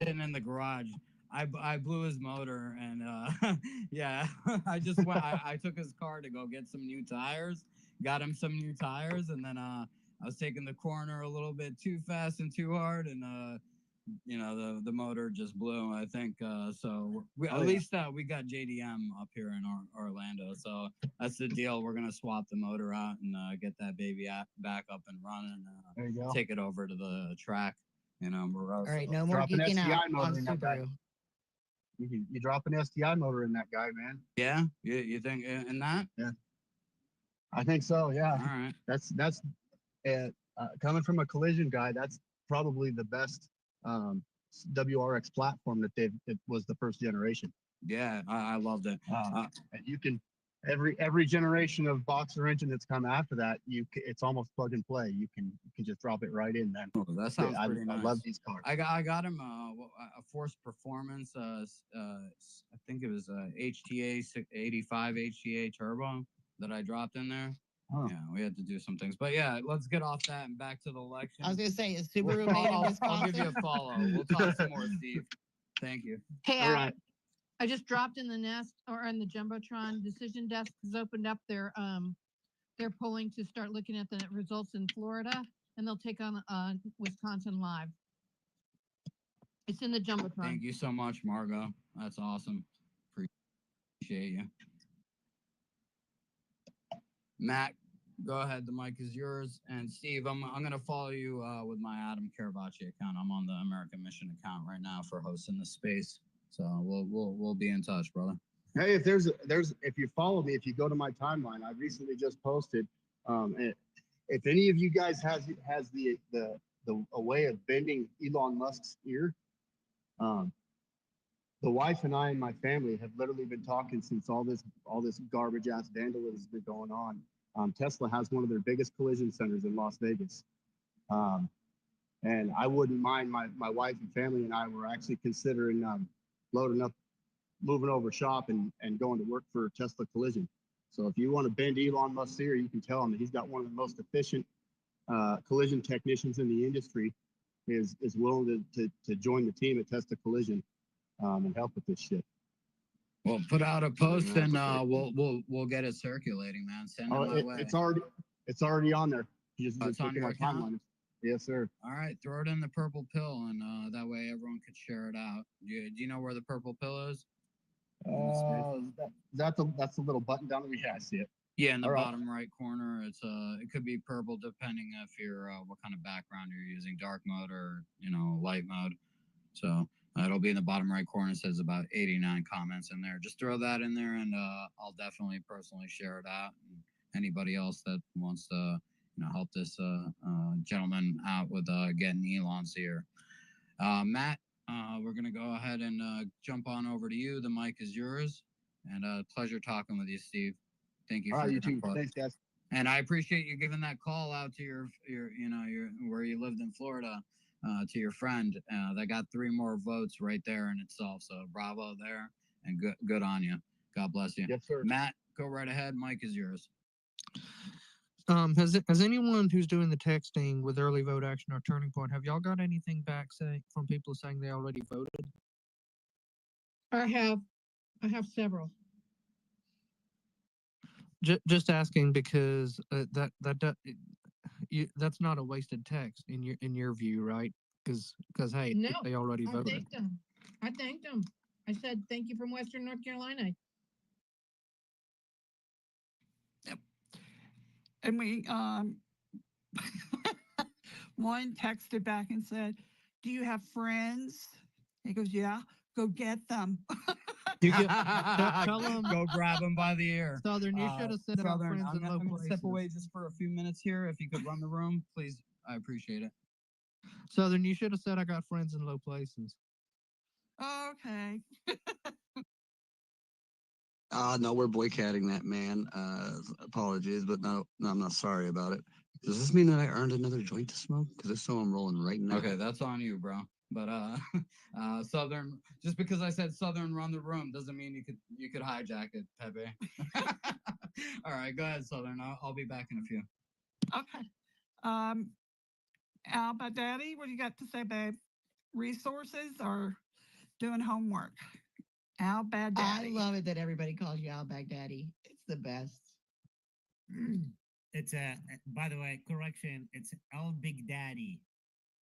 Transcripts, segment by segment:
sitting in the garage. I blew his motor and yeah, I just went. I took his car to go get some new tires. Got him some new tires, and then I was taking the corner a little bit too fast and too hard, and the motor just blew. I think so. At yeah. least we got JDM up here in Orlando, so that's the deal. We're gonna swap the motor out and get that baby back up and running. There you go. Take it over to the track. All right, So no more Drop an geeking STI out motor on in that guy. Subaru. You drop an STI motor in that guy, man. yeah, you think in that? Yeah, I think so. Yeah, All right. that's coming from a collision guy. That's probably the best WRX platform that it was the first generation. Yeah, I loved it. And you can every generation of boxer engine that's come after that, it's almost plug and play. You can just drop it right in. Then that sounds pretty nice. I love these cars. I got him a Force Performance. I think it was HTA 85 HTA turbo that I dropped in there. Oh. Yeah, we had to do some things, but yeah, let's get off that and back to the election. I was gonna say, is Subaru made in Wisconsin? I'll give you a follow. We'll talk some more, Steve. Thank you. Hey, All right. I just dropped in the nest or in the Jumbotron. Decision Desk has opened up their polling to start looking at the results in Florida, and they'll take on Wisconsin live. It's in the Jumbotron. Thank you so much, Margot. That's awesome. Appreciate you. Matt, go ahead. The mic is yours. And Steve, I'm gonna follow you with my Adam Caravaggio account. I'm on the American Mission account right now for hosting the space. So we'll be in touch, brother. Hey, if you follow me, if you go to my timeline, I recently just posted. If any of you guys has a way of bending Elon Musk's ear, the wife and I and my family have literally been talking since all this garbage ass vandalism has been going on. Tesla has one of their biggest collision centers in Las Vegas. And I wouldn't mind my wife and family and I were actually considering loading up, moving over shop and going to work for Tesla Collision. So if you want to bend Elon Musk's ear, you can tell him that he's got one of the most efficient collision technicians in the industry is willing to join the team at Tesla Collision and help with this shit. Well, put out a post and we'll get it circulating, man. Send it my way. It's already on there. It's on your account? Timeline. Yes, sir. All right, throw it in the purple pill, and that way everyone could share it out. Do you know where the purple pill is? That's the little button down there. Yeah, I see it. Yeah, in the bottom right corner. It's it could be purple depending if you're what kind of background you're using, dark mode or light mode. So it'll be in the bottom right corner. It says about 89 comments in there. Just throw that in there, and I'll definitely personally share it out. And anybody else that wants to help this gentleman out with getting Elon's ear. Matt, we're going to go ahead and jump on over to you. The mic is yours. And pleasure talking with you, Steve. Thank you for your input. Thanks, guys. And I appreciate you giving that call out to your where you lived in Florida to your friend. That got 3 more votes right there in itself. So bravo there, and good on you. God bless you. Yes, sir. Matt, go right ahead. Mic is yours. Has anyone who's doing the texting with early vote action or turning point, have y'all got anything back from people saying they already voted? I have several. Just asking because that's not a wasted text in your view, right? Because hey, No, they already voted. I thanked them. I said thank you from Western North Carolina. And we one texted back and said, "Do you have friends?" He goes, "Yeah, go get them." Tell them, go grab them by the ear. Southern, you should have said about Southern, friends in low I'm gonna places. step away just for a few minutes here. If you could run the room, please, I appreciate it. Southern, you should have said I got friends in low places. Okay. No, we're boycotting that, man. Apologies, but no, I'm not sorry about it. Does this mean that I earned another joint to smoke? Because if so, I'm rolling right now. Okay, that's on you, bro. But Southern, just because I said Southern run the room doesn't mean you could hijack it, Pepe. All right, go ahead, Southern. I'll be back in a few. Okay. Al, my daddy, what do you got to say, babe? resources or doing homework. Al Bad I Daddy. love it that everybody calls you Al Baghdadi. It's the best. It's by the way, correction, it's El Big Daddy.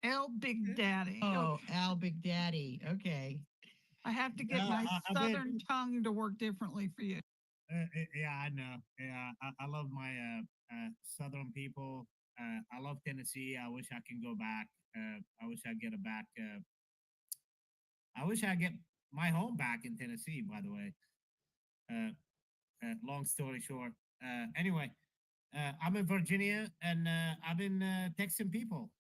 El Big Daddy. Oh, Al Big Daddy. Okay. I have to get No, my I've been- southern tongue to work differently for you. Yeah, I know. Yeah, I love my southern people. I love Tennessee. I wish I can go back. I wish I get a back. I wish I get my home back in Tennessee. By the way, long story short. Anyway, I'm in Virginia, and I've been texting people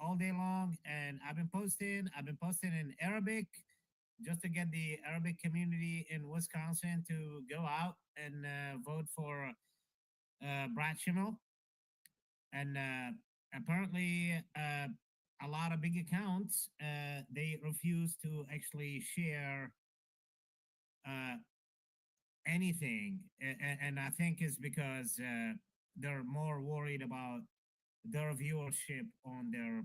all day long, and I've been posting. I've been posting in Arabic, just to get the Arabic community in Wisconsin to go out and vote for Brad Schimel. And apparently, a lot of big accounts they refuse to actually share anything, and I think it's because they're more worried about their viewership on their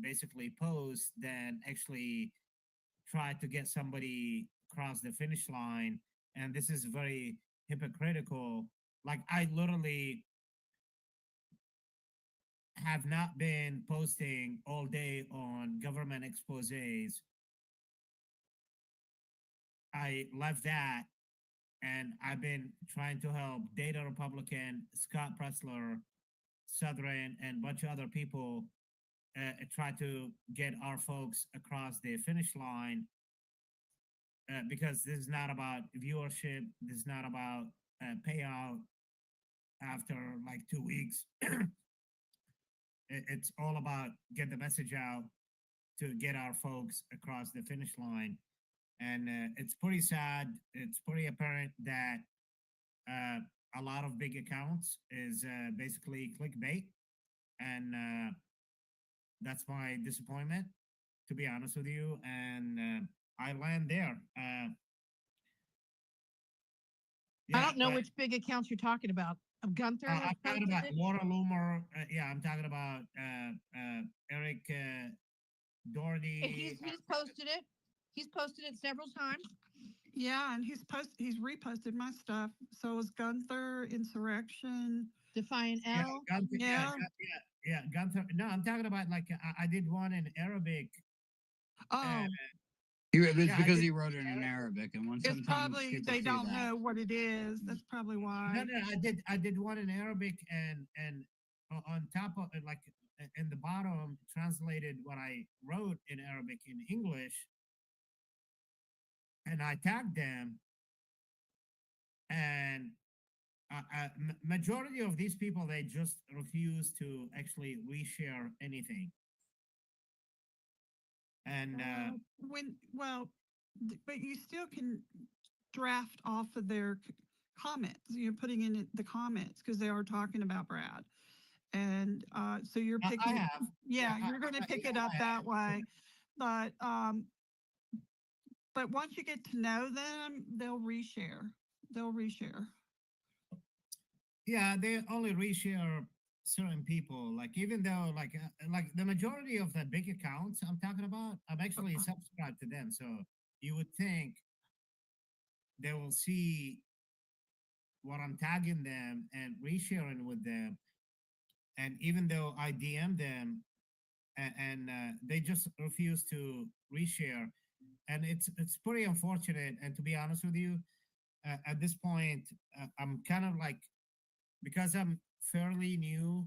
basically posts than actually try to get somebody across the finish line. And this is very hypocritical. Like, I literally have not been posting all day on government exposés. I left that, and I've been trying to help Data Republican, Scott Pressler, Southern, and a bunch of other people try to get our folks across the finish line, because this is not about viewership. This is not about payout after like 2 weeks. It's all about get the message out to get our folks across the finish line. And it's pretty sad. It's pretty apparent that a lot of big accounts is basically clickbait. And that's my disappointment, to be honest with you. And I land there. I don't know which big accounts you're talking about. Gunther has I'm talking posted about it? Laura Loomer. Yeah, I'm talking about Eric Doherty. He's posted it. He's posted it several times. Yeah, and he's reposted my stuff. So is Gunther, Insurrection. Defiant Yeah, L. Gunther, Yeah. Gunther. No, I'm talking about like I did one in Arabic. Oh, It's Yeah, I because did- he wrote it in Arabic, and when it's sometimes probably people they see don't that. know what it is. That's probably why. No, I did one in Arabic, and on top of it, like in the bottom, translated what I wrote in Arabic in English, and I tagged them, and majority of these people, they just refuse to actually reshare anything. And But you still can draft off of their comments. You're putting in the comments because they are talking about Brad, and so you're I picking. have. Yeah, Yeah, you're going to pick yeah, it up I that way, but once you get to know them, they'll reshare. They'll reshare. Yeah, they only reshare certain people. Like, even though like the majority of the big accounts I'm talking about, I'm actually subscribed to them. So you would think they will see what I'm tagging them and resharing with them. And even though I DM them, and they just refuse to reshare, and it's pretty unfortunate. And to be honest with you, at this point, I'm kind of like, because I'm fairly new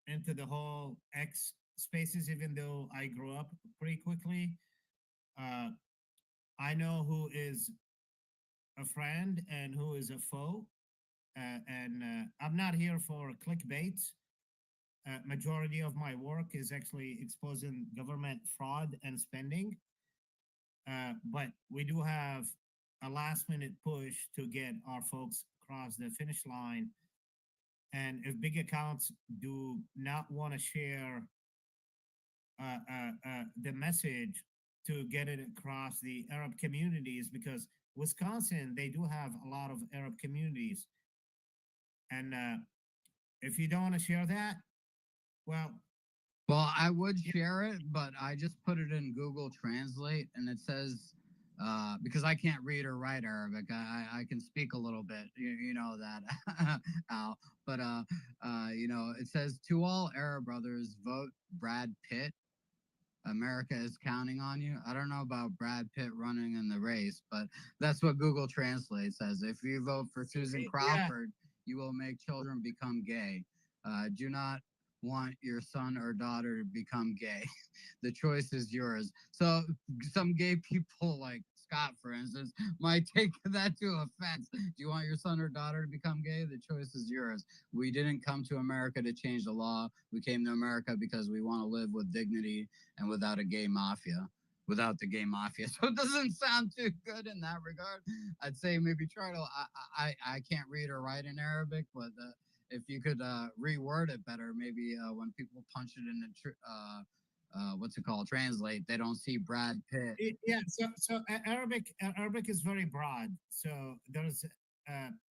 into the whole X spaces, even though I grew up pretty quickly. I know who is a friend and who is a foe, and I'm not here for clickbait. Majority of my work is actually exposing government fraud and spending, but we do have a last minute push to get our folks across the finish line. And if big accounts do not want to share the message to get it across the Arab communities, because Wisconsin, they do have a lot of Arab communities. And if you don't want to share that, well, Well, I would share it, but I just put it in Google Translate, and it says because I can't read or write Arabic, I can speak a little bit. You know that, Al. But you know, it says to all Arab brothers, vote Brad Pitt. America is counting on you. I don't know about Brad Pitt running in the race, but that's what Google Translate says. If you vote for Susan Yeah, Crawford, you will make children become gay. Do not want your son or daughter to become gay. The choice is yours. So some gay people like Scott, for instance, might take that to offense. Do you want your son or daughter to become gay? The choice is yours. We didn't come to America to change the law. We came to America because we want to live with dignity and without a gay mafia, without the gay mafia. So it doesn't sound too good in that regard. I'd say maybe try to. I can't read or write in Arabic, but if you could reword it better, maybe when people punch it in the what's it called, translate, they don't see Brad Pitt. Yeah. Arabic is very broad. So there's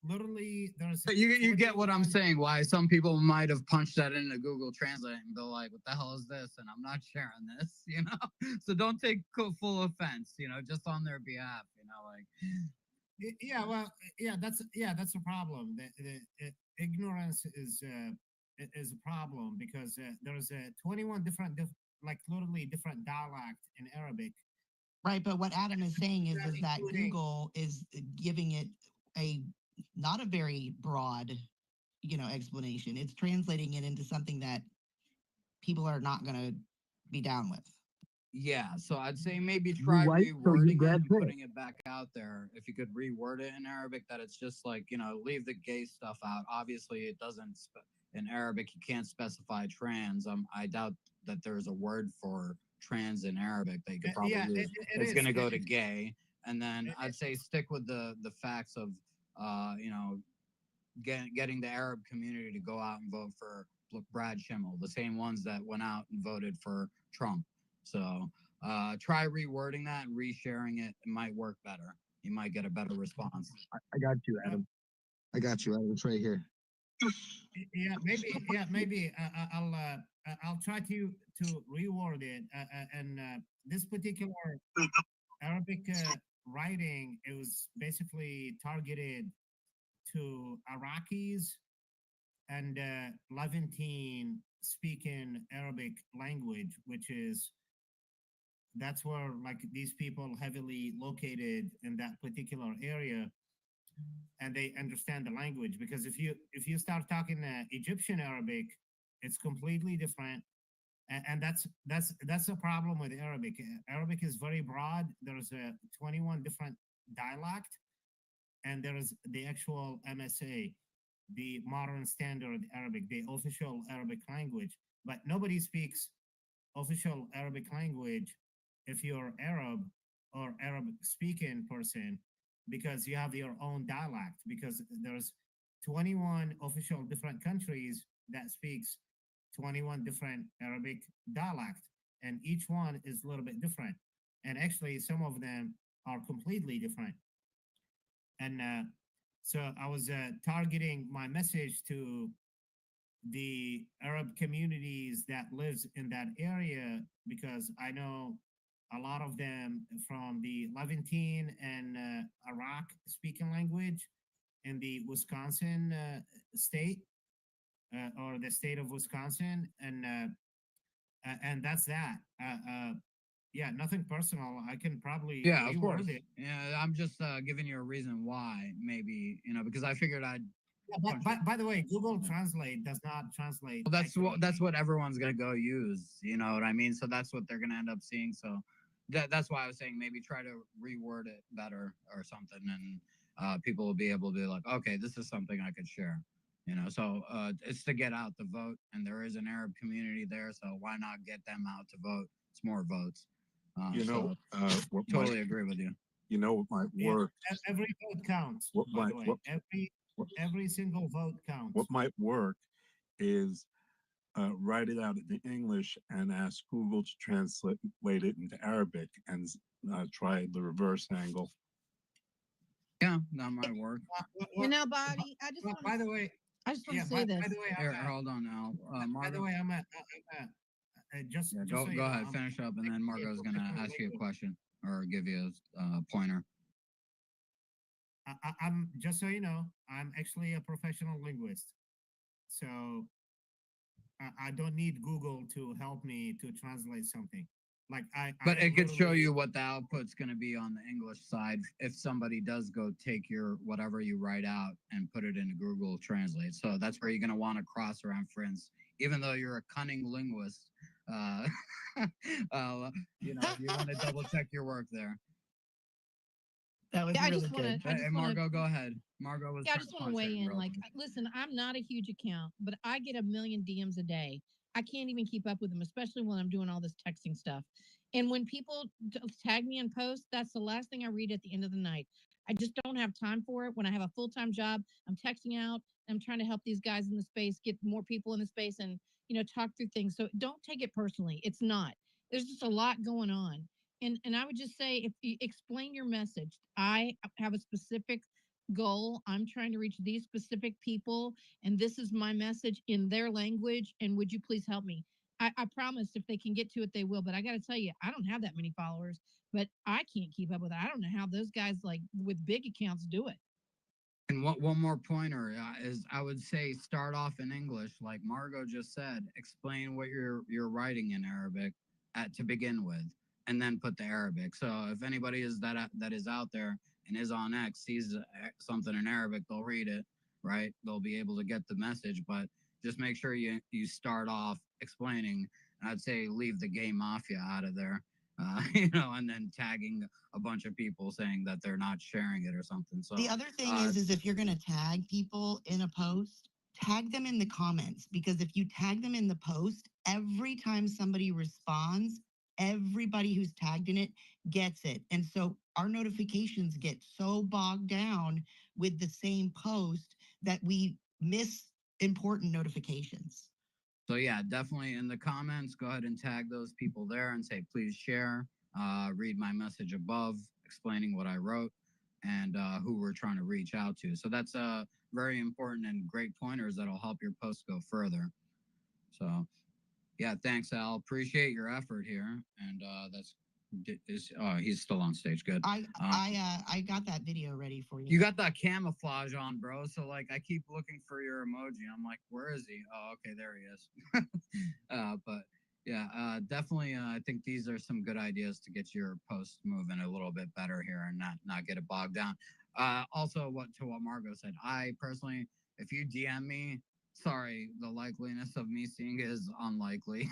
literally there's But you get what I'm 21 saying. Why some people might have punched that into Google Translate and go like, "What the hell is this?" And I'm not sharing this, you know. So don't take full offense, you know, just on their behalf, you know, like. Yeah, well, that's a problem. Ignorance is a problem because there's 21 different, like literally different dialect in Arabic, Right, but what Adam is saying not is that including. Google is giving it a not a very broad, explanation. It's translating it into something that people are not going to be down with. Yeah, so I'd say maybe You try white, so you rewording it Brad and Pitt. putting it back out there. If you could reword it in Arabic, that it's just like, you know, leave the gay stuff out. Obviously, it doesn't, in Arabic, you can't specify trans. I doubt that there's a word for trans in Arabic that you could probably Yeah, use. it It's is. going to go to gay. And then It, I'd say stick with the facts of, you know, getting the Arab community to go out and vote for Brad Schimel, the same ones that went out and voted for Trump. So try rewording that and resharing it. It might work better. You might get a better response. I got you, Adam. I got you, Adam. It's right here. maybe I'll try to reword it. And this particular Arabic writing, it was basically targeted to Iraqis and Levantine speaking Arabic language, which is that's where like these people heavily located in that particular area, and they understand the language. Because if you start talking Egyptian Arabic, it's completely different, and that's a problem with Arabic. Arabic is very broad. There's 21 different dialect, and there's the actual MSA, the modern standard Arabic, the official Arabic language. But nobody speaks official Arabic language if you're Arab or Arabic speaking person because you have your own dialect because there's 21 official different countries that speaks 21 different Arabic dialect and each one is a little bit different and actually some of them are completely different and so I was targeting my message to the Arab communities that lives in that area because I know a lot of them from the Levantine and Iraq speaking language in the Wisconsin state or the state of Wisconsin, and that's that. Yeah, nothing personal. I can probably Yeah, of course. reword it. Yeah, I'm just giving you a reason why, maybe, you know, because I figured I'd. Yeah, by the way, Google Translate does not translate. Well, accurately. that's what everyone's gonna go use. You know what I mean? So that's what they're gonna end up seeing. So that's why I was saying maybe try to reword it better or something, and people will be able to be like, okay, this is something I could share. You know, so it's to get out the vote, and there is an Arab community there, so why not get them out to vote? It's more votes. You know, what Totally might, agree with you. you know what might Yeah, work, every vote counts. what By might, the way, what, every single vote counts. what might work is write it out in English and ask Google to translate it into Arabic and try the reverse angle. Yeah, that might work. Body, I just by the way, I just want yeah. to say this. By the way, Here, hold on now, by the Marvin. way, Yeah, just so you go know, ahead, I'm finish up, and then actually a Margot's gonna professional ask you a linguist. question or give you a pointer. I'm just so you know, I'm actually a professional linguist. So I don't need Google to help me to translate something. Like I But it am could show literally you what the output's going to be on the English side if somebody does go take your whatever you write out and put it into Google Translate. So that's where you're going to want to cross reference, even though you're a cunning linguist. Uh, you want to double check your work there. That was Yeah, I really just want to. good. I just And want to. Margot, go ahead. Margot was Yeah, I trying just to want to punch weigh in in. real Like, quick. listen, I'm not a huge account, but I get a million DMs a day. I can't even keep up with them, especially when I'm doing all this texting stuff. And when people tag me in posts, that's the last thing I read at the end of the night. I just don't have time for it. When I have a full time job, I'm texting out. I'm trying to help these guys in the space get more people in the space and talk through things. So don't take it personally. It's not. There's just a lot going on. And I would just say if you explain your message, I have a specific goal. I'm trying to reach these specific people, and this is my message in their language. And would you please help me? I promise if they can get to it, they will. But I got to tell you, I don't have that many followers, but I can't keep up with it. I don't know how those guys like with big accounts do it. And one more pointer is I would say start off in English, like Margot just said. Explain what you're writing in Arabic to begin with, and then put the Arabic. So if anybody is that is out there and is on X sees something in Arabic, they'll read it, right? They'll be able to get the message, but just make sure you start off explaining. I'd say leave the gay mafia out of there, and then tagging a bunch of people saying that they're not sharing it or something. So The other thing uh, is if you're going to tag people in a post, tag them in the comments because if you tag them in the post, every time somebody responds, everybody who's tagged in it gets it. And so our notifications get so bogged down with the same post that we miss important notifications. So yeah, definitely in the comments, go ahead and tag those people there and say, please share, read my message above, explaining what I wrote and who we're trying to reach out to. So that's very important and great pointers that'll help your post go further. So yeah, thanks, Al. Appreciate your effort here. And he's still on stage. Good. I got that video ready for you. You got that camouflage on, bro. So like, I keep looking for your emoji. I'm like, where is he? Oh, okay, there he is. But yeah, definitely. I think these are some good ideas to get your posts moving a little bit better here and not get it bogged down. Also, what Margot said, I personally, if you DM me, sorry, the likeliness of me seeing it is unlikely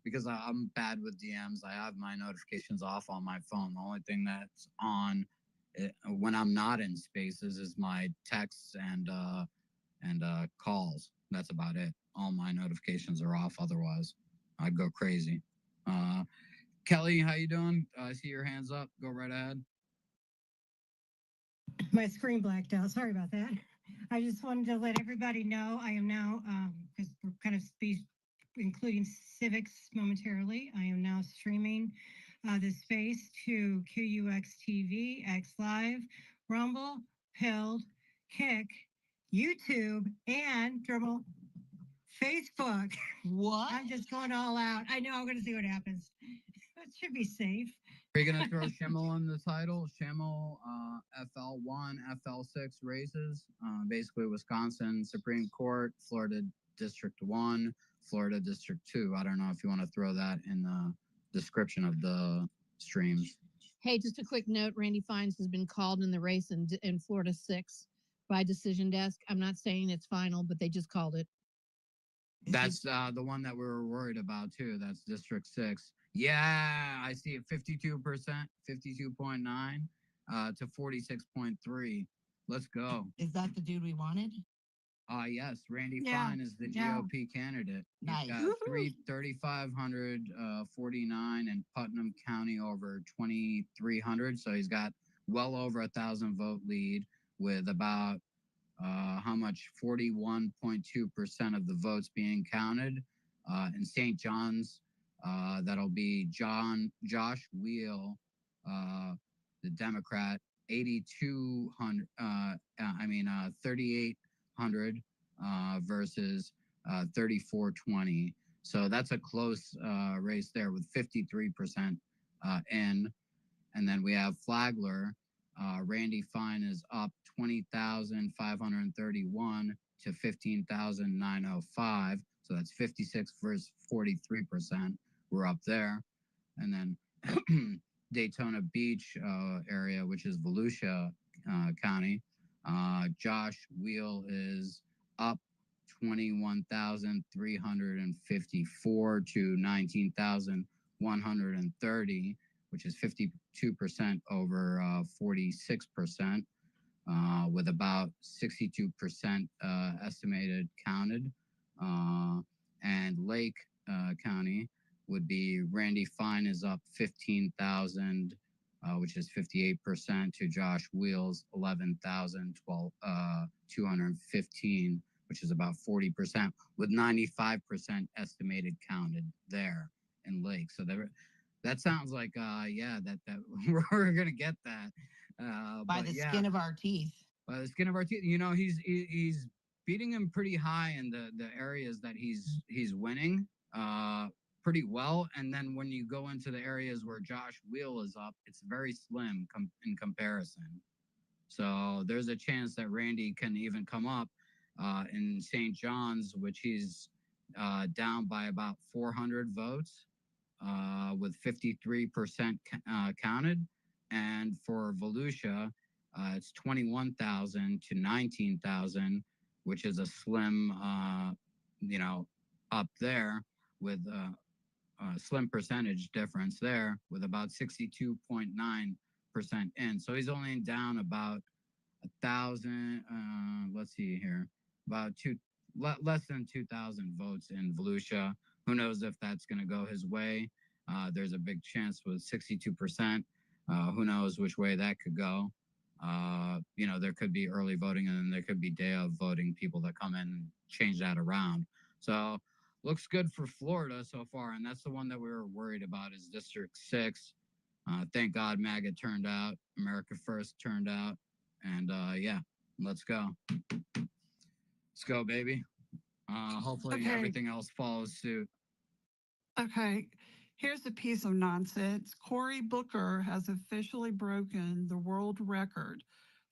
because I'm bad with DMs. I have my notifications off on my phone. The only thing that's on when I'm not in spaces is my texts and calls. That's about it. All my notifications are off. Otherwise, I'd go crazy. Uh, Kelly, how you doing? I see your hands up. Go right ahead. My screen blacked out. Sorry about that. I just wanted to let everybody know I am now, because we're kind of including Civics momentarily, I am now streaming this space to QUX TV, X Live, Rumble, Pilled, Kick, YouTube, and dribble, Facebook. What? I'm just going all out. I know I'm going to see what happens. It should be safe. Are you gonna throw Schimel in the title? Schimel, FL1, FL6 races. Basically, Wisconsin Supreme Court, Florida District 1, Florida District 2. I don't know if you want to throw that in the description of the streams. Hey, just a quick note: Randy Fines has been called in the race in Florida 6 by Decision Desk. I'm not saying it's final, but they just called it. That's the one that we were worried about too. That's District 6. Yeah, I see it 52%, 52.9 to 46.3. Let's go. Is that the dude we wanted? Yes, Randy Yeah, Fine is the yeah. GOP candidate. Nice. He's got 3,549 in Putnam County over 2,300. So he's got well over 1,000 vote lead with about how much 41.2% of the votes being counted. In St. John's, that'll be Josh Wheel, the Democrat, 8,200. 3,800 versus 3,420. So that's a close race there with 53% in. And then we have Flagler. Randy Fine is up 20,531 to 15,905. So that's 56 versus 43%. We're up there. And then Daytona Beach area, which is Volusia County. Josh Wheel is up 21,354 to 19,130, which is 52% over 46%, with about 62% estimated counted. And Lake County would be Randy Fine is up 15,000, which is 58%, to Josh Wheels 11,215, which is about 40%, with 95% estimated counted there in Lake. So that sounds like that we're gonna get that By the skin of our teeth. By the skin of our teeth. You know, he's beating him pretty high in the areas that he's winning pretty well, and then when you go into the areas where Josh Wheel is up, it's very slim in comparison. So there's a chance that Randy can even come up in St. John's, which he's down by about 400 votes, with 53% counted. And for Volusia, it's 21,000 to 19,000, which is a slim, up there with a slim percentage difference there, with about 62.9% in. So he's only down about 1,000. Let's see here, about less than 2,000 votes in Volusia. Who knows if that's going to go his way? There's a big chance with 62%. Who knows which way that could go? There could be early voting, and then there could be day of voting people that come in and change that around. So looks good for Florida so far, and that's the one that we were worried about, is District 6. Thank God MAGA turned out, America First turned out, and let's go. Let's go, baby. Hopefully everything else follows suit. Okay, here's a piece of nonsense. Cory Booker has officially broken the world record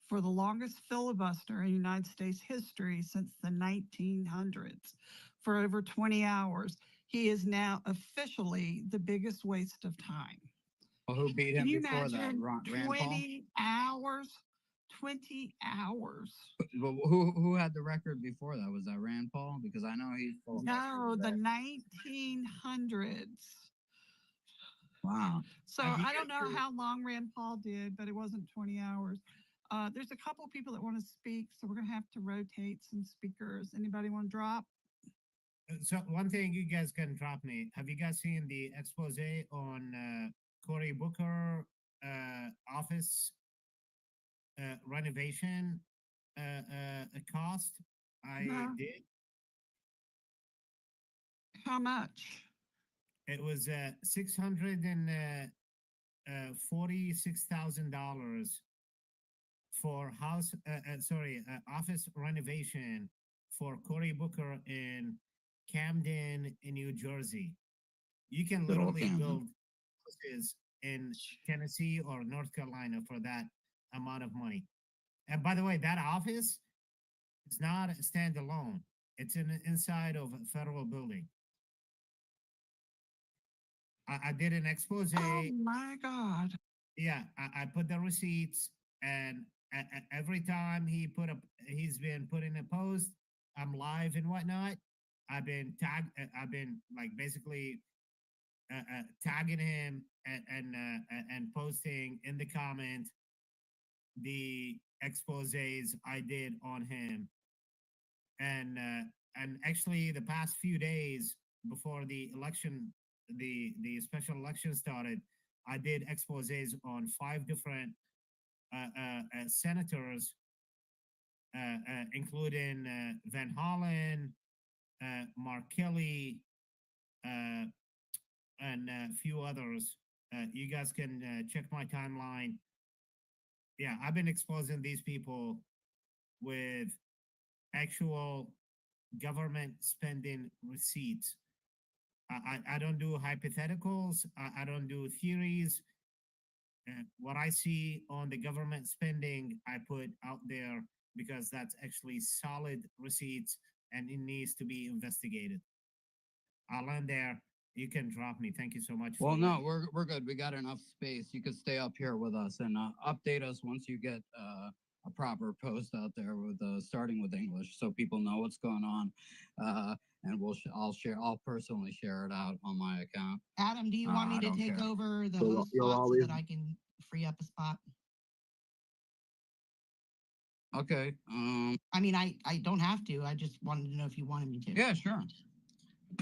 for the longest filibuster in United States history since the 1900s, for over 20 hours. He is now officially the biggest waste of time. Well, who beat him Can you before that? imagine Rand Paul? 20 hours? 20 hours. But who had the record before that? Was that Rand Paul? Because I know he's full of No, records the there. 1900s. Wow. So I don't know how long Rand Paul did, but it wasn't 20 hours. There's a couple of people that want to speak, so we're going to have to rotate some speakers. Anybody want to drop? So one thing you guys can drop me. Have you guys seen the expose on Cory Booker office renovation cost? I did. How much? It was $646,000 for office renovation for Cory Booker in Camden, in New Jersey. You can literally build houses in Tennessee or North Carolina for that amount of money. And by the way, that office is not standalone. It's inside of a federal building. I did an expose. Oh my God. Yeah, I put the receipts, and every time he's been putting a post, I'm live and whatnot. I've been basically tagging him and posting in the comment the exposés I did on him. And actually the past few days before the election, the special election started, I did exposés on 5 different senators, including Van Hollen, Mark Kelly, and a few others. You guys can check my timeline. Yeah, I've been exposing these people with actual government spending receipts. I don't do hypotheticals. I don't do theories. What I see on the government spending, I put out there because that's actually solid receipts and it needs to be investigated. I'll end there. You can drop me. Thank you so much. Well, no, we're good. We got enough space. You could stay up here with us and update us once you get a proper post out there with starting with English, so people know what's going on. And I'll personally share it out on my account. Adam, do you want me I to don't take care. over the You'll- host you'll spot so always- that I can free up a spot? Okay. I mean, I don't have to. I just wanted to know if you wanted me to. Yeah, sure.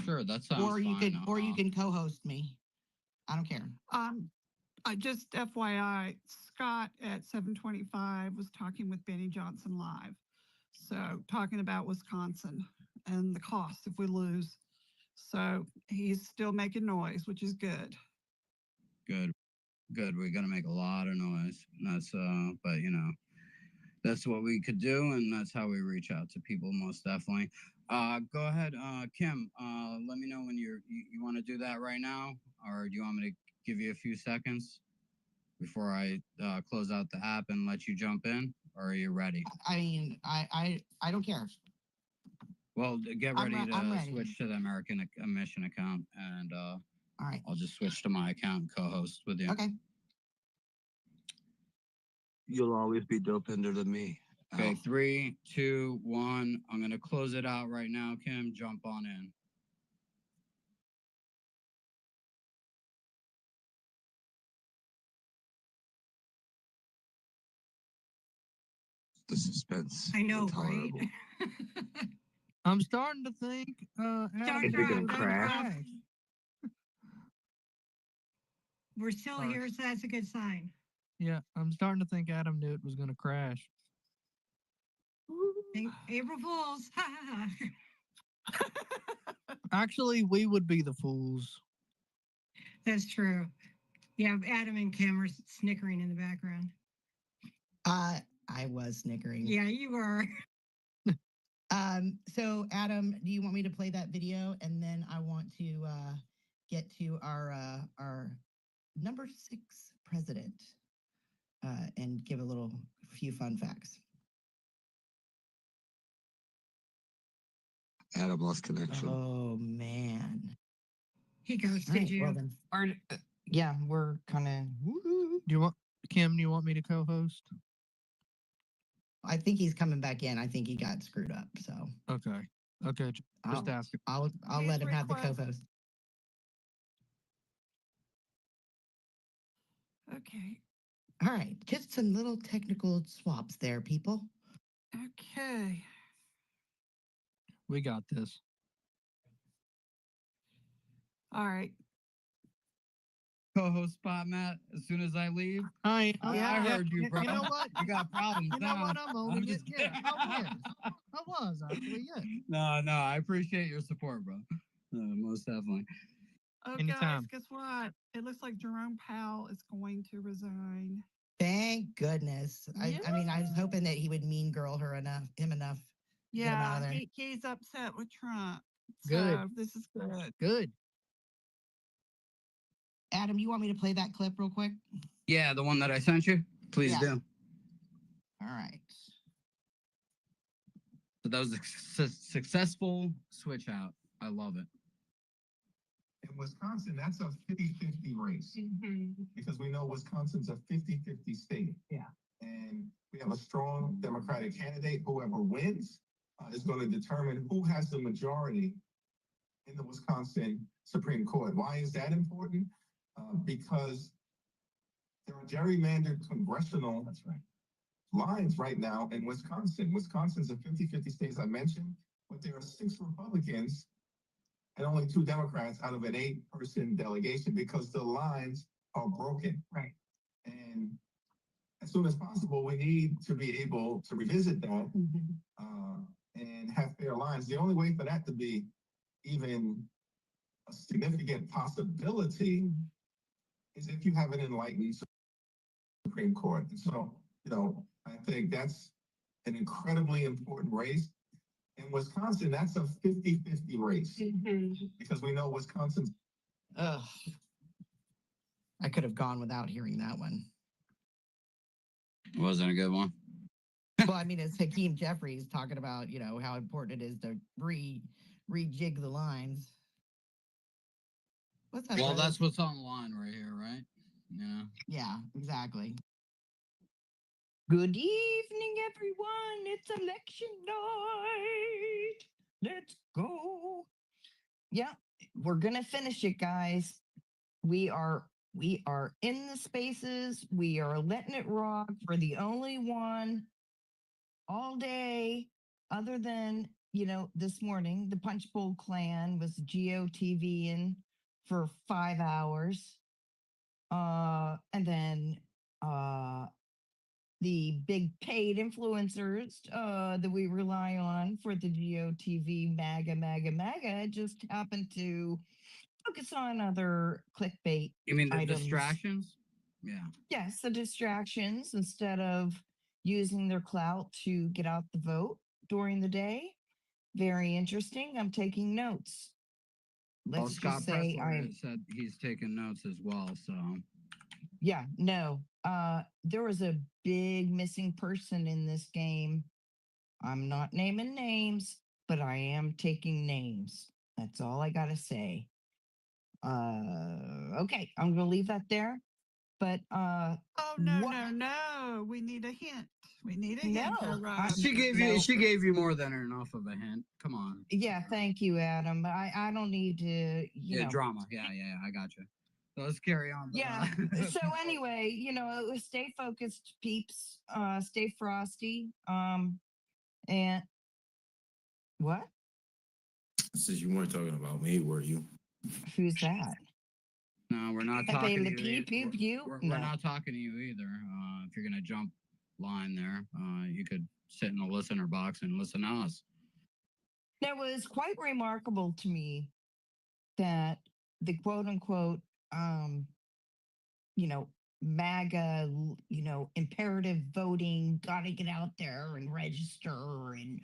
Sure, that sounds Or you fine. could, you can co-host me. I don't care. I just FYI, Scott at 725 was talking with Benny Johnson live. So talking about Wisconsin and the cost if we lose. So he's still making noise, which is good. Good. We're gonna make a lot of noise. That's but that's what we could do, and that's how we reach out to people most definitely. Go ahead, Kim. Let me know when you want to do that right now, or do you want me to give you a few seconds before I close out the app and let you jump in, or are you ready? I mean, I don't care. Well, get ready I'm to ready. switch to the American Mission account, and All right. I'll just switch to my account and co-host with you. Okay. You'll always be dopinder than me. Okay, Al. 3, 2, 1. I'm gonna close it out right now, Kim. Jump on in. The suspense. I know, right? intolerable. I'm starting to think Adam Start Newt driving, was don't gonna drive. crash. We're still Sorry. here, so that's a good sign. Yeah, I'm starting to think Adam Newt was gonna crash. April Fools. Ha, ha, ha. Actually, we would be the fools. That's true. Yeah, Adam and Kim are snickering in the background. I was snickering. Yeah, you were. So Adam, do you want me to play that video? And then I want to get to our number 6 president and give a few fun facts. Adam lost connection. Oh man. He ghosted Right, you. well then, yeah, we're kind of. Do you want Kim? Do you want me to co-host? I think he's coming back in. I think he got screwed up. So Okay. Okay. Just ask. I'll Please let him have the request- co-host. Okay. All right, just some little technical swaps there, people. Okay. We got this. All right. Co-host spot, Matt. As soon as I leave, Hi. I heard you, bro. You know what? You got problems You know now. what? I'm owning it. just Yeah, kidding. I was actually. Yeah. No, I appreciate your support, bro. Most definitely. Oh, Anytime. guys, guess what? It looks like Jerome Powell is going to resign. Thank goodness. I mean, I was hoping that he would mean girl him enough. to get him out Yeah, of there. he's upset with Trump. Good. So this is good. Good. Adam, you want me to play that clip real quick? Yeah, the one that I sent you. Please Yeah. do. All right. So that was a successful switch out. I love it. In Wisconsin, that's a 50-50 race because we know Wisconsin's a 50-50 state. Yeah. And we have a strong Democratic candidate. Whoever wins is going to determine who has the majority in the Wisconsin Supreme Court. Why is that important? Because there are gerrymandered congressional lines right now in Wisconsin. Wisconsin's a 50-50 state, as I mentioned, but there are 6 Republicans and only 2 Democrats out of an 8-person delegation because the lines are broken. Right. And as soon as possible, we need to be able to revisit that and have fair lines. The only way for that to be even a significant possibility is if you have an enlightened Supreme Court. And so, I think that's an incredibly important race. In Wisconsin, that's a 50-50 race because we know Wisconsin's. Ugh. I could have gone without hearing that one. Wasn't a good one. Well, I mean, it's Hakeem Jeffries talking about, how important it is to rejig the lines. What's that? Well, brother? that's what's on the line right here, right? Yeah. Yeah, exactly. Good evening, everyone. It's election night. Let's go. Yeah, we're gonna finish it, guys. We are in the spaces. We are letting it rock. We're the only one all day, other than this morning, the Punch Bowl clan was GOTVing for 5 hours. And then the big paid influencers that we rely on for the GOTV MAGA just happened to focus on other clickbait You mean the items. distractions? Yeah. Yes, the distractions instead of using their clout to get out the vote during the day. Very interesting. I'm taking notes. Well, Let's Scott just say Pressler said he's taking notes as well. So yeah, no. There was a big missing person in this game. I'm not naming names, but I am taking names. That's all I gotta say. Okay, I'm gonna leave that there. But Oh no. We need a hint. We need a hint. No, Rob. she gave No. you more than enough of a hint. Come on. Yeah, thank you, Adam. I don't need to, Drama. Yeah, I got you. So let's carry on. Yeah. So anyway, stay focused, peeps. Stay frosty. And what? Since you weren't talking about me, were you? Who's that? No, we're not Pepe talking Le to you. Pew Pew? We're No. not talking to you either. If you're gonna jump line there, you could sit in the listener box and listen to us. It was quite remarkable to me that the quote unquote, MAGA, imperative voting, gotta get out there and register. And,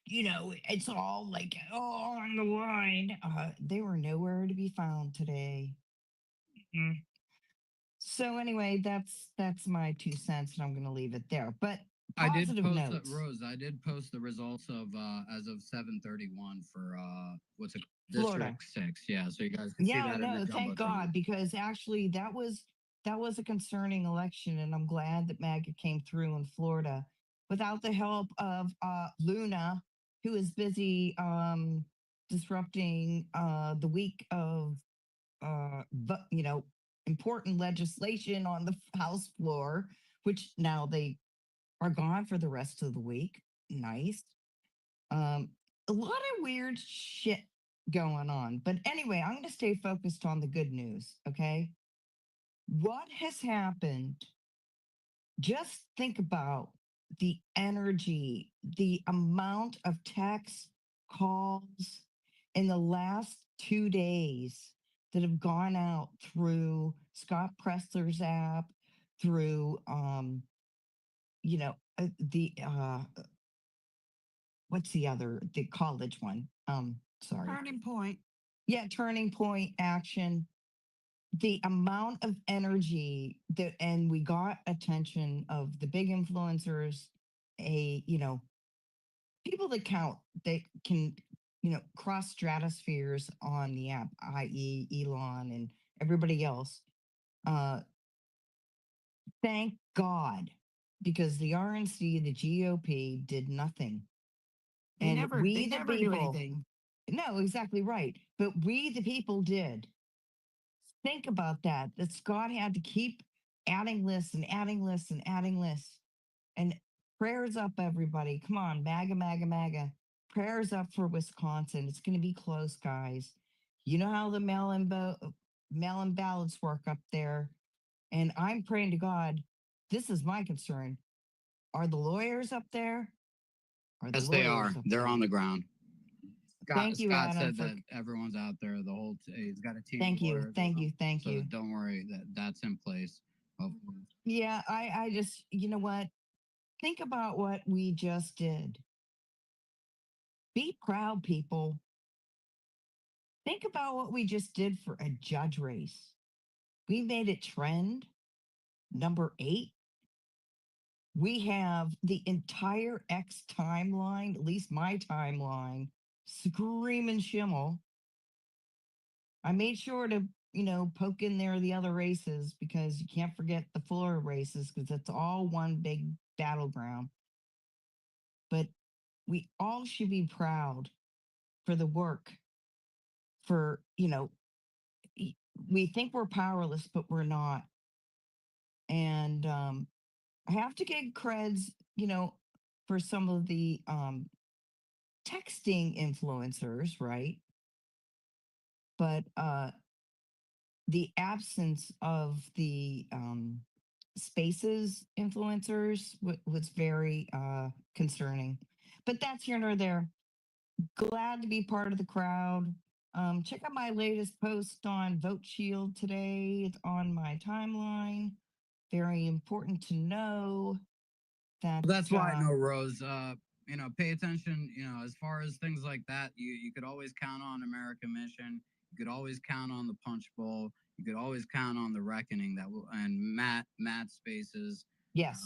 it's all like, on the line. They were nowhere to be found today. Mm. So anyway, that's my 2 cents, and I'm going to leave it there. But positive notes. Rose, I did post the results of as of 7:31 for what's it, Florida. District 6. Yeah, so you guys can see that. No, in the thank God, because actually that was a concerning election, and I'm glad that MAGA came through in Florida. Without the help of Luna, who is busy disrupting the week of important legislation on the House floor, which now they are gone for the rest of the week. Nice. A lot of weird shit going on. But anyway, I'm going to stay focused on the good news. Okay. What has happened? Just think about the energy, the amount of text calls in the last 2 days that have gone out through Scott Pressler's app, through what's the college one? Sorry. Turning Point. Yeah, Turning Point Action. The amount of energy and we got attention of the big influencers, people that count, they can, cross stratospheres on the app, i.e. Elon and everybody else. Thank God, because the RNC, the GOP did nothing. They never do anything. No, exactly right. But we, the people, did. Think about that. That Scott had to keep adding lists and adding lists and adding lists. And prayers up, everybody. Come on, MAGA, MAGA, MAGA. Prayers up for Wisconsin. It's going to be close, guys. You know how the mail-in ballots work up there. And I'm praying to God, this is my concern. Are the lawyers up there? Yes, they are. They're on the ground. Thank you, Scott Adam, said that everyone's out there. The whole he's got a team. Thank of you, lawyers thank with you, him. thank So you. don't worry, that's in place. Hopefully. Yeah, I just, you know what? Think about what we just did. Be proud, people. Think about what we just did for a judge race. We made it trend number 8. We have the entire X timeline, at least my timeline, screaming Schimel. I made sure to, poke in there the other races because you can't forget the Florida races because it's all one big battleground. But we all should be proud for the work, for, we think we're powerless, but we're not. And I have to give creds, for some of the texting influencers, right? But the absence of the spaces influencers was very concerning. But that's here nor there. Glad to be part of the crowd. Check out my latest post on Vote Shield today. It's on my timeline. Very important to know that. That's why I know, Rose. Pay attention. As far as things like that, you could always count on American Mission. You could always count on the Punch Bowl. You could always count on the Reckoning and Matt Spaces. Yes.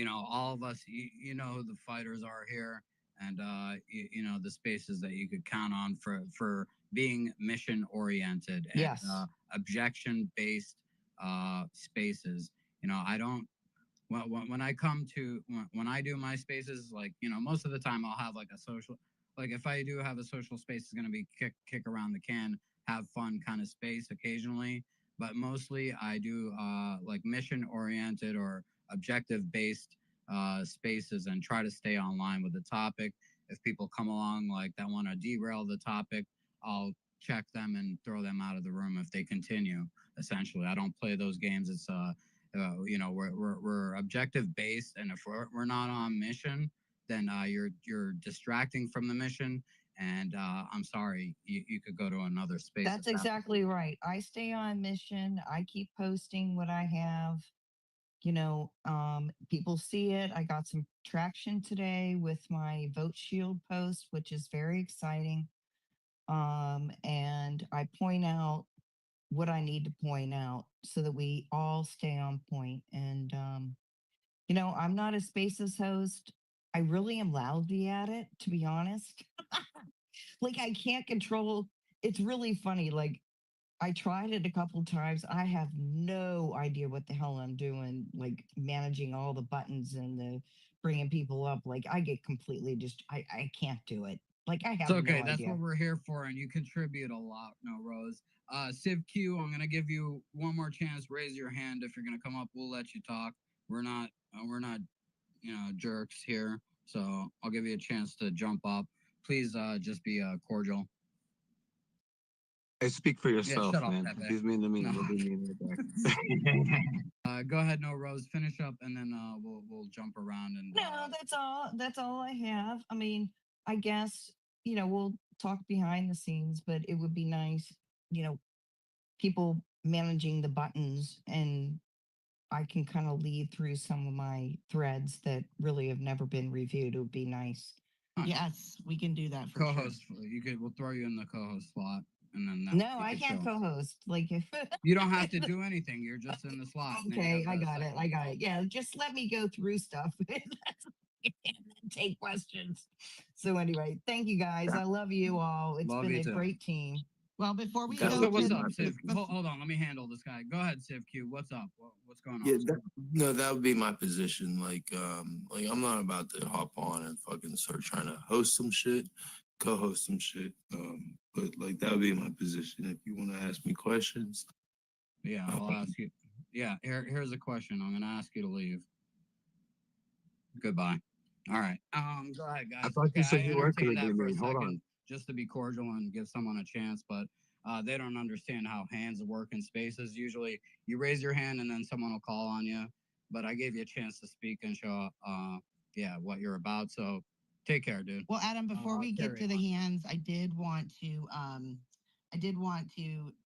All of us. Who the fighters are here, and the spaces that you could count on for being mission oriented and yes. Objection based spaces. I don't. When I come to when I do my spaces, like most of the time I'll have like a social, like if I do have a social space, it's gonna be kick around the can, have fun kind of space occasionally, but mostly I do like mission oriented or objective based spaces and try to stay online with the topic. If people come along like that want to derail the topic, I'll check them and throw them out of the room if they continue. Essentially, I don't play those games. It's we're objective based, and if we're not on mission, then you're distracting from the mission, and I'm sorry, you could go to another space. That's exactly right. I stay on mission. I keep posting what I have. People see it. I got some traction today with my Vote Shield post, which is very exciting. And I point out what I need to point out so that we all stay on point. And, I'm not a spaces host. I really am lousy at it, to be honest. Like, I can't control. It's really funny. Like, I tried it a couple times. I have no idea what the hell I'm doing, like managing all the buttons and the bringing people up. Like, I get completely just, I can't do it. Like, I have it's okay. no That's idea. what we're here for, and you contribute a lot. No, Rose. CivQ, I'm gonna give you one more chance. Raise your hand if you're gonna come up. We'll let you talk. We're not jerks here. So I'll give you a chance to jump up. Please, just be cordial. Hey, speak for yourself, shut up, man. Pepe. If he's mean to me, No. he'll be mean back. Go ahead, no Rose. Finish up, and then we'll jump around and. No, that's all. That's all I have. I mean, I guess we'll talk behind the scenes, but it would be nice, people managing the buttons, and I can kind of lead through some of my threads that really have never been reviewed. It would be nice. Huh. Yes, we can do that for Co-host, sure. we'll throw you in the co-host slot, and then no, I can't co-host. Like if you don't have to do anything, you're just in the slot. Okay, I got it. Yeah, just let me go through stuff and then take questions. So anyway, thank you guys. I love you all. It's Love been you a too. great team. Well, before we So go, what's up, Civ? Hold on, let me handle this guy. Go ahead, CivQ. What's up? What's going on? Yeah, no, that would be my position. Like I'm not about to hop on and fucking start trying to host some shit, co-host some shit. But like that would be my position. If you want to ask me questions, yeah, I'll ask you. Yeah, here's a question. I'm gonna ask you to leave. Goodbye. All right. Go ahead, guys. I thought you said you weren't entertained gonna that do for a me. Hold second, on. just to be cordial and give someone a chance, but they don't understand how hands work in spaces. Usually, you raise your hand and then someone will call on you. But I gave you a chance to speak and show, what you're about. So take care, dude. Well, Adam, before we get to the hands, I did want to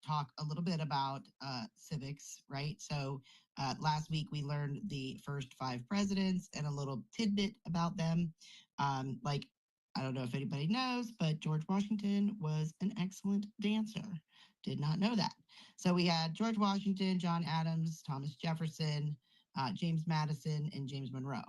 talk a little bit about civics, right? So last week we learned the first 5 presidents and a little tidbit about them. Like I don't know if anybody knows, but George Washington was an excellent dancer. Did not know that. So we had George Washington, John Adams, Thomas Jefferson, James Madison, and James Monroe.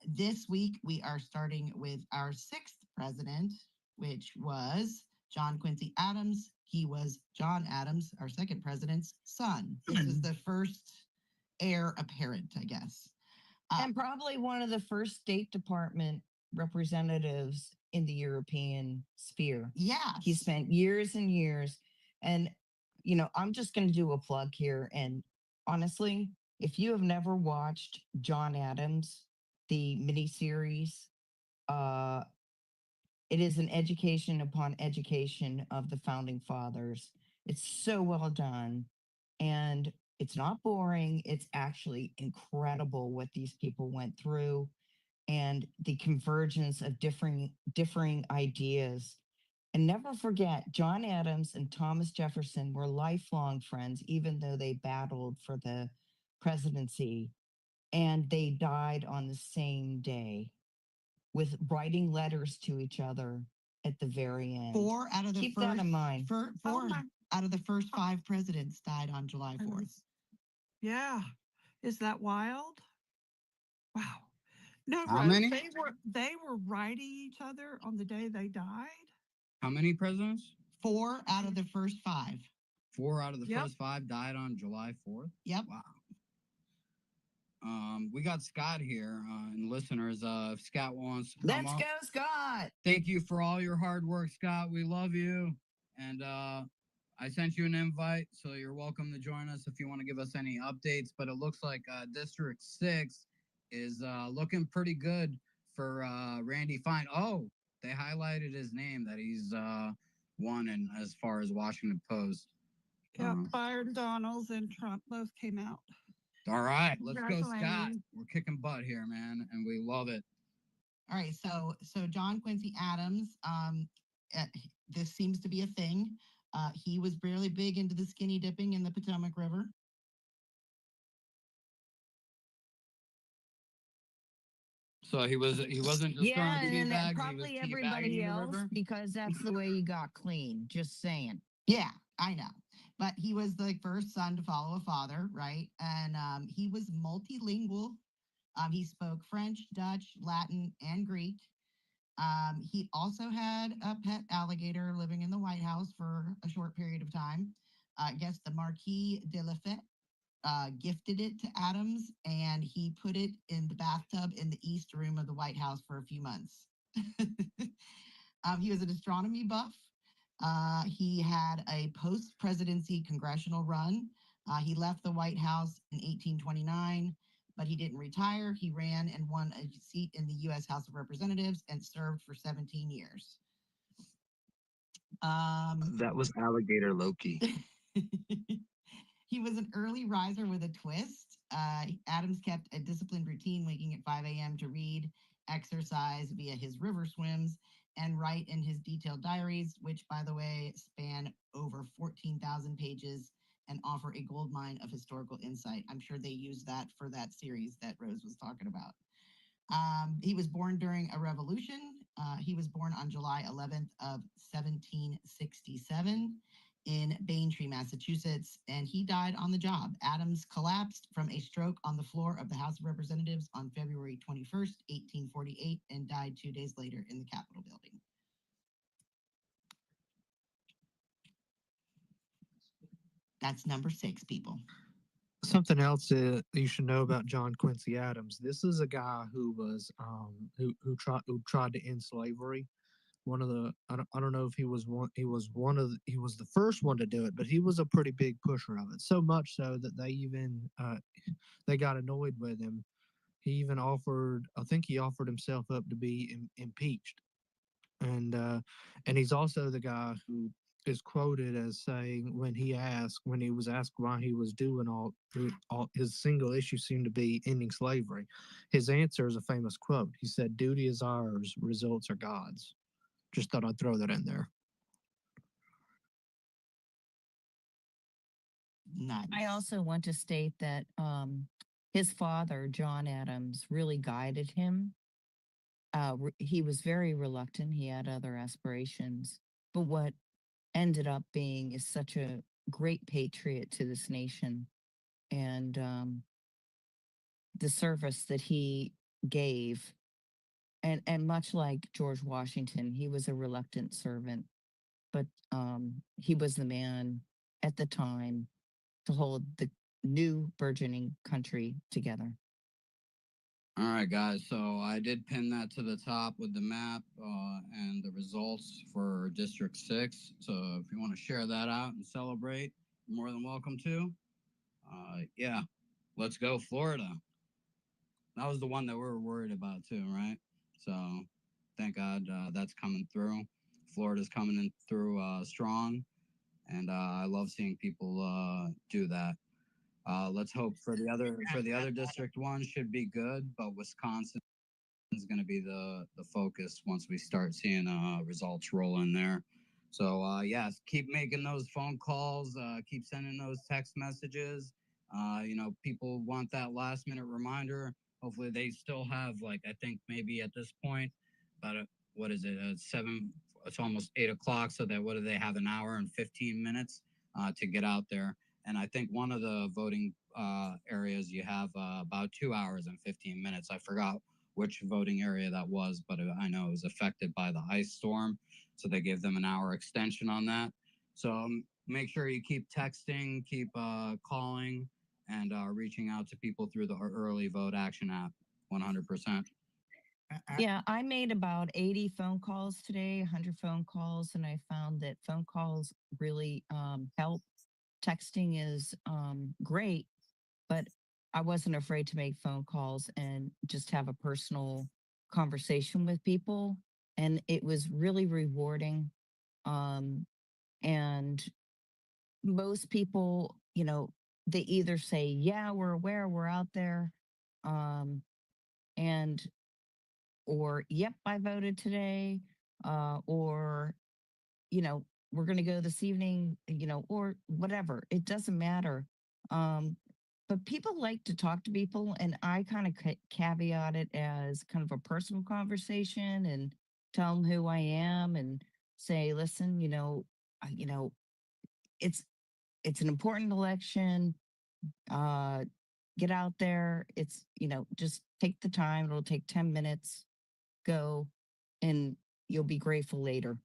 This week, we are starting with our sixth president, which was John Quincy Adams. He was John Adams, our second president's son. This is the first heir apparent, I guess. And probably one of the first State Department representatives in the European sphere. Yeah. He spent years and years. And, you know, I'm just going to do a plug here. And honestly, if you have never watched John Adams, the miniseries, it is an education upon education of the founding fathers. It's so well done. And it's not boring. It's actually incredible what these people went through and the convergence of differing ideas. And never forget, John Adams and Thomas Jefferson were lifelong friends, even though they battled for the presidency. And they died on the same day with writing letters to each other at the very end. Four out of the Keep first, that in mind. Four out of the first 5 presidents died on July 4th. Yeah. Is that wild? Wow. No, How Rose, many? they were writing each other on the day they died. How many presidents? 4 out of the first 5. 4 out of the Yep. first 5 died on July 4th. Yep. Wow. We got Scott here, and listeners. If Scott wants to come Let's up, go, Scott. thank you for all your hard work, Scott. We love you, and I sent you an invite, so you're welcome to join us if you want to give us any updates. But it looks like District 6 is looking pretty good for Randy Fine. Oh, they highlighted his name that he's won in as far as Washington Post. Yeah, Byron Donalds and Trump both came out. All right, let's go, Scott. Congratulations. We're kicking butt here, man, and we love it. All right, so John Quincy Adams, this seems to be a thing. He was really big into the skinny dipping in the Potomac River. So he wasn't just Yeah, throwing tea and bags, probably he was teabagging everybody in the else, river? because that's the way you got clean. Just saying. Yeah, I know. But he was the first son to follow a father, right? And he was multilingual. He spoke French, Dutch, Latin, and Greek. He also had a pet alligator living in the White House for a short period of time. I guess the Marquis de Lafayette gifted it to Adams, and he put it in the bathtub in the East Room of the White House for a few months. He was an astronomy buff. He had a post-presidency congressional run. He left the White House in 1829, but he didn't retire. He ran and won a seat in the U.S. House of Representatives and served for 17 years. That was Alligator Loki. He was an early riser with a twist. Adams kept a disciplined routine, waking at 5 a.m. to read, exercise via his river swims, and write in his detailed diaries, which, by the way, span over 14,000 pages and offer a goldmine of historical insight. I'm sure they used that for that series that Rose was talking about. He was born during a revolution. He was born on July 11th of 1767 in Braintree, Massachusetts, and he died on the job. Adams collapsed from a stroke on the floor of the House of Representatives on February 21st, 1848, and died 2 days later in the Capitol building. That's number 6, people. Something else that you should know about John Quincy Adams. This is a guy who was who tried to end slavery. One of the I don't know if he was the first one to do it, but he was a pretty big pusher of it. So much so that they even they got annoyed with him. He even offered himself up to be impeached, and he's also the guy who is quoted as saying when he was asked why he was doing all his single issue seemed to be ending slavery. His answer is a famous quote. He said, "Duty is ours, results are God's." Just thought I'd throw that in there. Nice. I also want to state that his father, John Adams, really guided him he was very reluctant. He had other aspirations, but what ended up being is such a great patriot to this nation, and the service that he gave, and much like George Washington, he was a reluctant servant, but he was the man at the time to hold the new burgeoning country together. All right, guys. So I did pin that to the top with the map and the results for District 6. So if you want to share that out and celebrate, you're more than welcome to. Yeah, let's go, Florida. That was the one that we were worried about too, right? So thank God that's coming through. Florida's coming in through strong, and I love seeing people do that. Let's hope for the other District 1 should be good, but Wisconsin is going to be the focus once we start seeing results roll in there. So yes, keep making those phone calls, keep sending those text messages. People want that last minute reminder. Hopefully they still have, like, I think maybe at this point about what is it, 7, it's almost 8 o'clock, so that what do they have, an hour and 15 minutes to get out there. And I think one of the voting areas you have about 2 hours and 15 minutes. I forgot which voting area that was, but I know it was affected by the ice storm. So they gave them an hour extension on that. So make sure you keep texting, keep calling, and reaching out to people through the early vote action app. 100%. Yeah, I made about 80 phone calls today, 100 phone calls, and I found that phone calls really help. Texting is great, but I wasn't afraid to make phone calls and just have a personal conversation with people. And it was really rewarding. And most people, they either say, yeah, we're aware, we're out there, and or yep, I voted today, or we're going to go this evening, or whatever. It doesn't matter. But people like to talk to people, and I kind of caveat it as kind of a personal conversation and tell them who I am and say, listen, it's it's an important election. Uh, get out there. It's just take the time. It'll take 10 minutes. Go, and you'll be grateful later.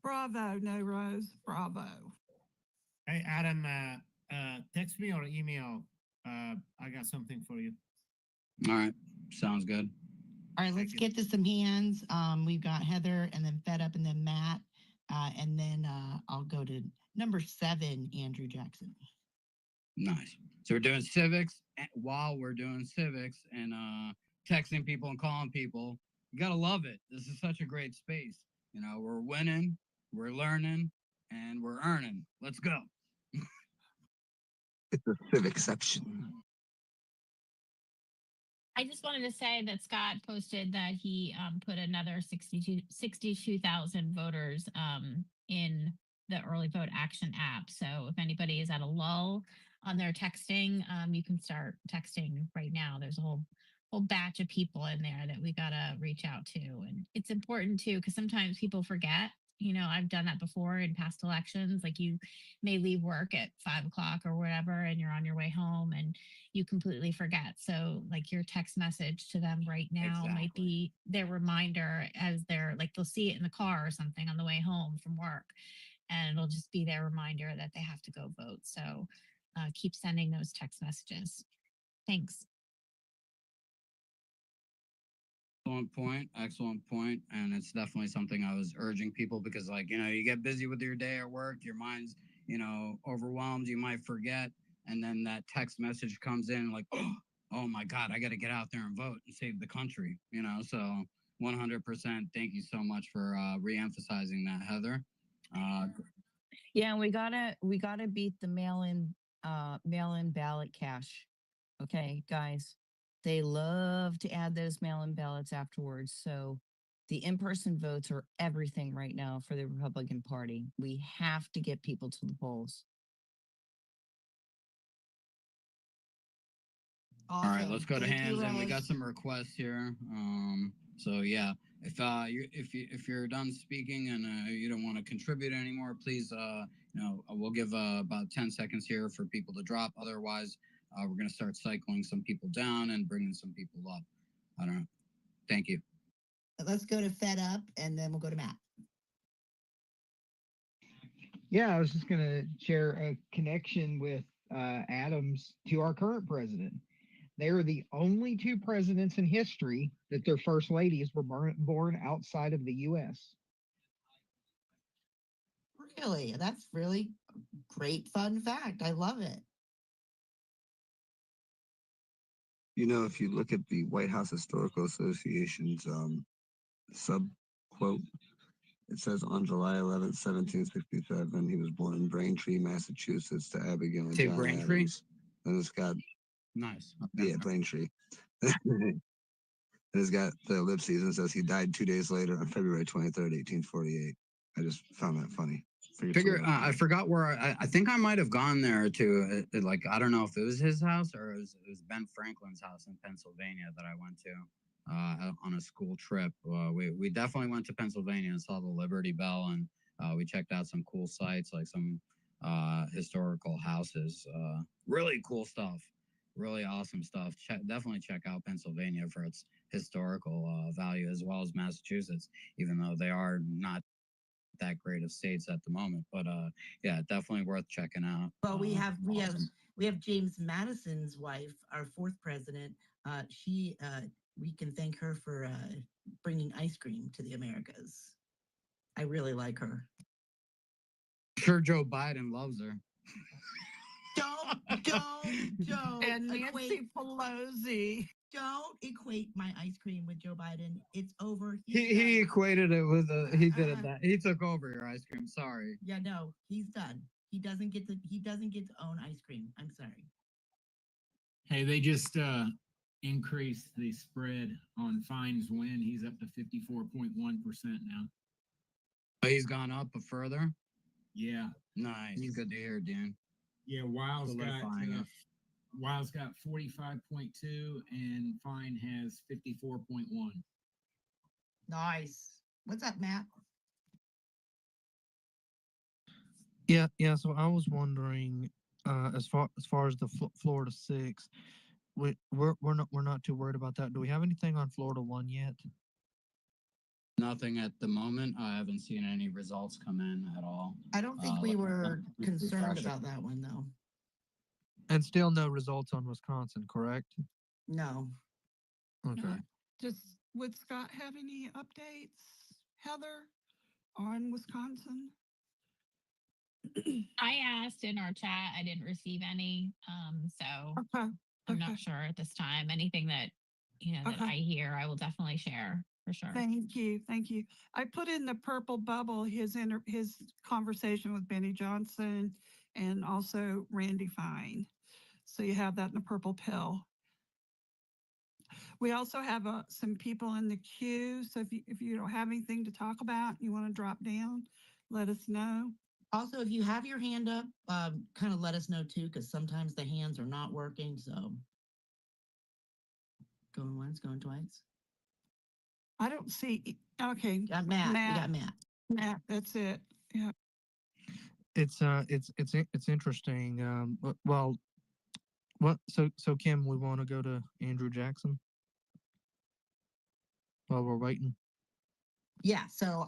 Bravo, No Rose. Bravo. Hey, Adam, text me or email. I got something for you. All right. Sounds good. All right, let's get to some hands. We've got Heather and then Fed Up and then Matt. And then I'll go to number 7, Andrew Jackson. Nice. So we're doing civics while we're doing civics and texting people and calling people. You gotta love it. This is such a great space. We're winning, we're learning, and we're earning. Let's go. It's a civic section. I just wanted to say that Scott posted that he put another 62,000 voters in the early vote action app. So if anybody is at a lull on their texting, you can start texting right now. There's a whole batch of people in there that we gotta reach out to, and it's important too because sometimes people forget. I've done that before in past elections. Like you may leave work at 5 o'clock or whatever, and you're on your way home and you completely forget. So like your text message to them right now might be their reminder as they're like, they'll see it in the car or something on the way home from work. And it'll just be their reminder that they have to go vote. So keep sending those text messages. Thanks. Excellent point. And it's definitely something I was urging people because, like, you get busy with your day at work, your mind's, overwhelmed, you might forget. And then that text message comes in like, oh my God, I got to get out there and vote and save the country, So 100%. Thank you so much for re-emphasizing that, Heather. Yeah, we gotta beat the mail-in ballot cash. Okay, guys. They love to add those mail-in ballots afterwards. So the in-person votes are everything right now for the Republican Party. We have to get people to the polls. All right, let's go to Thank you, hands, and we got Rose. some requests here. So yeah, if you're done speaking and you don't want to contribute anymore, please, we'll give about 10 seconds here for people to drop. Otherwise, we're gonna start cycling some people down and bringing some people up. I don't know. Thank you. Let's go to Fed Up, and then we'll go to Matt. Yeah, I was just going to share a connection with Adams to our current president. They are the only two presidents in history that their first ladies were born outside of the U.S. Really? That's really great fun fact. I love it. You know, if you look at the White House Historical Association's sub quote, it says on July 11th, 1767, he was born in Braintree, Massachusetts, to Abigail and Say John Braintree? Adams. And it's got, Nice. Okay. yeah, Braintree. And it's got the ellipses and says he died 2 days later on February 23rd, 1848. I just found that funny. I forgot where I think I might have gone there to like I don't know if it was his house or it was Ben Franklin's house in Pennsylvania that I went to on a school trip. We definitely went to Pennsylvania and saw the Liberty Bell, and we checked out some cool sites like some historical houses. Really cool stuff, really awesome stuff. Definitely check out Pennsylvania for its historical value, as well as Massachusetts, even though they are not that great of states at the moment, but yeah, definitely worth checking out. Well, we have awesome. James Madison's wife, our fourth president. She we can thank her for bringing ice cream to the Americas. I really like her. Sure, Joe Biden loves her. Don't And Nancy equate, Pelosi. don't equate my ice cream with Joe Biden. It's over. He equated it with he did it that he took over your ice cream. Sorry. Yeah, no, he's done. He doesn't get to own ice cream. I'm sorry. Hey, they just increased the spread on Fine's win. He's up to 54.1% now. He's gone up further. Yeah. Nice. Good to hear, Dan. Yeah, Wiles got Solidifying it. Wiles got 45.2 and Fine has 54.1. Nice. What's up, Matt? Yeah. So I was wondering, as far as the Florida 6, we're not too worried about that. Do we have anything on Florida 1 yet? Nothing at the moment. I haven't seen any results come in at all. I don't think we were concerned about that one though. And still no results on Wisconsin, correct? No. Okay. Would Scott have any updates, Heather, on Wisconsin? I asked in our chat. I didn't receive any. So I'm not sure at this time. Anything that that I hear, I will definitely share for sure. Thank you. I put in the purple bubble his conversation with Benny Johnson and also Randy Fine. So you have that in the purple pill. We also have some people in the queue. So if you don't have anything to talk about, you want to drop down, let us know. Also, if you have your hand up, kind of let us know too, because sometimes the hands are not working. So going once, going twice. I don't see. Okay, got Matt. We got Matt. Matt, that's it. Yeah. It's interesting. Well, what? So Kim, we want to go to Andrew Jackson while we're waiting. Yeah. So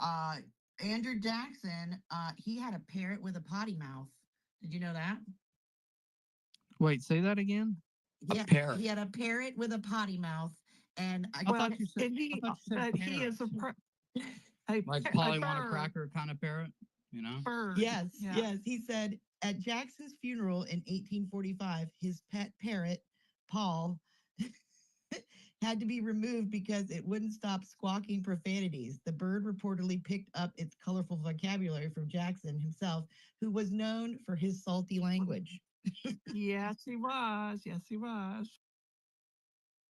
Andrew Jackson, he had a parrot with a potty mouth. Did you know that? Wait, say that again. Yeah, parrot. He had a parrot with a potty mouth, and I thought you said he is like Polly want a cracker kind of parrot, bird. Yes. He said at Jackson's funeral in 1845, his pet parrot, Paul, had to be removed because it wouldn't stop squawking profanities. The bird reportedly picked up its colorful vocabulary from Jackson himself, who was known for his salty language. Yes, he was.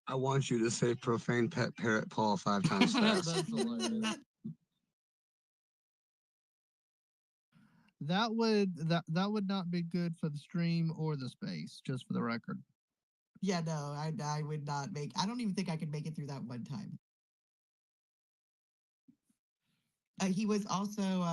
I want you to say profane pet parrot Paul 5 times fast. That's hilarious. That would not be good for the stream or the space, just for the record. Yeah, no, I would not make. I don't even think I could make it through that one time. He was also.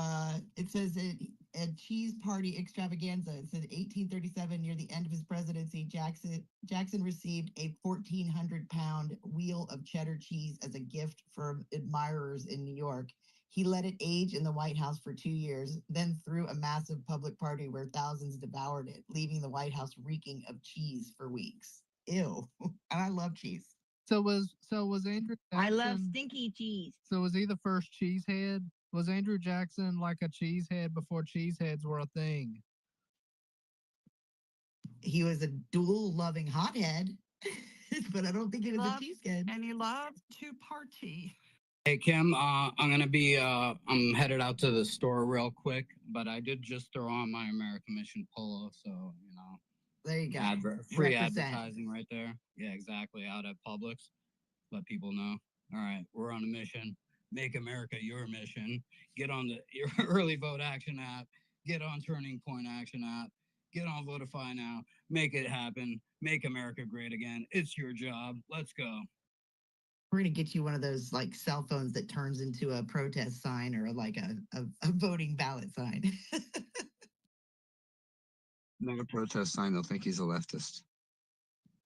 It says a cheese party extravaganza. It said 1837, near the end of his presidency, Jackson received a 1,400-pound wheel of cheddar cheese as a gift from admirers in New York. He let it age in the White House for 2 years, then threw a massive public party where thousands devoured it, leaving the White House reeking of cheese for weeks. Ew. And I love cheese. So was Andrew I love Jackson? stinky cheese. So was he the first cheesehead? Was Andrew Jackson like a cheesehead before cheeseheads were a thing? He was a dual loving hothead, but I don't think he was a cheesehead. And he loved to party. Hey Kim, I'm gonna be I'm headed out to the store real quick, but I did just throw on my American Mission polo, so you know. There you go. Free Represent. advertising right there. Yeah, exactly. Out at Publix. Let people know. All right, we're on a mission. Make America your mission. Get on your early vote action app. Get on Turning Point Action app. Get on Votify now. Make it happen. Make America great again. It's your job. Let's go. We're gonna get you one of those like cell phones that turns into a protest sign or like a voting ballot sign. Not a protest sign. They'll think he's a leftist.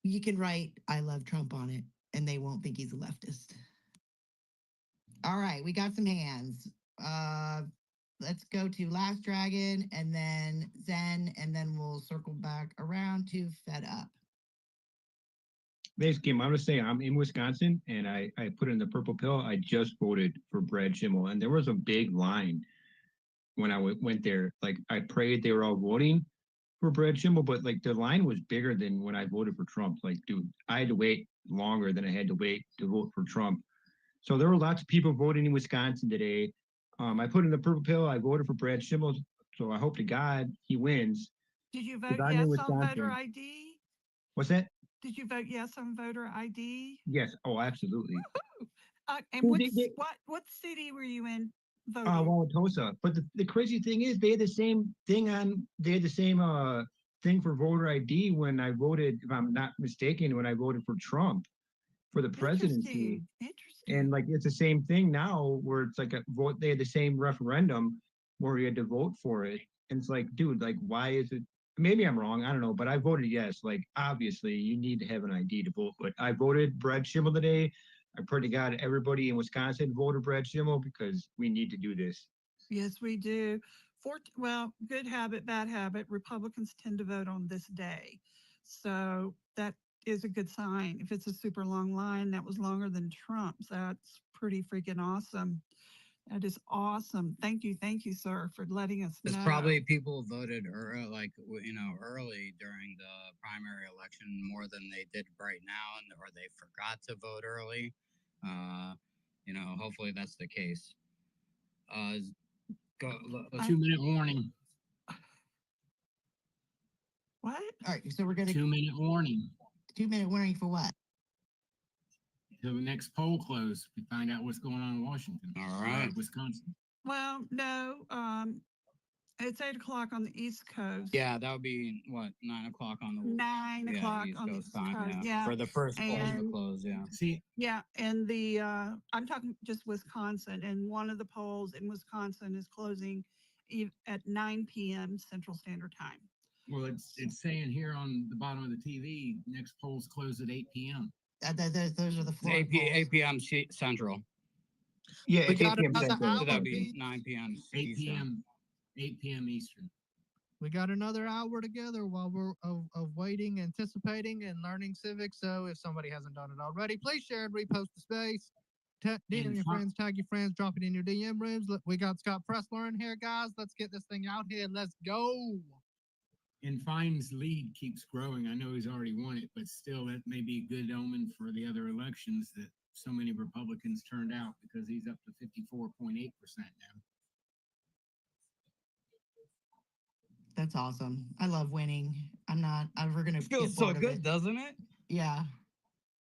You can write "I love Trump" on it, and they won't think he's a leftist. All right, we got some hands. Let's go to Last Dragon, and then Zen, and then we'll circle back around to Fed Up. Thanks, Kim. I'm going to say I'm in Wisconsin, and I put in the purple pill. I just voted for Brad Schimel, and there was a big line when I went there. Like, I prayed they were all voting for Brad Schimel, but like the line was bigger than when I voted for Trump. Like, dude, I had to wait longer than I had to wait to vote for Trump. So there were lots of people voting in Wisconsin today. I put in the purple pill. I voted for Brad Schimel, so I hope to God he wins. Did you vote I'm in yes on voter Wisconsin. ID? What's that? Did you vote yes on voter ID? Yes. Oh, absolutely. And Well, what city were you in voting? Wauwatosa. But the crazy thing is, they had the same thing on. They had the same thing for voter ID when I voted. If I'm not mistaken, when I voted for Trump for the presidency. Interesting. And like it's the same thing now, where it's like a vote. They had the same referendum where you had to vote for it, and it's like, dude, like why is it? Maybe I'm wrong. I don't know, but I voted yes. Like obviously, you need to have an ID to vote. But I voted Brad Schimel today. I pray to God everybody in Wisconsin voted Brad Schimel because we need to do this. Yes, we do. Well, good habit, bad habit. Republicans tend to vote on this day. So that is a good sign. If it's a super long line, that was longer than Trump's. That's pretty freaking awesome. That is awesome. Thank you, sir, for letting us know. There's probably people voted early during the primary election more than they did right now, or they forgot to vote early. Hopefully that's the case. Go. 2-minute warning. What? All right, so we're gonna 2-minute warning. 2-minute warning for what? Till the next poll close, we find out what's going on in Washington. All right. Wisconsin. Well, no. It's 8 o'clock on the East Coast. Yeah, that would be what 9 o'clock on the 9 o'clock East on the Coast East time. Coast. Yeah. For the first polls to And- close. Yeah. See, Yeah, and the I'm talking just Wisconsin, and one of the polls in Wisconsin is closing at 9 p.m. Central Standard Time. well, it's saying here on the bottom of the TV, next polls close at 8 p.m. Those are the Florida 8 p.m. Central. Yeah, We 8 got p.m. another Central. So that'd hour, be Pete. 9 p.m. 8 Eastern. p.m. 8 p.m. Eastern. We got another hour together while we're of waiting, anticipating, and learning civics. So if somebody hasn't done it already, please share and repost the space. DM your friends, tag your friends, drop it in your DM rooms. We got Scott Pressler in here, guys. Let's get this thing out here. Let's go. And Fine's lead keeps growing. I know he's already won it, but still, that may be a good omen for the other elections that so many Republicans turned out because he's up to 54.8% now. That's awesome. I love winning. I'm not. We're gonna. Feels get so bored of good, it. doesn't it? Yeah.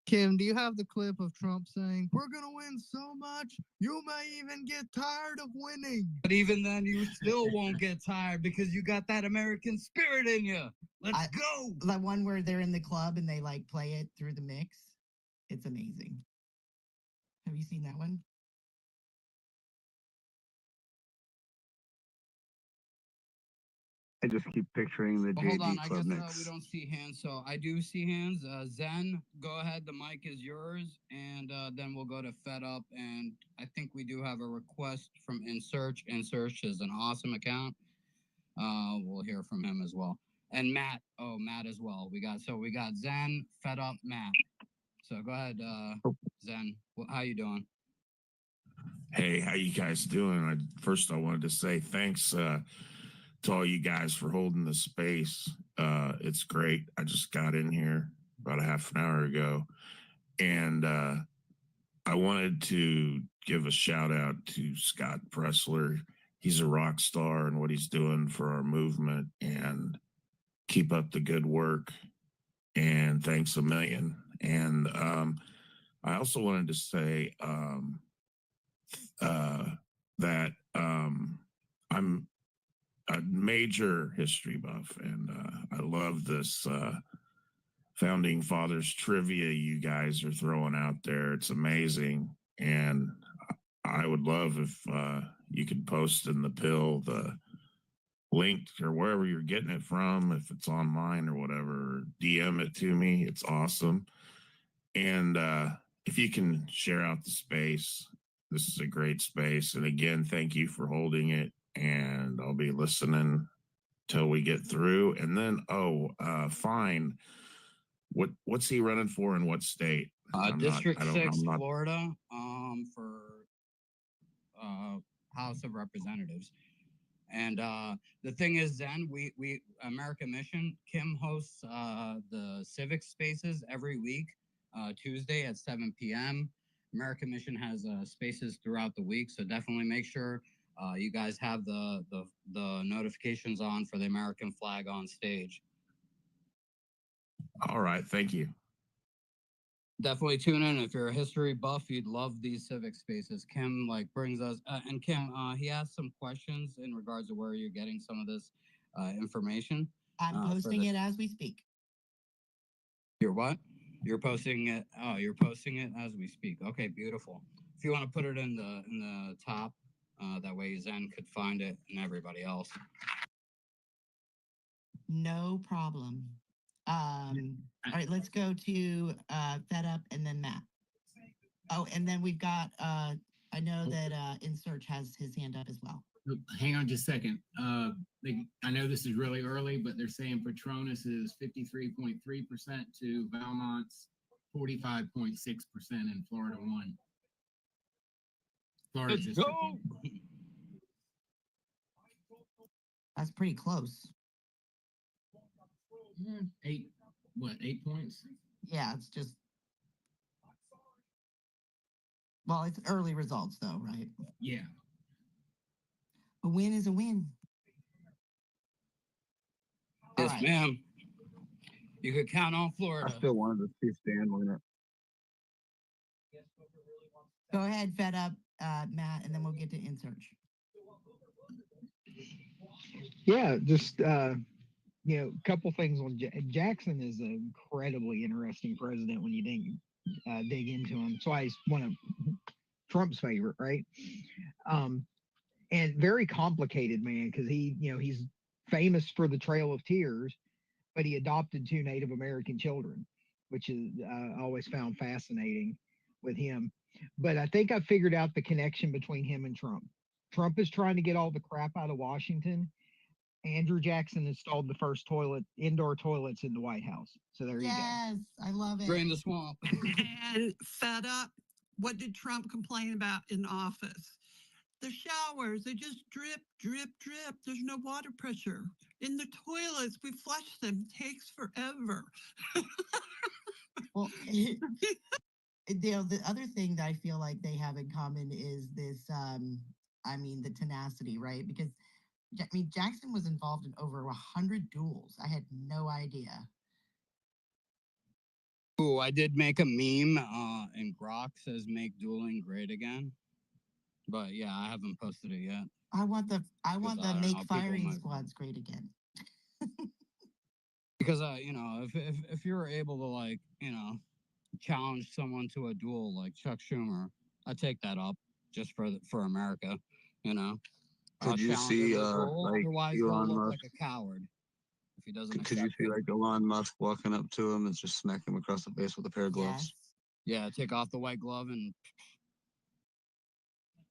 Kim, do you have the clip of Trump saying, "We're going to win so much, you may even get tired of winning"? But even then, you still won't get tired because you got that American spirit in you. Let's go. The one where they're in the club and they like play it through the mix. It's amazing. Have you seen that one? I just keep picturing the Well, hold on. JD I Club guess mix. we don't see hands, so I do see hands. Zen, go ahead. The mic is yours, and then we'll go to Fed Up. And I think we do have a request from InSearch. InSearch is an awesome account. We'll hear from him as well. And Matt. Oh, Matt as well. We got Zen, Fed Up, Matt. So go ahead, Zen. How you doing? Hey, how you guys doing? First, I wanted to say thanks to all you guys for holding the space. It's great. I just got in here about a half an hour ago, and I wanted to give a shout out to Scott Pressler. He's a rock star in what he's doing for our movement, and keep up the good work. And thanks a million. And I also wanted to say that I'm a major history buff, and I love this founding fathers trivia you guys are throwing out there. It's amazing, and I would love if you could post in the pill the link or wherever you're getting it from, if it's online or whatever, DM it to me. It's awesome. And if you can share out the space, this is a great space. And again, thank you for holding it. And I'll be listening till we get through. And then, fine. What's he running for in what state? District 6, Florida, for House of Representatives. And the thing is, Zen, we American Mission, Kim hosts the Civics spaces every week, Tuesday at 7 p.m. American Mission has spaces throughout the week, so definitely make sure you guys have the notifications on for the American flag on stage. All right, thank you. Definitely tune in if you're a history buff. You'd love these civic spaces. Kim brings us and Kim he asked some questions in regards to where you're getting some of this information. I'm posting it as we speak. You're what? You're posting it. Oh, you're posting it as we speak. Okay, beautiful. If you want to put it in the top, that way Zen could find it and everybody else. No problem. All right, let's go to Fed Up and then Matt. Oh, and then we've got I know that InSearch has his hand up as well. Hang on just a second. I know this is really early, but they're saying Patronus is 53.3% to Valmont's 45.6% in Florida 1. Florida Let's District go. 1. That's pretty close. 8 points? Yeah, it's just. Well, it's early results though, right? Yeah. A win is a win. Yes, ma'am. You could count on Florida. I still wanted to see Stan win it. Go ahead, Fed Up, Matt, and then we'll get to InSearch. Yeah, just a couple things on Jackson is an incredibly interesting president when you dig into him. So he's one of Trump's favorite, right? And very complicated, man, because he's famous for the Trail of Tears, but he adopted 2 Native American children, which is always found fascinating with him. But I think I figured out the connection between him and Trump. Trump is trying to get all the crap out of Washington. Andrew Jackson installed the first indoor toilets in the White House. So there you go. Yes, I love it. Drain the swamp. And Fed Up, what did Trump complain about in office? The showers, they just drip, drip, drip. There's no water pressure. In the toilets, we flush them. It takes forever. Well, the other thing that I feel like they have in common is this, the tenacity, right? Because, Jackson was involved in over 100 duels. I had no idea. Ooh, I did make a meme, and Grok says "Make dueling great again," but yeah, I haven't posted it yet. I want the I don't make know, people firing might- squads great again. Because you know, if you're able to like, you know, challenge someone to a duel like Chuck Schumer, I take that up just for America, you know. Could you challenge him see to a duel, like otherwise he'll Elon look Musk? like a coward if he doesn't Could you accept see it. like Elon Musk walking up to him and just smack him across the face with a pair of gloves? Yeah, take off the white glove and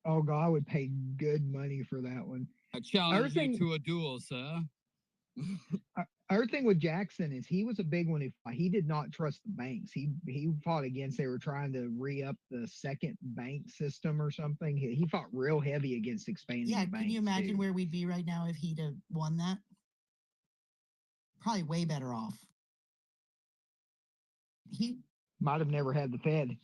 Oh God, I would pay good money for that one. I challenge you Everything, to a duel, sir. other thing with Jackson is he was a big one. He did not trust the banks. He fought against. They were trying to re-up the second bank system or something. He fought real heavy against expanding. Yeah, the can you banks, imagine too. where we'd be right now if he'd have won that? Probably way better off. He Might have never had the Fed.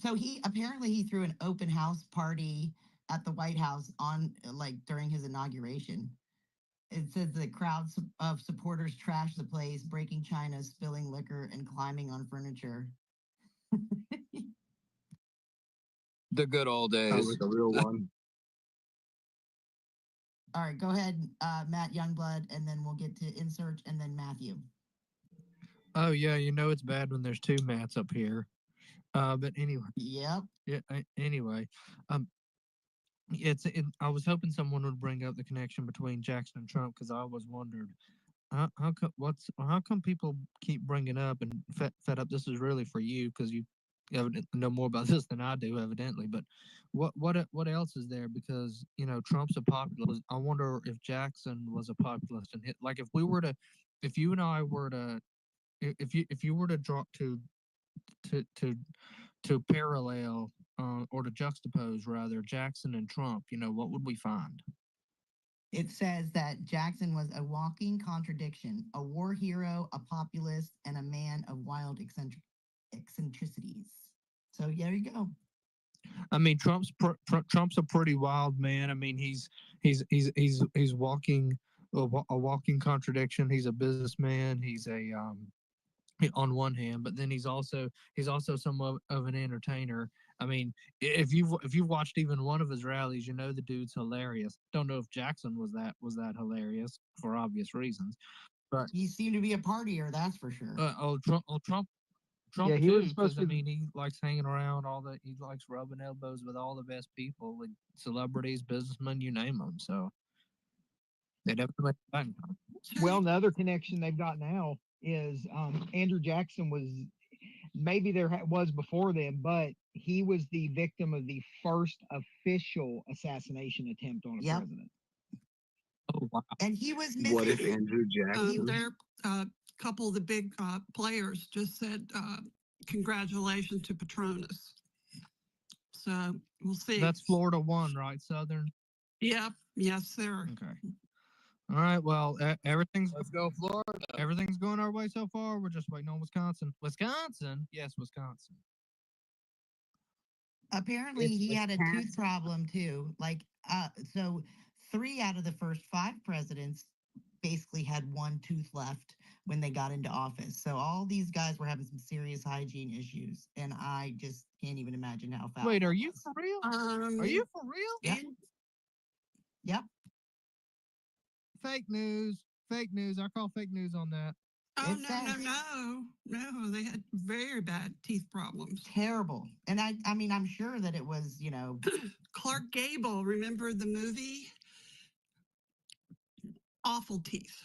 So he apparently he threw an open house party at the White House on like during his inauguration. It says the crowds of supporters trashed the place, breaking china, spilling liquor, and climbing on furniture. The good old days. Sounds like a real one. All right, go ahead, Matt Youngblood, and then we'll get to insert, and then Matthew. Oh yeah, you know it's bad when there's two Matts up here. But anyway. Yep. Yeah. Anyway, I was hoping someone would bring up the connection between Jackson and Trump because I always wondered how come people keep bringing up and fed up. This is really for you because you know more about this than I do, evidently. But what else is there? Because you know Trump's a populist. I wonder if Jackson was a populist and like if you and I were to if you were to draw to parallel or to juxtapose rather Jackson and Trump, you know, what would we find? It says that Jackson was a walking contradiction, a war hero, a populist, and a man of wild eccentricities. So there you go. I mean, Trump's a pretty wild man. I mean, he's walking a walking contradiction. He's a businessman. He's a on one hand, but then he's also somewhat of an entertainer. I mean, if you've watched even one of his rallies, you know the dude's hilarious. Don't know if Jackson was that hilarious for obvious reasons, but he seemed to be a partier, that's for sure. Trump Yeah, he was too, supposed because I to- mean he likes hanging around he likes rubbing elbows with all the best people, with celebrities, businessmen, you name them. So they definitely back. Well, the other connection they've got now is Andrew Jackson was maybe was before them, but he was the victim of the first official assassination attempt on a president. Oh wow! And he was missing. What if Andrew Jackson? Their couple of the big players just said congratulations to Patronus. So we'll see. That's Florida one, right? Southern. Yep. Yes, sir. Okay. All right. Well, everything's Let's go Florida. Everything's going our way so far. We're just waiting on Wisconsin. Wisconsin, yes, Wisconsin. Apparently, he had a tooth problem too. Like, so 3 out of the first 5 presidents basically had one tooth left when they got into office. So all these guys were having some serious hygiene issues, and I just can't even imagine how foul. Wait, are you for real? Are you for real? Yep. Yep. Fake news. Fake news. I call fake news on that. Oh, no. They had very bad teeth problems. Terrible. And I mean, I'm sure that it was, you know. Clark Gable, remember the movie? Awful teeth,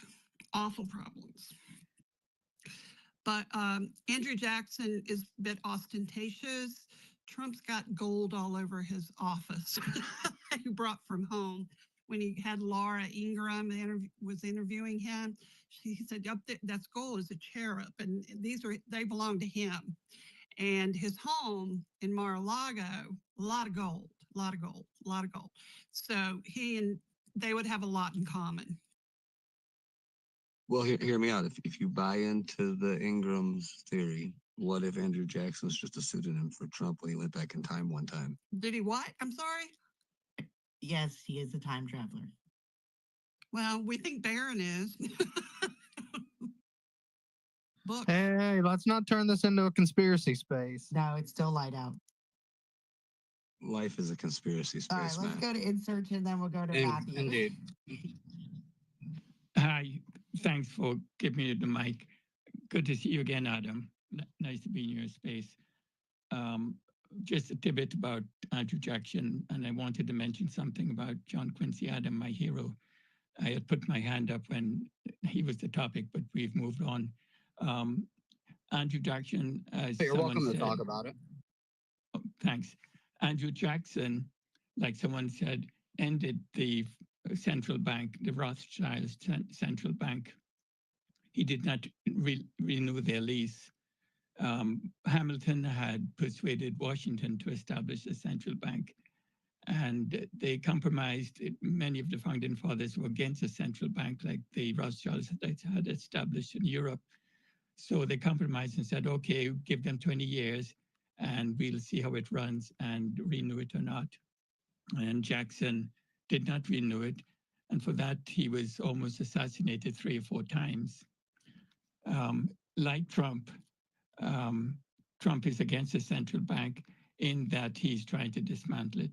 awful problems. But Andrew Jackson is a bit ostentatious. Trump's got gold all over his office he brought from home. When he had Laura Ingraham was interviewing him, he said, "Yep, that's gold, is a cherub, and they belong to him." And his home in Mar-a-Lago, a lot of gold. So they would have a lot in common. Well, hear me out. If you buy into the Ingram's theory, what if Andrew Jackson's just a pseudonym for Trump when he went back in time one time? Did he what? I'm sorry? Yes, he is a time traveler. Well, we think Barron is. Book. Hey, let's not turn this into a conspiracy space. No, it's still light out. Life is a conspiracy All right, space, let's man. go to insert and then we'll go to Matthew. Indeed. Hi, thanks for giving me the mic. Good to see you again, Adam. Nice to be in your space. Just a tidbit about Andrew Jackson, and I wanted to mention something about John Quincy Adams, my hero. I had put my hand up when he was the topic, but we've moved on. Andrew Jackson, as Hey, you're someone welcome said, to talk about it. oh, thanks. Andrew Jackson, like someone said, ended the central bank, the Rothschild central bank. He did not renew their lease. Hamilton had persuaded Washington to establish a central bank, and they compromised. Many of the founding fathers were against a central bank like the Rothschilds had established in Europe. So they compromised and said, okay, give them 20 years and we'll see how it runs and renew it or not. And Jackson did not renew it. And for that, he was almost assassinated 3 or 4 times. Like Trump, Trump is against the central bank in that he's trying to dismantle it.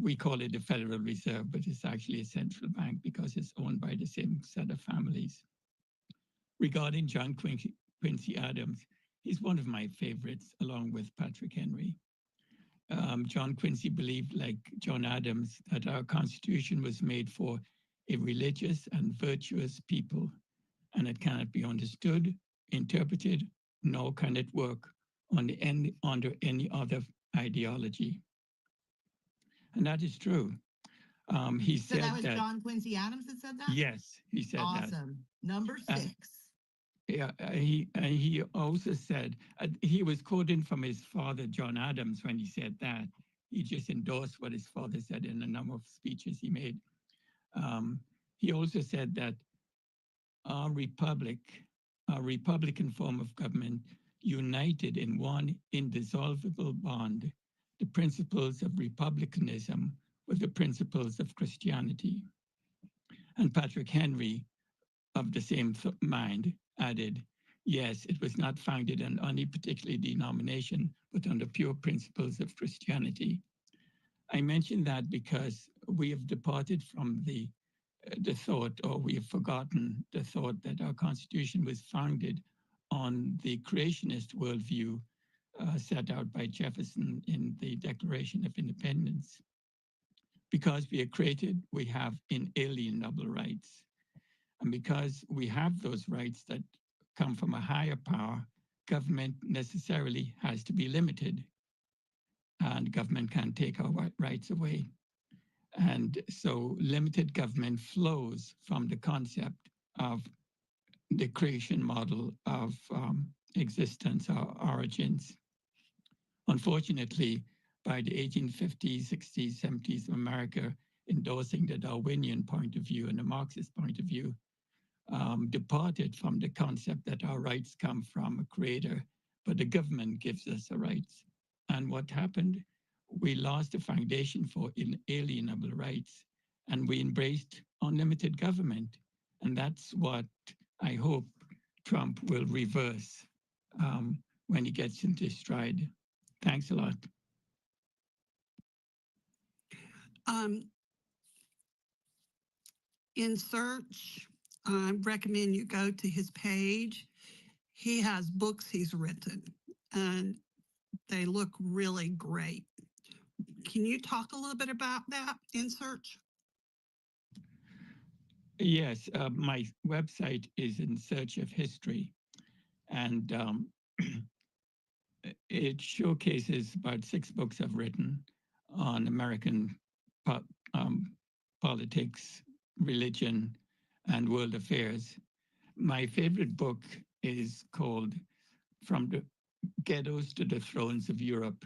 We call it the Federal Reserve, but it's actually a central bank because it's owned by the same set of families. Regarding John Quincy Adams, he's one of my favorites, along with Patrick Henry. John Quincy believed, like John Adams, that our Constitution was made for a religious and virtuous people, and it cannot be understood, interpreted, nor can it work under any other ideology. And that is true. He So said that was John Quincy Adams that said that? Yes, he said that. Awesome. Number 6. Yeah, he also said, he was quoting from his father, John Adams, when he said that. He just endorsed what his father said in a number of speeches he made. He also said that our Republican form of government, united in one indissoluble bond, the principles of republicanism with the principles of Christianity. And Patrick Henry, of the same mind, added, yes, it was not founded on any particular denomination, but on the pure principles of Christianity. I mention that because we have departed from the thought, or we have forgotten the thought that our Constitution was founded on the creationist worldview set out by Jefferson in the Declaration of Independence. Because we are created, we have inalienable rights. And because we have those rights that come from a higher power, government necessarily has to be limited. And government can't take our rights away. And so limited government flows from the concept of the creation model of existence or origins. Unfortunately, by the 1850s, 60s, 70s of America, endorsing the Darwinian point of view and the Marxist point of view, departed from the concept that our rights come from a creator, but the government gives us the rights. And what happened? We lost the foundation for inalienable rights, and we embraced unlimited government. And that's what I hope Trump will reverse when he gets into stride. Thanks a lot. In search, I recommend you go to his page. He has books he's written, and they look really great. Can you talk a little bit about that in search? Yes, my website is In Search of History, and it showcases about 6 books I've written on American politics, religion, and world affairs. My favorite book is called From the Ghettos to the Thrones of Europe.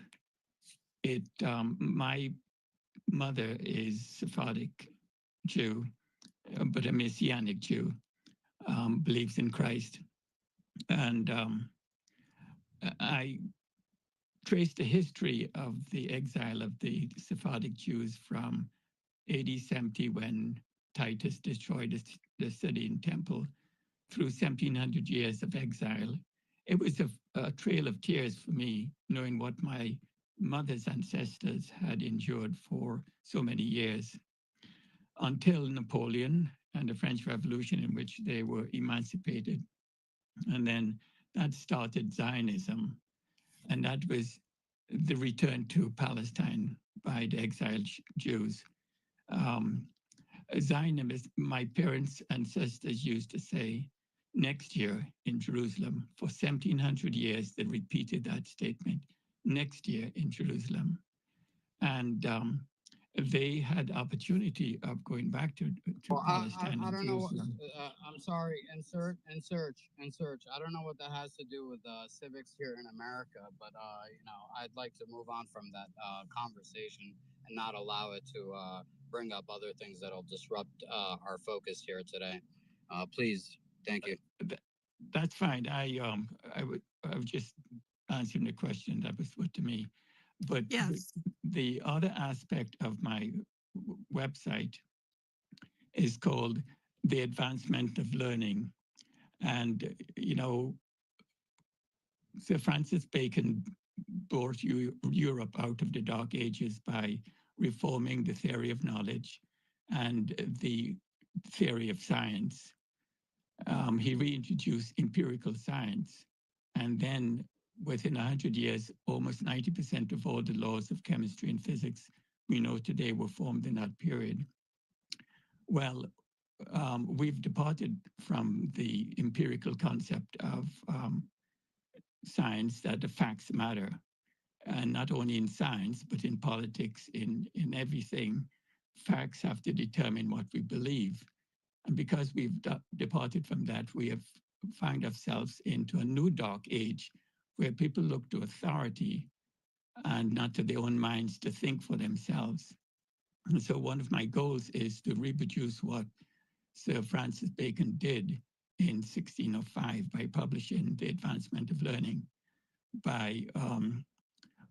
My mother is Sephardic Jew, but a Messianic Jew, believes in Christ. And I trace the history of the exile of the Sephardic Jews from AD 70, when Titus destroyed the city and temple, through 1700 years of exile. It was a trail of tears for me, knowing what my mother's ancestors had endured for so many years, until Napoleon and the French Revolution, in which they were emancipated. And then that started Zionism. And that was the return to Palestine by the exiled Jews. Zionism, my parents' ancestors used to say, next year in Jerusalem. For 1700 years, they repeated that statement, next year in Jerusalem. And they had opportunity of going back to Well, Palestine I and don't know. Jerusalem. I'm sorry. Insert. I don't know what that has to do with civics here in America, but I'd like to move on from that conversation and not allow it to bring up other things that'll disrupt our focus here today. Please, thank you. That's fine. I was just answering the question that was put to me. But Yes. the other aspect of my website is called the advancement of learning. And, Sir Francis Bacon brought Europe out of the Dark Ages by reforming the theory of knowledge and the theory of science. He reintroduced empirical science. And then within 100 years, almost 90% of all the laws of chemistry and physics we know today were formed in that period. Well, we've departed from the empirical concept of science, that the facts matter, and not only in science, but in politics, in everything. Facts have to determine what we believe. And because we've departed from that, we have found ourselves into a new dark age where people look to authority and not to their own minds to think for themselves. And so one of my goals is to reproduce what Sir Francis Bacon did in 1605 by publishing The Advancement of Learning, by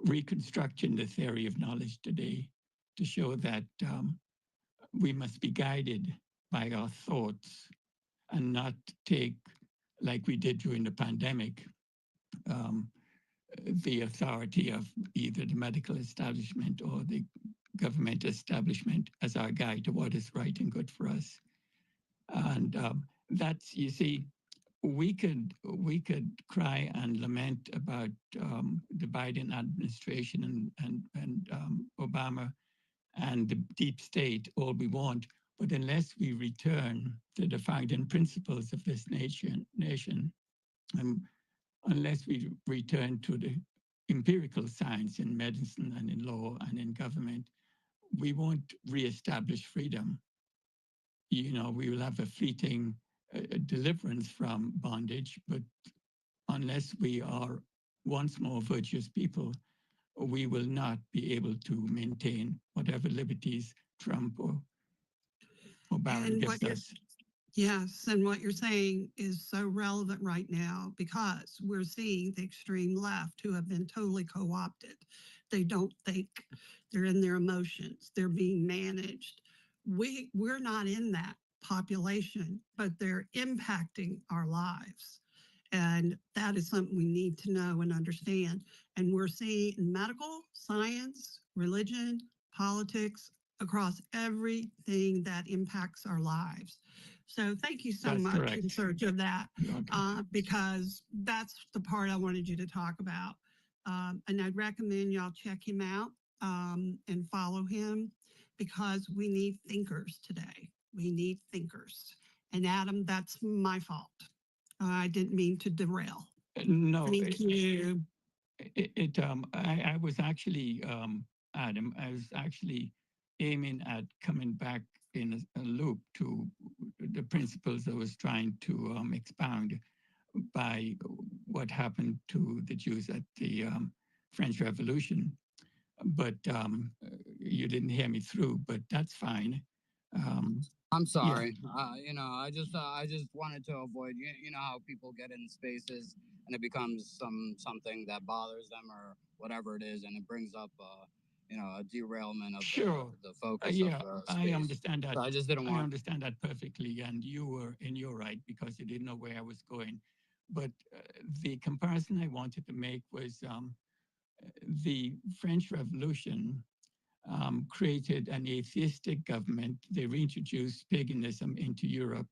reconstructing the theory of knowledge today to show that we must be guided by our thoughts and not take, like we did during the pandemic, the authority of either the medical establishment or the government establishment as our guide to what is right and good for us. And that's, you see, we could cry and lament about the Biden administration and Obama and the deep state all we want, but unless we return to the founding principles of this nation, unless we return to the empirical science in medicine and in law and in government, we won't reestablish freedom. We will have a fleeting deliverance from bondage, but unless we are once more virtuous people, we will not be able to maintain whatever liberties Trump or Barron gives us. Yes, and what you're saying is so relevant right now because we're seeing the extreme left who have been totally co-opted. They don't think, they're in their emotions, they're being managed. We're not in that population, but they're impacting our lives. And that is something we need to know and understand. And we're seeing in medical, science, religion, politics, across everything that impacts our lives. So thank you so much correct. in search of that, because that's the part I wanted you to talk about. And I'd recommend y'all check him out and follow him because we need thinkers today. We need thinkers. And Adam, that's my fault. I didn't mean to derail. No, Thank you. I was actually, Adam, I was actually aiming at coming back in a loop to the principles I was trying to expound by what happened to the Jews at the French Revolution. But you didn't hear me through, but that's fine. I'm sorry. I just wanted to avoid. You know how people get in spaces and it becomes something that bothers them or whatever it is, and it brings up a derailment of Sure. the focus Yeah, of the I space. understand that. So I just didn't I want. understand that perfectly, and you were in your right because you didn't know where I was going. But the comparison I wanted to make was the French Revolution created an atheistic government. They reintroduced paganism into Europe,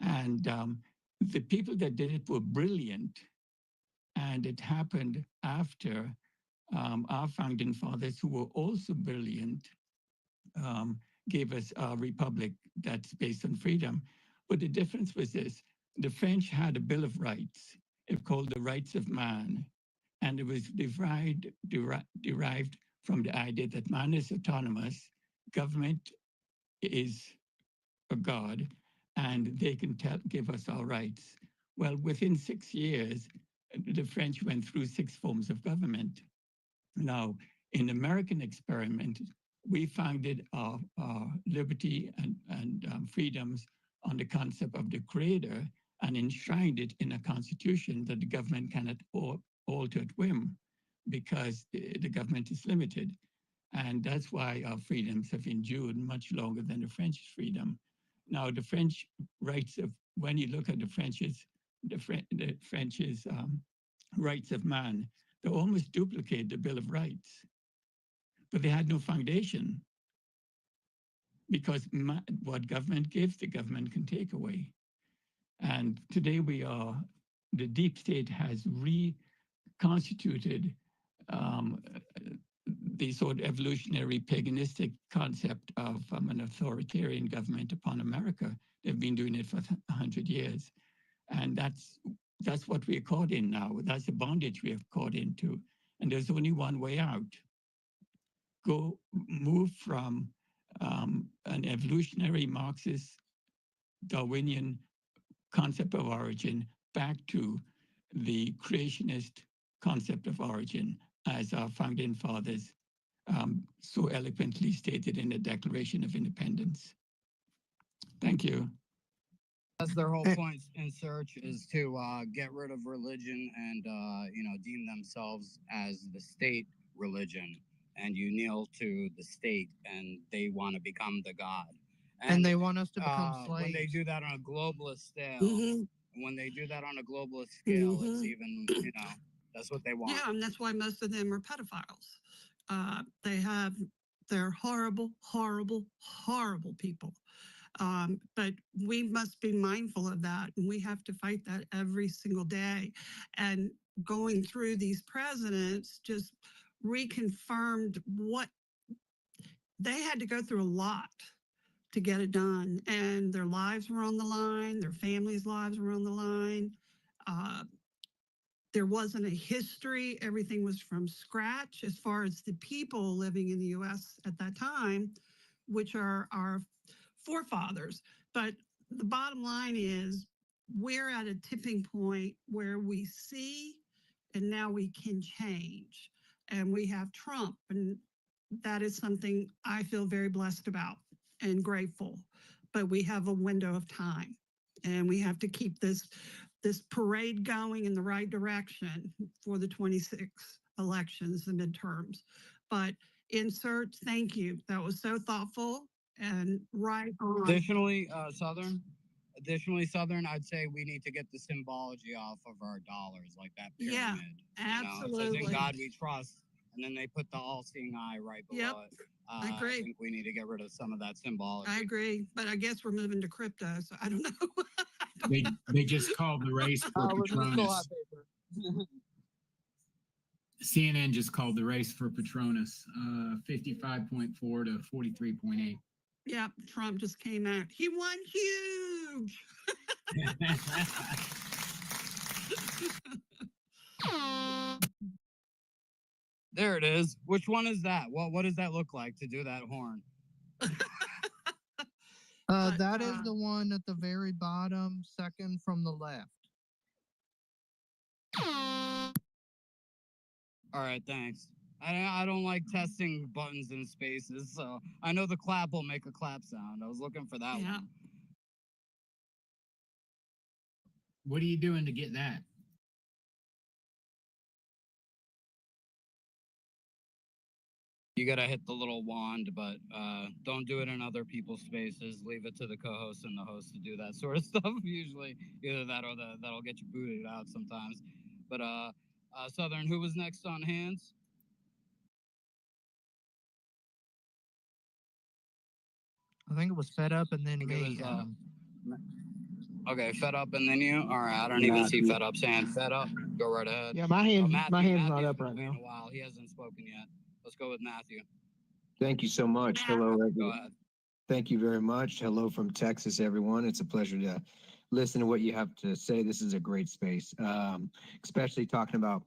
and the people that did it were brilliant. And it happened after our founding fathers, who were also brilliant, gave us a republic that's based on freedom. But the difference was this: the French had a Bill of Rights, it's called the Rights of Man, and it was derived from the idea that man is autonomous, government is a god, and they can give us our rights. Well, within 6 years, the French went through 6 forms of government. Now, in the American experiment, we founded our liberty and freedoms on the concept of the creator and enshrined it in a constitution that the government cannot alter at whim because the government is limited. And that's why our freedoms have endured much longer than the French freedom. Now, the French rights of, when you look at the French's rights of man, they almost duplicate the Bill of Rights, but they had no foundation because what government gives, the government can take away. And today the deep state has reconstituted the sort of evolutionary paganistic concept of an authoritarian government upon America. They've been doing it for 100 years. And that's what we're caught in now. That's the bondage we are caught into. And there's only one way out. Move from an evolutionary Marxist Darwinian concept of origin back to the creationist concept of origin, as our founding fathers so eloquently stated in the Declaration of Independence. Thank you. That's their whole point in search, is to get rid of religion and deem themselves as the state religion, and you kneel to the state, and they want to become the god. And they want us to become slaves. When they do that on a globalist scale, when they do that on a globalist scale, it's even that's what they want. Yeah, and that's why most of them are pedophiles. They're horrible, horrible, horrible people. But we must be mindful of that, and we have to fight that every single day. And going through these presidents just reconfirmed what they had to go through a lot to get it done. And their lives were on the line, their families' lives were on the line. There wasn't a history. Everything was from scratch as far as the people living in the US at that time, which are our forefathers. But the bottom line is we're at a tipping point where we see and now we can change. And we have Trump, and that is something I feel very blessed about and grateful. But we have a window of time, and we have to keep this parade going in the right direction for the 26 elections, the midterms. But insert, thank you. That was so thoughtful and right on. Additionally, Southern, I'd say we need to get the symbology off of our dollars, like that pyramid. Yeah, It absolutely. says, in God we trust, and then they put the all-seeing eye right below it. I agree. I think we need to get rid of some of that symbology. I agree, but I guess we're moving to crypto, so I don't know. They just called the race for Patronus. CNN just called the race for Patronus 55.4 to 43.8. Yeah, Trump just came out. He won huge. There it is. Which one is that? What does that look like to do that horn? That is the one at the very bottom, second from the left. All right, thanks. I don't like testing buttons in spaces, so I know the clap will make a clap sound. I was looking for that one. What are you doing to get that? you gotta hit the little wand, but don't do it in other people's spaces. Leave it to the co-host and the host to do that sort of stuff. Usually, either that or that'll get you booted out sometimes. But Southern, who was next on hands? I think it was Fed Up and then It me. was, okay, Fed Up and then you. All right, I don't even see Fed Up's hand. Fed Up, go right ahead. Yeah, my hand's not Matthew's up been right waiting now. a while. He hasn't spoken yet. Let's go with Matthew. Thank you so much. Hello, Go everyone. ahead. Thank you very much. Hello from Texas, everyone. It's a pleasure to listen to what you have to say. This is a great space, especially talking about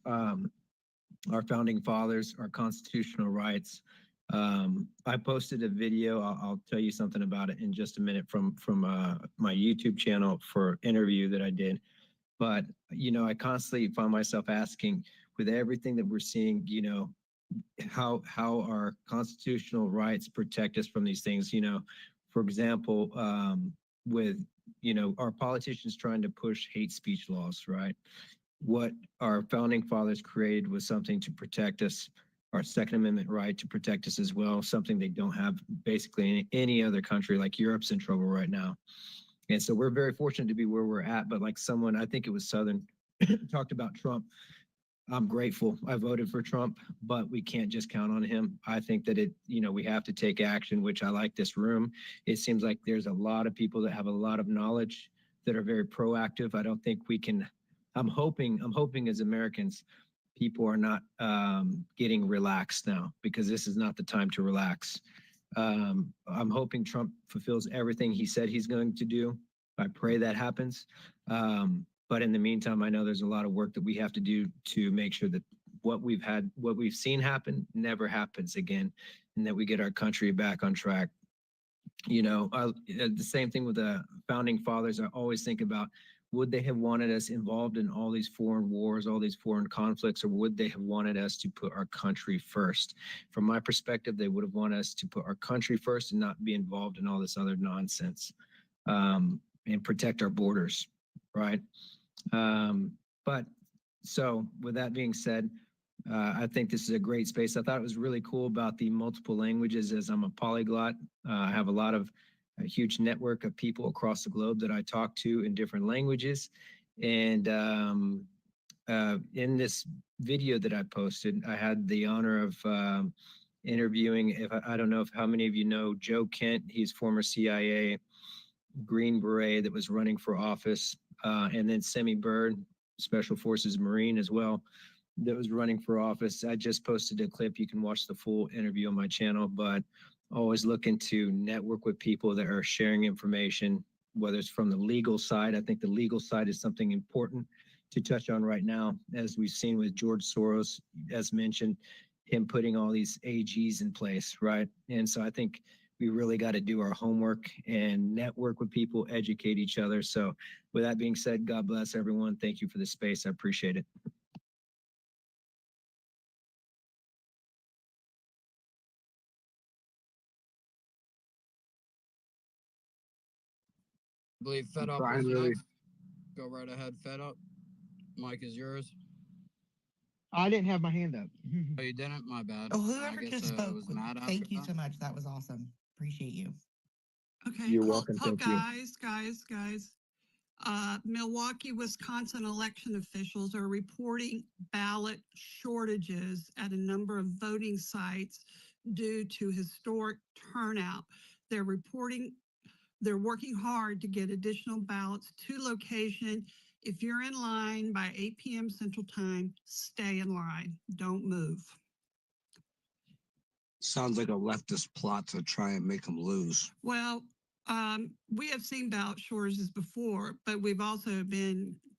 our founding fathers, our constitutional rights. I posted a video. I'll tell you something about it in just a minute from my YouTube channel for interview that I did. But I constantly find myself asking, with everything that we're seeing, how our constitutional rights protect us from these things. For example, with our politicians trying to push hate speech laws, right? What our founding fathers created was something to protect us, our Second Amendment right to protect us as well, something they don't have basically in any other country. Like Europe's in trouble right now. And so we're very fortunate to be where we're at. But like someone, I think it was Southern, talked about Trump. I'm grateful. I voted for Trump, but we can't just count on him. I think that we have to take action, which I like this room. It seems like there's a lot of people that have a lot of knowledge that are very proactive. I don't think we can, I'm hoping as Americans, people are not getting relaxed now, because this is not the time to relax. I'm hoping Trump fulfills everything he said he's going to do. I pray that happens. But in the meantime, I know there's a lot of work that we have to do to make sure that what we've seen happen never happens again, and that we get our country back on track. The same thing with the founding fathers. I always think about, would they have wanted us involved in all these foreign wars, all these foreign conflicts, or would they have wanted us to put our country first? From my perspective, they would have wanted us to put our country first and not be involved in all this other nonsense, and protect our borders, right? But so with that being said, I think this is a great space. I thought it was really cool about the multiple languages, as I'm a polyglot. I have a huge network of people across the globe that I talk to in different languages. And in this video that I posted, I had the honor of interviewing, I don't know how many of you know Joe Kent. He's former CIA Green Beret that was running for office. And then Semi Bird, Special Forces Marine as well, that was running for office. I just posted a clip. You can watch the full interview on my channel, but always looking to network with people that are sharing information, whether it's from the legal side. I think the legal side is something important to touch on right now, as we've seen with George Soros, as mentioned, him putting all these AGs in place, right? And so I think we really got to do our homework and network with people, educate each other. So with that being said, God bless everyone. Thank you for the space. I appreciate it. I believe Fed Up was next. Go right ahead, Fed Up. Mike is yours. I didn't have my hand up. Oh, you didn't? My bad. Oh, whoever I guess, just spoke, was Matt after thank you that? so much. That was awesome. Appreciate you. Okay. You're welcome. Thank you. Guys. Milwaukee, Wisconsin election officials are reporting ballot shortages at a number of voting sites due to historic turnout. They're working hard to get additional ballots to location. If you're in line by 8 p.m. Central Time, stay in line. Don't move. Sounds like a leftist plot to try and make them lose. Well, we have seen ballot shortages before, but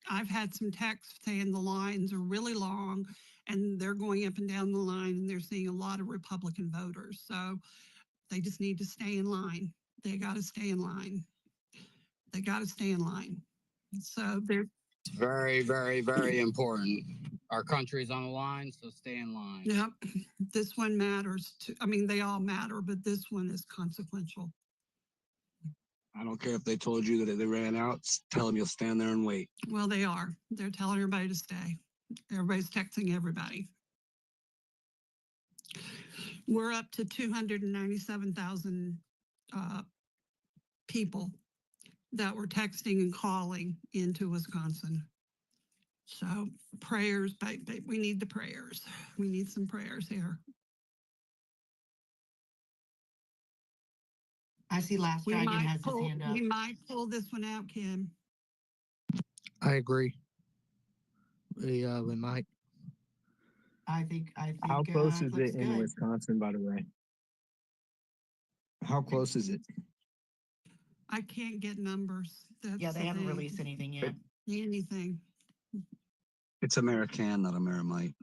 I've had some texts saying the lines are really long and they're going up and down the line and they're seeing a lot of Republican voters. So they just need to stay in line. They got to stay in line. They got to stay in line. So they're very, very, very important. Our country's on the line, so stay in line. Yep. This one matters too. I mean, they all matter, but this one is consequential. I don't care if they told you that they ran out. Tell them you'll stand there and wait. Well, they are. They're telling everybody to stay. Everybody's texting everybody. We're up to 297,000 people that were texting and calling into Wisconsin. So prayers, we need the prayers. We need some prayers here. I see Last Dragon has his hand up. We might pull this one out, Kim. I agree. We might. I think. How close is looks it in good. Wisconsin, by the way? How close is it? I can't get numbers. That's Yeah, they the haven't thing. released anything yet. Anything. It's American, not Amerimite.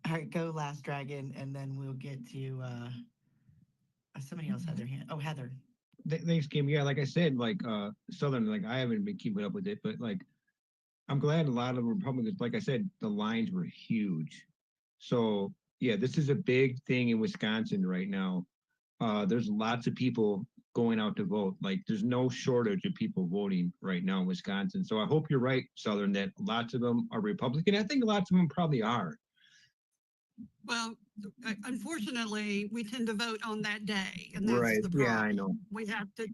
All right, go Last Dragon, and then we'll get to somebody else had their hand. Oh, Heather. Thanks, Kim. Yeah, like I said, like Southern, like I haven't been keeping up with it, but like I'm glad a lot of the Republicans, like I said, the lines were huge. So yeah, this is a big thing in Wisconsin right now. There's lots of people going out to vote. Like there's no shortage of people voting right now in Wisconsin. So I hope you're right, Southern, that lots of them are Republican. I think lots of them probably are. Well, unfortunately, we tend to vote on that day, and that's Right. the problem. Yeah, I know. We have to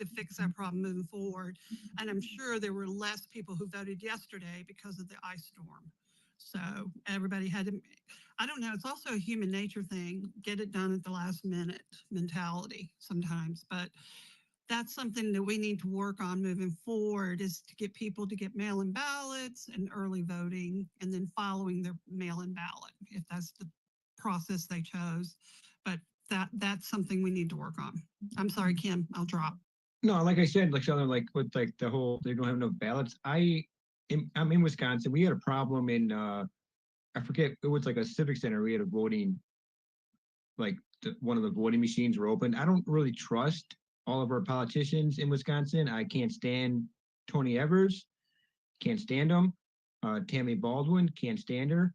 fix that problem moving forward. And I'm sure there were less people who voted yesterday because of the ice storm. So everybody had to. I don't know. It's also a human nature thing. Get it done at the last minute mentality sometimes, but that's something that we need to work on moving forward, is to get people to get mail-in ballots and early voting, and then following their mail-in ballot, if that's the process they chose. But that's something we need to work on. I'm sorry, Kim, I'll drop. No, like I said, like Southern, like with like the whole, they don't have enough ballots. I'm in Wisconsin. We had a problem in, I forget, it was like a civic center. We had a voting, like one of the voting machines were open. I don't really trust all of our politicians in Wisconsin. I can't stand Tony Evers, can't stand him. Tammy Baldwin, can't stand her.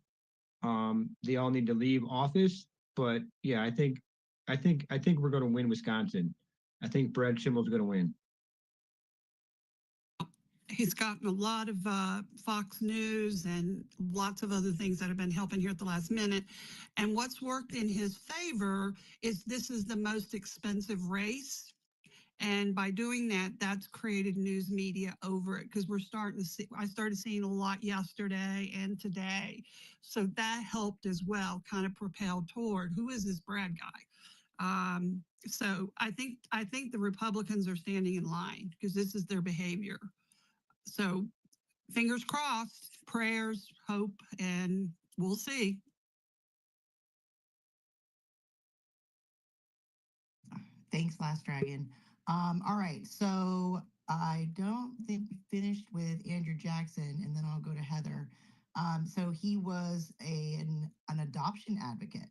They all need to leave office. But yeah, I think we're going to win Wisconsin. I think Brad Schimel's going to win. He's gotten a lot of Fox News and lots of other things that have been helping here at the last minute. And what's worked in his favor is this is the most expensive race. And by doing that, that's created news media over it, because we're starting to see, I started seeing a lot yesterday and today. So that helped as well, kind of propel toward, who is this Brad guy? So I think the Republicans are standing in line because this is their behavior. So fingers crossed, prayers, hope, and we'll see. Thanks, Last Dragon. All right, so I don't think we finished with Andrew Jackson, and then I'll go to Heather. So he was an adoption advocate.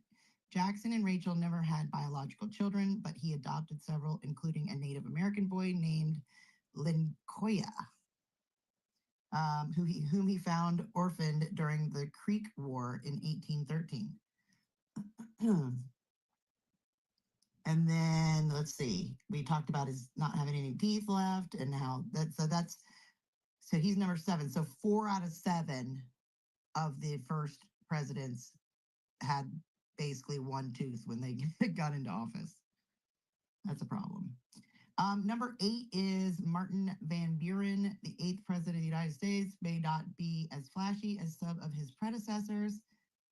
Jackson and Rachel never had biological children, but he adopted several, including a Native American boy named Lincoya, whom he found orphaned during the Creek War in 1813. And then let's see, we talked about his not having any teeth left, and how so he's number 7. So 4 out of 7 of the first presidents had basically one tooth when they got into office. That's a problem. Number 8 is Martin Van Buren, the 8th president of the United States. May not be as flashy as some of his predecessors,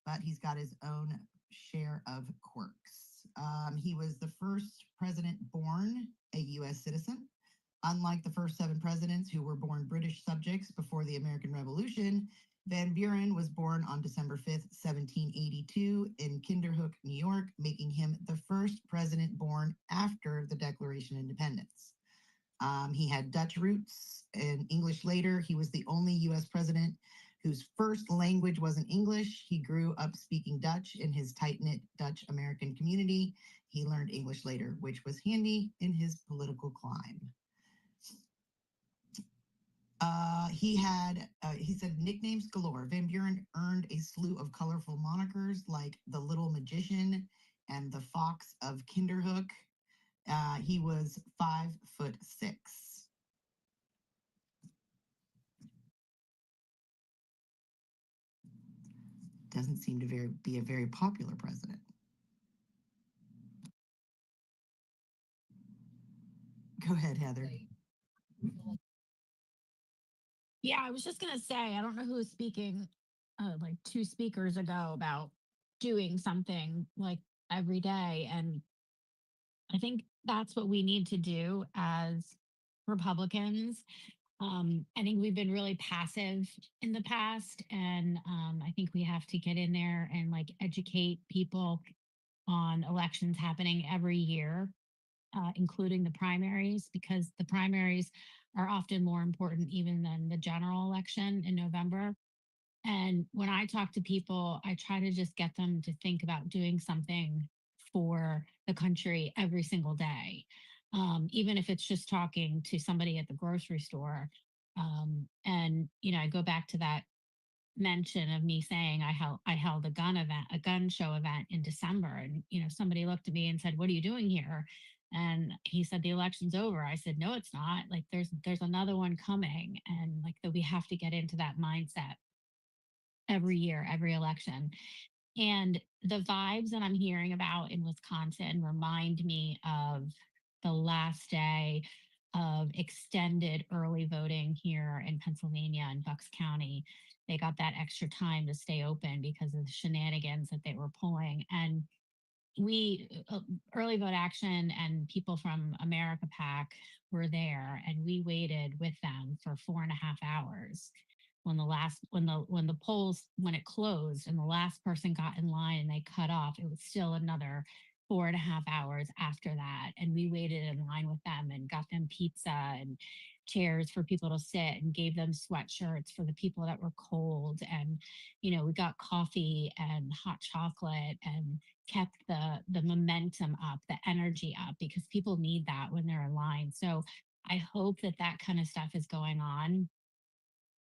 but he's got his own share of quirks. He was the first president born a U.S. citizen. Unlike the first 7 presidents who were born British subjects before the American Revolution, Van Buren was born on December 5th, 1782 in Kinderhook, New York, making him the first president born after the Declaration of Independence. He had Dutch roots and English later. He was the only U.S. president whose first language wasn't English. He grew up speaking Dutch in his tight-knit Dutch-American community. He learned English later, which was handy in his political climb. He said nicknames galore. Van Buren earned a slew of colorful monikers like the Little Magician and the Fox of Kinderhook. He was 5'6". doesn't seem to be a very popular president. Go ahead, Heather. Yeah, I was just gonna say, I don't know who was speaking like two speakers ago about doing something like every day. And I think that's what we need to do as Republicans. I think we've been really passive in the past, and I think we have to get in there and like educate people on elections happening every year, including the primaries, because the primaries are often more important even than the general election in November. And when I talk to people, I try to just get them to think about doing something for the country every single day, even if it's just talking to somebody at the grocery store. And I go back to that mention of me saying I held a gun show event in December, and somebody looked at me and said, "What are you doing here?" And he said, "The election's over." I said, "No, it's not. Like there's another one coming, and like that we have to get into that mindset every year, every election." And the vibes that I'm hearing about in Wisconsin remind me of the last day of extended early voting here in Pennsylvania in Bucks County. They got that extra time to stay open because of the shenanigans that they were pulling. And we, Early Vote Action and people from America PAC were there, and we waited with them for 4.5 hours when the polls, when it closed and the last person got in line and they cut off. It was still another 4.5 hours after that, and we waited in line with them and got them pizza and chairs for people to sit, and gave them sweatshirts for the people that were cold. And we got coffee and hot chocolate and kept the momentum up, the energy up, because people need that when they're in line. So I hope that that kind of stuff is going on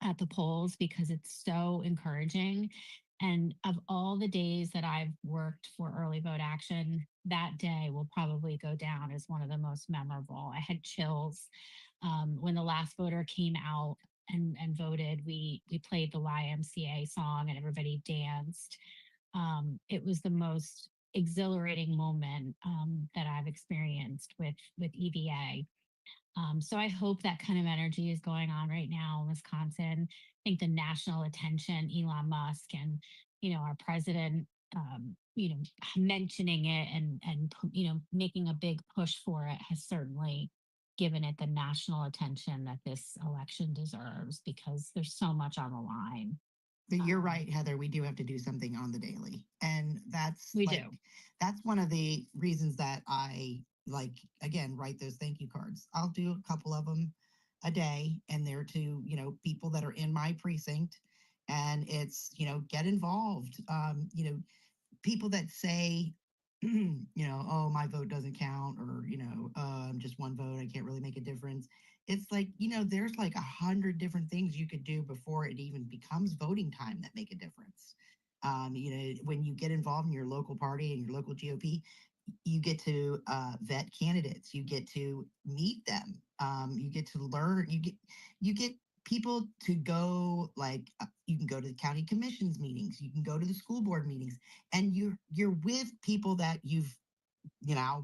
at the polls, because it's so encouraging. And of all the days that I've worked for Early Vote Action, that day will probably go down as one of the most memorable. I had chills when the last voter came out and voted. We played the YMCA song and everybody danced. It was the most exhilarating moment that I've experienced with EVA. So I hope that kind of energy is going on right now in Wisconsin. I think the national attention, Elon Musk and our president, mentioning it and making a big push for it has certainly given it the national attention that this election deserves, because there's so much on the line. But you're right, Heather. We do have to do something on the daily, and We do. That's one of the reasons that I again write those thank you cards. I'll do a couple of them a day, and they're to people that are in my precinct, and it's get involved. People that say oh, my vote doesn't count, or just one vote, I can't really make a difference. It's like there's like 100 different things you could do before it even becomes voting time that make a difference. When you get involved in your local party and your local GOP, you get to vet candidates, you get to meet them, you get to learn, you get people to go, you can go to the county commissions meetings, you can go to the school board meetings, and you're with people that you've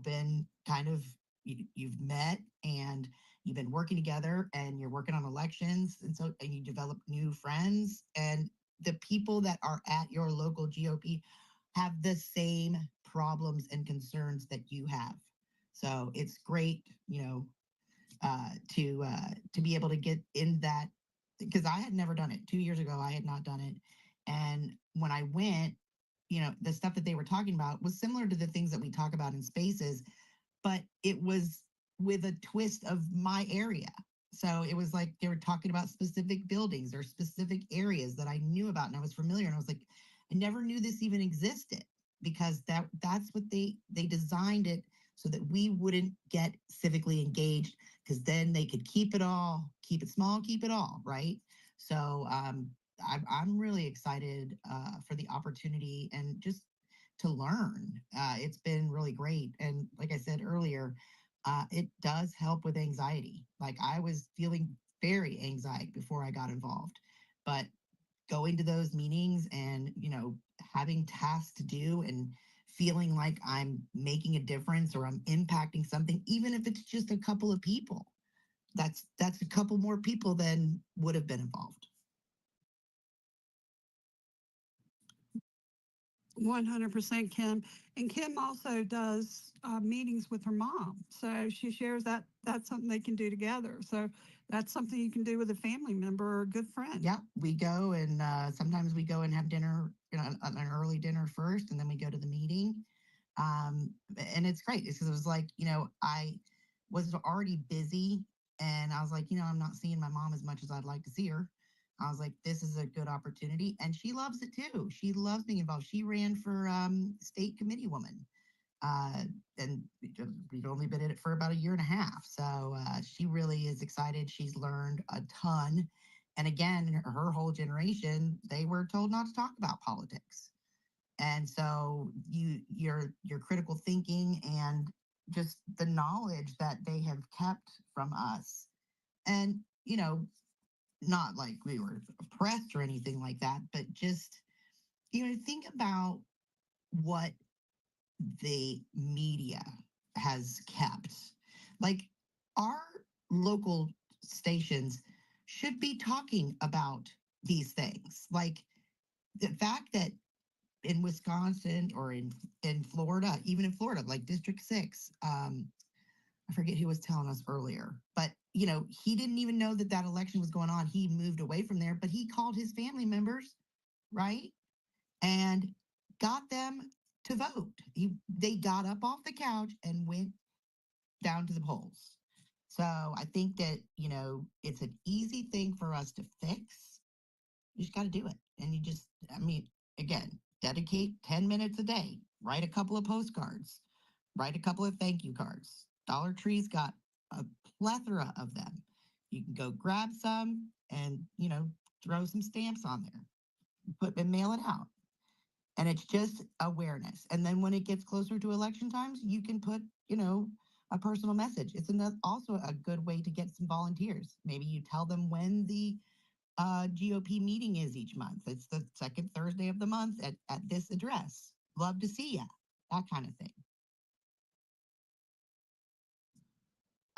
been kind of you've met, and you've been working together, and you're working on elections, and you develop new friends, and the people that are at your local GOP have the same problems and concerns that you have. So it's great, to be able to get in that, because I had never done it. 2 years ago, I had not done it. And when I went, the stuff that they were talking about was similar to the things that we talk about in spaces, but it was with a twist of my area. So it was like they were talking about specific buildings or specific areas that I knew about and I was familiar. And I was like, I never knew this even existed, because that's what they designed it, so that we wouldn't get civically engaged, because then they could keep it small, keep it all, right? So I'm really excited for the opportunity and just to learn. It's been really great. And like I said earlier, it does help with anxiety. Like, I was feeling very anxiety before I got involved, but going to those meetings and having tasks to do and feeling like I'm making a difference or I'm impacting something, even if it's just a couple of people. That's a couple more people than would have been involved. 100% Kim. And Kim also does meetings with her mom. So she shares that that's something they can do together. So that's something you can do with a family member or a good friend. Yeah, we go and sometimes we go and have dinner, an early dinner first, and then we go to the meeting. And it's great because it was like, I was already busy and I was like, I'm not seeing my mom as much as I'd like to see her. I was like, this is a good opportunity. And she loves it too. She loves being involved. She ran for state committee woman. And we've only been in it for about a year and a half. So she really is excited. She's learned a ton. And again, her whole generation, they were told not to talk about politics. And so your critical thinking and just the knowledge that they have kept from us. And, not like we were oppressed or anything like that, but just, think about what the media has kept. Like our local stations should be talking about these things. Like the fact that in Wisconsin or in Florida, even in Florida, like District 6, I forget who was telling us earlier, but he didn't even know that election was going on. He moved away from there, but he called his family members, right? And got them to vote. They got up off the couch and went down to the polls. So I think that, it's an easy thing for us to fix. You just got to do it. And again, dedicate 10 minutes a day, write a couple of postcards, write a couple of thank you cards. Dollar Tree's got a plethora of them. You can go grab some and, throw some stamps on there, mail it out. And it's just awareness. And then when it gets closer to election times, you can put, a personal message. It's also a good way to get some volunteers. Maybe you tell them when the GOP meeting is each month. It's the second Thursday of the month at this address. Love to see ya. That kind of thing.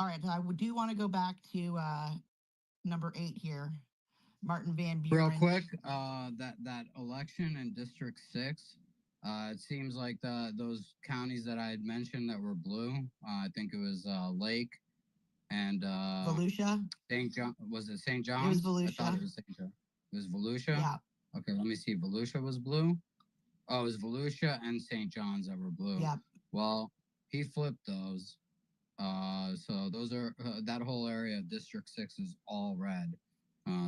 All right, I do want to go back to number 8 here. Martin Van Buren. Real quick, that election in District 6, it seems like those counties that I had mentioned that were blue, I think it was Lake and Volusia. St. John. Was it St. John's? It was Volusia. I thought it was St. John. It was Volusia? Yeah. Okay, let me see. Volusia was blue? Oh, it was Volusia and St. John's that were blue. Yeah. Well, he flipped those. So those are that whole area of District 6 is all red.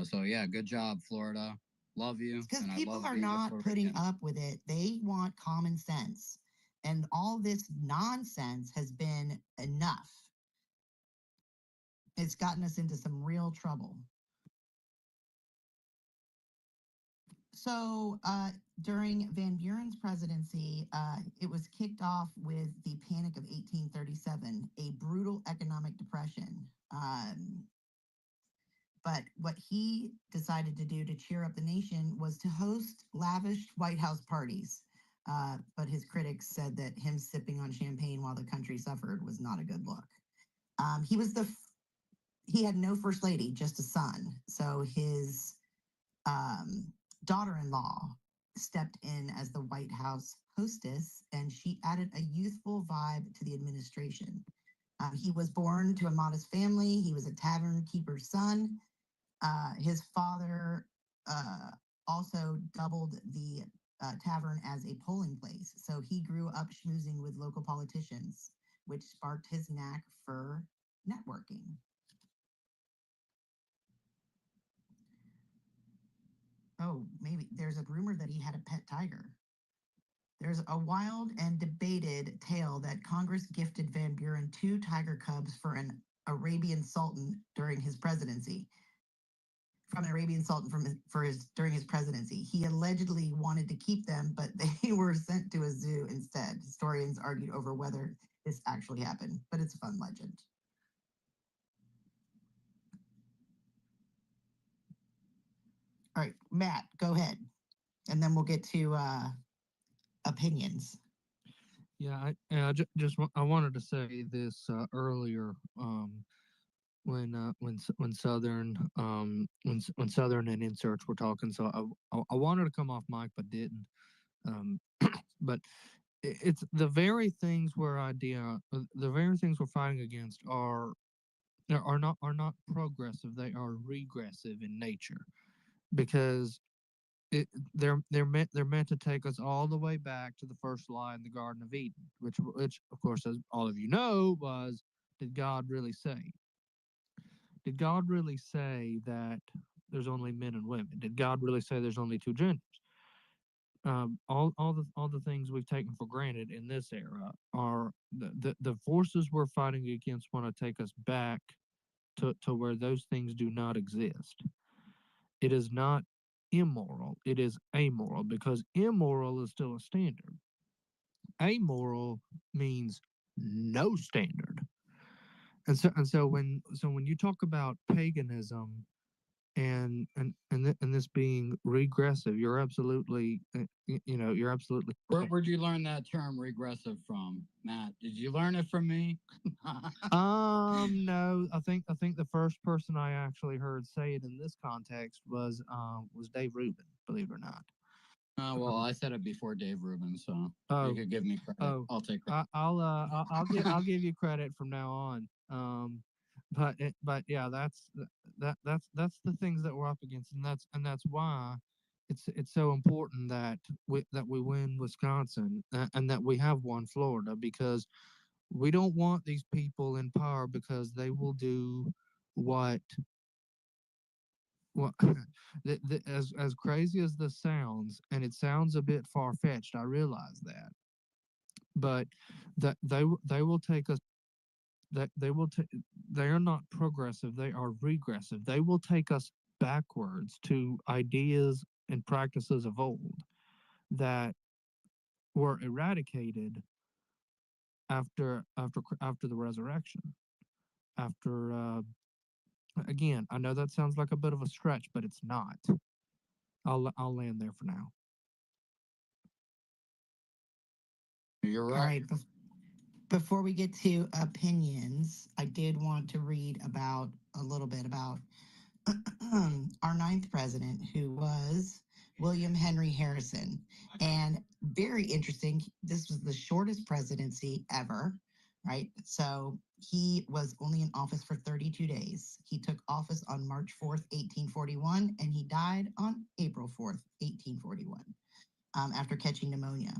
So yeah, good job, Florida. Love you. Because people are not putting up with it. They want common sense. And all this nonsense has been enough. It's gotten us into some real trouble. So during Van Buren's presidency, it was kicked off with the Panic of 1837, a brutal economic depression. But what he decided to do to cheer up the nation was to host lavish White House parties. But his critics said that him sipping on champagne while the country suffered was not a good look. He had no first lady, just a son. So his daughter-in-law stepped in as the White House hostess, and she added a youthful vibe to the administration. He was born to a modest family. He was a tavern keeper's son. His father also doubled the tavern as a polling place. So he grew up schmoozing with local politicians, which sparked his knack for networking. Oh, maybe there's a rumor that he had a pet tiger. There's a wild and debated tale that Congress gifted Van Buren 2 tiger cubs for an Arabian sultan during his presidency. From an Arabian sultan during his presidency. He allegedly wanted to keep them, but they were sent to a zoo instead. Historians argued over whether this actually happened, but it's a fun legend. All right, Matt, go ahead. And then we'll get to opinions. Yeah, I wanted to say this earlier. When Southern when Southern and Inserts were talking, so I wanted to come off mic but didn't. But it's the very things the very things we're fighting against are not progressive. They are regressive in nature because they're meant to take us all the way back to the first lie in the Garden of Eden, which of course, as all of you know, was, did God really say? Did God really say that there's only men and women? Did God really say there's only two genders? All the things we've taken for granted in this era are the forces we're fighting against want to take us back to where those things do not exist. It is not immoral, it is amoral, because immoral is still a standard. Amoral means no standard. And so when you talk about paganism and this being regressive, you're absolutely you're absolutely Where'd you learn that term regressive from, Matt? Did you learn it from me? No, I think the first person I actually heard say it in this context was Dave Rubin, believe it or not. Well, I said it before Dave Rubin, so you could give me credit. I'll take credit. I'll give you credit from now on. But yeah, that's the things that we're up against, and that's why it's so important that we win Wisconsin and that we have won Florida, because we don't want these people in power because they will do what as crazy as this sounds, and it sounds a bit far fetched, I realize that, but that they will take us that they are not progressive, they are regressive. They will take us backwards to ideas and practices of old that were eradicated after the resurrection. Again, I know that sounds like a bit of a stretch, but it's not. I'll land there for now. You're right. All right. Before we get to opinions, I did want to read about a little bit about our ninth president, who was William Henry Harrison. And very interesting, this was the shortest presidency ever, right? So he was only in office for 32 days. He took office on March 4th, 1841, and he died on April 4th, 1841, after catching pneumonia.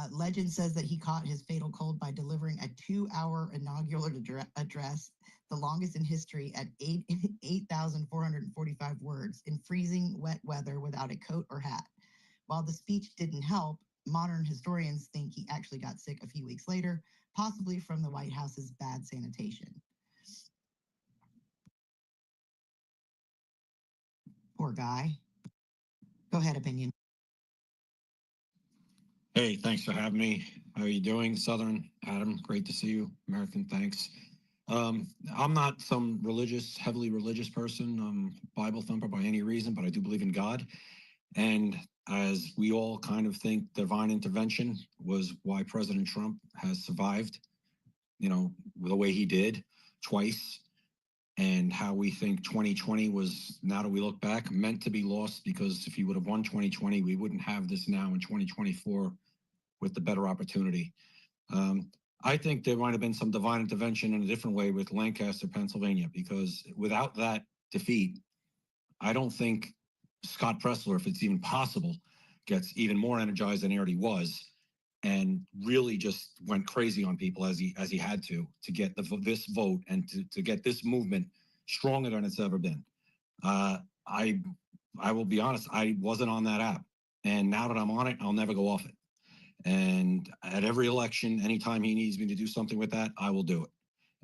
Legend says that he caught his fatal cold by delivering a 2-hour inaugural address, the longest in history, at 8,445 words in freezing wet weather without a coat or hat. While the speech didn't help, modern historians think he actually got sick a few weeks later, possibly from the White House's bad sanitation. Poor guy. Go ahead, opinion. Hey, thanks for having me. How are you doing, Southern? Adam, great to see you. American, thanks. I'm not some heavily religious person, Bible thumper by any reason, but I do believe in God. And as we all kind of think divine intervention was why President Trump has survived, the way he did twice, and how we think 2020 was, now that we look back, meant to be lost, because if he would have won 2020, we wouldn't have this now in 2024 with the better opportunity. I think there might have been some divine intervention in a different way with Lancaster, Pennsylvania, because without that defeat, I don't think Scott Pressler, if it's even possible, gets even more energized than he already was, and really just went crazy on people as he had to get this vote and to get this movement stronger than it's ever been. I will be honest, I wasn't on that app, and now that I'm on it, I'll never go off it. And at every election, anytime he needs me to do something with that, I will do it.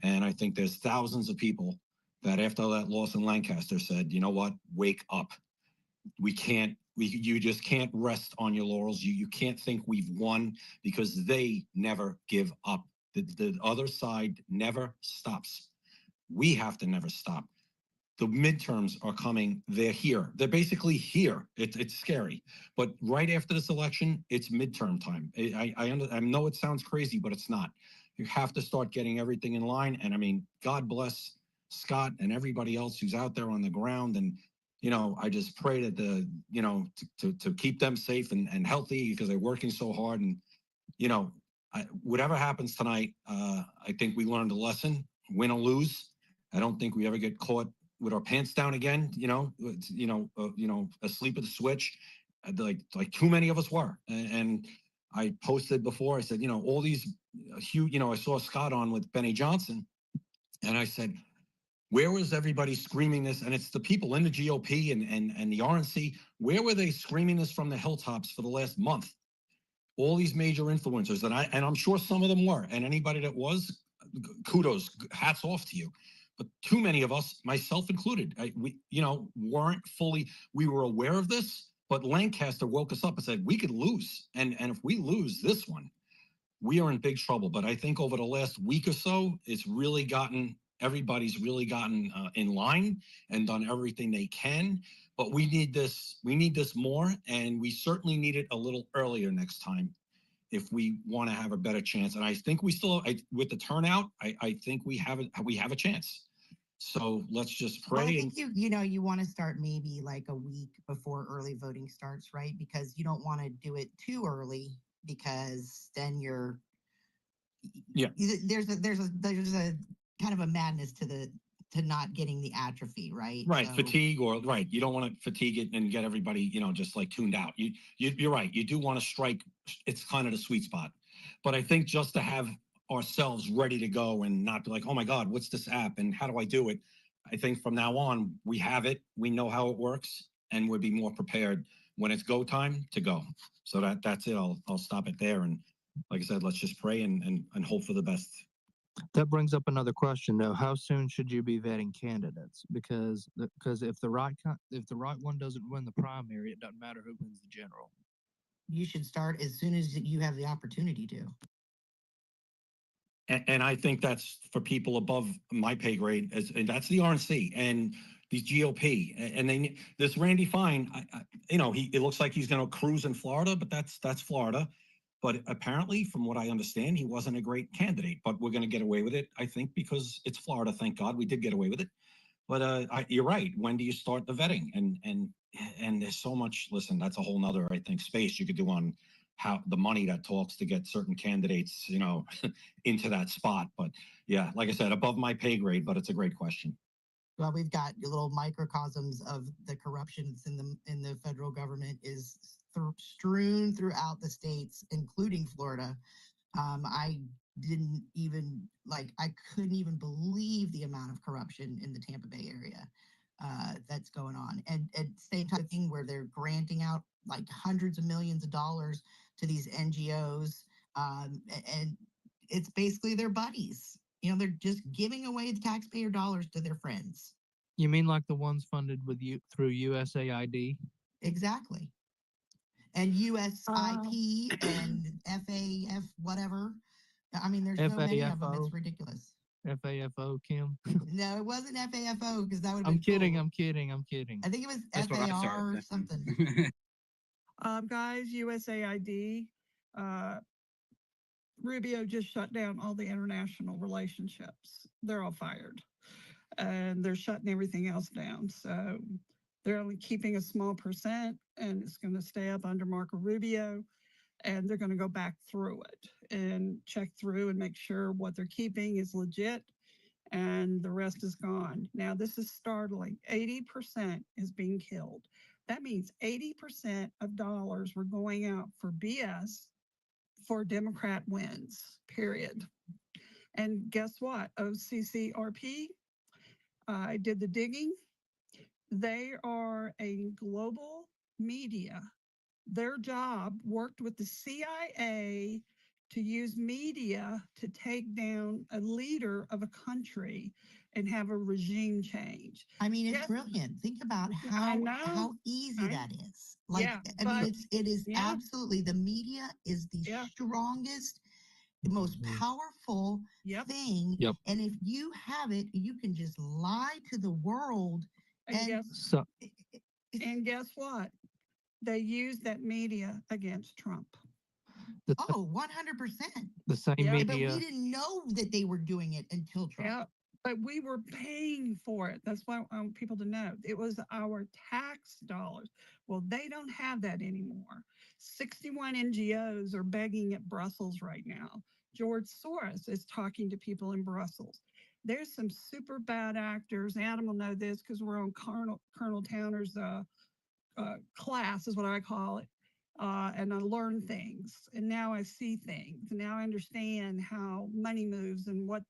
And I think there's thousands of people that after that loss in Lancaster said, you know what, wake up. You just can't rest on your laurels. You can't think we've won, because they never give up. The other side never stops. We have to never stop. The midterms are coming. They're here. They're basically here. It's scary. But right after this election, it's midterm time. I know it sounds crazy, but it's not. You have to start getting everything in line. And I mean, God bless Scott and everybody else who's out there on the ground. And, you know, I just pray that to keep them safe and healthy because they're working so hard. And, you know, whatever happens tonight, I think we learned a lesson, win or lose. I don't think we ever get caught with our pants down again, asleep at the switch, like too many of us were. And I posted before, I said, you know, all these huge, I saw Scott on with Benny Johnson, and I said, where was everybody screaming this? And it's the people in the GOP and the RNC. Where were they screaming this from the hilltops for the last month? All these major influencers, and I'm sure some of them were, and anybody that was, kudos, hats off to you. But too many of us, myself included, weren't fully, we were aware of this, but Lancaster woke us up and said, we could lose. And if we lose this one, we are in big trouble. But I think over the last week or so, everybody's really gotten in line and done everything they can. But we need this more, and we certainly need it a little earlier next time if we want to have a better chance. And I think we still, with the turnout, I think we have a chance. So let's just pray. Well, I think you want to start maybe like a week before early voting starts, right? Because you don't want to do it too early, because then there's a kind of a madness to not getting the atrophy, right? Right, So, fatigue you don't want to fatigue it and get everybody, just like tuned out. You're right. You do want to strike. It's kind of the sweet spot, but I think just to have ourselves ready to go and not be like, oh my God, what's this app and how do I do it? I think from now on we have it. We know how it works, and we'll be more prepared when it's go time to go. So that's it. I'll stop it there. And like I said, let's just pray and hope for the best. That brings up another question, though. How soon should you be vetting candidates? Because if the right one doesn't win the primary, it doesn't matter who wins the general. you should start as soon as you have the opportunity to. And I think that's for people above my pay grade, and that's the RNC and the GOP. And this Randy Fine, it looks like he's going to cruise in Florida, but that's Florida. But apparently, from what I understand, he wasn't a great candidate. But we're going to get away with it, I think, because it's Florida. Thank God we did get away with it. But you're right. When do you start the vetting? And there's so much. Listen, that's a whole nother, I think, space you could do on how the money that talks to get certain candidates, into that spot. But yeah, like I said, above my pay grade. But it's a great question. Well, we've got little microcosms of the corruption that's in the federal government is strewn throughout the states, including Florida. I couldn't even believe the amount of corruption in the Tampa Bay area that's going on. And same type of thing where they're granting out like hundreds of millions of dollars to these NGOs. And it's basically their buddies. They're just giving away the taxpayer dollars to their friends. You mean like the ones funded through USAID? Exactly. And USIP and FAF, whatever. I mean, there's so many of them, it's ridiculous. FAFO, Kim? No, it wasn't FAFO, because that would have I'm been kidding, cool. I'm kidding. I think it was FAR or something. Guys, USAID, Rubio just shut down all the international relationships. They're all fired. And they're shutting everything else down. So they're only keeping a small percent, and it's going to stay up under Marco Rubio. And they're going to go back through it and check through and make sure what they're keeping is legit and the rest is gone. Now, this is startling. 80% is being killed. That means 80% of dollars were going out for BS for Democrat wins, period. And guess what? OCCRP, I did the digging. They are a global media. Their job worked with the CIA to use media to take down a leader of a country and have a regime change. I mean, it's brilliant. Think about how easy that is. Like, Yeah, I mean, it is absolutely, the media is the strongest the most powerful thing. Yep. And if you have it, you can just lie to the world. And So And guess what? They use that media against Trump. the, oh, 100%. the same Yeah. But we media. didn't know that they were doing it until Trump. Yeah, but we were paying for it. That's why I want people to know it was our tax dollars. Well, they don't have that anymore. 61 NGOs are begging at Brussels right now. George Soros is talking to people in Brussels. There's some super bad actors. Adam will know this because we're on Colonel Towner's class, is what I call it. And I learn things, and now I see things, and now I understand how money moves and what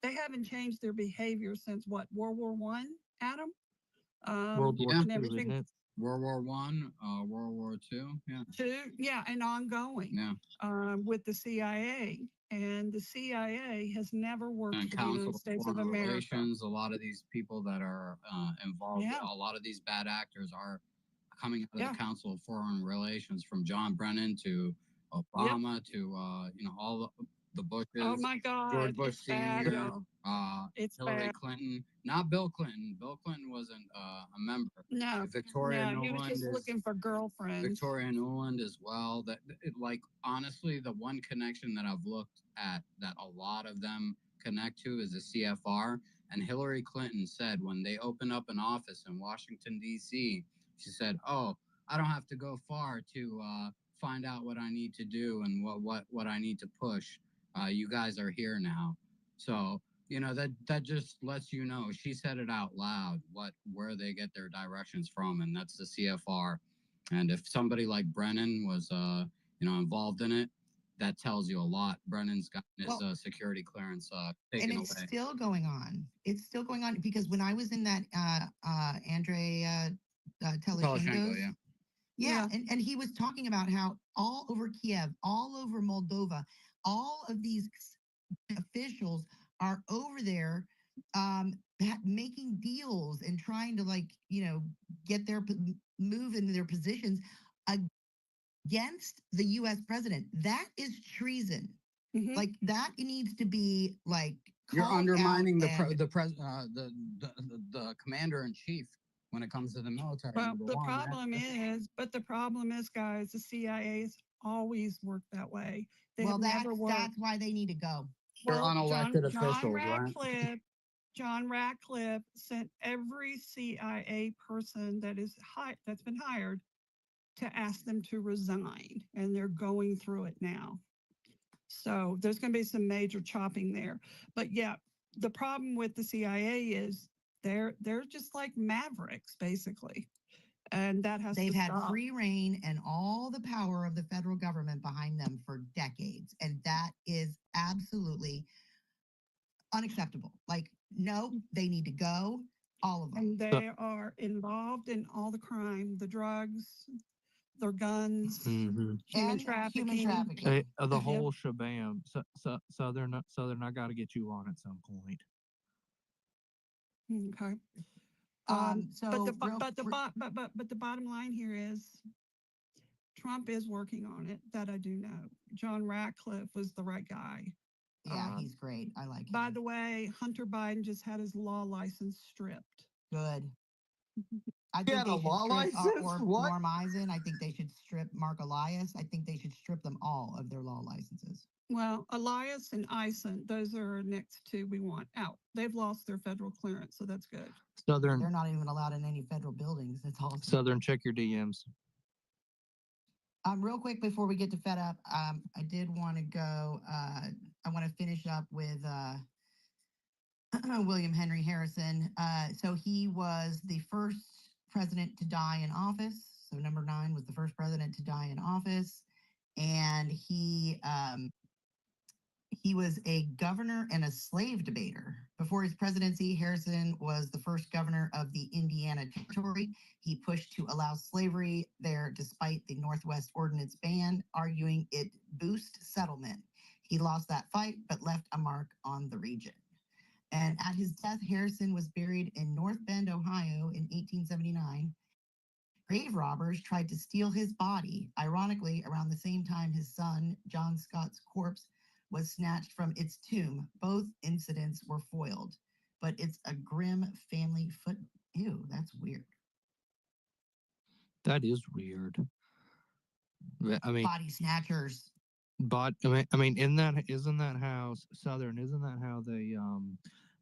they haven't changed their behavior since what, World War One, Adam? World War Yeah. And II, isn't everything. it? World War One, World War Two. Yeah. Yeah, and ongoing. Yeah. With the CIA, and the CIA has never worked And for the Council United of States of Foreign America. Relations, a lot of these people that are involved, Yeah. a lot of these bad actors are coming out of Yeah. the Council of Foreign Relations, from John Brennan to Obama to all the Bushes, Oh my George God, Bush it's bad, Senior, y'all. It's Hillary bad. Clinton, not Bill Clinton. Bill Clinton wasn't a member. No, Victoria no, he was Nuland just is looking for girlfriends. Victoria Nuland as well. That like honestly, the one connection that I've looked at that a lot of them connect to is the CFR. And Hillary Clinton said when they opened up an office in Washington D.C., she said, "Oh, I don't have to go far to find out what I need to do and what I need to push. You guys are here now." So that just lets you know she said it out loud where they get their directions from, and that's the CFR. And if somebody like Brennan was involved in it, that tells you a lot. Brennan's got his security clearance taken And away. it's still going on. It's still going on because when I was in that Andrei Teleshenko, yeah. Yeah, and he was talking about how all over Kiev, all over Moldova, all of these officials are over there making deals and trying to get their move in their positions against the U.S. president. That is treason. Like that needs to be You're called undermining out and- the commander in chief when it comes to the military. Well, number the one. problem is, guys, the CIA's always worked that way. They Well, have never worked. that's why they need to go. They're unelected officials, Ratcliffe, John Ratcliffe sent every CIA person that's been hired to ask them to resign, and they're going through it now. So there's going to be some major chopping there. But yeah, the problem with the CIA is they're just like mavericks, basically. And that has They've to had stop. free reign and all the power of the federal government behind them for decades. And that is absolutely unacceptable. No, they need to go, all of them. And they are involved in all the crime, the drugs, their guns, human trafficking. The whole shabam. Southern, I got to get you on at some point. Okay. So but the bottom line here is Trump is working on it. That I do know. John Ratcliffe was the right guy. Yeah, he's great. I like him. By the way, Hunter Biden just had his law license stripped. Good. I He think had they a should law strip license? What? Norm Eisen. I think they should strip Mark Elias. I think they should strip them all of their law licenses. Well, Elias and Eisen, those are our next two we want out. They've lost their federal clearance, so that's good. Southern. They're not even allowed in any federal buildings. That's awesome. Southern, check your DMs. Real quick before we get to Fed Up, I did want to go. I want to finish up with William Henry Harrison. So he was the first president to die in office. So number 9 was the first president to die in office, and he was a governor and a slave debater. Before his presidency, Harrison was the first governor of the Indiana Territory. He pushed to allow slavery there despite the Northwest Ordinance ban, arguing it boost settlement. He lost that fight, but left a mark on the region. And at his death, Harrison was buried in North Bend, Ohio in 1879. Grave robbers tried to steal his body, ironically, around the same time his son, John Scott's corpse, was snatched from its tomb. Both incidents were foiled, but it's a grim family foot. Ew, that's weird. That is weird. I mean, Body snatchers. but isn't that how Southern? Isn't that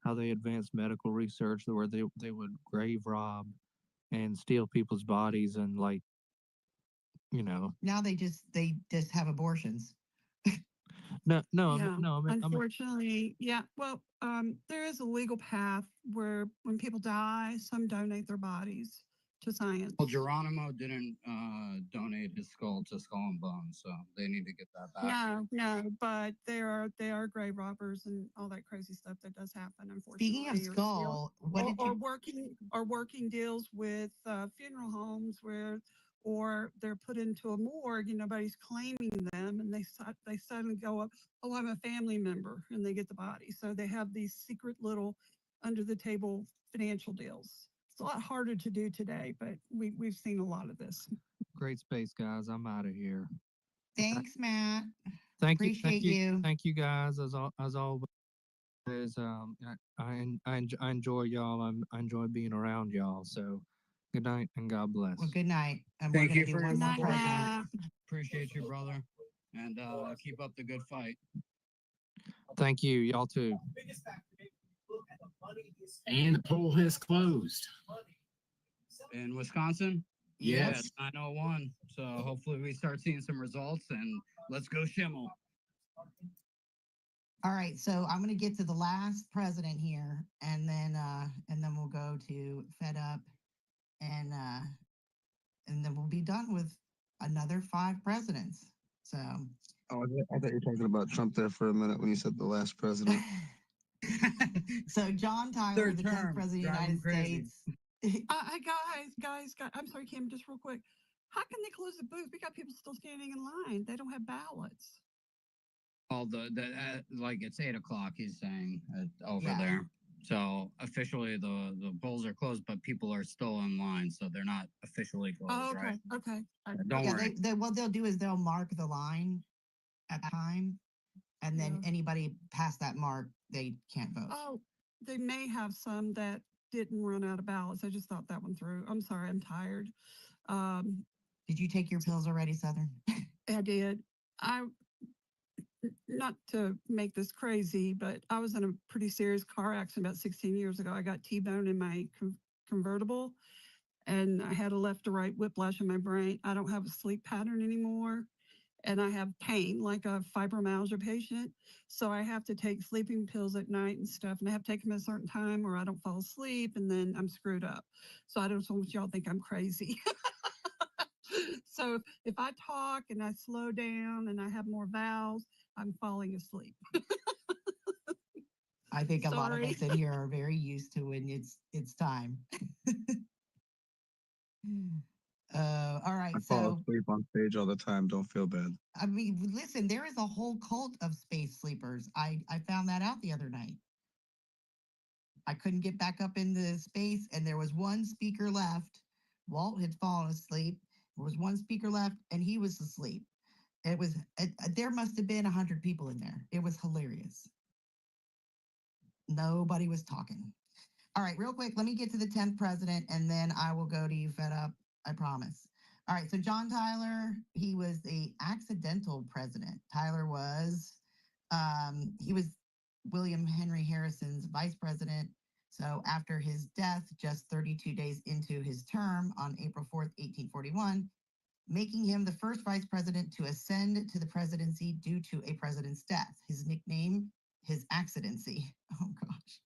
how they advanced medical research, where they would grave rob and steal people's bodies and Now they just have abortions. no Yeah, no I mean, unfortunately, yeah. Well, there is a legal path where when people die, some donate their bodies to science. Well, Geronimo didn't donate his skull to Skull and Bones, so they need to get that back. No, but they are grave robbers and all that crazy stuff that does happen. Unfortunately, Speaking of skull, or working deals with funeral homes or they're put into a morgue and nobody's claiming them, and they suddenly go up, oh, I'm a family member, and they get the body. So they have these secret little under the table financial deals. It's a lot harder to do today, but we've seen a lot of this. great space, guys. I'm out of here. Thanks, Matt. Appreciate you. Thank you, guys. As always, I enjoy y'all. I enjoy being around y'all. So, good night and God bless. Well, good night. And Thank we're you gonna for do your one more support. president. Appreciate you, brother, and keep up the good fight. Thank you, y'all too. And the poll has closed. In Wisconsin? Yes. Yeah, 901. So hopefully we start seeing some results, and let's go Schimel. All right, so I'm going to get to the last president here, and then we'll go to Fed Up, and then we'll be done with another 5 presidents. So. Oh, I thought you were talking about Trump there for a minute when you said the last president. So John Tyler, the 10th president of the United States. Guys, I'm sorry, Kim, just real quick. How can they close the booth? We got people still standing in line. They don't have ballots. All like it's 8 o'clock. He's saying over Yeah. there. So officially the polls are closed, but people are still in line, so they're not officially closed, Oh, okay, right? okay. Don't worry. What they'll do is they'll mark the line at time, and then anybody past that mark, they can't vote. Oh, they may have some that didn't run out of ballots. I just thought that one through. I'm sorry, I'm tired. Did you take your pills already, Southern? I did. Not to make this crazy, but I was in a pretty serious car accident about 16 years ago. I got T-boned in my convertible, and I had a left to right whiplash in my brain. I don't have a sleep pattern anymore, and I have pain like a fibromyalgia patient. So I have to take sleeping pills at night and stuff, and I have to take them at a certain time or I don't fall asleep, and then I'm screwed up. So I don't want y'all to think I'm crazy. So if I talk and I slow down and I have more vowels, I'm falling asleep. I think a lot of Sorry. us in here are very used to when it's time. All right, I fall so asleep on stage all the time. Don't feel bad. I mean, listen, there is a whole cult of space sleepers. I found that out the other night. I couldn't get back up into space, and there was one speaker left. Walt had fallen asleep. There was one speaker left, and he was asleep. There must have been 100 people in there. It was hilarious. Nobody was talking. All right, real quick, let me get to the 10th president, and then I will go to you, Fed Up. I promise. All right, so John Tyler, he was the accidental president. Tyler was, he was William Henry Harrison's vice president. So after his death, just 32 days into his term on April 4th, 1841, making him the first vice president to ascend to the presidency due to a president's death. His nickname, his accidency, oh gosh,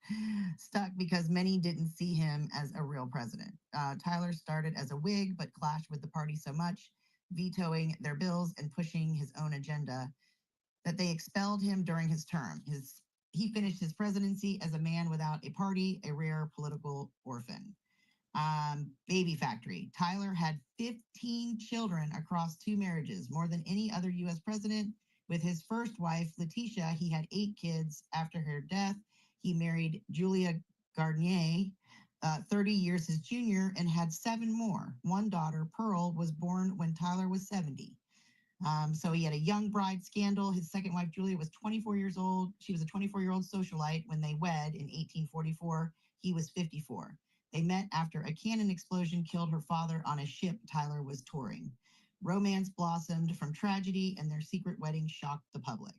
stuck because many didn't see him as a real president. Tyler started as a Whig, but clashed with the party so much, vetoing their bills and pushing his own agenda, that they expelled him during his term. He finished his presidency as a man without a party, a rare political orphan. Baby factory. Tyler had 15 children across 2 marriages, more than any other U.S. president. With his first wife, Letitia, he had 8 kids. After her death, he married Julia Gardnier, 30 years his junior, and had 7 more. One daughter, Pearl, was born when Tyler was 70. So he had a young bride scandal. His second wife, Julia, was 24 years old. She was a 24-year-old socialite when they wed in 1844. He was 54. They met after a cannon explosion killed her father on a ship Tyler was touring. Romance blossomed from tragedy, and their secret wedding shocked the public.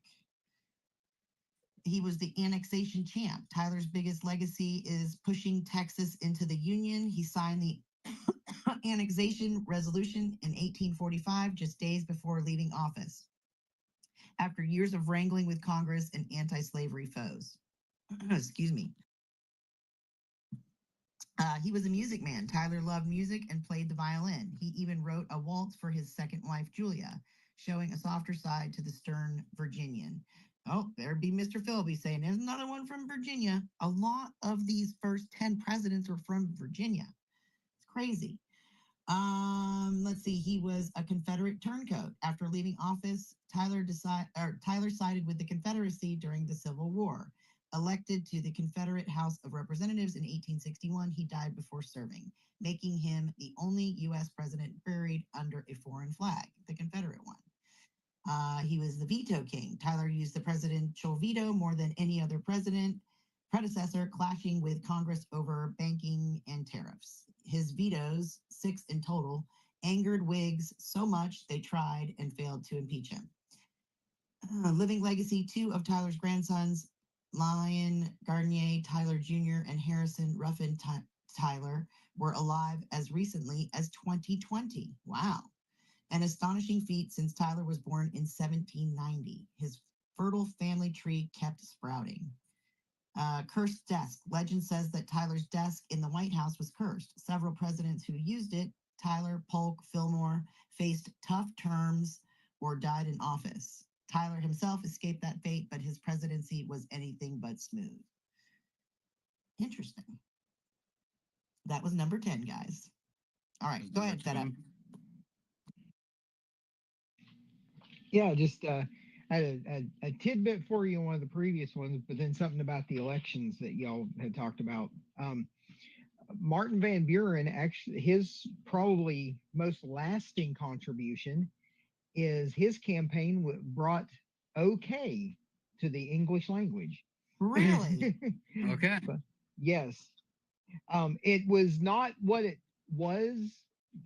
He was the annexation champ. Tyler's biggest legacy is pushing Texas into the Union. He signed the annexation resolution in 1845, just days before leaving office, after years of wrangling with Congress and anti-slavery foes. Excuse me. He was a music man. Tyler loved music and played the violin. He even wrote a waltz for his second wife, Julia, showing a softer side to the stern Virginian. Oh, there'd be Mr. Philby saying, there's another one from Virginia. A lot of these first 10 presidents were from Virginia. It's crazy. Let's see. He was a Confederate turncoat. After leaving office, Tyler sided with the Confederacy during the Civil War. Elected to the Confederate House of Representatives in 1861, he died before serving, making him the only U.S. president buried under a foreign flag, the Confederate one. He was the veto king. Tyler used the presidential veto more than any other predecessor, clashing with Congress over banking and tariffs. His vetoes, 6 in total, angered Whigs so much they tried and failed to impeach him. Living legacy, 2 of Tyler's grandsons, Lyon Gardner Tyler Jr. and Harrison Ruffin Tyler, were alive as recently as 2020. Wow. An astonishing feat since Tyler was born in 1790. His fertile family tree kept sprouting. Cursed desk. Legend says that Tyler's desk in the White House was cursed. Several presidents who used it, Tyler, Polk, Fillmore, faced tough terms or died in office. Tyler himself escaped that fate, but his presidency was anything but smooth. Interesting. That was number 10, guys. All right, go ahead, Fed Up. Yeah, just I had a tidbit for you on one of the previous ones, but then something about the elections that y'all had talked about. Martin Van Buren, actually, his probably most lasting contribution is his campaign brought okay to the English language. Really? Okay. Yes. It was not what it was,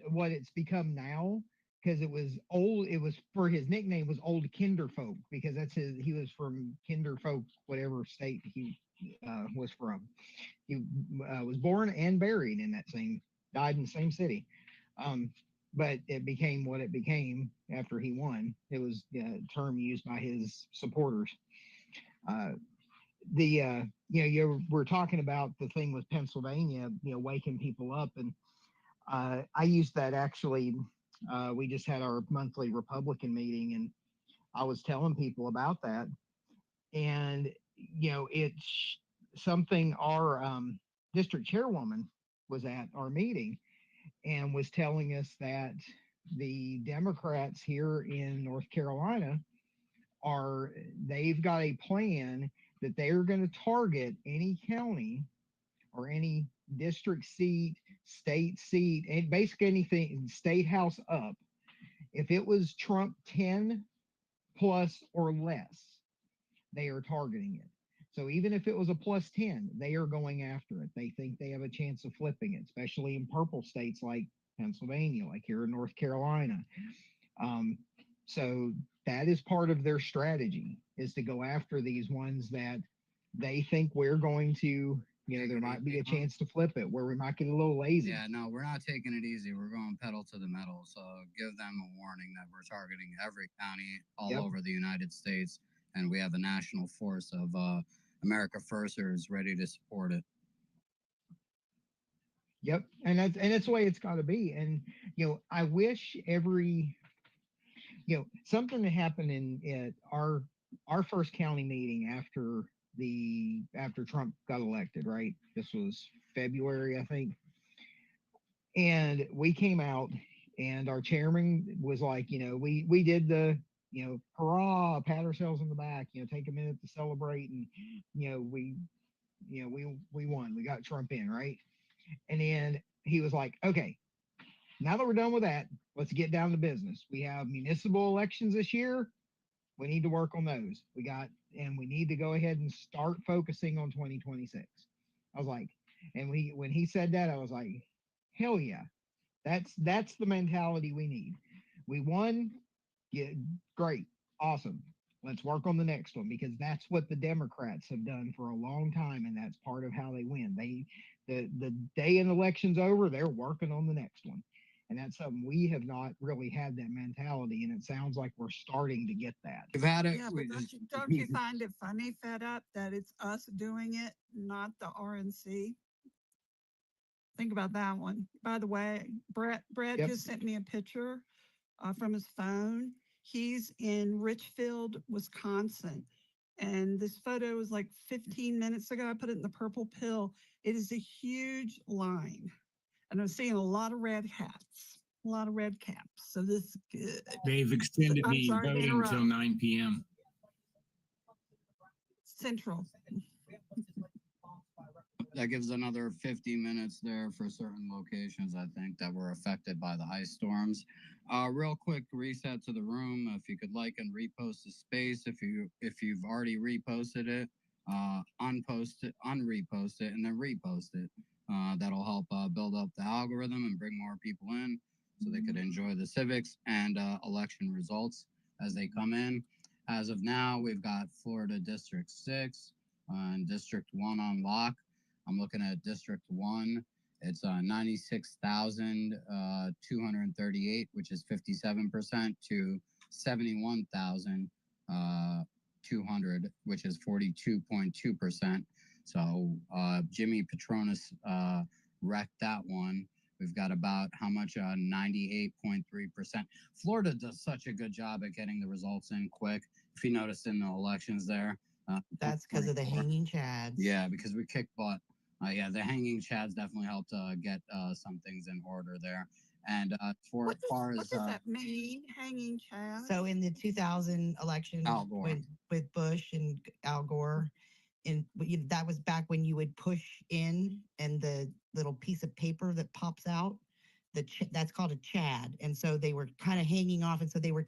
what it's become now, because it was old. It was for his nickname was Old Kinderfolk, because that's he was from Kinderfolk, whatever state he was from. He was born and buried in that died in the same city. But it became what it became after he won. It was a term used by his supporters. You we're talking about the thing with Pennsylvania, waking people up, and I used that actually. We just had our monthly Republican meeting, and I was telling people about that, and it's something our district chairwoman was at our meeting and was telling us that the Democrats here in North Carolina they've got a plan that they're going to target any county or any district seat, state seat, and basically anything state house up. If it was Trump 10 plus or less, they are targeting it. So even if it was a plus 10, they are going after it. They think they have a chance of flipping it, especially in purple states like Pennsylvania, like here in North Carolina. So that is part of their strategy, is to go after these ones that they think we're going to, there might be a chance to flip it, where we might get a little lazy. Yeah, no, we're not taking it easy. We're going pedal to the metal. So give them a warning that we're targeting every county all over the United States, and we have a national force of America Firsters ready to support it. Yep, and that's the way it's got to be. And I wish something that happened in our first county meeting after Trump got elected, right? This was February, I think. And we came out, and our chairman was like, we did the, hurrah, pat ourselves on the back, take a minute to celebrate, and we won, we got Trump in, right? And then he was like, okay, Now that we're done with that, let's get down to business. We have municipal elections this year. We need to work on those. And we need to go ahead and start focusing on 2026. I was like, and when he said that, I was like, hell yeah, that's the mentality we need. We won, yeah, great, awesome. Let's work on the next one because that's what the Democrats have done for a long time, and that's part of how they win. The day an election's over, they're working on the next one. And that's something we have not really had that mentality, and it sounds like we're starting to get that. We've had it. Yeah, but don't you find it funny, Fed Up, that it's us doing it, not the RNC? Think about that one. By the way, Brett Yep. just sent me a picture from his phone. He's in Richfield, Wisconsin. And this photo was like 15 minutes ago. I put it in the purple pill. It is a huge line. And I'm seeing a lot of red hats, a lot of red caps. So this is good. They've extended I'm the sorry to voting interrupt. until 9 p.m. Central. That gives another 50 minutes there for certain locations, I think, that were affected by the ice storms. Real quick reset to the room. If you could like and repost the space, if you've already reposted it, unpost it, unrepost it, and then repost it. That'll help build up the algorithm and bring more people in so they could enjoy the civics and election results as they come in. As of now, we've got Florida District 6 and District 1 on lock. I'm looking at District 1. It's 96,238, which is 57%, to 71,200, which is 42.2%. So Jimmy Petronas wrecked that one. We've got about how much? 98.3%. Florida does such a good job at getting the results in quick. If you notice in the elections there. That's because of the hanging chads. Yeah, because we kicked butt. Yeah, the hanging chads definitely helped get some things in order there. And for as far as What does that mean, hanging chad? So in the 2000 election with Bush and Al Gore, that was back when you would push in and the little piece of paper that pops out, that's called a chad. And so they were kind of hanging off, and so they were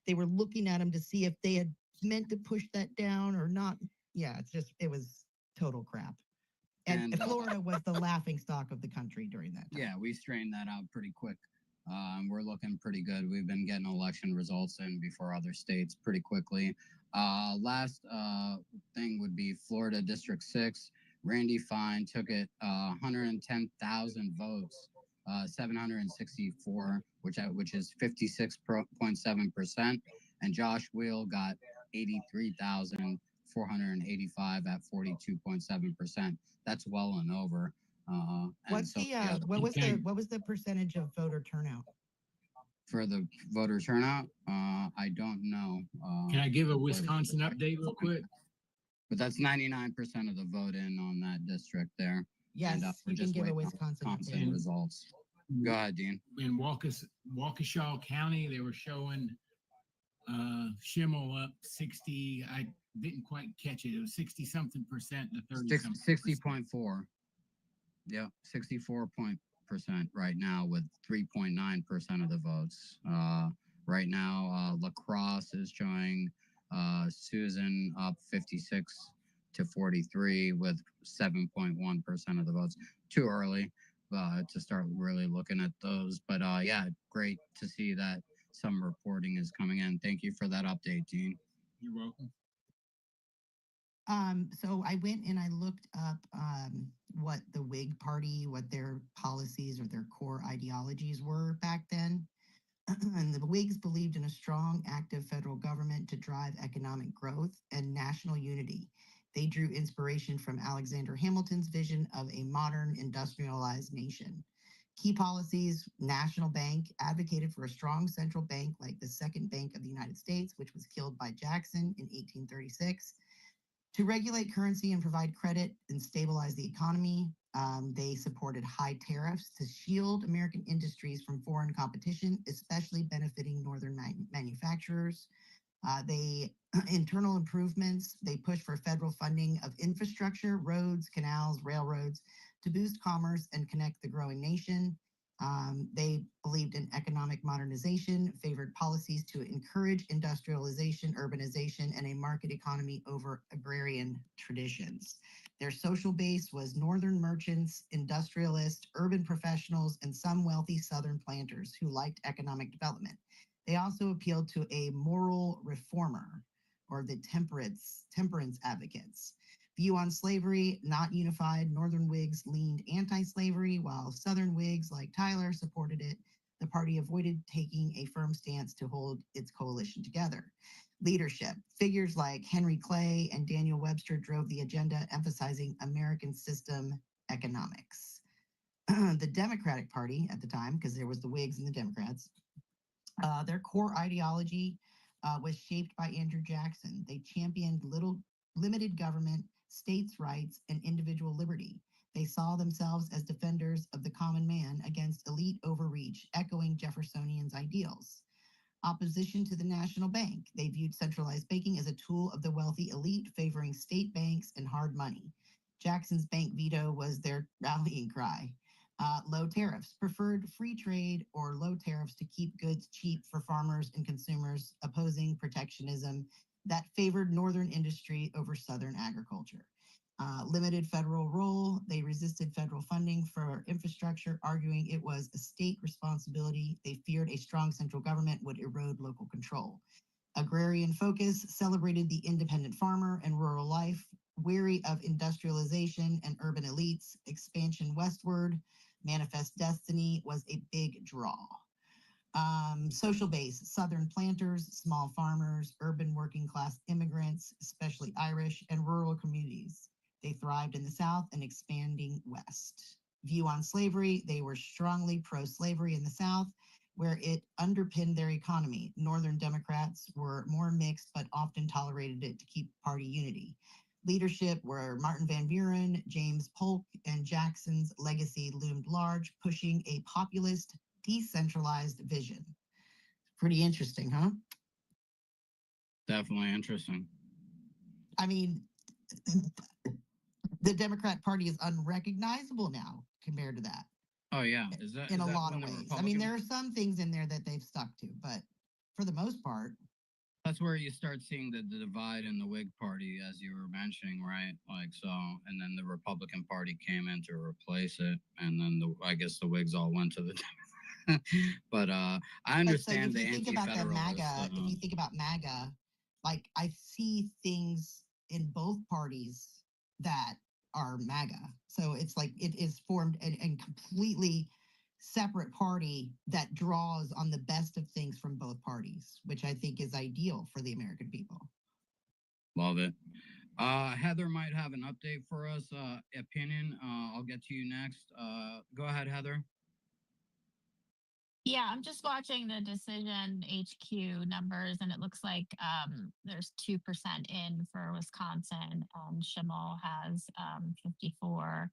looking at them to see if they had meant to push that down or not. Yeah, it was total crap. And Florida was the laughing stock of the country during that time. Yeah, we strained that out pretty quick. We're looking pretty good. We've been getting election results in before other states pretty quickly. Last thing would be Florida District 6. Randy Fine took it 110,000 votes, 764, which is 56.7%. And Josh Wheel got 83,485 at 42.7%. That's well and over. What was the percentage of voter turnout? For the voter turnout, I don't know. Can I give a Wisconsin update real quick? But that's 99% of the vote in on that district there. Yes, and, you can give a Wisconsin update. Results. Go ahead, Dean. In Waukesha County, they were showing Schimel up 60. I didn't quite catch it. It was 60-something percent to 60.4. Yeah, 64% right now with 3.9% of the votes. Right now, La Crosse is showing Susan up 56 to 43 with 7.1% of the votes. Too early to start really looking at those. But yeah, great to see that some reporting is coming in. Thank you for that update, Dean. You're welcome. So I went and I looked up what the Whig Party, what their policies or their core ideologies were back then. And the Whigs believed in a strong, active federal government to drive economic growth and national unity. They drew inspiration from Alexander Hamilton's vision of a modern industrialized nation. Key policies: National Bank advocated for a strong central bank like the Second Bank of the United States, which was killed by Jackson in 1836. To regulate currency and provide credit and stabilize the economy, they supported high tariffs to shield American industries from foreign competition, especially benefiting northern manufacturers. Internal improvements, they pushed for federal funding of infrastructure, roads, canals, railroads, to boost commerce and connect the growing nation. They believed in economic modernization, favored policies to encourage industrialization, urbanization, and a market economy over agrarian traditions. Their social base was Northern merchants, industrialists, urban professionals, and some wealthy Southern planters who liked economic development. They also appealed to a moral reformer or the temperance advocates. View on slavery, not unified. Northern Whigs leaned anti-slavery, while Southern Whigs like Tyler supported it. The party avoided taking a firm stance to hold its coalition together. Leadership. Figures like Henry Clay and Daniel Webster drove the agenda, emphasizing American system economics. The Democratic Party at the time, because there was the Whigs and the Democrats, their core ideology was shaped by Andrew Jackson. They championed limited government, states' rights, and individual liberty. They saw themselves as defenders of the common man against elite overreach, echoing Jeffersonian ideals. Opposition to the national bank. They viewed centralized banking as a tool of the wealthy elite, favoring state banks and hard money. Jackson's bank veto was their rallying cry. Low tariffs, preferred free trade or low tariffs to keep goods cheap for farmers and consumers, opposing protectionism that favored Northern industry over Southern agriculture. Limited federal role, they resisted federal funding for infrastructure, arguing it was a state responsibility. They feared a strong central government would erode local control. Agrarian focus celebrated the independent farmer and rural life, weary of industrialization and urban elites. Expansion westward, manifest destiny was a big draw. Social base, Southern planters, small farmers, urban working class immigrants, especially Irish, and rural communities. They thrived in the South and expanding West. View on slavery, they were strongly pro-slavery in the South, where it underpinned their economy. Northern Democrats were more mixed, but often tolerated it to keep party unity. Leadership were Martin Van Buren, James Polk, and Jackson's legacy loomed large, pushing a populist, decentralized vision. Pretty interesting, huh? Definitely interesting. I mean, the Democrat Party is unrecognizable now compared to that. Oh yeah, is that in is a that lot when of the ways. I mean, Republican? there are some things in there that they've stuck to, but for the most part, That's where you start seeing the divide in the Whig Party, as you were mentioning, right? Like so, and then the Republican Party came in to replace it, and then I guess the Whigs all went to the. But I but so understand if the you think about that anti-federalists. MAGA, if you think about MAGA, like I see things in both parties that are MAGA. So it's like it is formed and completely separate party that draws on the best of things from both parties, which I think is ideal for the American people. Love it. Heather might have an update for us. Opinion. I'll get to you next. Go ahead, Heather. Yeah, I'm just watching the decision HQ numbers, and it looks like there's 2% in for Wisconsin, and Schimel has 54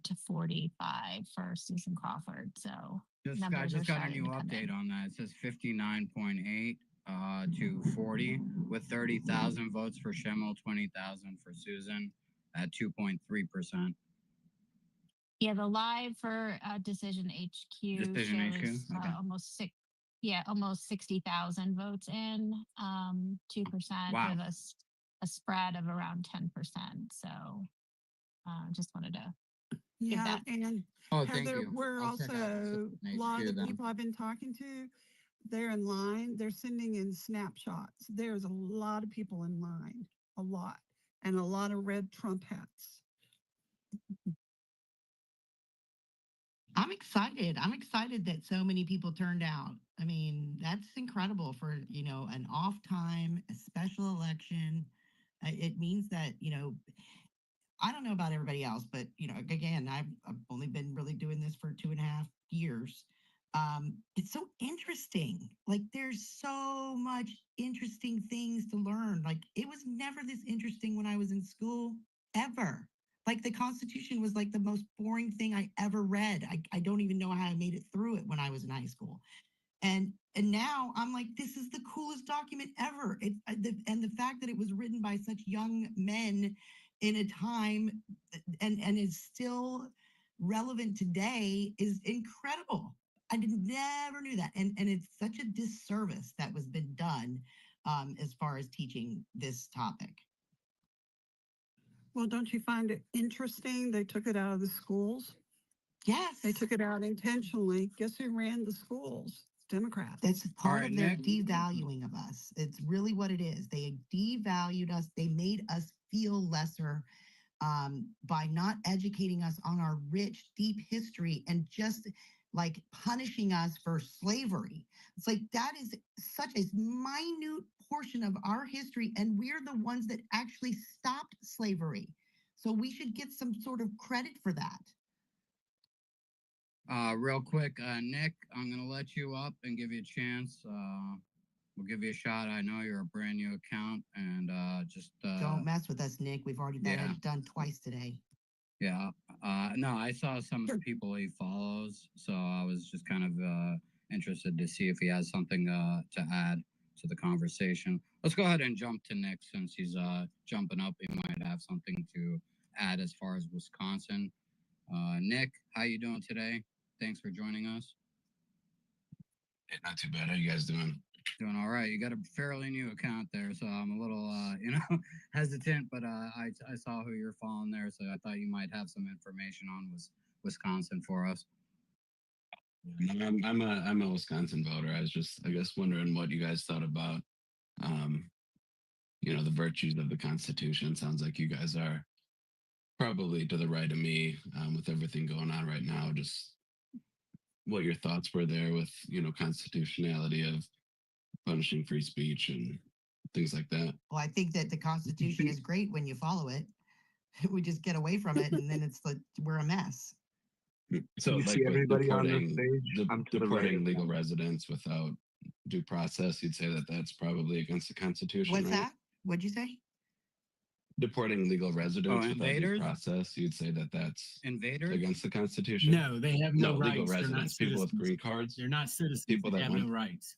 to 45 for Susan Crawford. So I numbers just are got a starting new to come in. update on that. It says 59.8 to 40, with 30,000 votes for Schimel, 20,000 for Susan, at 2.3%. Yeah, the live for Decision HQ Decision HQ. shows Okay. almost 60,000 votes in, 2% Wow. with a spread of around 10%. So just wanted to give Yeah, that. and Oh, thank Heather, you. we're I'll check out also Decision a lot of HQ the then. people I've been talking to, they're in line. They're sending in snapshots. There's a lot of people in line, a lot, and a lot of red Trump hats. I'm excited. I'm excited that so many people turned out. I mean, that's incredible for, an off time, a special election. It means that, I don't know about everybody else, but, again, I've only been really doing this for 2.5 years. It's so interesting. Like, there's so much interesting things to learn. Like, it was never this interesting when I was in school, ever. Like the Constitution was like the most boring thing I ever read. I don't even know how I made it through it when I was in high school. And now I'm like, this is the coolest document ever. And the fact that it was written by such young men in a time and is still relevant today is incredible. Never knew that. And it's such a disservice that was been done as far as teaching this topic. Well, don't you find it interesting? They took it out of the schools. Yes. They took it out intentionally. Guess who ran the schools? Democrats. That's part right, of their Nick. devaluing of us. It's really what it is. They devalued us. They made us feel lesser by not educating us on our rich, deep history and just like punishing us for slavery. It's like that is such a minute portion of our history, and we're the ones that actually stopped slavery. So we should get some sort of credit for that. Real quick, Nick, I'm gonna let you up and give you a chance. We'll give you a shot. I know you're a brand new account, and just Don't mess with us, Nick. We've already done twice today. yeah. No, I saw some of the people he follows, so I was just kind of interested to see if he has something to add to the conversation. Let's go ahead and jump to Nick since he's jumping up. He might have something to add as far as Wisconsin. Nick, how you doing today? Thanks for joining us. Hey, not too bad. How you guys doing? Doing all right. You got a fairly new account there, so I'm a little, hesitant. But I saw who you're following there, so I thought you might have some information on Wisconsin for us. No, I'm a Wisconsin voter. I was just, I guess, wondering what you guys thought about, the virtues of the Constitution. Sounds like you guys are probably to the right of me with everything going on right now. Just what your thoughts were there with, constitutionality of punishing free speech and things like that. Well, I think that the Constitution is great when you follow it. We just get away from it, and then it's like we're a mess. So, You like see with everybody on this deporting, stage? I'm to the right deporting of legal residents without due process, you'd say that that's probably against the Constitution. What's right? that? What'd you say? Deporting legal residents without due invaders? process, you'd say that that's Invaders? against the Constitution. No, they have no rights. Legal They're not residents, people with citizens. green cards. They're not citizens. People They that have went- no rights.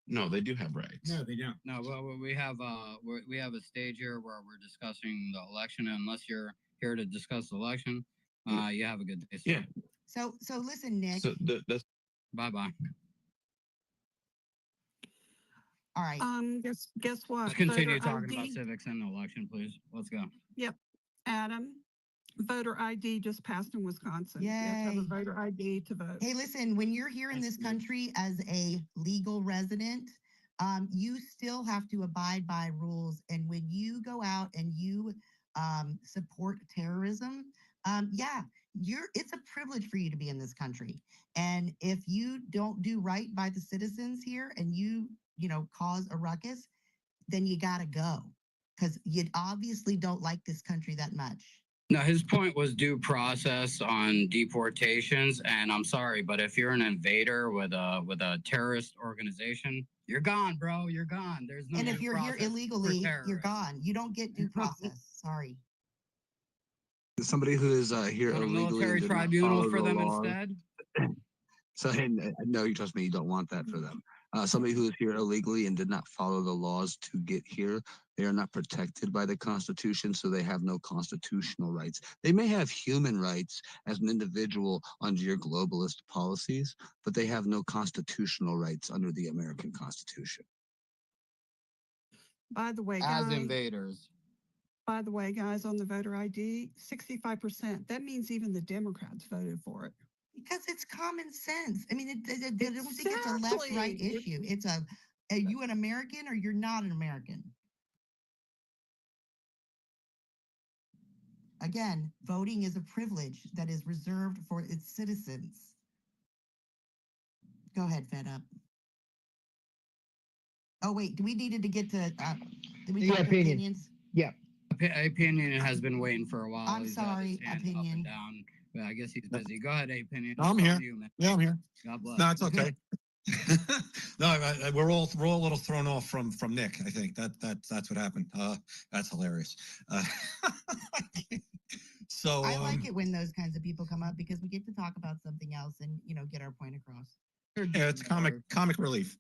No, they do have rights. No, they don't. No, well, we have a stage here where we're discussing the election, and unless you're here to discuss the election, you have a good day. Yeah. So listen, Nick. So that's bye bye. All right. Guess what? Let's continue Voter talking about ID. civics and the election, please. Let's go. Yep. Adam, voter ID just passed in Wisconsin. You have to have a Yay. voter ID to vote. Hey, listen, when you're here in this country as a legal resident, you still have to abide by rules. And when you go out and you support terrorism, it's a privilege for you to be in this country. And if you don't do right by the citizens here and you cause a ruckus, then you gotta go because you obviously don't like this country that much. No, his point was due process on deportations, and I'm sorry, but if you're an invader with a terrorist organization, you're gone, bro. You're gone. There's no. And if due you're here process for illegally, you're terrorists. gone. You don't get due process. Sorry. Somebody who is here Go to illegally military and did not tribunal follow for the them laws. instead. So, and no, you trust me, you don't want that for them. Somebody who is here illegally and did not follow the laws to get here, they are not protected by the Constitution, so they have no constitutional rights. They may have human rights as an individual under your globalist policies, but they have no constitutional rights under the American Constitution. By the way, As guys. invaders. By the way, guys, on the voter ID, 65%. That means even the Democrats voted for it. Because it's common sense. I mean, I don't think it's a left-right Exactly. issue. It's are you an American or you're not an American? Again, voting is a privilege that is reserved for its citizens. Go ahead, Fed Up. Oh, wait, do we needed to get to, did we The talk to opinion. opinions? Yeah. Opinion has been waiting for a while. I'm He's had sorry, his hand up and opinion. down. But I guess he's busy. Go ahead, Opinion. No, I'm It's here. on you, man. Yeah, I'm here. God bless. No, it's okay. No, we're all a little thrown off from Nick. I think that's what happened. That's hilarious. So I like it when those kinds of people come up because we get to talk about something else and, get our point across. yeah, it's comic relief.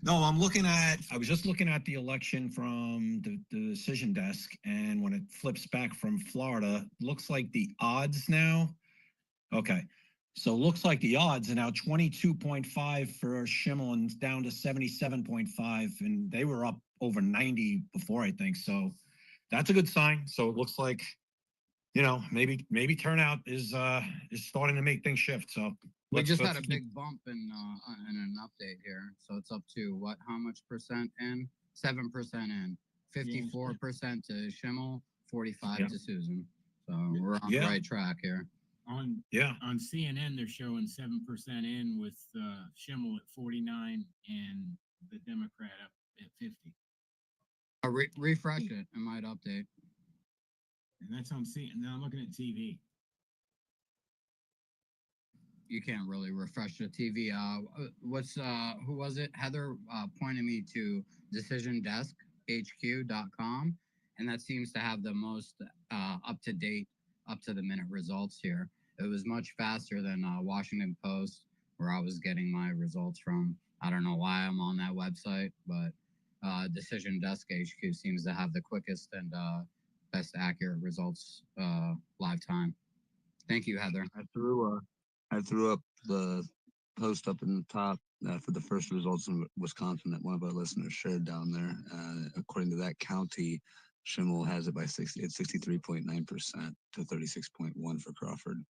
No, I was just looking at the election from the decision desk, and when it flips back from Florida, looks like the odds now. Okay. So looks like the odds are now 22.5 for Schimel and down to 77.5, and they were up over 90 before, I think. So that's a good sign. So it looks like, maybe turnout is starting to make things shift. So We just let's had a keep- big bump in an update here, so it's up to what? How much percent in? 7% in, 54% to Schimel, 45 to Susan. So we're on the right track here. On CNN, they're showing 7% in with Schimel at 49 and the Democrat up at 50. Refresh it. It might update. And that's on CNN. Now I'm looking at TV. You can't really refresh the TV. Who was it? Heather pointed me to DecisionDeskHQ.com, and that seems to have the most up-to-date, up-to-the-minute results here. It was much faster than Washington Post, where I was getting my results from. I don't know why I'm on that website, but Decision Desk HQ seems to have the quickest and best accurate results live time. Thank you, Heather. I threw up the post up in the top for the first results in Wisconsin that one of our listeners shared down there. According to that county, Schimel has it by 63.9% to 36.1 for Crawford.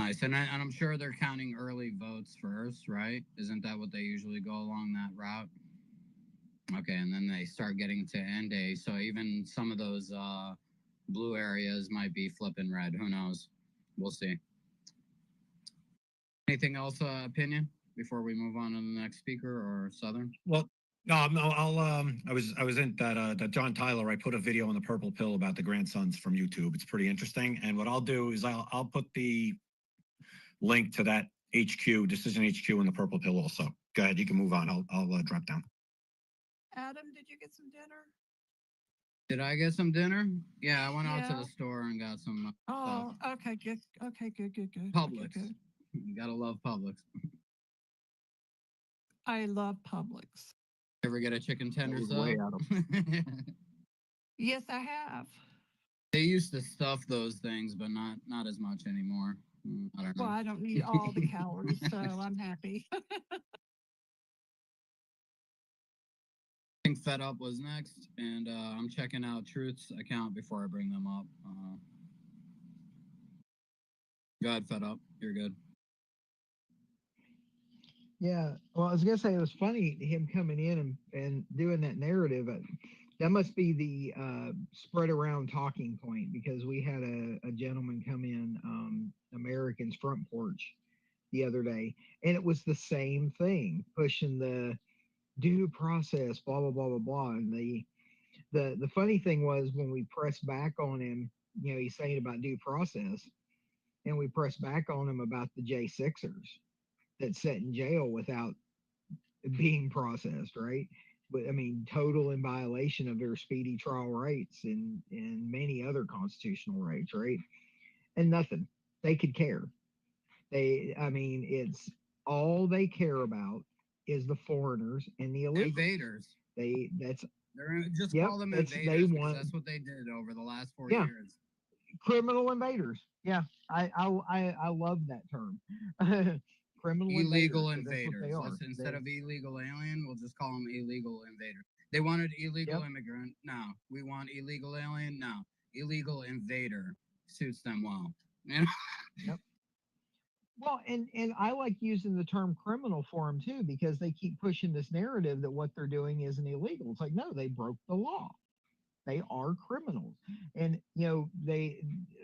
Nice, and I'm sure they're counting early votes first, right? Isn't that what they usually go along that route? Okay, and then they start getting to end day. So even some of those blue areas might be flipping red. Who knows? We'll see. Anything else, opinion, before we move on to the next speaker or Southern? Well, no, I was in that John Tyler. I put a video on the Purple Pill about the grandsons from YouTube. It's pretty interesting. And what I'll do is I'll put the link to that Decision HQ in the Purple Pill also. Go ahead, you can move on. I'll drop down. Adam, did you get some dinner? Did I get some dinner? Yeah, I went out to the store and got some Oh, stuff. okay, good. Okay, good. Publix. Okay, good. You gotta love Publix. I love Publix. Ever get a chicken tender sub? Way out of Yes, I have. They used to stuff those things, but not as much anymore. I don't know. Well, I don't need all the calories, so I'm happy. I think Fed Up was next, and I'm checking out Truth's account before I bring them up. Go ahead, Fed Up. You're good. Yeah, well, I was gonna say it was funny him coming in and doing that narrative. That must be the spread around talking point, because we had a gentleman come in, American's Front Porch, the other day, and it was the same thing, pushing the due process, blah blah blah blah blah. And the funny thing was, when we pressed back on him, he's saying about due process, and we pressed back on him about the J6ers that sat in jail without being processed, right? But I mean, total in violation of their speedy trial rights and many other constitutional rights, right? And nothing. They could care. It's all they care about is the foreigners and the illegals. Invaders. Just Yep, call them that's- invaders. they 'Cause want- that's what they did over the last 4 Yeah. years. Criminal invaders. Yeah, I love that term. Criminal Illegal invaders. 'Cause that's what they invaders. are. Instead of illegal alien, we'll just call them illegal invaders. They wanted illegal immigrant. No, we want illegal alien. No, illegal invader suits them well. You know? Yep. Well, and I like using the term criminal for them too, because they keep pushing this narrative that what they're doing isn't illegal. It's like, no, they broke the law. They are criminals. And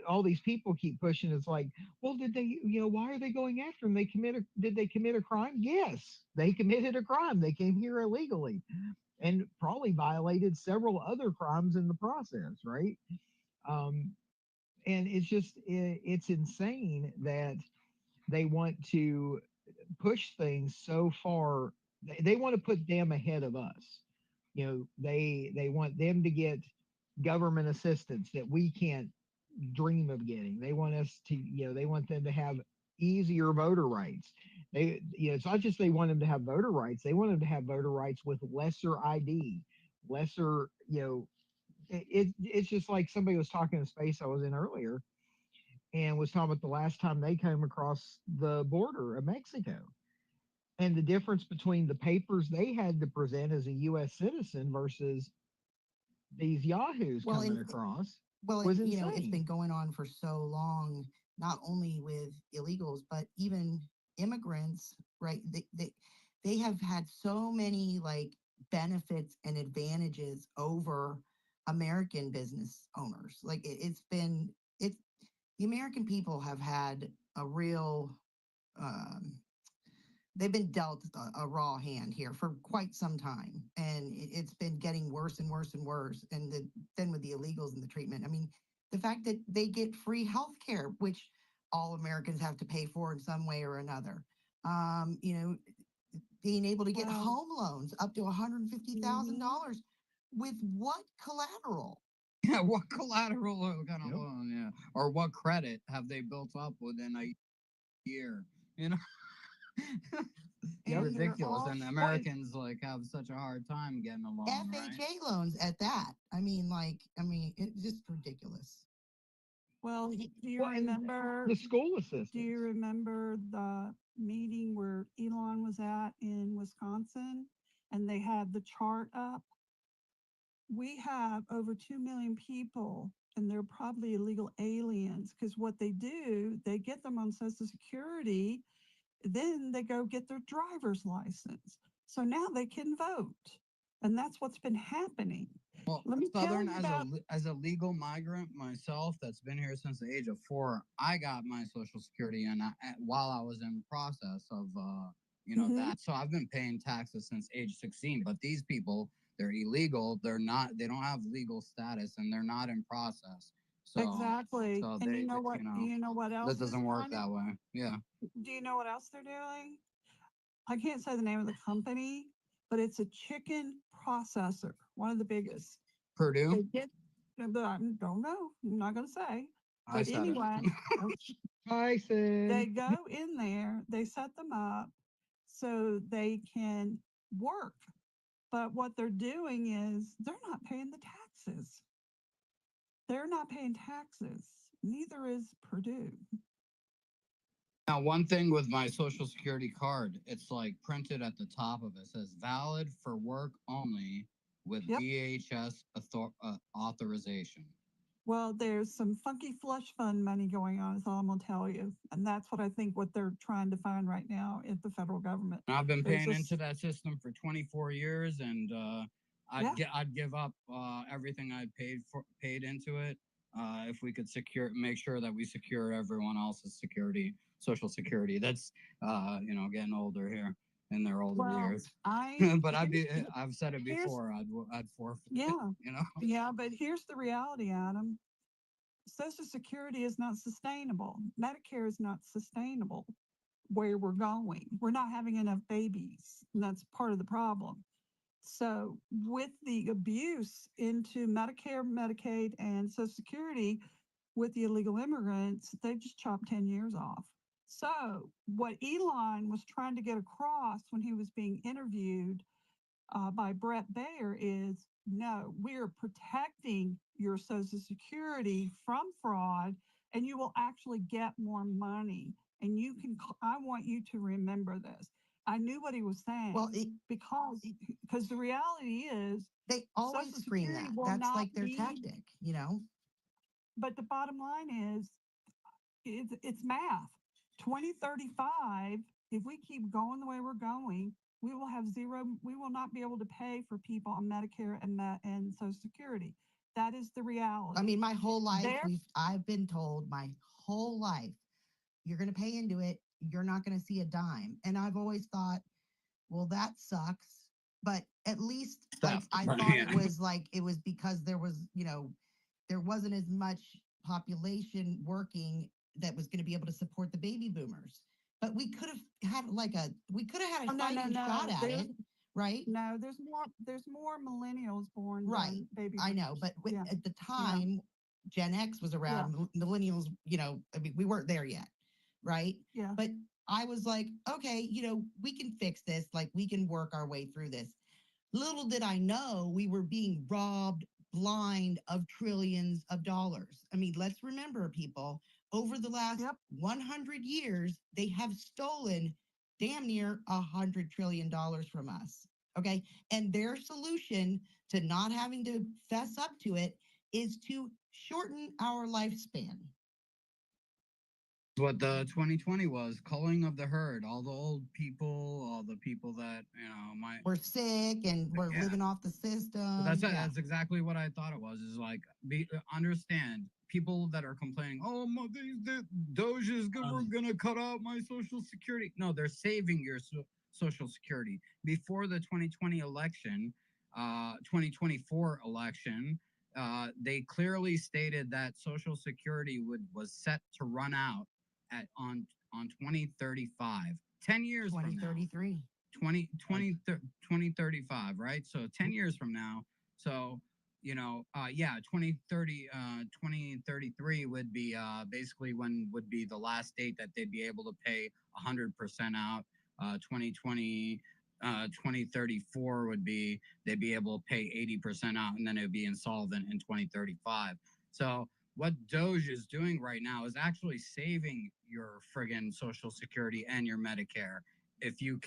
all these people keep pushing. It's like, well, did they, why are they going after them? Did they commit a crime? Yes, they committed a crime. They came here illegally and probably violated several other crimes in the process, right? And it's insane that they want to push things so far. They want to put them ahead of us. They want them to get government assistance that we can't dream of getting. They want us to, they want them to have easier voter rights. it's not just they want them to have voter rights. They want them to have voter rights with lesser ID, lesser, it's just like somebody was talking in a space I was in earlier and was talking about the last time they came across the border of Mexico and the difference between the papers they had to present as a U.S. citizen versus these yahoos Well, coming and across well, was you know, it's been insane. going on for so long, not only with illegals, but even immigrants, right? They have had so many like benefits and advantages over American business owners. Like it's been it's the American people have had a real um they've been dealt a raw hand here for quite some time, and it's been getting worse and worse and worse. And then with the illegals and the treatment, I mean, the fact that they get free health care, which all Americans have to pay for in some way or another. You know, being able to get Well, home loans up to $150,000 mhm. with what collateral? Yeah, what collateral kind of Yep. loan? Yeah, or what credit have they built up within a year? You know, Yep. And they're ridiculous. all And Well, Americans like have such a hard time getting a loan, right? FHA loans at that. I mean, it's just ridiculous. well. Do you well, and remember? the school Do you assistants. remember the meeting where Elon was at in Wisconsin, and they had the chart up? We have over 2 million people, and they're probably illegal aliens because what they do, they get them on Social Security, then they go get their driver's license. So now they can vote. And that's what's been happening. Well, Let me tell Southern, you about, as a legal migrant myself, that's been here since the age of 4, I got my Social Security, and while I was in process of, Mhm. that. So I've been paying taxes since age 16. But these people, they're illegal. They're not. They don't have legal status, and they're not in process. So, exactly. so And you know what, that else is doesn't work trying to, that way. Yeah, do you know what else they're doing? I can't say the name of the company, but it's a chicken processor, one of the biggest. Purdue. They get, I don't know, I'm not going to say. I But said it. anyway, they Tyson. go in there, they set them up so they can work. But what they're doing is they're not paying the taxes. They're not paying taxes. Neither is Purdue. Now, one thing with my Social Security card, it's like printed at the top of it says valid for work only with Yep. authorization. Well, there's some funky slush fund money going on, is all I'm going to tell you. And that's what I think what they're trying to find right now at the federal government. And I've been There's paying into this, that system for 24 years, and yeah. I'd give up everything I paid into it if we could make sure that we secure everyone else's Social Security. That's getting older here in their older Well, years. But I've said it here's, before. I'd forfeit. yeah, You know. yeah, but here's the reality, Adam. Social Security is not sustainable. Medicare is not sustainable where we're going. We're not having enough babies, and that's part of the problem. So, with the abuse into Medicare, Medicaid, and Social Security with the illegal immigrants, they just chopped 10 years off. So, what Elon was trying to get across when he was being interviewed by Brett Baer is no, we're protecting your Social Security from fraud, and you will actually get more money. And you can, I want you to remember this. I knew what he was saying. Well, because the reality is they always Social scream Security that. will That's not like their be, tactic, you know? but the bottom line is it's math. 2035, if we keep going the way we're going, we will have zero, we will not be able to pay for people on Medicare and Social Security. That is the reality. I mean, my whole life, There, I've been told my whole life, you're going to pay into it, you're not going to see a dime. And I've always thought, well, that sucks. But at least like I thought it was because there was, there wasn't as much population working that was going to be able to support the baby boomers. But we could have had a fighting shot at it, right? No, there's more millennials born Right. than baby I know, boomers. but Yeah. at the time, Gen X was around, millennials, I mean, we weren't there yet, right? Yeah. But I was like, okay, we can fix this. Like, we can work our way through this. Little did I know we were being robbed blind of trillions of dollars. I mean, let's remember, people, over the last 100 years, they have stolen damn near $100 trillion from us. Okay. And their solution to not having to fess up to it is to shorten our lifespan. What the 2020 was, culling of the herd, all the old people, all the people that might We're sick and we're living off the system. That's exactly what I thought it was. Is like understand people that are complaining. Oh, the Doge is we're gonna cut out my social security. No, they're saving your social security. Before the 2020 election, 2024 election, they clearly stated that social security was set to run out on 2035, 10 years 2033. 2035, right? So 10 years from now. So 2033 would be basically when would be the last date that they'd be able to pay 100% out. 2034 would be they'd be able to pay 80% out, and then it would be insolvent in 2035. So what Doge is doing right now is actually saving your friggin' Social Security and your Medicare. If you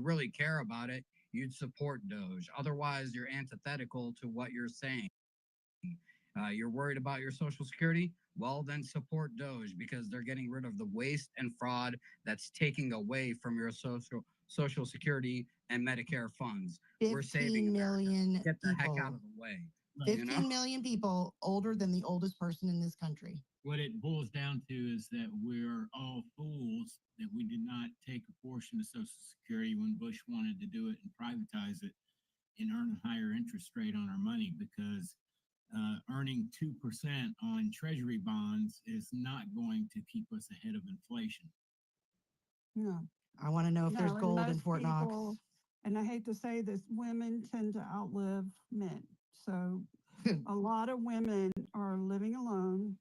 really care about it, you'd support Doge. Otherwise, you're antithetical to what you're saying. You're worried about your Social Security? Well, then support Doge, because they're getting rid of the waste and fraud that's taking away from your Social Security and Medicare funds. We're 15 saving million Get the heck out people. of the way. 15 million people older than the oldest person in this country. What it boils down to is that we're all fools that we did not take a portion of Social Security when Bush wanted to do it and privatize it and earn a higher interest rate on our money, because earning 2% on treasury bonds is not going to keep us ahead of inflation. No. I want to know if there's No, and gold in most Fort Knox. people, and I hate to say this, women tend to outlive men. So a lot of women are living alone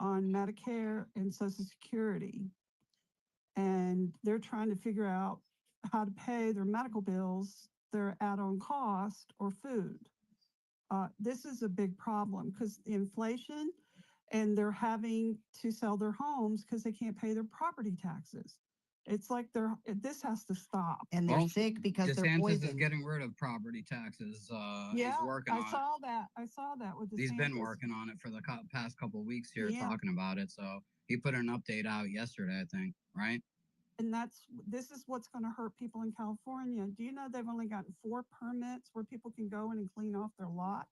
on Medicare and Social Security, and they're trying to figure out how to pay their medical bills, their add-on cost, or food. This is a big problem because inflation, and they're having to sell their homes because they can't pay their property taxes. It's like this has to stop. And they're sick because they're DeSantis poisoned. is getting rid of property taxes. Yeah, He's working on I saw that. I saw that with DeSantis. He's been working on it for the past couple of weeks here, Yeah. talking about it. So he put an update out yesterday, I think, right? And this is what's going to hurt people in California. Do you know they've only gotten 4 permits where people can go in and clean off their lot?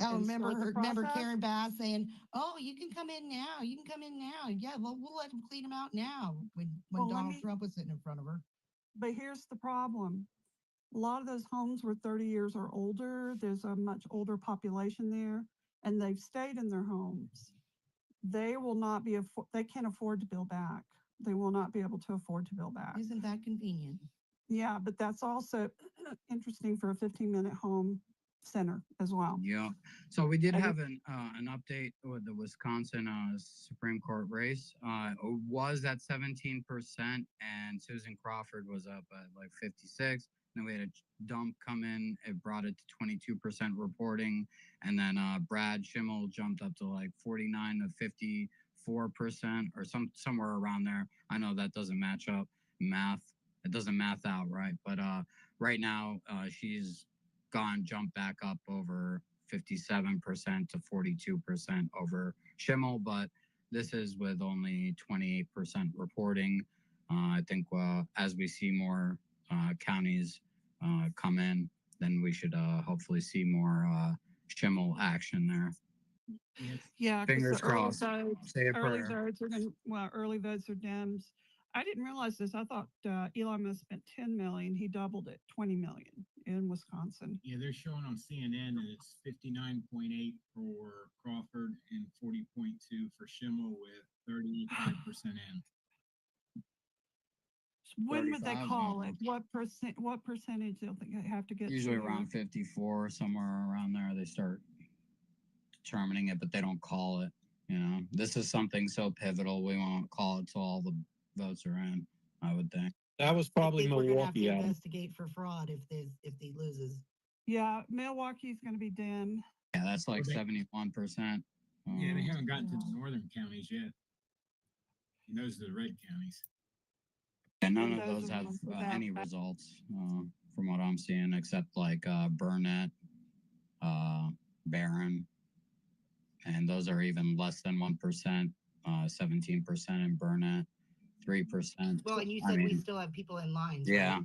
Oh, and start the remember process? Karen Bass saying, "Oh, you can come in now. You can come in now. Yeah, well, we'll let them clean them out now." When Well, let Donald me- Trump was sitting in front of her. But here's the problem. A lot of those homes were 30 years or older. There's a much older population there, and they've stayed in their homes. They will not be, they can't afford to build back. They will not be able to afford to build back. Isn't that convenient? Yeah, but that's also interesting for a 15-minute home center as well. Yeah. So we did I have an update with the Wisconsin Supreme Court race. It was at 17%, and Susan Crawford was up at like 56. Then we had a dump come in. It brought it to 22% reporting, and then Brad Schimel jumped up to like 49 to 54% or somewhere around there. I know that doesn't match up math. It doesn't math out right, but right now she's jumped back up over 57% to 42% over Schimel, but this is with only 28% reporting. I think as we see more counties come in, then we should hopefully see more Schimel action there. Yeah, 'cause Fingers the early crossed. votes- Say a early prayer. votes are going. Well, early votes are Dems. I didn't realize this. I thought Elon Musk spent 10 million. He doubled it, 20 million in Wisconsin. Yeah, they're showing on CNN that it's 59.8 for Crawford and 40.2 for Schimel with 35% in. When would they 35 call it? votes. What percentage they'll think they have to get? Usually to? around 54, somewhere around there, they start determining it, but they don't call it. This is something so pivotal. We won't call it till all the votes are in, I would think. That was probably I think we're gonna have to Milwaukee, Adam. investigate for fraud if he loses. Yeah, Milwaukee's going to be dim. Yeah, that's like Well, 71%. Yeah, they haven't gotten to the northern counties yet. And those are the red counties. And none And of those those are the have ones without any results from what I'm seeing, except like Burnett, Barron, and those are even less than 1%, 17% in Burnett, 3%. Well, and you I said we mean, still have people in lines, yeah. right?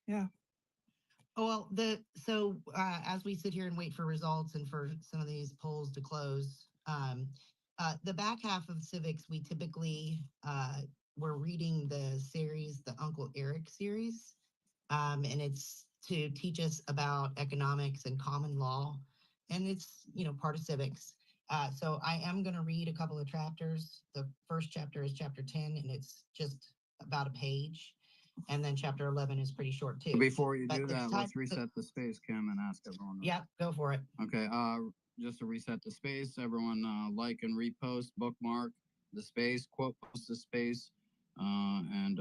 Yeah. Oh, well, as we sit here and wait for results and for some of these polls to close, the back half of Civics, we typically we're reading the series, the Uncle Eric series, and it's to teach us about economics and common law, and it's part of Civics. So I am going to read a couple of chapters. The first chapter is chapter 10, and it's just about a page. And then chapter 11 is pretty short too. Before you But do it's that, time let's reset the space, Kim, and ask everyone. Yep, go for it. Okay, just to reset the space, everyone like and repost, bookmark the space, quote post the space, and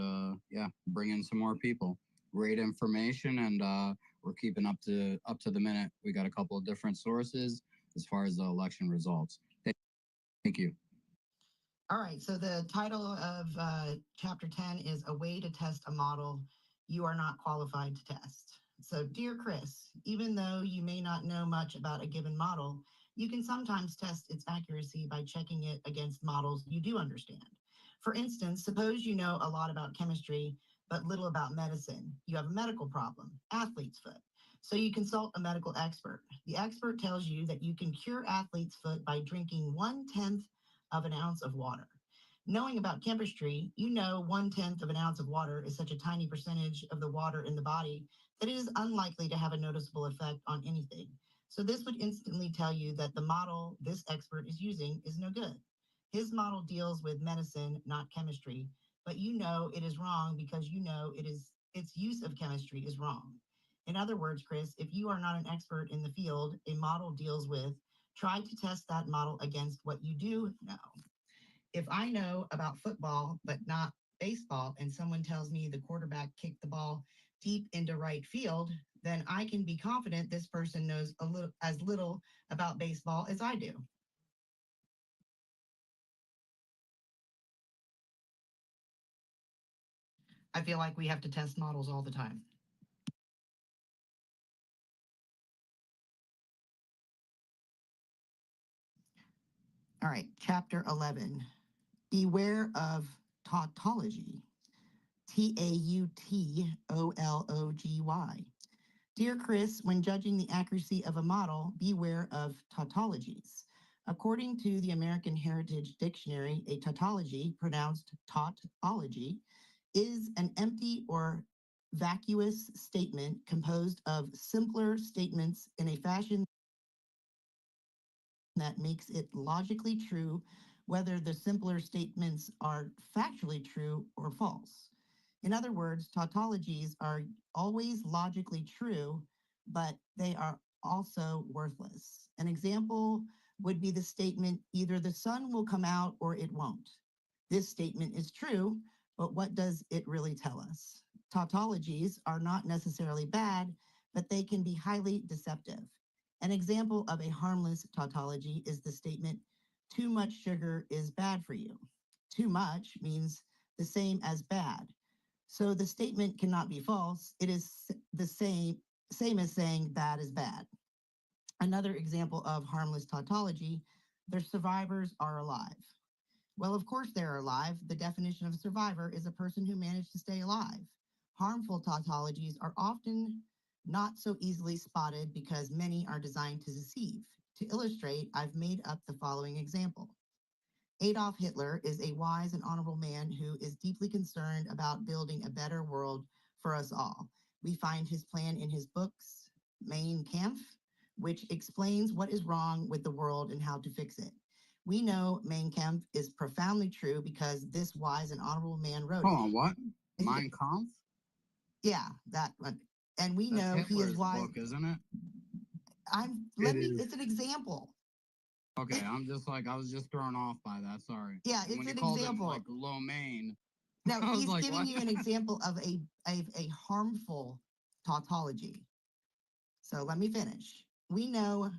yeah, bring in some more people. Great information, and we're keeping up to the minute. We got a couple of different sources as far as the election results. Thank you. All right, so the title of chapter 10 is A Way to Test a Model You Are Not Qualified to Test. So, dear Chris, even though you may not know much about a given model, you can sometimes test its accuracy by checking it against models you do understand. For instance, suppose you know a lot about chemistry, but little about medicine. You have a medical problem, athlete's foot. So you consult a medical expert. The expert tells you that you can cure athlete's foot by drinking 1/10 of an ounce of water. Knowing about chemistry, you know 1/10 of an ounce of water is such a tiny percentage of the water in the body that it is unlikely to have a noticeable effect on anything. So this would instantly tell you that the model this expert is using is no good. His model deals with medicine, not chemistry, but you know it is wrong because you know its use of chemistry is wrong. In other words, Chris, if you are not an expert in the field a model deals with, try to test that model against what you do know. If I know about football, but not baseball, and someone tells me the quarterback kicked the ball deep into right field, then I can be confident this person knows as little about baseball as I do. I feel like we have to test models all the time. All right, chapter 11. Beware of tautology. Tautology. Dear Chris, when judging the accuracy of a model, beware of tautologies. According to the American Heritage Dictionary, a tautology, pronounced tautology, is an empty or vacuous statement composed of simpler statements in a fashion that makes it logically true, whether the simpler statements are factually true or false. In other words, tautologies are always logically true, but they are also worthless. An example would be the statement, either the sun will come out or it won't. This statement is true, but what does it really tell us? Tautologies are not necessarily bad, but they can be highly deceptive. An example of a harmless tautology is the statement, too much sugar is bad for you. Too much means the same as bad. So the statement cannot be false. It is the same as saying bad is bad. Another example of harmless tautology, the survivors are alive. Well, of course they're alive. The definition of survivor is a person who managed to stay alive. Harmful tautologies are often not so easily spotted because many are designed to deceive. To illustrate, I've made up the following example. Adolf Hitler is a wise and honorable man who is deeply concerned about building a better world for us all. We find his plan in his books, Mein Kampf, which explains what is wrong with the world and how to fix it. We know Mein Kampf is profoundly true because this wise and honorable man wrote Hold it. on, what? Mein Kampf? Yeah, that one. And we That's know he Hitler's is wise. book, isn't it? It's an example. Okay, I'm just like, I was just thrown off by that. Sorry. Yeah, When it's you an called him example. like low main, No, I was he's like, giving what? you an example of a harmful tautology. So let me finish. We know,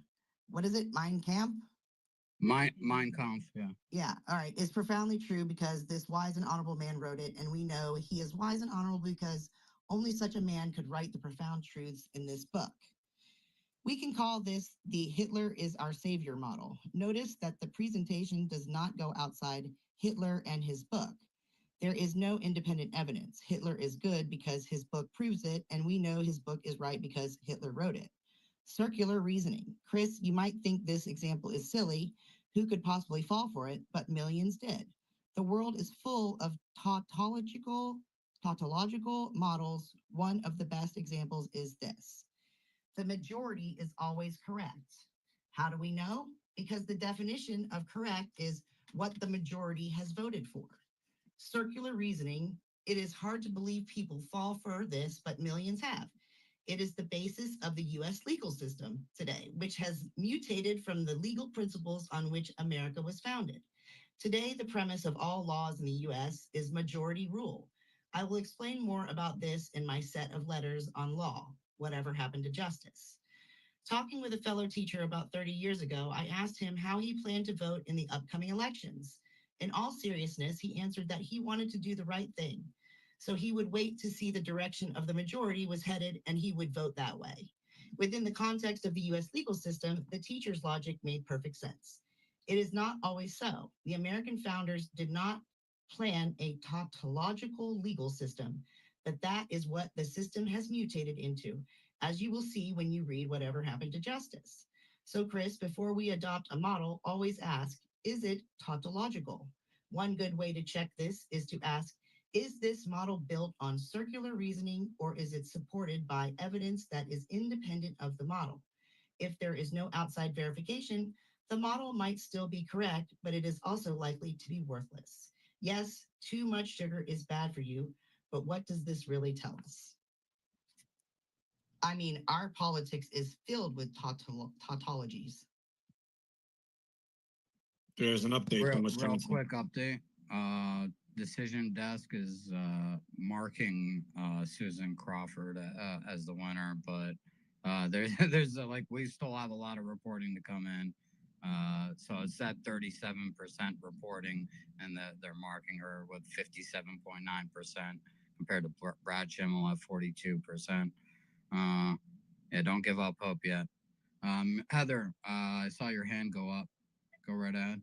what is it, Mein Kampf? Mein Kampf, yeah. Yeah, all right. It's profoundly true because this wise and honorable man wrote it, and we know he is wise and honorable because only such a man could write the profound truths in this book. We can call this the Hitler is our savior model. Notice that the presentation does not go outside Hitler and his book. There is no independent evidence. Hitler is good because his book proves it, and we know his book is right because Hitler wrote it. Circular reasoning. Chris, you might think this example is silly. Who could possibly fall for it? But millions did. The world is full of tautological models. One of the best examples is this. The majority is always correct. How do we know? Because the definition of correct is what the majority has voted for. Circular reasoning. It is hard to believe people fall for this, but millions have. It is the basis of the US legal system today, which has mutated from the legal principles on which America was founded. Today, the premise of all laws in the US is majority rule. I will explain more about this in my set of letters on law, Whatever Happened to Justice. Talking with a fellow teacher about 30 years ago, I asked him how he planned to vote in the upcoming elections. In all seriousness, he answered that he wanted to do the right thing. So he would wait to see the direction of the majority was headed and he would vote that way. Within the context of the US legal system, the teacher's logic made perfect sense. It is not always so. The American founders did not plan a tautological legal system, but that is what the system has mutated into, as you will see when you read Whatever Happened to Justice. So, Chris, before we adopt a model, always ask, is it tautological? One good way to check this is to ask, is this model built on circular reasoning or is it supported by evidence that is independent of the model? If there is no outside verification, the model might still be correct, but it is also likely to be worthless. Yes, too much sugar is bad for you, but what does this really tell us? I mean, our politics is filled with tautologies. There's an update from Real Wisconsin. quick update. Decision Desk is marking Susan Crawford as the winner, but there's like we still have a lot of reporting to come in. So it's at 37% reporting, and they're marking her with 57.9% compared to Brad Schimel at 42%. Yeah, don't give up hope yet. Heather, I saw your hand go up. Go right ahead.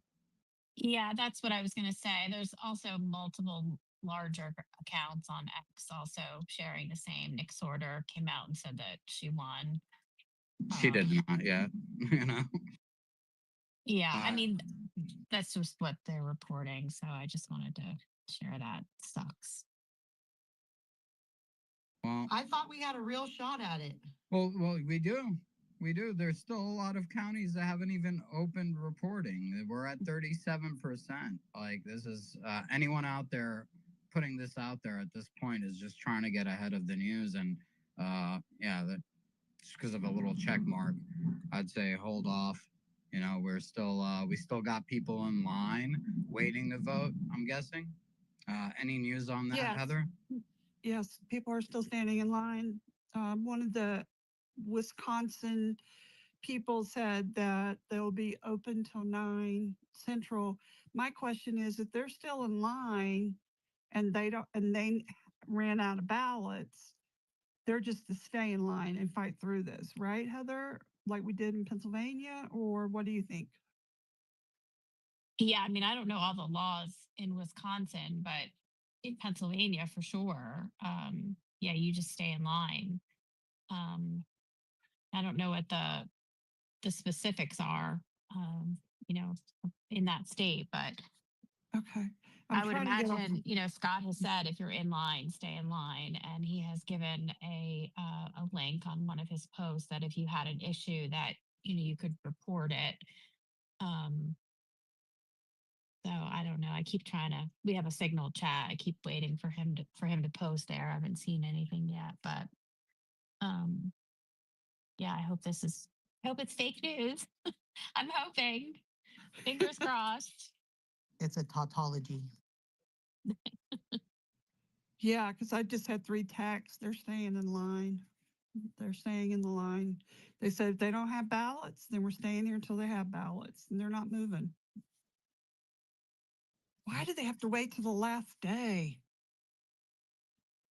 Yeah, that's what I was going to say. There's also multiple larger accounts on X also sharing the same. Nick Sorter came out and said that she won. She did not yet, you know. Yeah, I mean, that's just what they're reporting. So I just wanted to share that. Sucks. Well, I thought we had a real shot at it. Well, we do. We do. There's still a lot of counties that haven't even opened reporting. We're at 37%. Like, this is anyone out there putting this out there at this point is just trying to get ahead of the news. And yeah, just because of a little check mark, I'd say hold off. You know, we still got people in line waiting to vote, I'm guessing. Any news on that, Yes. Heather? Yes, people are still standing in line. One of the Wisconsin people said that they'll be open till 9 Central. My question is, if they're still in line and they ran out of ballots, they're just to stay in line and fight through this, right, Heather? Like we did in Pennsylvania, or what do you think? Yeah, I mean, I don't know all the laws in Wisconsin, but in Pennsylvania for sure. Yeah, you just stay in line. I don't know what the specifics are, you know, in that state, but okay. I would imagine, you know, Scott has said if you're in line, stay in line, and he has given a link on one of his posts that if you had an issue that you could report it. So I don't know. I keep trying to. We have a Signal chat. I keep waiting for him to post there. I haven't seen anything yet, but yeah. I hope it's fake news. I'm hoping. Fingers crossed. It's a tautology. Yeah, because I just had 3 texts. They're staying in line. They're staying in the line. They said if they don't have ballots, then we're staying here until they have ballots, and they're not moving. Why do they have to wait till the last day?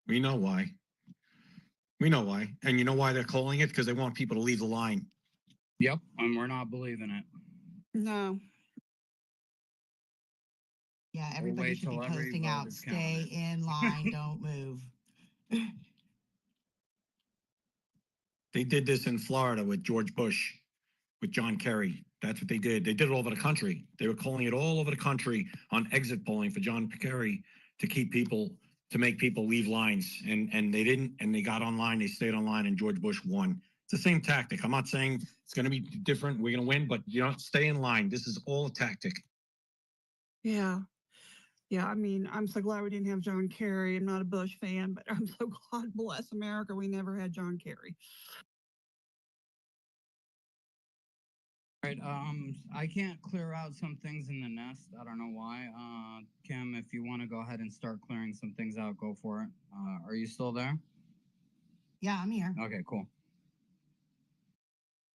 We know why. We know why. And you know why they're calling it? Because they want people to leave the line. Yep, and we're not believing it. No. Yeah, We'll everybody wait should be till every posting vote out, is stay in line, don't move. They did this in Florida with George Bush, with John Kerry. That's what they did. They did it all over the country. They were calling it all over the country on exit polling for John Kerry to keep people, to make people leave lines. And they didn't, and they got online, they stayed online, and George Bush won. It's the same tactic. I'm not saying it's going to be different. We're going to win, but you know, stay in line. This is all a tactic. Yeah. Yeah, I mean, I'm so glad we didn't have John Kerry. I'm not a Bush fan, but I'm so God bless America. We never had John Kerry. Right, I can't clear out some things in the nest. I don't know why. Kim, if you want to go ahead and start clearing some things out, go for it. Are you still there? Yeah, I'm here. Okay, cool.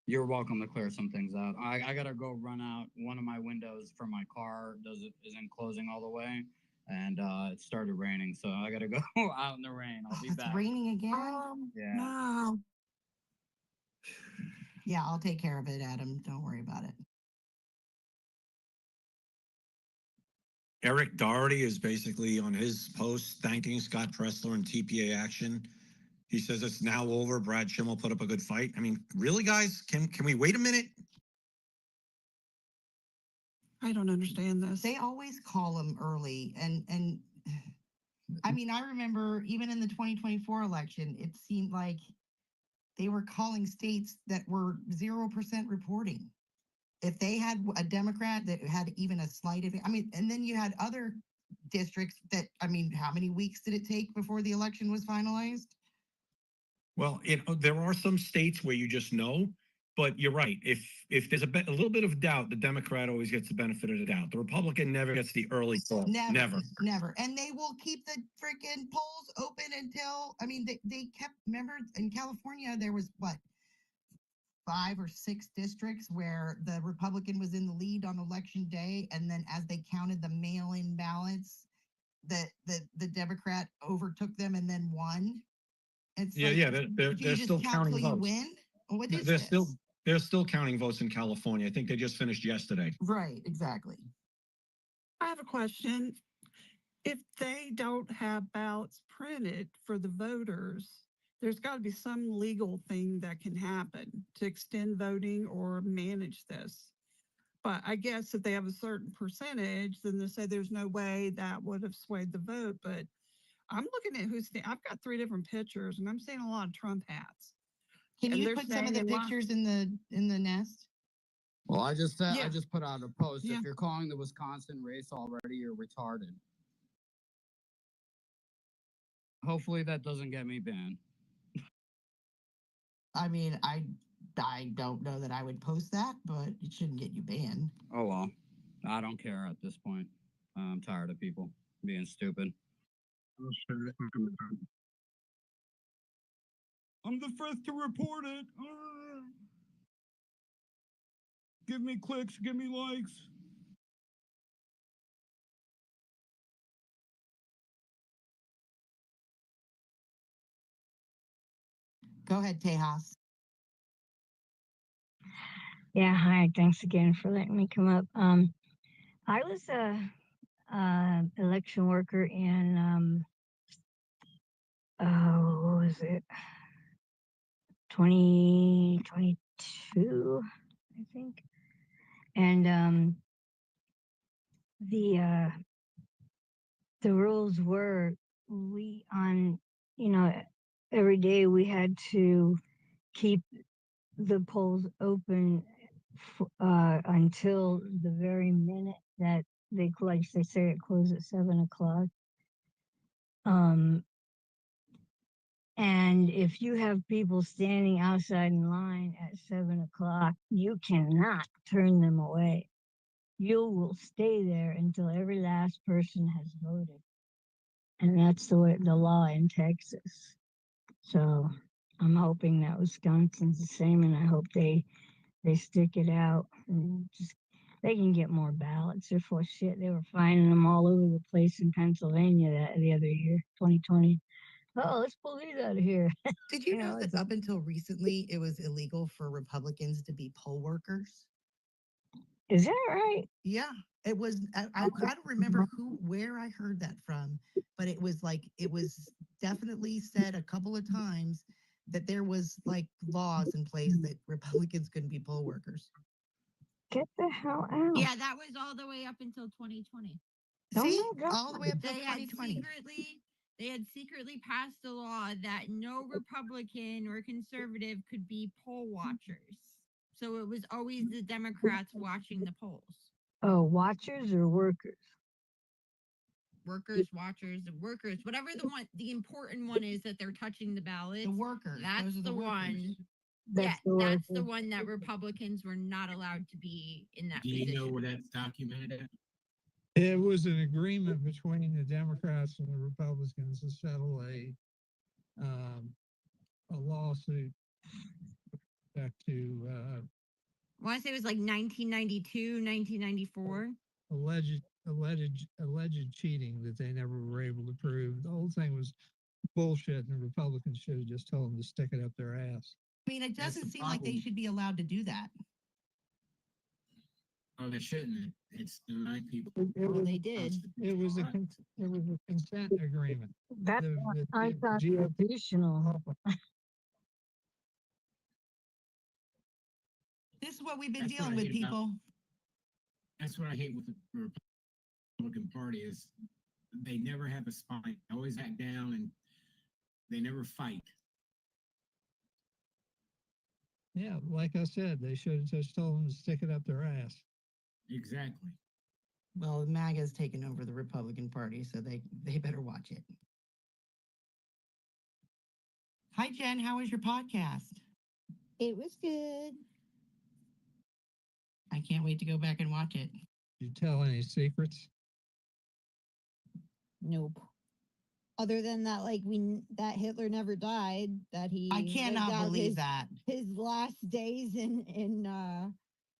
You're welcome to clear some things out. I gotta go run out. One of my windows for my car isn't closing all the way, and it started raining, so I gotta go out in the rain. I'll be It's back. raining again. Yeah. No. Yeah, I'll take care of it, Adam. Don't worry about it. Eric Doherty is basically on his post thanking Scott Pressler and TPA Action. He says it's now over. Brad Schimel put up a good fight. I mean, really, guys? Can we wait a minute? I don't understand this. They always call them early, and I mean, I remember even in the 2024 election, it seemed like they were calling states that were 0% reporting. If they had a Democrat that had even a slight, I mean, and then you had other districts that, I mean, how many weeks did it take before the election was finalized? Well, there are some states where you just know, but you're right. If there's a little bit of doubt, the Democrat always gets the benefit of the doubt. The Republican never gets the early call. Never. And they will keep the freaking polls open until, I mean, they kept, remember in California, there was what, 5 or 6 districts where the Republican was in the lead on election day. And then as they counted the mail-in ballots, the Democrat overtook them and then won. It's they're still counting votes. Win? What is They're still counting votes in California. I think they just finished yesterday. Right, exactly. I have a question. If they don't have ballots printed for the voters, there's got to be some legal thing that can happen to extend voting or manage this. But I guess if they have a certain percentage, then they say there's no way that would have swayed the vote. But I'm looking at I've got 3 different pictures, and I'm seeing a lot of Trump hats. Can you put some of the pictures in the nest? Well, I just said, I just put out a post. Yeah. If you're calling the Wisconsin race already, you're retarded. Hopefully that doesn't get me banned. I mean, I don't know that I would post that, but it shouldn't get you banned. Oh well, I don't care at this point. I'm tired of people being stupid. I'm the first to report it. Give me clicks, give me likes. Go ahead, Tejas. Yeah, hi. Thanks again for letting me come up. I was a election worker in what was it? 2022, I think. And the rules were every day we had to keep the polls open until the very minute that they say it closed at 7 o'clock. And if you have people standing outside in line at 7 o'clock, you cannot turn them away. you will stay there until every last person has voted. And that's the law in Texas. So I'm hoping that Wisconsin's the same, and I hope they stick it out and just they can get more ballots. They're full of shit. They were finding them all over the place in Pennsylvania the other year, 2020. Oh, let's pull these out of here. Did you know that up until recently, it was illegal for Republicans to be poll workers? Is that right? Yeah, it was. I don't remember where I heard that from, but it was definitely said a couple of times that there was like laws in place that Republicans couldn't be poll workers. Get the hell out. Yeah, that was all the way up until 2020. See, all the way up to They had 2020. secretly passed a law that no Republican or conservative could be poll watchers. So it was always the Democrats watching the polls. Oh, watchers or workers? Workers, watchers, and workers. Whatever the important one is that they're touching the ballots. The workers. That's Those are the the one. workers. That's the one that Republicans were not allowed to be in that Do you position. know where that's documented at? It was an agreement between the Democrats and the Republicans to settle a lawsuit back to I want to say it was like 1992, 1994. alleged cheating that they never were able to prove. The whole thing was bullshit, and the Republicans should have just told them to stick it up their ass. I mean, it doesn't seem like they should be allowed to do that. Oh, they shouldn't. It's denied people. Well, they did. It was a consent agreement. That's unconstitutional. This is what we've been That's what dealing I with, hate about- people. That's what I hate with the Republican Party is they never have a spine. They always act down and they never fight. Yeah, like I said, they should have just told them to stick it up their ass. Exactly. Well, MAGA's taken over the Republican Party, so they better watch it. Hi, Jen. How was your podcast? It was good. I can't wait to go back and watch it. Did you tell any secrets? Nope. Other than that, like that Hitler never died. That he. I cannot lived out believe that. his last days in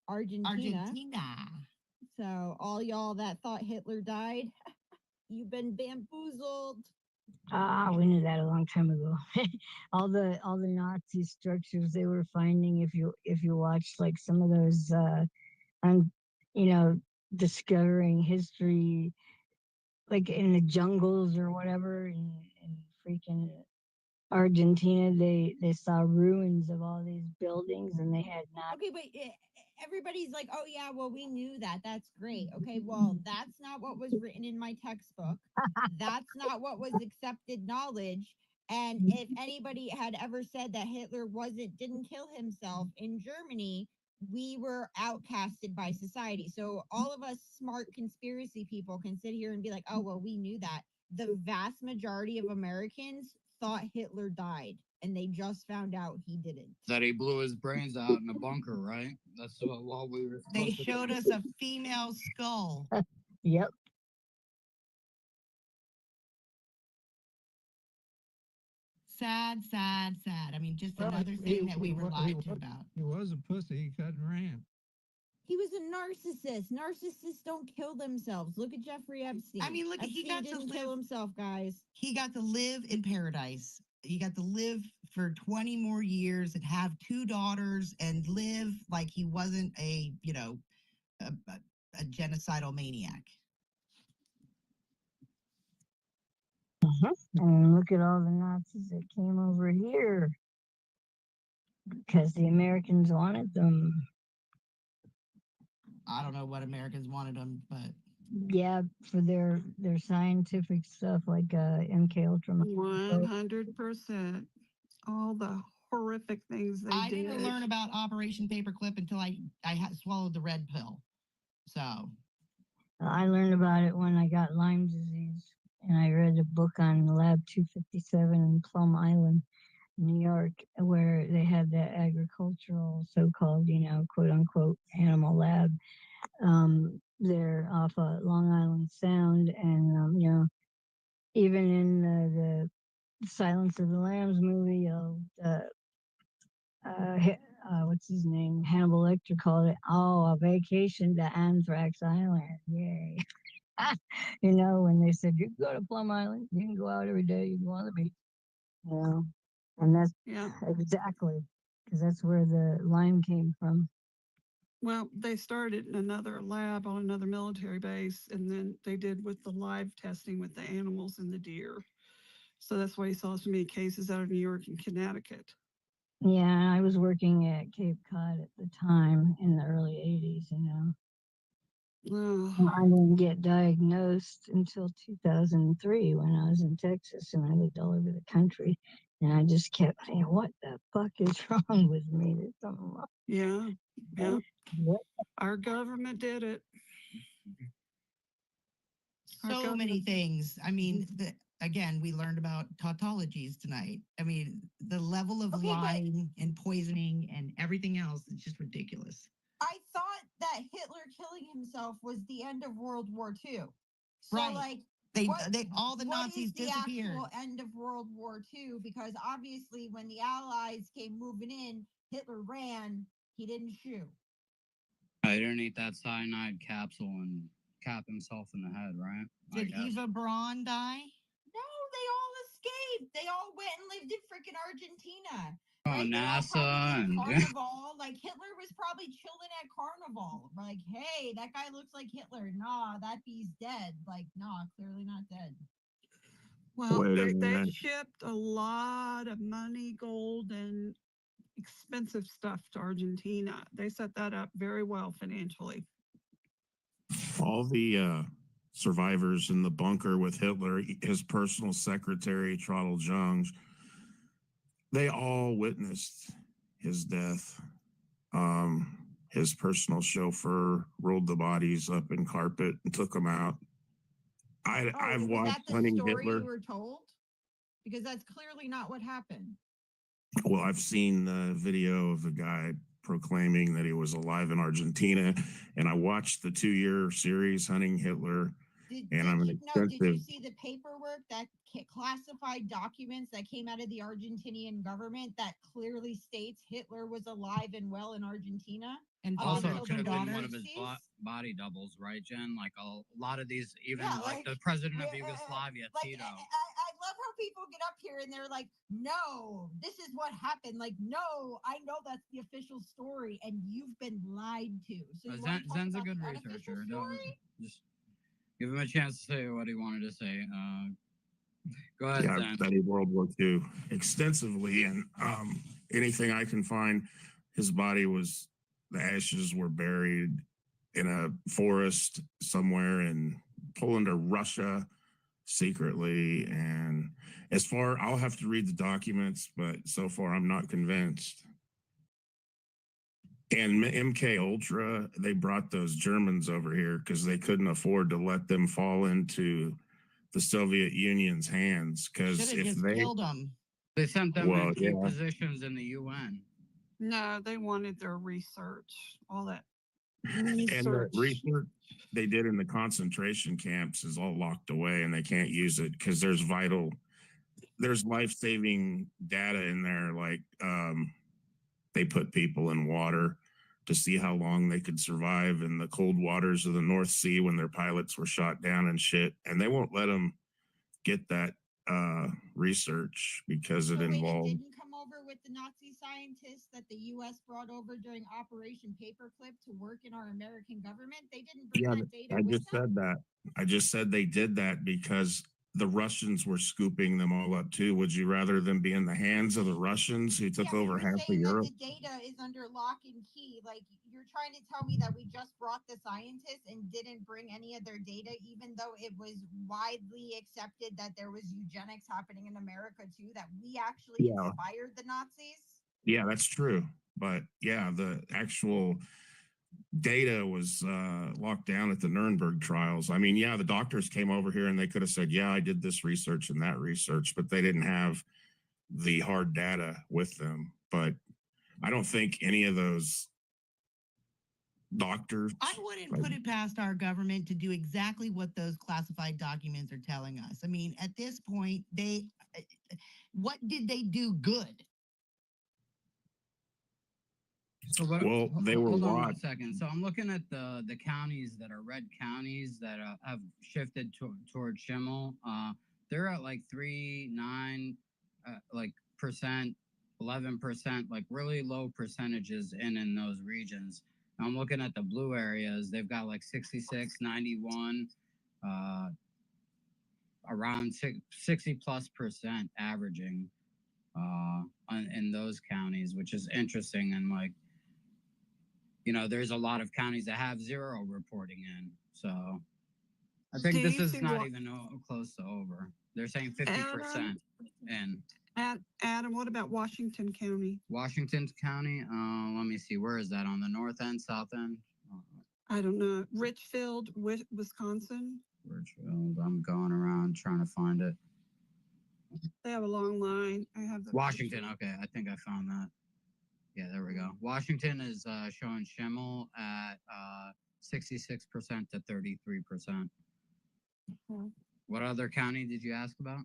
Argentina. So all y'all that thought Hitler died, you've been bamboozled. Ah, we knew that a long time ago. all the Nazi structures they were finding. If you watch like some of those, discovering history, like in the jungles or whatever in freaking Argentina, they saw ruins of all these buildings, and they had not. Okay, but everybody's like, oh yeah, well, we knew that. That's great. Okay, well, that's not what was written in my textbook. That's not what was accepted knowledge. And if anybody had ever said that Hitler didn't kill himself in Germany, we were outcasted by society. So all of us smart conspiracy people can sit here and be like, oh, well, we knew that. The vast majority of Americans thought Hitler died, and they just found out he didn't. That he blew his brains out in a bunker, right? That's what we were. They showed us a female skull. Yep. Sad, sad, sad. I mean, just another thing that we were lied to about. He was a pussy. He cut and ran. He was a narcissist. Narcissists don't kill themselves. Look at Jeffrey Epstein. I mean, look, he got to didn't kill himself, guys. He got to live in paradise. He got to live for 20 more years and have 2 daughters and live like he wasn't a genocidal maniac. And look at all the Nazis that came over here because the Americans wanted them. I don't know what Americans wanted them, but yeah, for their scientific stuff like MK Ultra. 100%. All the horrific things they I did. didn't learn about Operation Paperclip until I swallowed the red pill. So I learned about it when I got Lyme disease, and I read a book on Lab 257 in Plum Island, New York, where they had the agricultural, so-called, quote unquote, animal lab. there off of Long Island Sound, and you know, even in the Silence of the Lambs movie, what's his name? Hannibal Lecter called it, "Oh, a vacation to Anthrax Island." Yay. You know, when they said, you can go to Plum Island, you can go out every day, you can go on the beach. You know, and that's exactly because that's where the line came from. Well, they started in another lab on another military base, and then they did with the live testing with the animals and the deer. So that's why you saw so many cases out of New York and Connecticut. Yeah, I was working at Cape Cod at the time in the early 80s, you know. I didn't get diagnosed until 2003 when I was in Texas, and I lived all over the country. And I just kept saying, what the fuck is wrong with me? There's something wrong. Yeah, yeah. What? Our government did it. So many things. I mean, again, we learned about tautologies tonight. I mean, the level of lying and poisoning and everything else is just ridiculous. I thought that Hitler killing himself was the end of World War II. So, Right. like, All the Nazis disappeared. What is the actual end of World War II? Because obviously, when the Allies came moving in, Hitler ran. He didn't shoot. I didn't eat that cyanide capsule and cap himself in the head, right? Did Eva Braun die? No, they all escaped. They all went and lived in freaking Argentina. Oh, Right? NASA and Carnival. Like, Hitler was probably chilling at Carnival. Like, hey, that guy looks like Hitler. Nah, that bee's dead. Like, nah, clearly not dead. Well, Wait a they minute. shipped a lot of money, gold, and expensive stuff to Argentina. They set that up very well financially. All the survivors in the bunker with Hitler, his personal secretary, Trottel Junge, they all witnessed his death. His personal chauffeur rolled the bodies up in carpet and took them out. I've watched Hunting Hitler. You were told? Because that's clearly not what happened. Well, I've seen the video of the guy proclaiming that he was alive in Argentina, and I watched the 2-year series Hunting Hitler. Did you see the paperwork, that classified documents that came out of the Argentinian government that clearly states Hitler was alive and well in Argentina? And also it could have been one of his body doubles, right, Jen? Like a lot of these, even like the president of Yugoslavia, Tito. I love how people get up here and they're like, no, this is what happened. Like, no, I know that's the official story, and you've been lied to. So Zen's a good researcher. Just give him a chance to say what he wanted to say. Go ahead, Yeah, Zen. I've studied World War II extensively, and anything I can find, his body was, the ashes were buried in a forest somewhere in Poland or Russia secretly. And as far, I'll have to read the documents, but so far I'm not convinced. And MK Ultra, they brought those Germans over here because they couldn't afford to let them fall into the Soviet Union's hands. Because if they killed them, they sent them in key positions in the UN. No, they wanted their research, all that research. And the research they did in the concentration camps is all locked away, and they can't use it because there's life-saving data in there. Like they put people in water to see how long they could survive in the cold waters of the North Sea when their pilots were shot down and shit. And they won't let them get that research because it involved. It didn't come over with the Nazi scientists that the U.S. brought over during Operation Paperclip to work in our American government. They didn't bring that data I just said that. I just said they did that because the Russians were scooping them all up too. Would you rather them be in the hands of the Russians who took over half of Europe? The data is under lock and key. Like, you're trying to tell me that we just brought the scientists and didn't bring any of their data, even though it was widely accepted that there was eugenics happening in America too, that we actually inspired the Nazis? Yeah, that's true. But yeah, the actual data was locked down at the Nuremberg trials. I mean, yeah, the doctors came over here and they could have said, yeah, I did this research and that research, but they didn't have the hard data with them. But I don't think any of those doctors. I wouldn't put it past our government to do exactly what those classified documents are telling us. I mean, at this point, what did they do good? So what, Well, they were hold on one watched. second. So I'm looking at the counties that are red counties that have shifted towards Schimel. They're at like 3.9 like percent, 11%, like really low percentages in those regions. I'm looking at the blue areas. They've got like 66, 91, around 60+% averaging in those counties, which is interesting. And like, you know, there's a lot of counties that have zero reporting in. So I think this is not even close to over. They're saying 50% in. Adam, what about Washington County? Washington County, let me see, where is that? On the north end, south end? I don't know. Richfield, Wisconsin. Richfield, I'm going around trying to find it. They have a long line. I have the Washington, okay, I think I found that. Yeah, there we go. Washington is showing Schimel at 66% to 33%. What other county did you ask about?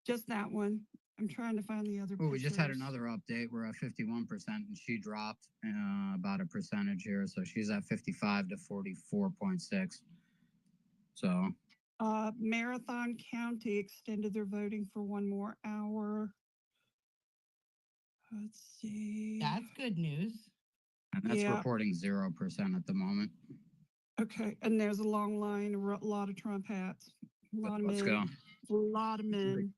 Just that one. I'm trying to find the other. Oh, we just had pictures. another update. We're at 51%, and she dropped about a percentage here. So she's at 55 to 44.6. So Marathon County extended their voting for 1 more hour. Let's see. That's good news. And that's reporting 0% at the moment. Okay, and there's a long line, a lot of Trump hats. A lot of Let's men. go. A lot of men.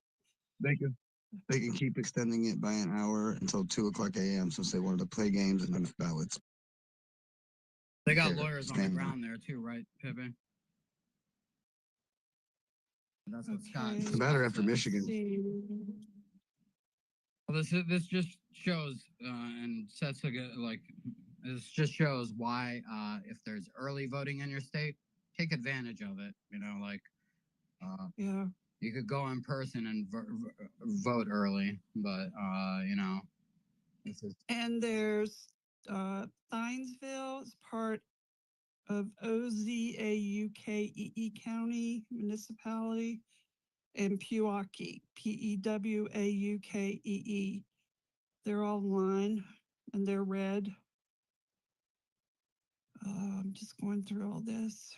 They can keep extending it by an hour until 2:00 a.m. since they wanted to play games and enough ballots. They got lawyers on the ground there too, right, Pepe? That's what Scott. It's better after Michigan. Well, this just shows and sets like this just shows why if there's early voting in your state, take advantage of it. You know, like yeah, you could go in person and vote early, but you know, this is. And there's Thiensville is part of Ozaukee County Municipality, and Pewaukee, Pewaukee. They're all line and they're red. I'm just going through all this.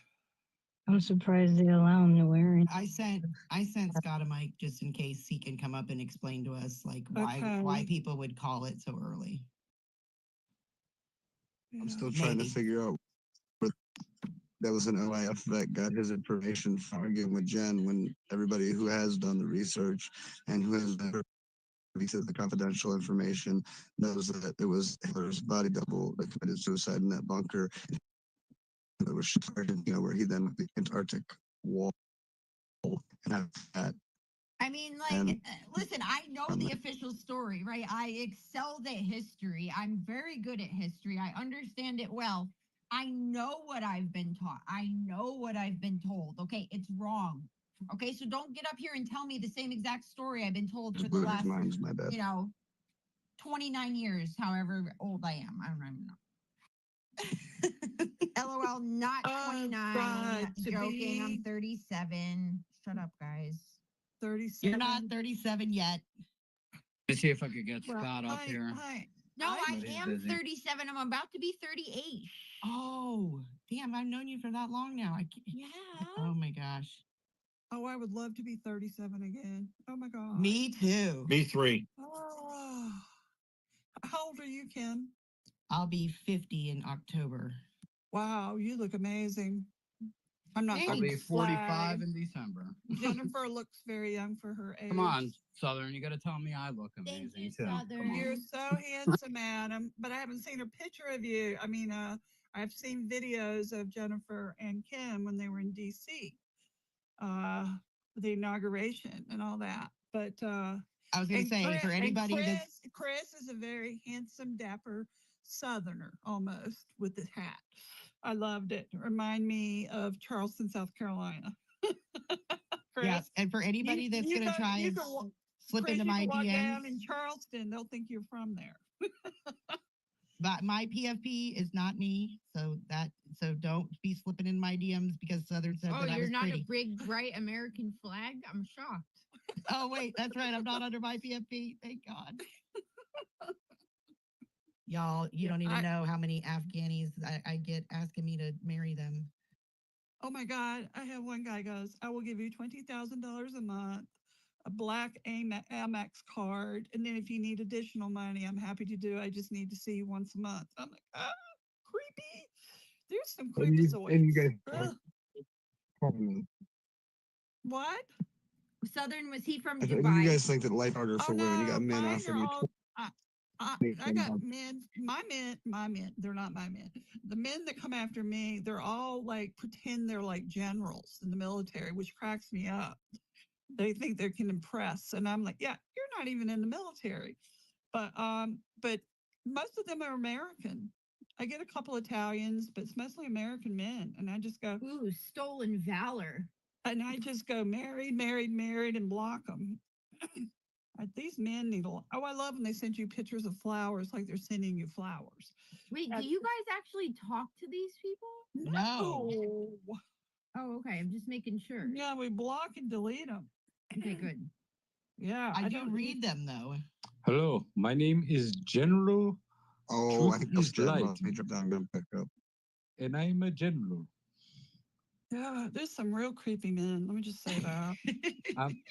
I'm surprised they allow them to wear it. I sent Scott a mic just in case he can come up and explain to us like why people would call it so early. I'm still trying to figure out what that was an OIF that got his information from arguing with Jen when everybody who has done the research and who has released the confidential information knows that it was Hitler's body double that committed suicide in that bunker. That was started, you know, where he then went the Antarctic wall and that. I mean, like, listen, I know the official story, right? I excelled at history. I'm very good at history. I understand it well. I know what I've been taught. I know what I've been told. Okay, it's wrong. Okay, so don't get up here and tell me the same exact story I've been told for the last, you know, 29 years, however old I am. I don't even know. LOL, not 29. Joking, I'm 37. Shut up, guys. 37. You're not 37 yet. Let's see if I could get Scott up here. No, I But he's am busy. 37. I'm about to be 38. Oh, damn, I've known you for that long now. Yeah. Oh my gosh. Oh, I would love to be 37 again. Oh my God. Me too. Me 3. Oh. How old are you, Ken? I'll be 50 in October. Wow, you look amazing. I'm not. I'll be gonna 45 lie. in December. Jennifer looks very young for her age. Come on, Southern, you got to tell me I look amazing too. Come on. You're so handsome, Adam, but I haven't seen a picture of you. I mean, I've seen videos of Jennifer and Kim when they were in DC, the inauguration and all that. But I was going to say, Chris, for anybody that's Chris is a very handsome, dapper Southerner almost with his hat. I loved it. Remind me of Charleston, South Carolina. Chris, yeah, and for anybody that's going to try and slip Chris, into my walk down DMs, in Charleston, they'll think you're from there. But my PFP is not me, so don't be slipping in my DMs because Southern said Oh, that I you're was not pretty. a big bright American flag? I'm shocked. Oh wait, that's right. I'm not under my PFP. Thank God. Y'all, you don't even know how many Afghanis I get asking me to marry them. Oh my God. I have one guy goes, I will give you $20,000 a month, a black Amex card. And then if you need additional money, I'm happy to do it. I just need to see you once a month. I'm like, ah, creepy. There's some And you creepazoids. guys, Ugh. What? Southern, was he from you Dubai? guys think that life harder Oh for women. You got no, men mine offering are you all. I 20 got men, my men. They're not my men. The men that come after me, they're all like pretend they're like generals in the military, which cracks me up. They think they can impress, and I'm like, yeah, you're not even in the military. But most of them are American. I get a couple Italians, but it's mostly American men, and I just go, ooh, stolen valor. And I just go married, and block them. These men need a lot. Oh, I love when they send you pictures of flowers like they're sending you flowers. Wait, do you guys actually talk to these people? No. Oh, okay. I'm just making sure. Yeah, we block and delete them. Okay, good. Yeah, I do read them though. Hello, my name is General. Oh, I Truth think they'll is spread light, love. He dropped down, I'm gonna pick up. and I'm a general. Yeah, there's some real creepy men. Let me just say that.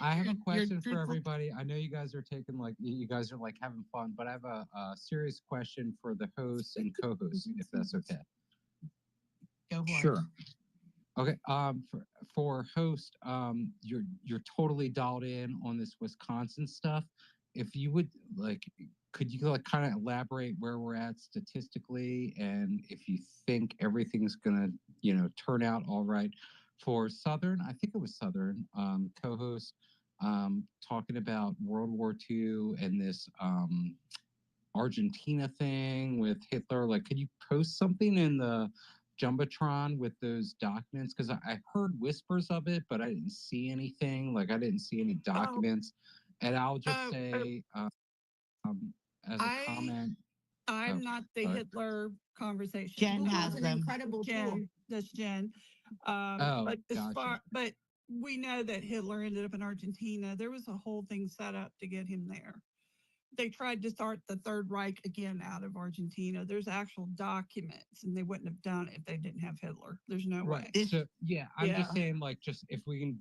I have a question for everybody. I know you guys are taking you guys are like having fun, but I have a serious question for the hosts and co-hosts, if that's okay. Go for it. Sure. Okay. For host, you're totally dialed in on this Wisconsin stuff. If you would could you like kind of elaborate where we're at statistically, and if you think everything's gonna turn out all right for Southern? I think it was Southern co-host talking about World War II and this Argentina thing with Hitler. Like, could you post something in the Jumbotron with those documents? Because I heard whispers of it, but I didn't see anything. Like, I didn't see any documents. And I'll just say, as a comment, I'm not the sorry. Hitler conversation. Jen Google's has an them. incredible tool. That's Jen. But but we know that Hitler ended up in Argentina. There was a whole thing set up to get him there. They tried to start the Third Reich again out of Argentina. There's actual documents, and they wouldn't have done it if they didn't have Hitler. There's no way. So yeah, I'm just saying, like, just if we can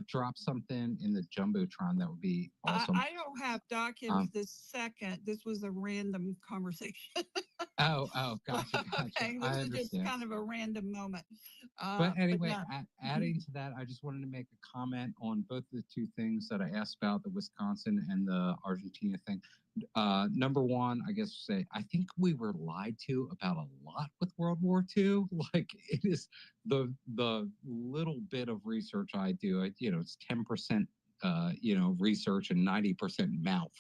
drop something in the Jumbotron, that would be awesome. I don't have documents this second. This was a random conversation. Oh, gotcha. Okay, I this was just understand. kind of a random moment. But anyway, yeah. adding to that, I just wanted to make a comment on both the two things that I asked about, the Wisconsin and the Argentina thing. Number one, I guess say, I think we were lied to about a lot with World War II. Like, it is the little bit of research I do, it's 10%, research and 90% mouth.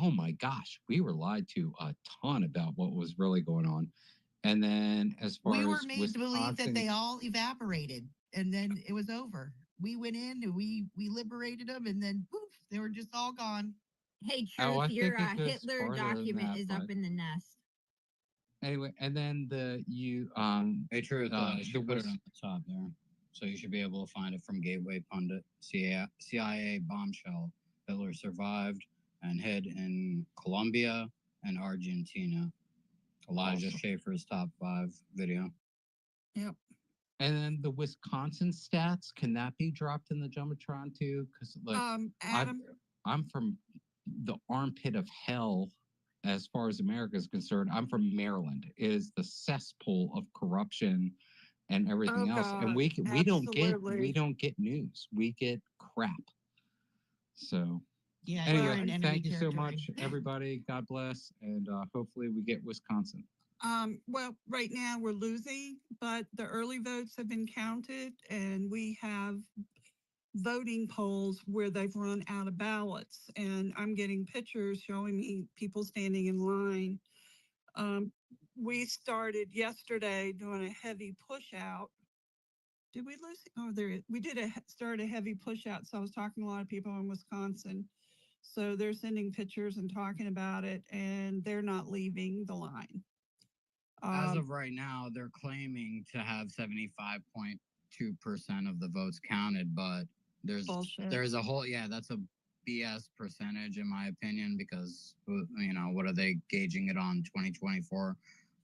Oh my gosh, we were lied to a ton about what was really going on. And then as far We were as made to believe that Wisconsin- they all evaporated and then it was over. We went in and we liberated them and then poof, they were just all gone. Hey, Oh, I Truth, your think it goes Hitler farther than document that, is up but- in the nest. Anyway, and then Hey, Truth, the you should put it Wis- on the top there. So you should be able to find it from Gateway Pundit. CIA bombshell. Hitler survived and hid in Colombia and Argentina. Elijah Schaefer's top 5 video. Yep. And then the Wisconsin stats, can that be dropped in the Jumbotron too? Because like Adam, I'm from the armpit of hell as far as America is concerned. I'm from Maryland. It is the cesspool of corruption and everything else. And we don't get news. We get crap. So Yeah. anyway, we're in enemy thank you so territory. much, everybody. God bless, and hopefully we get Wisconsin. Well, right now we're losing, but the early votes have been counted, and we have voting polls where they've run out of ballots, and I'm getting pictures showing me people standing in line. We started yesterday doing a heavy push out. Did we lose? Oh, we did start a heavy push out. So I was talking to a lot of people in Wisconsin. So they're sending pictures and talking about it, and they're not leaving the line. As of right now, they're claiming to have 75.2% of the votes counted, but Bullshit. there's a whole that's a BS percentage in my opinion, because what are they gauging it on? 2024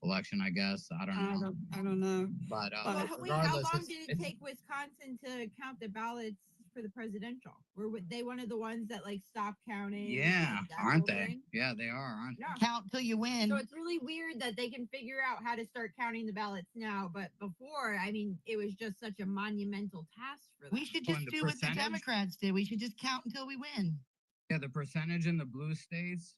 election, I guess. I don't know. I don't know. But Wait, how regardless, long did it take Wisconsin to count the ballots for the presidential? Were they one of the ones that like stopped counting? Yeah, that aren't whole they? thing? Yeah, they are, aren't they? Yeah. Count till you win. So it's really weird that they can figure out how to start counting the ballots now, but before, I mean, it was just such a monumental task for them. We should just do what the Democrats did. We should just count until we win. Yeah, the percentage in the blue states,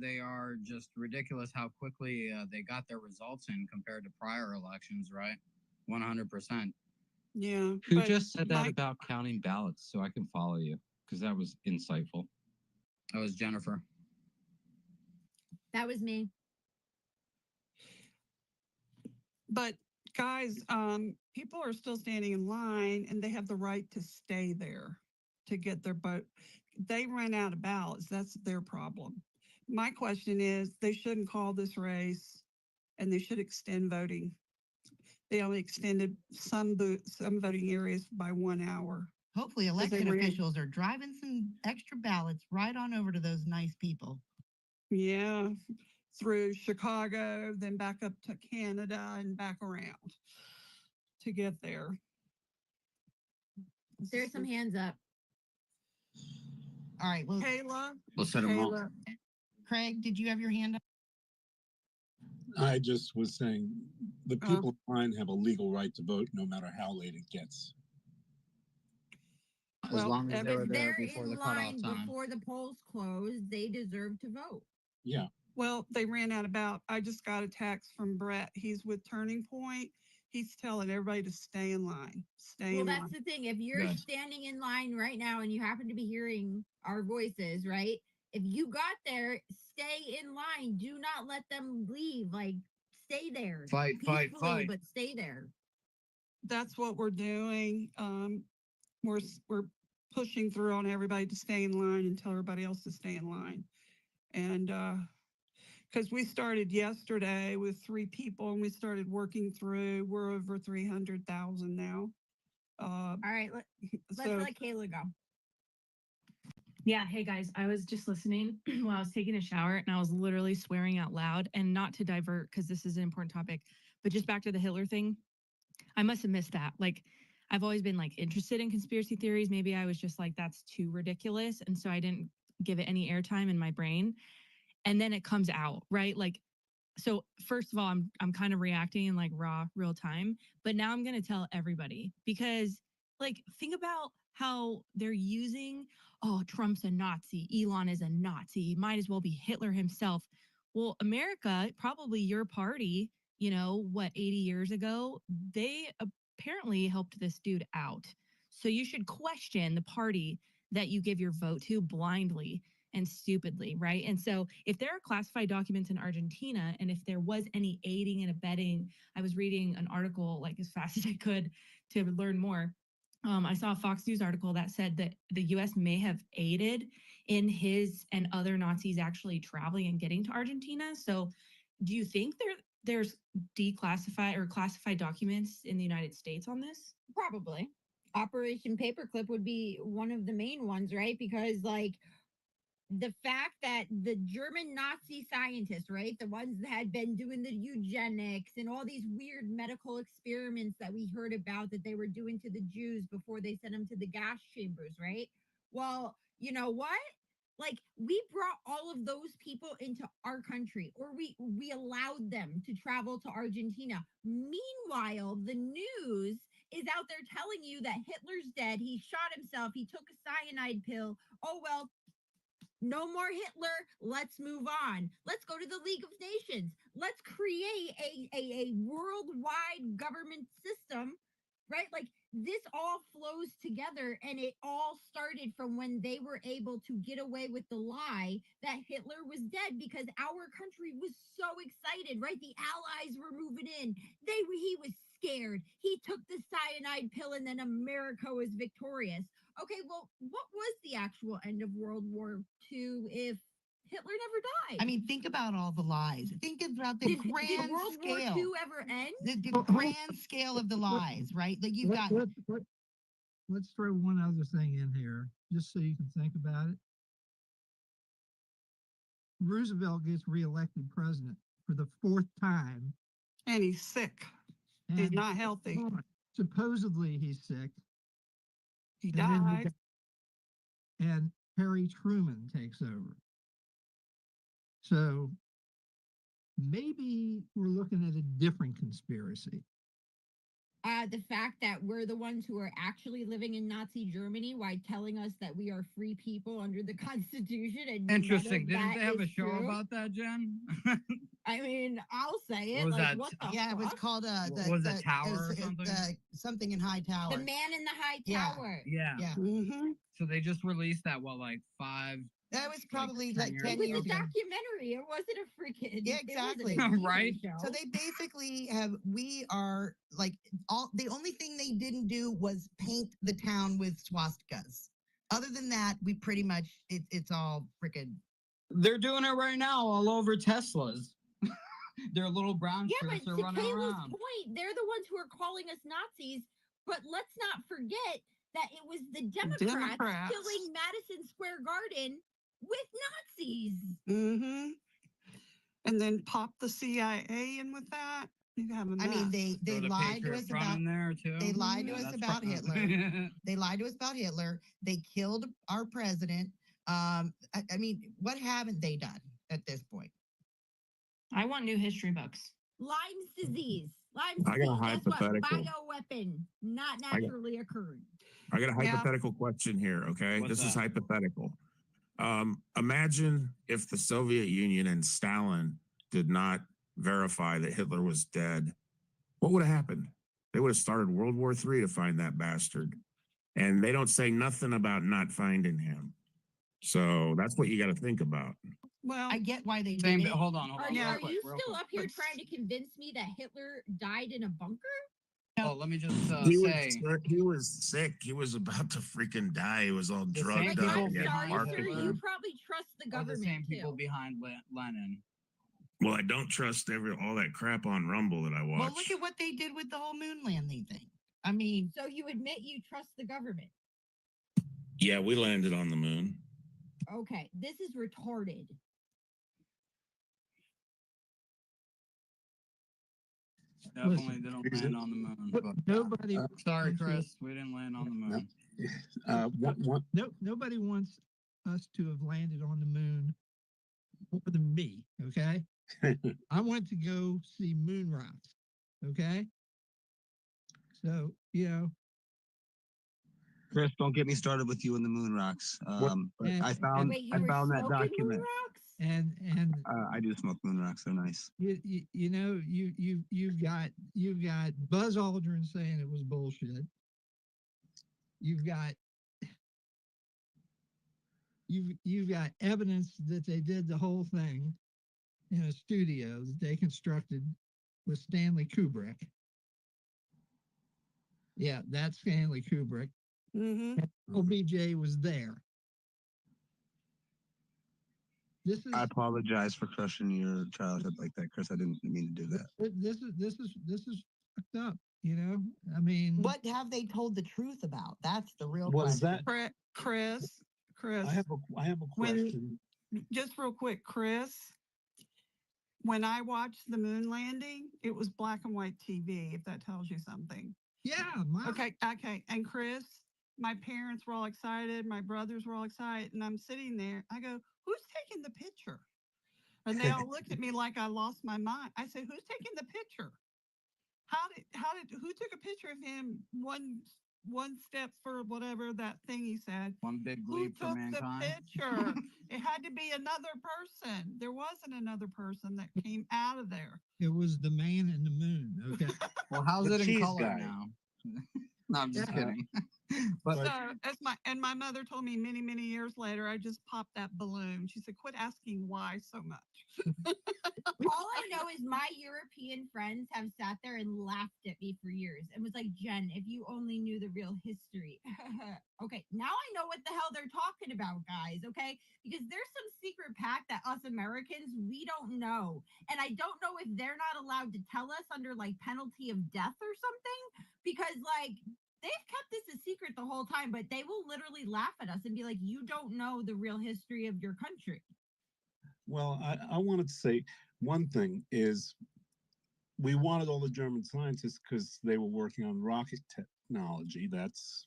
they are just ridiculous how quickly they got their results in compared to prior elections, right? 100%. Yeah. Who just said that about counting ballots so I can follow you? Because that was insightful. That was Jennifer. That was me. But guys, people are still standing in line, and they have the right to stay there to get their vote. They ran out of ballots. That's their problem. My question is, they shouldn't call this race, and they should extend voting. They only extended some voting areas by 1 hour. Hopefully, election officials are driving some extra ballots right on over to those nice people. Yeah, through Chicago, then back up to Canada and back around to get there. There's some hands up. All right. Well, Kayla. We'll set them all. Craig, did you have your hand up? I just was saying the people in line have a legal right to vote no matter how late it gets. As long as they were there They're before in the cutoff line time. before the polls close, they deserve to vote. Yeah. Well, they ran out of I just got a text from Brett. He's with Turning Point. He's telling everybody to stay in line. Stay Well, in that's line. the thing. If you're Good. standing in line right now and you happen to be hearing our voices, right? If you got there, stay in line. Do not let them leave. Like, stay there. Fight, fight, peacefully, fight. but stay there. That's what we're doing. We're pushing through on everybody to stay in line and tell everybody else to stay in line. And because we started yesterday with 3 people and we started working through, we're over 300,000 now. All right, let's so- let Kayla go. Yeah, hey guys, I was just listening while I was taking a shower and I was literally swearing out loud, and not to divert because this is an important topic, but just back to the Hitler thing. I must have missed that. Like, I've always been like interested in conspiracy theories. Maybe I was just like, that's too ridiculous. And so I didn't give it any airtime in my brain. And then it comes out, right? Like, so first of all, I'm kind of reacting in like raw real time, but now I'm going to tell everybody, because like, think about how they're using, oh, Trump's a Nazi, Elon is a Nazi, might as well be Hitler himself. Well, America, probably your party, 80 years ago, they apparently helped this dude out. So you should question the party that you give your vote to blindly and stupidly, right? And so if there are classified documents in Argentina, and if there was any aiding and abetting, I was reading an article like as fast as I could to learn more. I saw a Fox News article that said that the US may have aided in his and other Nazis actually traveling and getting to Argentina. So do you think there's declassified or classified documents in the United States on this? Probably. Operation Paperclip would be one of the main ones, right? Because like the fact that the German Nazi scientists, right, the ones that had been doing the eugenics and all these weird medical experiments that we heard about that they were doing to the Jews before they sent them to the gas chambers, right? Well, you know what? Like, we brought all of those people into our country, or we allowed them to travel to Argentina. Meanwhile, the news is out there telling you that Hitler's dead. He shot himself. He took a cyanide pill. Oh, well, no more Hitler. Let's move on. Let's go to the League of Nations. Let's create a worldwide government system, right? Like, this all flows together, and it all started from when they were able to get away with the lie that Hitler was dead, because our country was so excited, right? The Allies were moving in. He was scared. He took the cyanide pill, and then America was victorious. Okay, well, what was the actual end of World War II if Hitler never died? I mean, think about all the lies. Think about the did grand World scale. War II ever end? The grand scale of the lies, right? Like you've got. Let's throw one other thing in here, just so you can think about it. Roosevelt gets reelected president for the 4th time. And he's sick. He's not healthy. Supposedly he's sick. He And then died. and Harry Truman takes over. So maybe we're looking at a different conspiracy. The fact that we're the ones who are actually living in Nazi Germany while telling us that we are free people under the Constitution. And Interesting. none of Didn't they that have a is show true. about that, Jen? I mean, I'll say it. What was like, that? what the Yeah, it was fuck? called Was it Tower or something? Something in High Tower. The Man in the High Yeah. Tower. Yeah. Yeah. So they just released that, what, like 5? That was probably like like 10 10 It was years a ago. documentary. It wasn't a freaking. Yeah, it wasn't exactly. a TV Right? show. So they basically have, we are like, all the only thing they didn't do was paint the town with swastikas. Other than that, we pretty much, it's all freaking. They're doing it right now all over Teslas. Their little brown Yeah, but shirts to are running Kayla's around. point, they're the ones who are calling us Nazis. But let's not forget that it was the Democrats filling Madison Square Garden with Nazis. Mm-hmm. And then pop the CIA in with that. You have a I mean, mess. they lied to us about there too. they lied to Yeah, us that's about probably- Hitler. They lied to us about Hitler. They killed our president. I mean, what haven't they done at this point? I want new history books. Lyme's disease. Lyme's I got a disease. Guess what? hypothetical. Bioweapon, not I got- naturally occurred. I got a Yeah. hypothetical question here. Okay, What's this is that? hypothetical. Imagine if the Soviet Union and Stalin did not verify that Hitler was dead. What would have happened? They would have started World War III to find that bastard, and they don't say nothing about not finding him. So that's what you got to think about. Well, I get why they Same, did it. hold on. Are, real are quick, you real still quick. up here trying to convince me that Hitler died in a bunker? Oh, let me just He say. was sick. He was about to freaking die. He was all The same drugged people up. I'm He had sorry, heart sir. failure. You probably trust the Or the government same people too. behind Lenin. Well, I don't trust all that crap on Rumble that I watch. Well, look at what they did with the whole moon landing thing. I mean, So you admit you trust the government? Yeah, we landed on the moon. Okay, this is retarded. Definitely didn't land on the moon. But Nobody. sorry, wants to- Chris, we didn't land on the moon. Nobody wants us to have landed on the moon more than me. Okay. I want to go see moon rocks. Okay. So, Chris, don't get me started with you and the moon rocks. But And- I found Wait, you I were found that smoking moon document. rocks? and I do smoke moon rocks. They're nice. you've got Buzz Aldrin saying it was bullshit. You've got evidence that they did the whole thing in a studio that they constructed with Stanley Kubrick. Yeah, that's Stanley Kubrick. Mm-hmm. OBJ was there. This is I apologize for crushing your childhood like that, Chris. I didn't mean to do that. this is fucked up. I mean, what have they told the truth about? That's the real Was question. that? Chris, I have a question. just real quick, Chris. When I watched the moon landing, it was black and white TV, if that tells you something. Yeah. Okay. And Chris, my parents were all excited. My brothers were all excited. And I'm sitting there. I go, who's taking the picture? And they all looked at me like I lost my mind. I said, who's taking the picture? Who took a picture of him one step for whatever that thing he said? One big Who leap for took mankind. the picture? It had to be another person. There wasn't another person that came out of there. It was the man in the moon. Okay. Well, how's The it in cheese color guy. now? No, I'm just kidding. But So my mother told me many, many years later, I just popped that balloon. She said, quit asking why so much. All I know is my European friends have sat there and laughed at me for years and was like, Jen, if you only knew the real history. Okay, now I know what the hell they're talking about, guys. Okay, because there's some secret pact that us Americans, we don't know. And I don't know if they're not allowed to tell us under like penalty of death or something, because like they've kept this a secret the whole time, but they will literally laugh at us and be like, you don't know the real history of your country. Well, I wanted to say one thing is we wanted all the German scientists because they were working on rocket technology. That's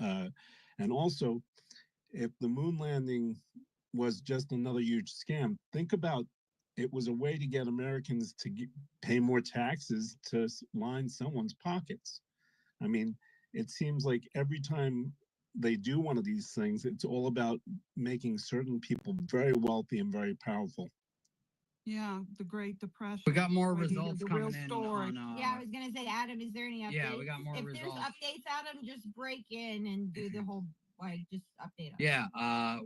and also if the moon landing was just another huge scam, think about it was a way to get Americans to pay more taxes to line someone's pockets. I mean, it seems like every time they do one of these things, it's all about making certain people very wealthy and very powerful. Yeah, the Great Depression. We got more Waiting to hear results the coming real in story. on. Yeah, I was gonna say, Adam, is there any updates? Yeah, we got more if results. there's updates, Adam, just break in and do the whole just update us. Yeah,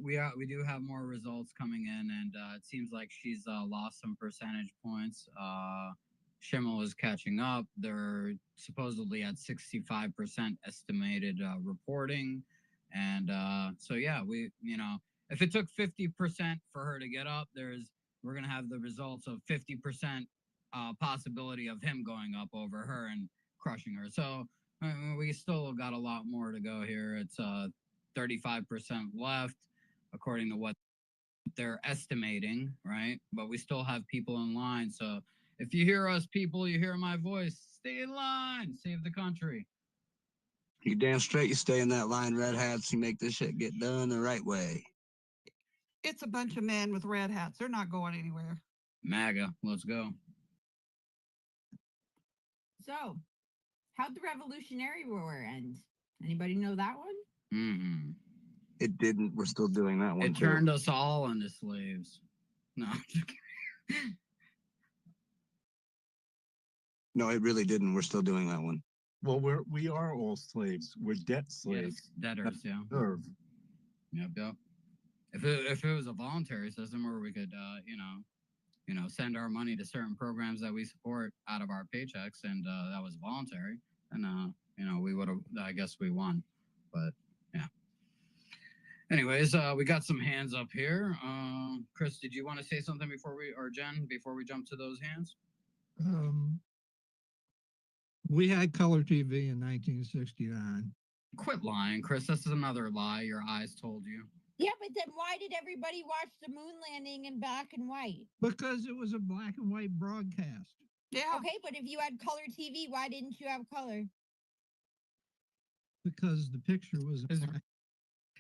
we do have more results coming in, and it seems like she's lost some percentage points. Schimel is catching up. They're supposedly at 65% estimated reporting, and so yeah, if it took 50% for her to get up, we're gonna have the results of 50% possibility of him going up over her and crushing her. So we still got a lot more to go here. It's 35% left, according to what they're estimating, right? But we still have people in line. So if you hear us, people, you hear my voice, stay in line, save the country. You damn straight you stay in that line, red hats. You make this shit get done the right way. It's a bunch of men with red hats. They're not going anywhere. MAGA, let's go. So, how'd the Revolutionary War end? Anybody know that one? Mm-hmm. It didn't. We're still doing that one. It turned us all into slaves. No. No, it really didn't. We're still doing that one. Well, we are all slaves. We're debt slaves. Yes, debtors, yeah. Serve. Yep. If it was a voluntary system where we could, send our money to certain programs that we support out of our paychecks, and that was voluntary, and we would have. I guess we won, but yeah. Anyways, we got some hands up here. Chris, did you want to say something Jen, before we jump to those hands? We had color TV in 1969. Quit lying, Chris. This is another lie your eyes told you. Yeah, but then why did everybody watch the moon landing in black and white? Because it was a black and white broadcast. Yeah. Okay, but if you had color TV, why didn't you have color? Because the picture was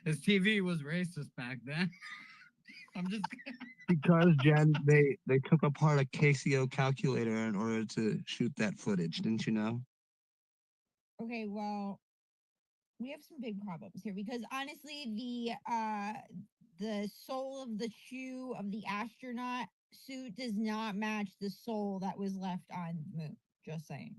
his TV was racist back then. I'm just because Jen, they took apart a Casio calculator in order to shoot that footage. Didn't you know? Okay, well, we have some big problems here because honestly, the sole of the shoe of the astronaut suit does not match the sole that was left on the moon. Just saying.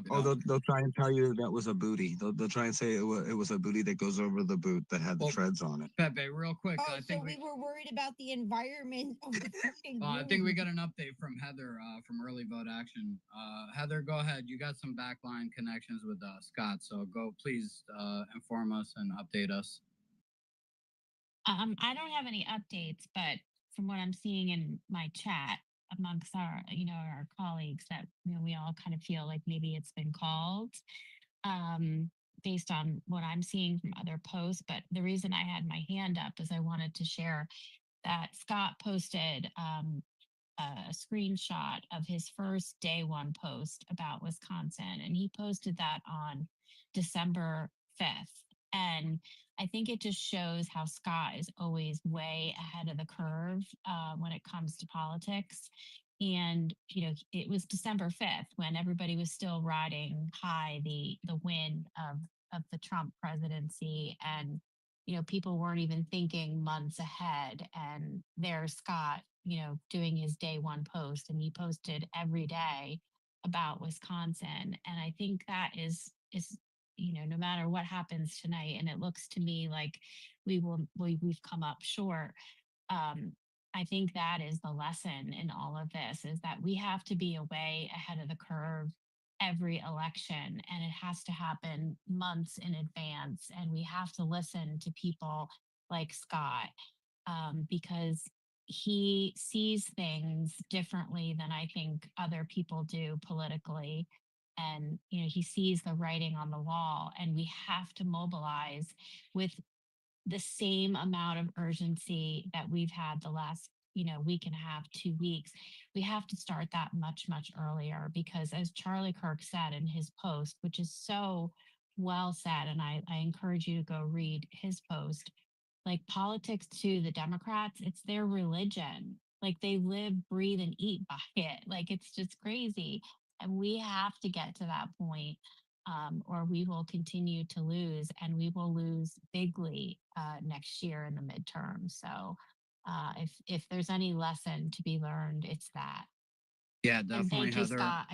Oh, they'll try and tell you that was a booty. They'll try and say it was a booty that goes over the boot that had the treads on it. Pepe, real quick. Oh, I think we were worried about the environment of the fucking I think we got an update from Heather from Early Vote Action. Heather, go ahead. You got some backline connections with Scott, so go please inform us and update us. I don't have any updates, but from what I'm seeing in my chat amongst our colleagues, that we all kind of feel like maybe it's been called based on what I'm seeing from other posts. But the reason I had my hand up is I wanted to share that Scott posted a screenshot of his first day one post about Wisconsin, and he posted that on December 5th. And I think it just shows how Scott is always way ahead of the curve when it comes to politics. And, it was December 5th when everybody was still riding high the win of the Trump presidency. And, people weren't even thinking months ahead. And there's Scott, doing his day one post, and he posted every day about Wisconsin. And I think that is no matter what happens tonight, and it looks to me like we've come up short. I think that is the lesson in all of this, is that we have to be way ahead of the curve every election, and it has to happen months in advance. And we have to listen to people like Scott, because he sees things differently than I think other people do politically. And, he sees the writing on the wall, and we have to mobilize with the same amount of urgency that we've had the last week and a half, 2 weeks. We have to start that much earlier, because as Charlie Kirk said in his post, which is so well said, and I encourage you to go read his post, like, politics to the Democrats, it's their religion. Like, they live, breathe, and eat by it. Like, it's just crazy. And we have to get to that point, or we will continue to lose, and we will lose bigly next year in the midterm. So if there's any lesson to be learned, it's that. Yeah, And definitely, thank you, Heather. Scott.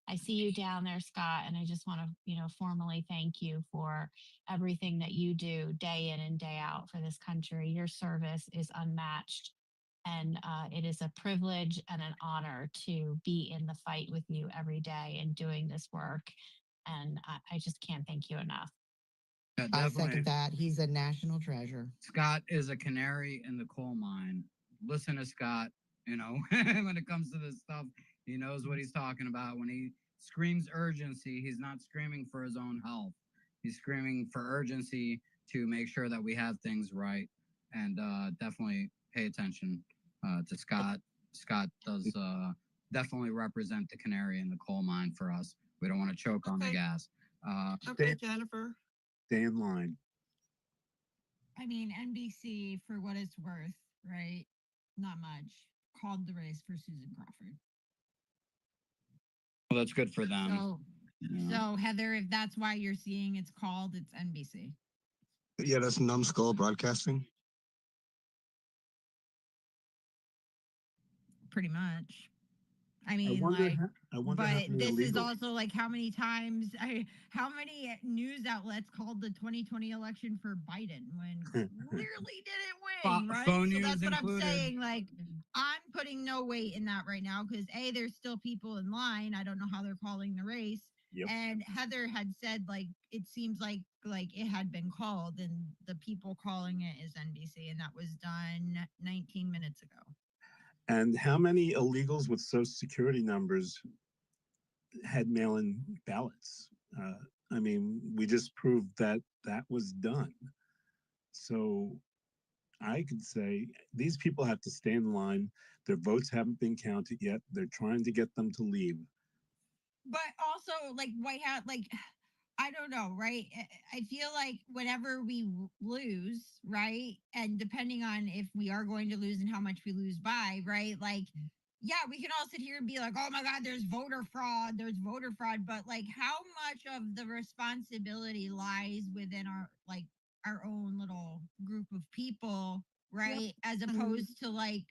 I see you down there, Scott, and I just want to, formally thank you for everything that you do day in and day out for this country. Your service is unmatched, and it is a privilege and an honor to be in the fight with you every day and doing this work. And I just can't thank you enough. Yeah, I definitely. second that. He's a national treasure. Scott is a canary in the coal mine. Listen to Scott, when it comes to this stuff, he knows what he's talking about. When he screams urgency, he's not screaming for his own health. He's screaming for urgency to make sure that we have things right. And definitely pay attention to Scott. Scott does definitely represent the canary in the coal mine for us. We don't want to choke on the gas. Okay, Jennifer. Stay in line. I mean, NBC, for what it's worth, right? Not much. Called the race for Susan Crawford. Well, that's good for them. So Heather, if that's why you're seeing it's called, it's NBC. Yeah, that's Numbskull Broadcasting. Pretty much. I mean, I wonder but how many this is illegal- also like how many times, how many news outlets called the 2020 election for Biden when clearly didn't win, right? Phone So news that's what included. I'm saying. Like, I'm putting no weight in that right now because there's still people in line. I don't know how they're calling the race. Yep. And Heather had said like it seems like it had been called, and the people calling it is NBC, and that was done 19 minutes ago. And how many illegals with social security numbers had mail-in ballots? I mean, we just proved that was done. So I could say these people have to stay in line. Their votes haven't been counted yet. They're trying to get them to leave. But also, like, White House, like, I don't know, right? I feel like whenever we lose, right? And depending on if we are going to lose and how much we lose by, right? Like, yeah, we can all sit here and be like, oh my God, there's voter fraud. But like, how much of the responsibility lies within our own little group of people, right? As opposed to like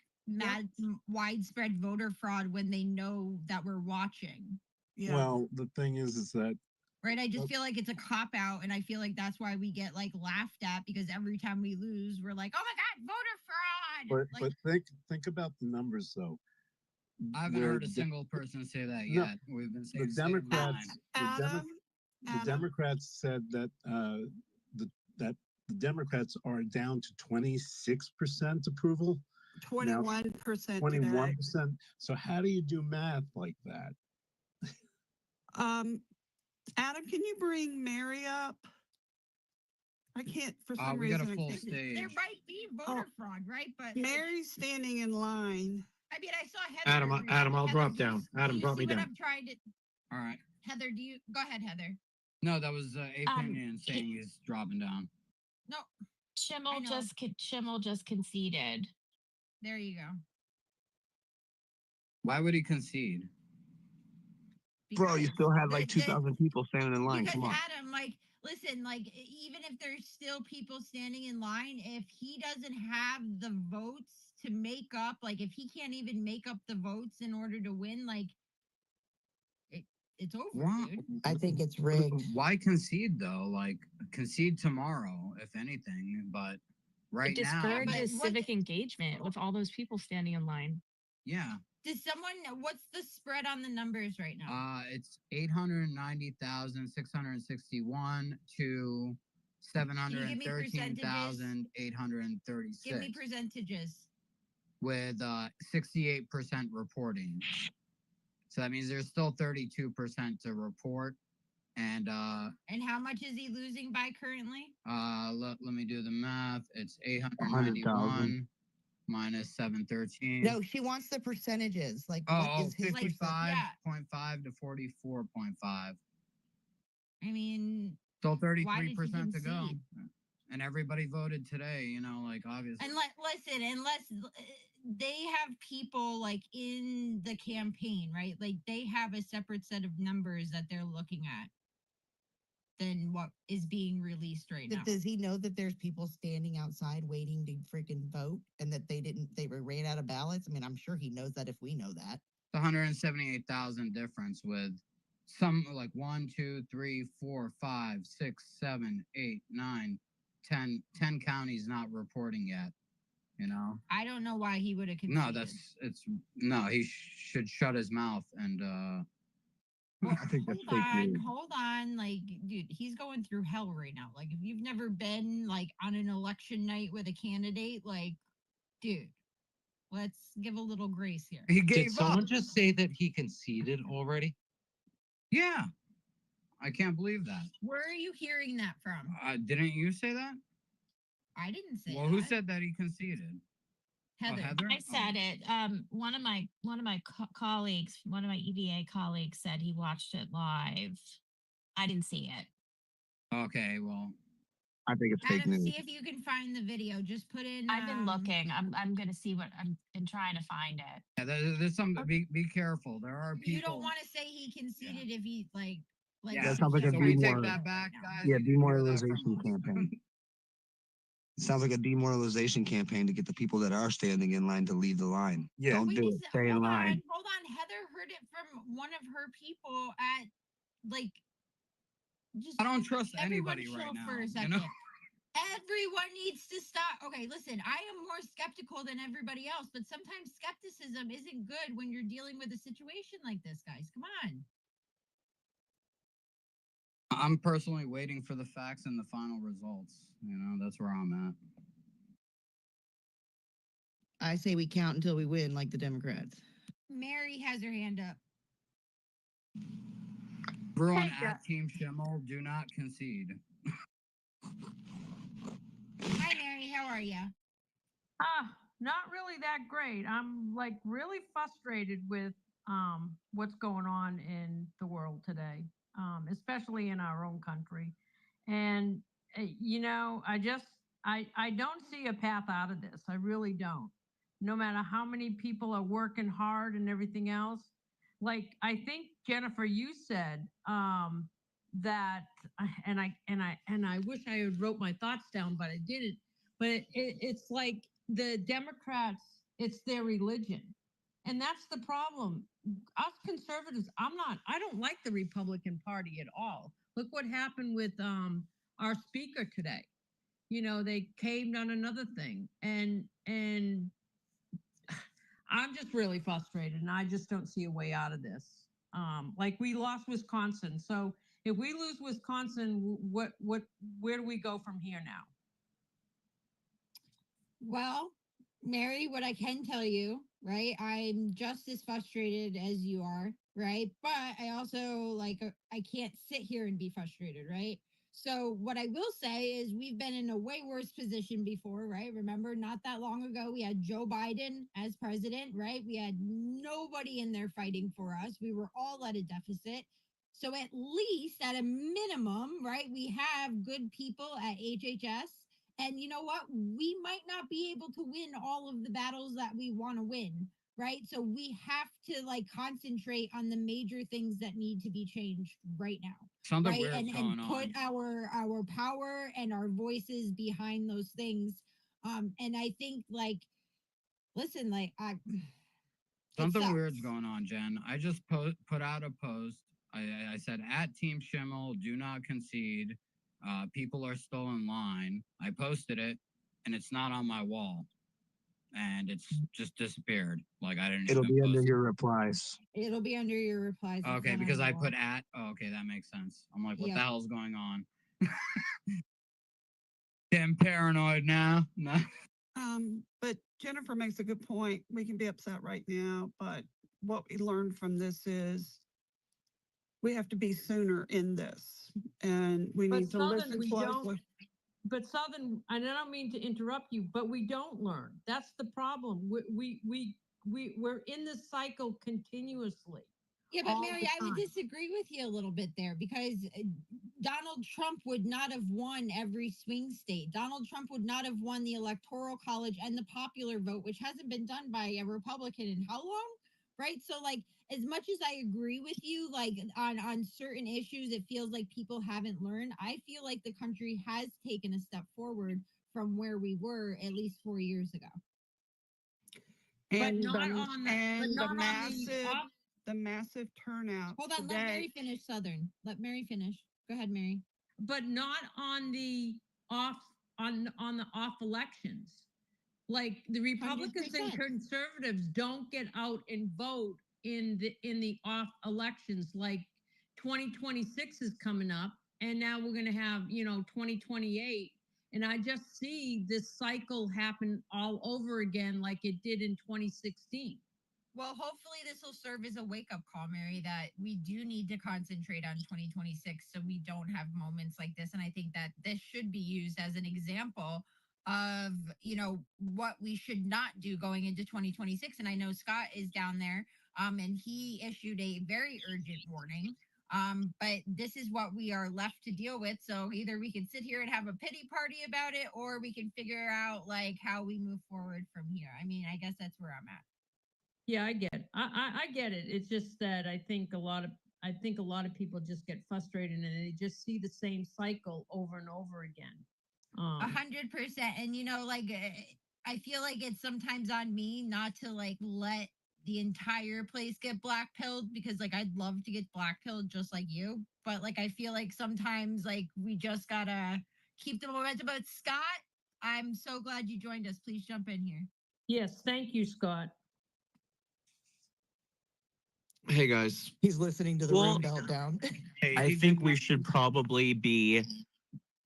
widespread voter fraud when they know that we're watching. Yeah. Well, the thing is that Right. I just feel like it's a cop out, and I feel like that's why we get like laughed at, because every time we lose, we're like, "Oh my God, voter fraud!" But think about the numbers though. I haven't heard a single person say that No, yet. We've been saying the Democrats. Adam, The Democrats said that that the Democrats are down to 26% approval. 21%. 21%. So how do you do math like that? Adam, can you bring Mary up? I can't for some we reason. got a full I can't. stage. There might be voter fraud, right? But Mary's standing in line. I mean, I saw Heather. Adam, I'll Heather, drop do down. you Adam, see drop me what down. I'm trying to. All right. Heather, go ahead, Heather. No, that was opinion saying he's dropping down. No. Schimel just conceded. There you go. Why would he concede? Bro, you still had like 2,000 people standing in line. Because Come on. Adam, like, listen, like, even if there's still people standing in line, if he doesn't have the votes to make up, like, if he can't even make up the votes in order to win, like, it's over, Wow. dude. I think it's rigged. Why concede though? Like concede tomorrow, if anything. But right It now, discourages what- civic engagement with all those people standing in line. yeah. Does someone know what's the spread on the numbers right now? It's 890,661 to Can you give me percentages? 713,836. Give me percentages. With 68% reporting. So that means there's still 32% to report. And And how much is he losing by currently? let me do the math. It's 100,000. 891 minus 713. No, she wants the percentages. Like, what Oh, is his percent? 55.5 to 44.5. I mean, Still why did he 33% to go. concede? And everybody voted today, you know, like obviously. Unless they have people like in the campaign, right? Like they have a separate set of numbers that they're looking at than what is being released right now. Does he know that there's people standing outside waiting to freaking vote and that they ran out of ballots? I mean, I'm sure he knows that if we know that. The 178,000 difference with some like 1, 2, 3, 4, 5, 6, 7, 8, 9, 10 counties not reporting yet. You know. I don't know why he would have conceded. No, he should shut his mouth and I think that's fake news. Hold on. Like, dude, he's going through hell right now. Like, if you've never been like on an election night with a candidate, like, dude, let's give a little grace here. he Did gave someone up. just say that he conceded already? Yeah. I can't believe that. Where are you hearing that from? Didn't you say that? I didn't say Well, that. who said that he conceded? Heather. Heather? I said it. One of my colleagues, one of my EVA colleagues, said he watched it live. I didn't see it. Okay, well, I think it's fake Adam, news. see if you can find the video. Just put in. I've been looking. I'm gonna see what I'm been trying to find it. yeah, there's some. Be careful. There are people. You don't want to say he conceded if he like. Yeah, That sounds like a so we take demor- that back, guys. Yeah, You can hear that from demoralization us. campaign. It sounds like a demoralization campaign to get the people that are standing in line to leave the line. Yeah. Don't do it. Stay in line. Hold on. Heather heard it from one of her people at like. Just I don't trust everyone anybody right chill now. for a You second. know? Everyone needs to stop. Okay, listen, I am more skeptical than everybody else, but sometimes skepticism isn't good when you're dealing with a situation like this, guys. Come on. I'm personally waiting for the facts and the final results. You know, that's where I'm at. I say we count until we win, like the Democrats. Mary has her hand up. Everyone at Team Schimel, do not concede. Hi, Mary. How are you? Not really that great. I'm like really frustrated with what's going on in the world today, especially in our own country. And you know, I don't see a path out of this. I really don't. No matter how many people are working hard and everything else. Like I think Jennifer, you said that, and I wish I had wrote my thoughts down, but I didn't. But it's like the Democrats, it's their religion. And that's the problem. Us conservatives, I don't like the Republican Party at all. Look what happened with our speaker today. You know, they caved on another thing. And I'm just really frustrated and I just don't see a way out of this. Like we lost Wisconsin. So if we lose Wisconsin, where do we go from here now? Well, Mary, what I can tell you, right? I'm just as frustrated as you are, right? But I also I can't sit here and be frustrated, right? So what I will say is we've been in a way worse position before, right? Remember, not that long ago, we had Joe Biden as president, right? We had nobody in there fighting for us. We were all at a deficit. So at least at a minimum, right, we have good people at HHS. And you know what? We might not be able to win all of the battles that we want to win, right? So we have to concentrate on the major things that need to be changed right now. Something right? weird's and going put on. our power and our voices behind those things. And I think listen, Something weird's going on, Jen. I just put out a post I said at Team Schimel, do not concede. People are still in line. I posted it, and it's not on my wall, and it's just disappeared. Like I didn't It'll even be under post your replies. It'll be under your replies. it. It's Okay, not on because your I wall. put at. Oh, okay, that makes sense. I'm like, what the Yep. hell's going on? Getting paranoid now. No. But Jennifer makes a good point. We can be upset right now, but what we learned from this is we have to be sooner in this, and we But need to Southern, listen we closely. don't. But Southern, and I don't mean to interrupt you, but we don't learn. That's the problem. We're in this cycle continuously. Yeah, but all Mary, the I would time. disagree with you a little bit there because Donald Trump would not have won every swing state. Donald Trump would not have won the Electoral College and the popular vote, which hasn't been done by a Republican in how long? Right? So, like, as much as I agree with you, like on certain issues, it feels like people haven't learned. I feel like the country has taken a step forward from where we were at least 4 years ago. And not the, on the- and but the not on the massive off- the massive turnout Hold on, let today. Mary finish Southern. Let Mary finish. Go ahead, Mary. But not on the off on the off elections. Like the Republicans and 100%. conservatives don't get out and vote in the off elections. Like 2026 is coming up, and now we're going to have 2028, and I just see this cycle happen all over again, like it did in 2016. Well, hopefully this will serve as a wake-up call, Mary, that we do need to concentrate on 2026 so we don't have moments like this. And I think that this should be used as an example of, what we should not do going into 2026. And I know Scott is down there, and he issued a very urgent warning. But this is what we are left to deal with. So either we can sit here and have a pity party about it, or we can figure out like how we move forward from here. I mean, I guess that's where I'm at. Yeah, I get it. I get it. It's just that I think a lot of people just get frustrated and they just see the same cycle over and over again. 100%. And I feel like it's sometimes on me not to like let the entire place get black pilled because like I'd love to get black pilled just like you, but like I feel like sometimes like we just gotta keep the momentum. But Scott, I'm so glad you joined us. Please jump in here. Yes, thank you, Scott. Hey guys, He's listening to the room meltdown. I think we should probably be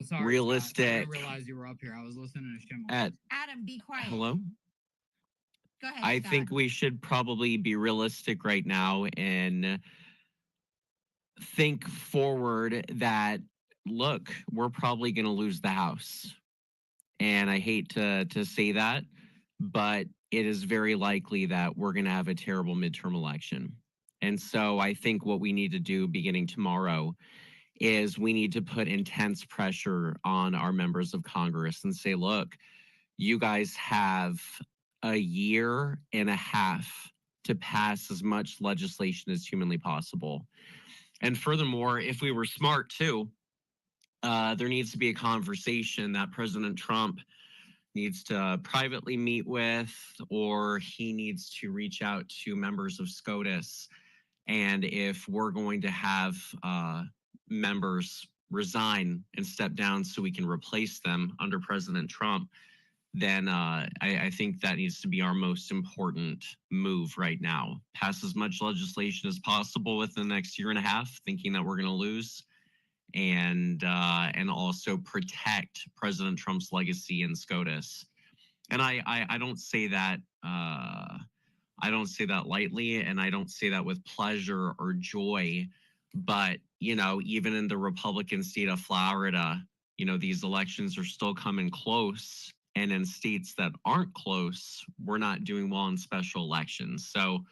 Sorry, Scott, I realistic. didn't realize you were up here. I was listening to Schimel. Adam, be quiet. Hello? Go ahead. I Scott. think we should probably be realistic right now and think forward that look, we're probably going to lose the house. And I hate to say that, but it is very likely that we're going to have a terrible midterm election. And so I think what we need to do beginning tomorrow is we need to put intense pressure on our members of Congress and say, look, you guys have a year and a half to pass as much legislation as humanly possible. And furthermore, if we were smart too, there needs to be a conversation that President Trump needs to privately meet with, or he needs to reach out to members of SCOTUS. And if we're going to have members resign and step down so we can replace them under President Trump, then I think that needs to be our most important move right now. Pass as much legislation as possible within the next year and a half, thinking that we're going to lose, and also protect President Trump's legacy in SCOTUS. And I don't say that I don't say that lightly, and I don't say that with pleasure or joy. But even in the Republican state of Florida, these elections are still coming close. And in states that aren't close, we're not doing well in special elections. So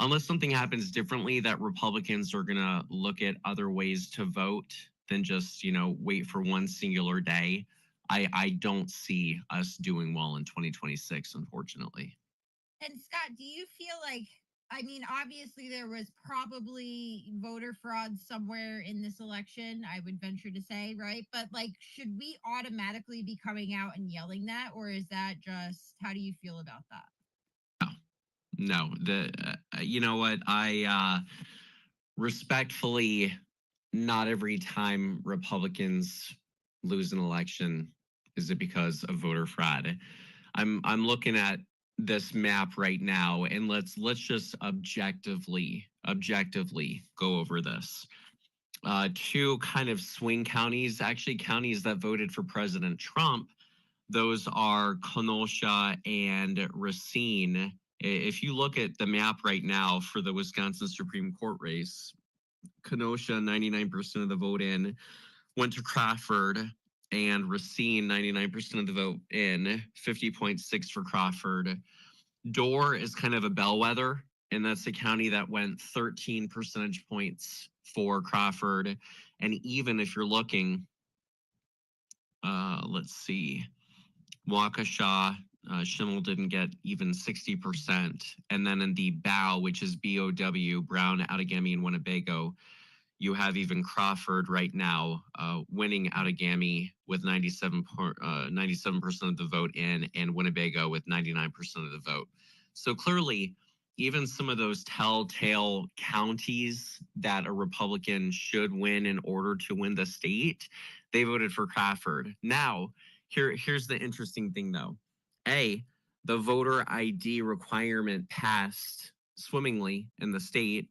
unless something happens differently, that Republicans are going to look at other ways to vote than just, wait for one singular day, I don't see us doing well in 2026, unfortunately. And Scott, do you feel like, I mean, obviously there was probably voter fraud somewhere in this election, I would venture to say, right? But like, should we automatically be coming out and yelling that? Or is that just, how do you feel about that? No, you know what? respectfully, not every time Republicans lose an election is it because of voter fraud. I'm looking at this map right now, and let's just objectively go over this. Two kind of swing counties, actually counties that voted for President Trump. Those are Kenosha and Racine. If you look at the map right now for the Wisconsin Supreme Court race, Kenosha, 99% of the vote in, went to Crawford, and Racine, 99% of the vote in, 50.6 for Crawford. Dorr is kind of a bellwether, and that's the county that went 13 percentage points for Crawford. And even if you're looking, let's see, Waukesha, Schimel didn't get even 60%. And then in the BOW, which is BOW, Brown, Outagamie, and Winnebago, you have even Crawford right now winning Outagamie with 97% of the vote in, and Winnebago with 99% of the vote. So clearly, even some of those telltale counties that a Republican should win in order to win the state, they voted for Crawford. Now, here's the interesting thing though. The voter ID requirement passed swimmingly in the state.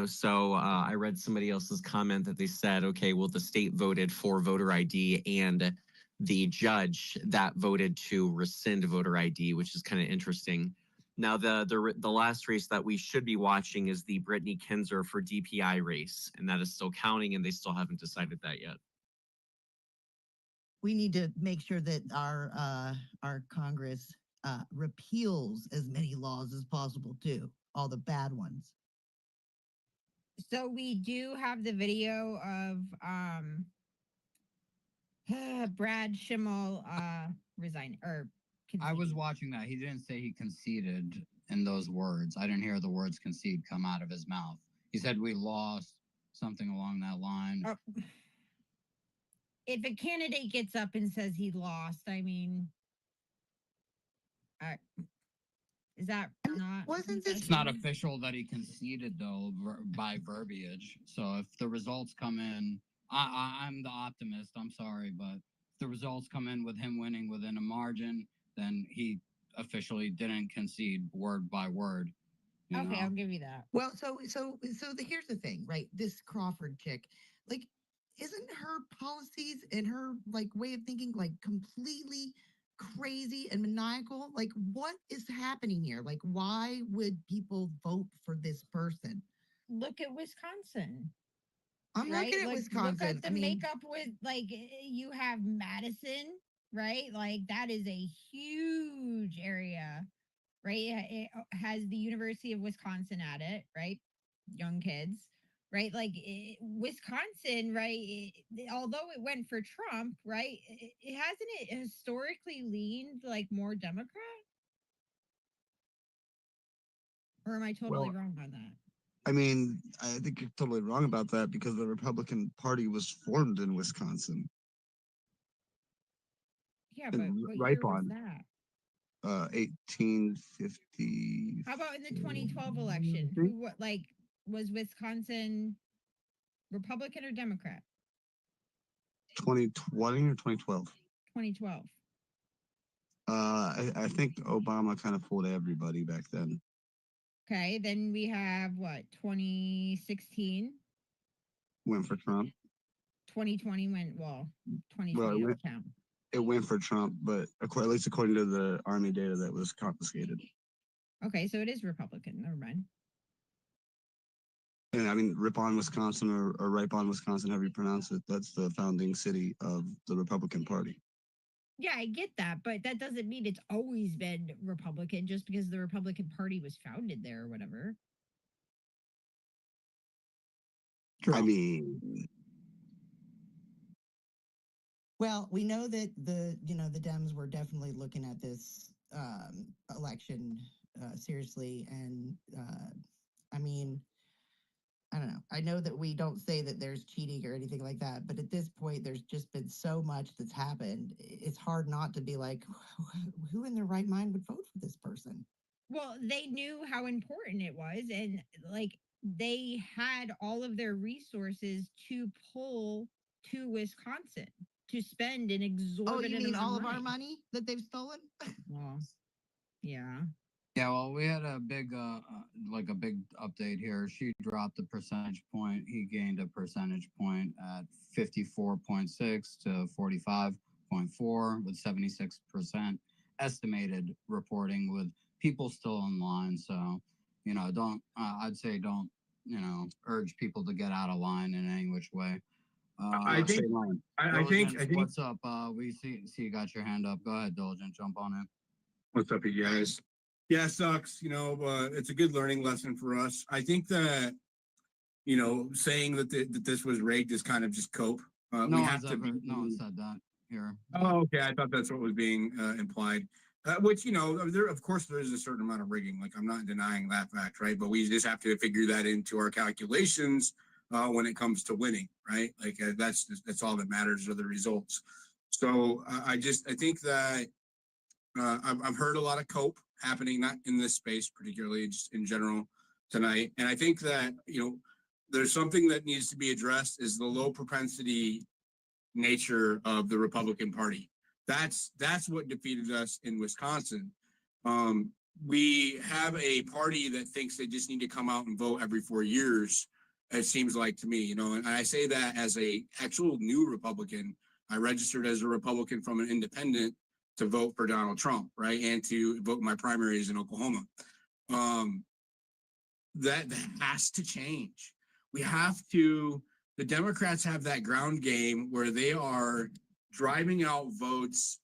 So I read somebody else's comment that they said, okay, well, the state voted for voter ID and the judge that voted to rescind voter ID, which is kind of interesting. Now, the last race that we should be watching is the Brittany Kinzer for DPI race, and that is still counting, and they still haven't decided that yet. We need to make sure that our Congress repeals as many laws as possible too, all the bad ones. So we do have the video of Brad Schimel resign or I was watching that. He didn't say he conceded in those words. I didn't hear the words concede come out of his mouth. He said we lost, something along that line. If a candidate gets up and says he lost, I mean, is that not? Wasn't this? It's not official that he conceded though by verbiage. So if the results come in, I'm the optimist. I'm sorry, but if the results come in with him winning within a margin, then he officially didn't concede word by word. Okay, I'll give you that. Well, here's the thing, right? This Crawford chick, like, isn't her policies and her like way of thinking like completely crazy and maniacal? Like, what is happening here? Like, why would people vote for this person? Look at Wisconsin. I'm looking at Wisconsin. Look at the makeup with like you have Madison, right? Like that is a huge area, right? It has the University of Wisconsin at it, right? Young kids, right? Like Wisconsin, right? Although it went for Trump, right? It hasn't it historically leaned like more Democrat? Or am I totally wrong on that? I mean, I think you're totally wrong about that because the Republican Party was formed in Wisconsin. Yeah, but what right year was on that? 1850. How about in the 2012 election? Who was Wisconsin Republican or Democrat? 2020 or 2012? 2012. I think Obama kind of fooled everybody back then. Okay, then we have what? 2016 Went for Trump. 2020 went 2020 Well, count. It went for Trump, but at least according to the Army data that was confiscated. Okay, so it is Republican. Never mind. And I mean, Ripon, Wisconsin, or Ripon, Wisconsin, however you pronounce it, that's the founding city of the Republican Party. Yeah, I get that, but that doesn't mean it's always been Republican just because the Republican Party was founded there or whatever. I mean, well, we know that the Dems were definitely looking at this election seriously, and I mean, I don't know. I know that we don't say that there's cheating or anything like that, but at this point, there's just been so much that's happened. It's hard not to be like, who in their right mind would vote for this person? Well, they knew how important it was, and like they had all of their resources to pull to Wisconsin to spend an Oh, exorbitant you mean amount all of of our money that they've stolen? Well, yeah. Yeah, well, we had a big, like a big update here. She dropped a percentage point. He gained a percentage point at 54.6 to 45.4 with 76% estimated reporting with people still in line. So, don't, I'd say don't, urge people to get out of line in any which way. I think, I think, Diligent, what's up? We see you got your hand up. Go ahead, Diligent, jump on in. what's up, you guys? Yeah, it sucks. It's a good learning lesson for us. I think that, saying that that this was rigged is kind of just cope. No one said that here. Oh, okay. I thought that's what was being implied. Which, there of course there is a certain amount of rigging. Like I'm not denying that fact, right? But we just have to figure that into our calculations when it comes to winning, right? Like that's all that matters are the results. So I think that I've heard a lot of cope happening, not in this space particularly, just in general tonight. And I think that there's something that needs to be addressed is the low propensity nature of the Republican Party. That's what defeated us in Wisconsin. We have a party that thinks they just need to come out and vote every 4 years. It seems like to me, and I say that as a actual new Republican. I registered as a Republican from an independent to vote for Donald Trump, right, and to vote my primaries in Oklahoma. That has to change. We have to. The Democrats have that ground game where they are driving out votes,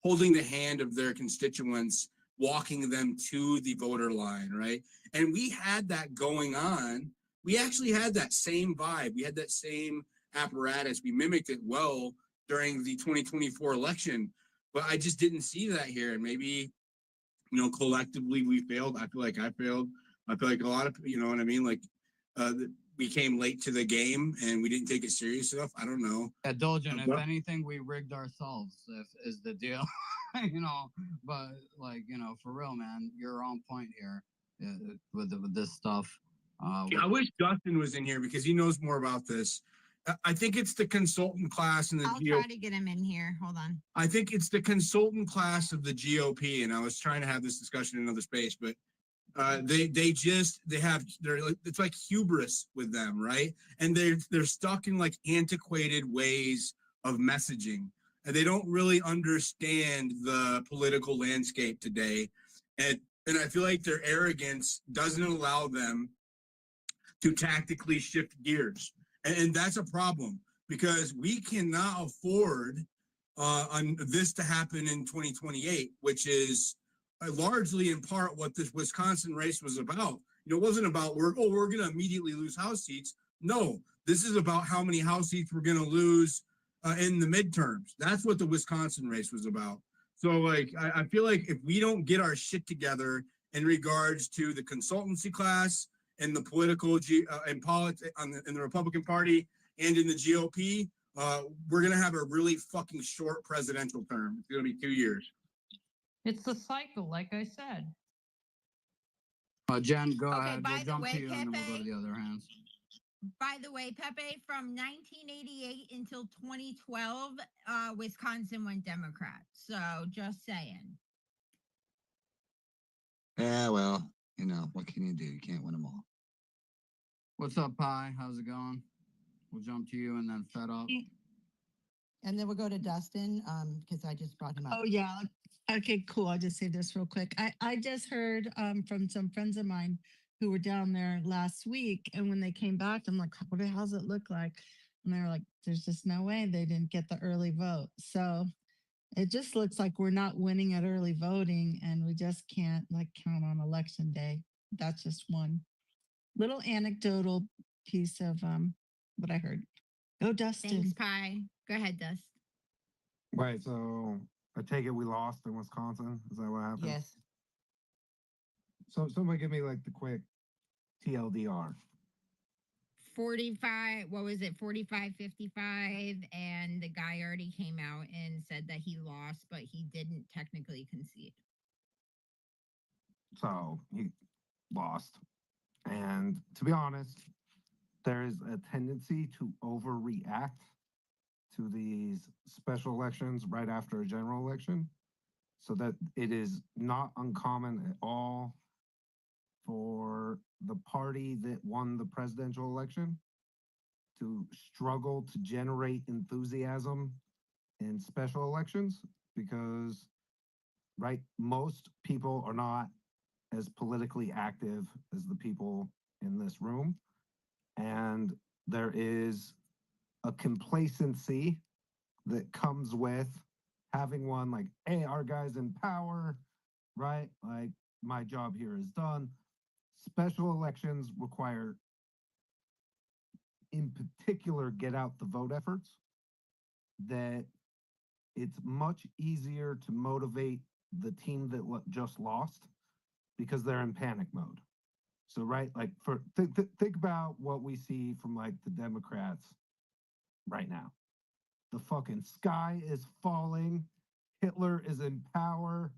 holding the hand of their constituents, walking them to the voter line, right? And we had that going on. We actually had that same vibe. We had that same apparatus. We mimicked it well during the 2024 election, but I just didn't see that here. And maybe, collectively we failed. I feel like I failed. I feel like a lot of, you know what I mean? Like, we came late to the game and we didn't take it serious enough. I don't know. Yeah, Diligent, if anything, we rigged ourselves, is the deal. But for real, man, you're on point here with this stuff. I wish Justin was in here because he knows more about this. I think it's the consultant class and the I'll try to get him in here. Hold on. I think it's the consultant class of the GOP, and I was trying to have this discussion in another space, but it's like hubris with them, right? And they're stuck in like antiquated ways of messaging, and they don't really understand the political landscape today. And I feel like their arrogance doesn't allow them to tactically shift gears. And that's a problem because we cannot afford on this to happen in 2028, which is largely in part what this Wisconsin race was about. It wasn't about we're going to immediately lose House seats. No, this is about how many House seats we're going to lose in the midterms. That's what the Wisconsin race was about. So I feel like if we don't get our shit together in regards to the consultancy class and the political and politics in the Republican Party and in the GOP, we're going to have a really fucking short presidential term. It's going to be 2 years. It's the cycle, like I said. Jen, go ahead. By We'll the jump way, to you and then we'll go to Pepe. the other hands. By the way, Pepe, from 1988 until 2012, Wisconsin went Democrat. So just saying. Yeah, well, what can you do? You can't win them all. What's up, Pi? How's it going? We'll jump to you and then Fed up. And then we'll go to Dustin because I just brought him up. Oh, yeah. Okay, cool. I'll just say this real quick. I just heard from some friends of mine who were down there last week. And when they came back, I'm like, what the hell does it look like? And they were like, there's just no way they didn't get the early vote. So it just looks like we're not winning at early voting and we just can't count on election day. That's just one little anecdotal piece of what I heard. Go Dustin. Thanks, Pi. Go ahead, Dust. Right. So I take it we lost in Wisconsin. Is that what happened? Yes. So somebody give me the quick TLDR. 45, what was it? 45-55. And the guy already came out and said that he lost, but he didn't technically concede. So he lost. And to be honest, there is a tendency to overreact to these special elections right after a general election, so that it is not uncommon at all for the party that won the presidential election to struggle to generate enthusiasm in special elections, because right, most people are not as politically active as the people in this room, and there is a complacency that comes with having one like, hey, our guy's in power, right? Like, my job here is done. Special elections require, in particular, get out the vote efforts, that it's much easier to motivate the team that just lost because they're in panic mode. So, right, like think about what we see from like the Democrats right now. The fucking sky is falling. Hitler is in power.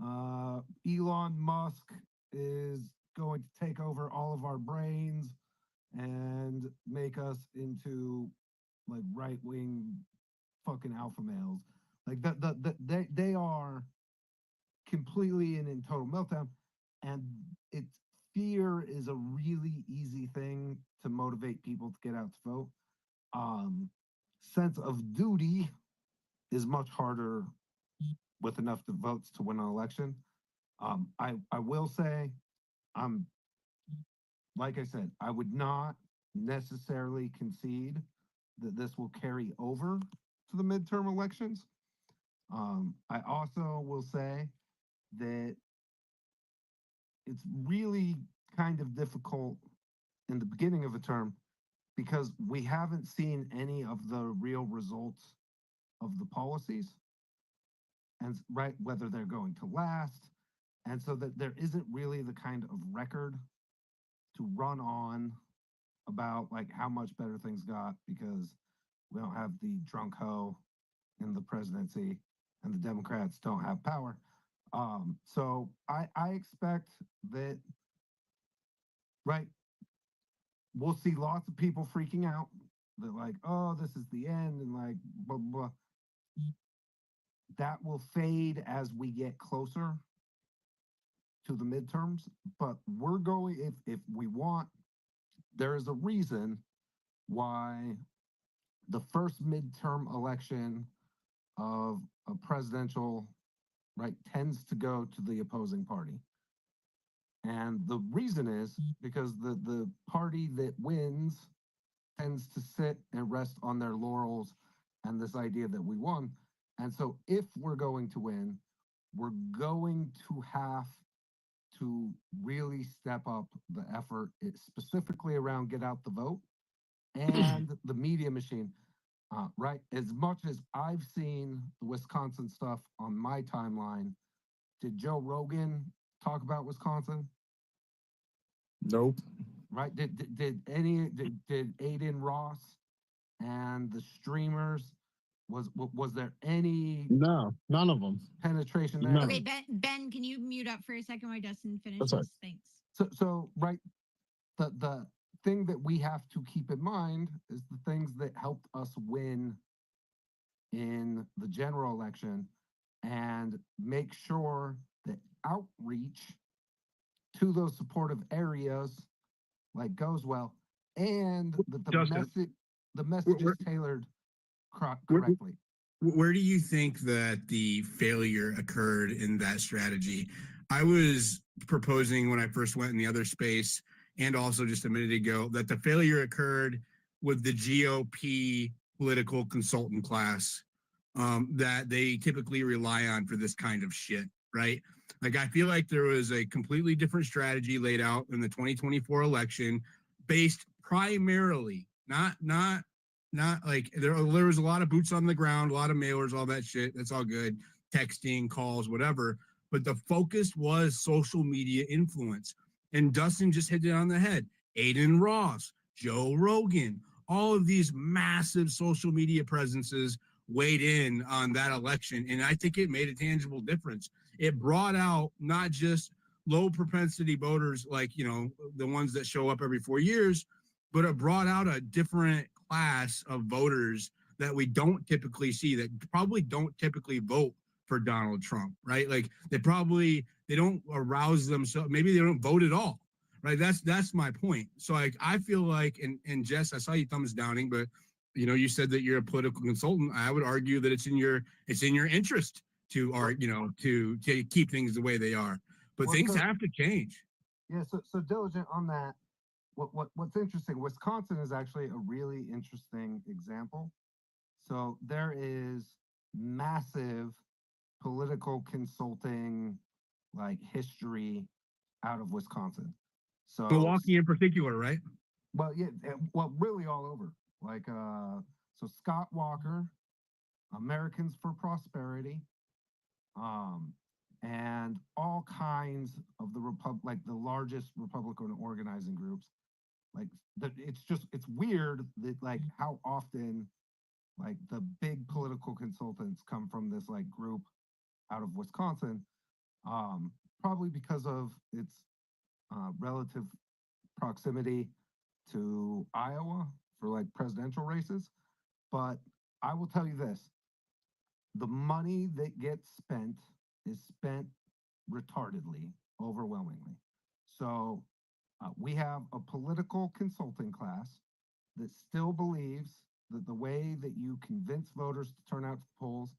Elon Musk is going to take over all of our brains and make us into like right-wing fucking alpha males. Like they are completely in total meltdown, and it's fear is a really easy thing to motivate people to get out to vote. Sense of duty is much harder with enough votes to win an election. I will say, like I said, I would not necessarily concede that this will carry over to the midterm elections. I also will say that it's really kind of difficult in the beginning of a term because we haven't seen any of the real results of the policies, and right, whether they're going to last, and so that there isn't really the kind of record to run on about like how much better things got, because we don't have the drunk hoe in the presidency and the Democrats don't have power. So I expect that, right, we'll see lots of people freaking out that like, oh, this is the end, and like blah blah. That will fade as we get closer to the midterms, but we're going, if we want, there is a reason why the first midterm election of a presidential, right, tends to go to the opposing party. And the reason is because the party that wins tends to sit and rest on their laurels and this idea that we won. And so if we're going to win, we're going to have to really step up the effort, specifically around get out the vote and the media machine. Right, as much as I've seen the Wisconsin stuff on my timeline, did Joe Rogan talk about Wisconsin? Nope. Right? Did Aiden Ross and the streamers, was there any No, none of them. penetration there? No. Okay, Ben, can you mute up for a second while Dustin finishes? That's right. Thanks. So right, the thing that we have to keep in mind is the things that helped us win in the general election, and make sure that outreach to those supportive areas like goes well, and that the message is tailored correctly. Where do you think that the failure occurred in that strategy? I was proposing when I first went in the other space, and also just a minute ago, that the failure occurred with the GOP political consultant class that they typically rely on for this kind of shit, right? Like, I feel like there was a completely different strategy laid out in the 2024 election, based primarily, not like there was a lot of boots on the ground, a lot of mailers, all that shit. That's all good, texting, calls, whatever. But the focus was social media influence. And Dustin just hit it on the head. Aiden Ross, Joe Rogan, all of these massive social media presences weighed in on that election. And I think it made a tangible difference. It brought out not just low propensity voters, like, you know, the ones that show up every 4 years, but it brought out a different class of voters that we don't typically see, that probably don't typically vote for Donald Trump, right? Like they don't arouse themselves. Maybe they don't vote at all, right? That's my point. So like I feel like, and Jess, I saw you thumbs downing, but you know, you said that you're a political consultant. I would argue that it's in your interest to to keep things the way they are. But Well, things so, have to change. yeah, so diligent on that. What's interesting, Wisconsin is actually a really interesting example. So there is massive political consulting like history out of Wisconsin. So Milwaukee in particular, right? well, yeah, well, really all over. Like so Scott Walker, Americans for Prosperity, um, and all kinds of like the largest Republican organizing groups. Like it's weird that like how often like the big political consultants come from this like group out of Wisconsin, probably because of its relative proximity to Iowa for like presidential races. But I will tell you this, the money that gets spent is spent retardedly, overwhelmingly. So we have a political consulting class that still believes that the way that you convince voters to turn out to the polls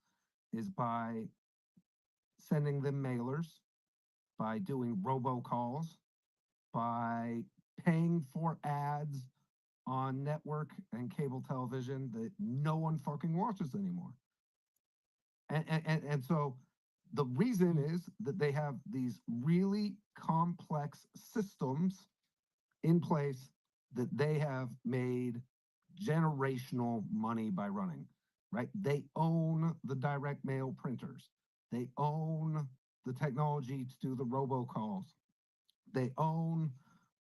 is by sending them mailers, by doing robocalls, by paying for ads on network and cable television that no one fucking watches anymore. And so the reason is that they have these really complex systems in place that they have made generational money by running, right? They own the direct mail printers. They own the technology to do the robocalls. They own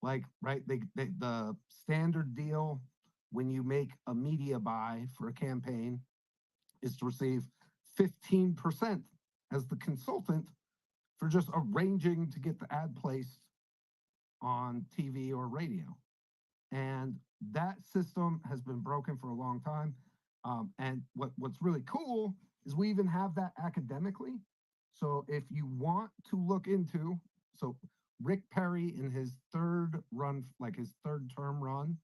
right, the standard deal when you make a media buy for a campaign is to receive 15% as the consultant for just arranging to get the ad placed on TV or radio. And that system has been broken for a long time. And what's really cool is we even have that academically. So if you want to look into, so Rick Perry in his third run, like his third term run,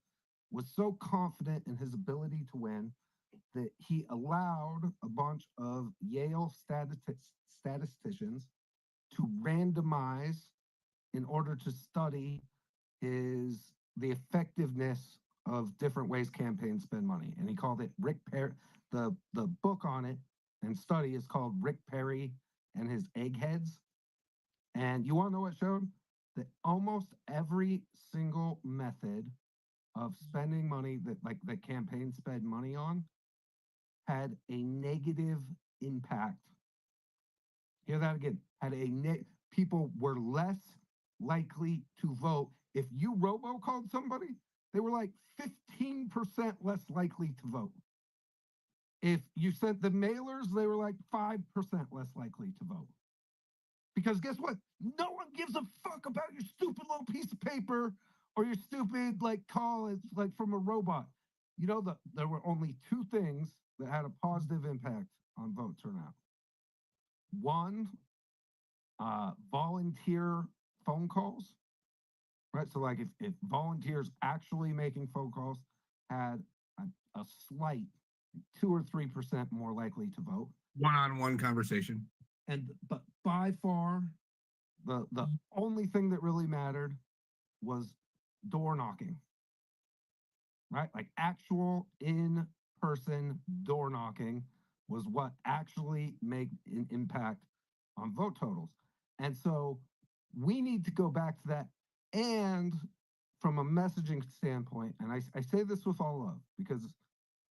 was so confident in his ability to win that he allowed a bunch of Yale statisticians to randomize in order to study the effectiveness of different ways campaigns spend money. And he called it Rick Perry. The book on it and study is called Rick Perry and His Eggheads. And you want to know what it showed? That almost every single method of spending money that campaigns spend money on had a negative impact. Hear that again. People were less likely to vote. If you robocalled somebody, they were like 15% less likely to vote. If you sent the mailers, they were like 5% less likely to vote. Because guess what? No one gives a fuck about your stupid little piece of paper or your stupid like call. It's like from a robot. You know, there were only two things that had a positive impact on vote turnout. One, volunteer phone calls, right? So like if volunteers actually making phone calls had a slight 2 or 3% more likely to vote. One-on-one conversation. But by far, the only thing that really mattered was door knocking, right? Like actual in-person door knocking was what actually made an impact on vote totals. And so we need to go back to that. And from a messaging standpoint, and I say this with all love, because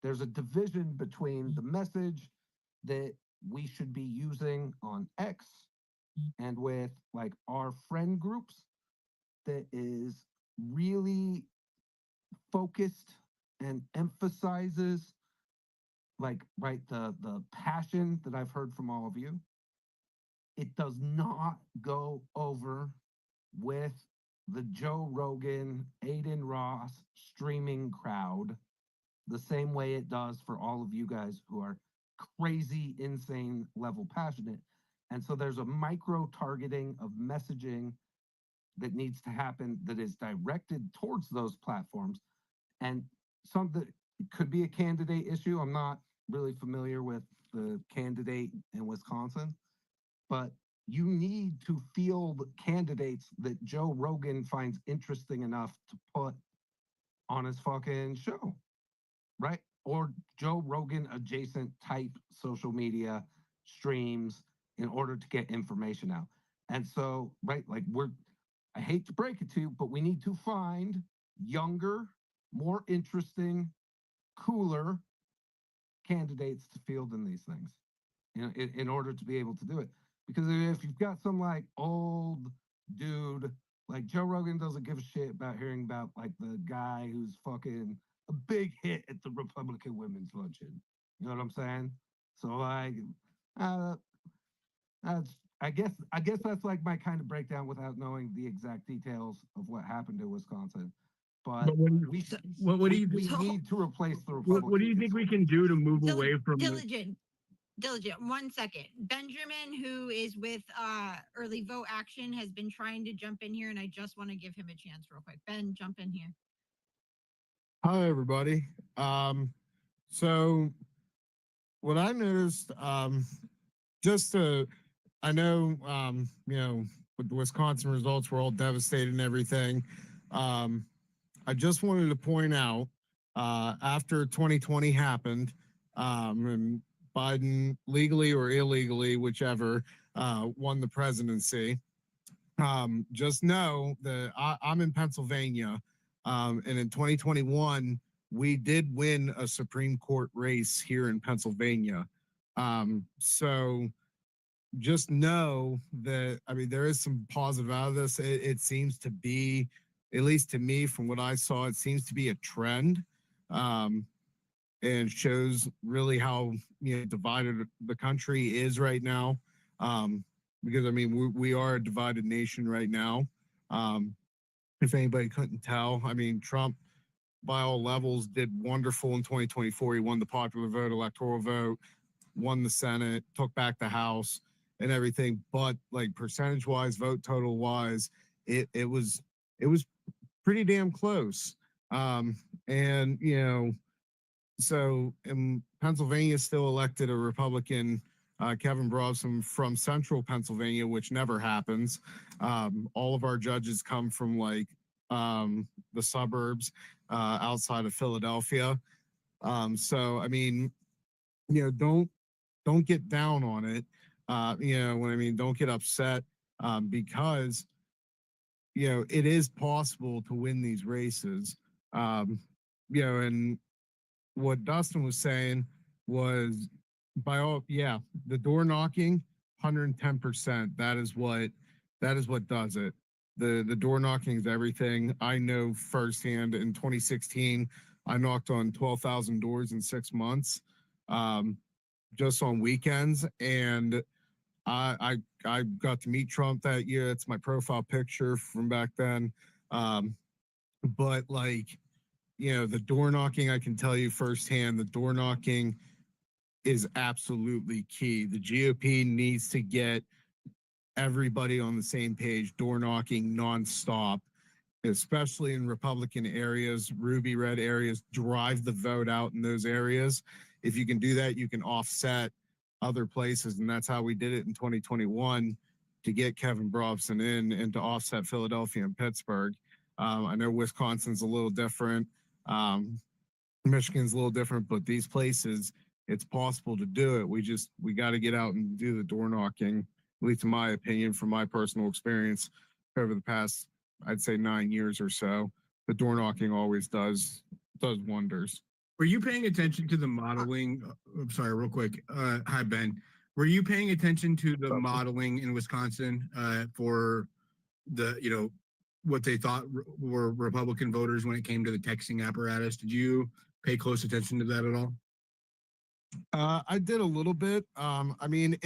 there's a division between the message that we should be using on X and with like our friend groups that is really focused and emphasizes like the passion that I've heard from all of you. It does not go over with the Joe Rogan, Aiden Ross streaming crowd the same way it does for all of you guys who are crazy, insane level passionate. And so there's a micro targeting of messaging that needs to happen that is directed towards those platforms. And something could be a candidate issue. I'm not really familiar with the candidate in Wisconsin, but you need to field candidates that Joe Rogan finds interesting enough to put on his fucking show, right? Or Joe Rogan adjacent type social media streams in order to get information out. And so, right, like I hate to break it to you, but we need to find younger, more interesting, cooler candidates to field in these things, you know, in order to be able to do it. Because if you've got some like old dude, like Joe Rogan doesn't give a shit about hearing about like the guy who's fucking a big hit at the Republican Women's Luncheon. You know what I'm saying? So like, that's I guess that's like my kind of breakdown without knowing the exact details of what happened in Wisconsin. But what do we you we think? need to replace the What do you think we can do to move away from the, Diligent. 1 second. Benjamin, who is with Early Vote Action, has been trying to jump in here, and I just want to give him a chance real quick. Ben, jump in here. Hi, everybody. So what I noticed, just to, I know, you know, with the Wisconsin results, we're all devastated and everything. I just wanted to point out, after 2020 happened, and Biden legally or illegally, whichever, won the presidency. Just know that I'm in Pennsylvania, and in 2021, we did win a Supreme Court race here in Pennsylvania. So just know that, I mean, there is some positive out of this. It seems to be, at least to me, from what I saw, it seems to be a trend. And shows really how, you know, divided the country is right now. Because I mean, we are a divided nation right now. If anybody couldn't tell, I mean, Trump, by all levels, did wonderful in 2024. He won the popular vote, electoral vote, won the Senate, took back the House, and everything. But like percentage-wise, vote total-wise, it was pretty damn close. And you know. So in Pennsylvania, still elected a Republican, Kevin Brobson from central Pennsylvania, which never happens. All of our judges come from like the suburbs outside of Philadelphia. So I mean, you know, don't get down on it. You know what I mean? Don't get upset because you know it is possible to win these races. You know, and what Dustin was saying was the door knocking 110%. That is what does it. The door knocking is everything. I know firsthand in 2016, I knocked on 12,000 doors in 6 months, just on weekends. And I got to meet Trump that year. It's my profile picture from back then. But like, you know, the door knocking, I can tell you firsthand, the door knocking is absolutely key. The GOP needs to get everybody on the same page, door knocking nonstop, especially in Republican areas, ruby red areas, drive the vote out in those areas. If you can do that, you can offset other places. And that's how we did it in 2021 to get Kevin Brobson in and to offset Philadelphia and Pittsburgh. I know Wisconsin's a little different. Michigan's a little different, but these places, it's possible to do it. We got to get out and do the door knocking, at least in my opinion, from my personal experience over the past, I'd say 9 years or so. The door knocking always does wonders. Were you paying attention to the modeling? I'm sorry, real quick. Hi, Ben. Were you paying attention to the modeling in Wisconsin for the, you know, what they thought were Republican voters when it came to the texting apparatus? Did you pay close attention to that at all? I did a little bit. I mean,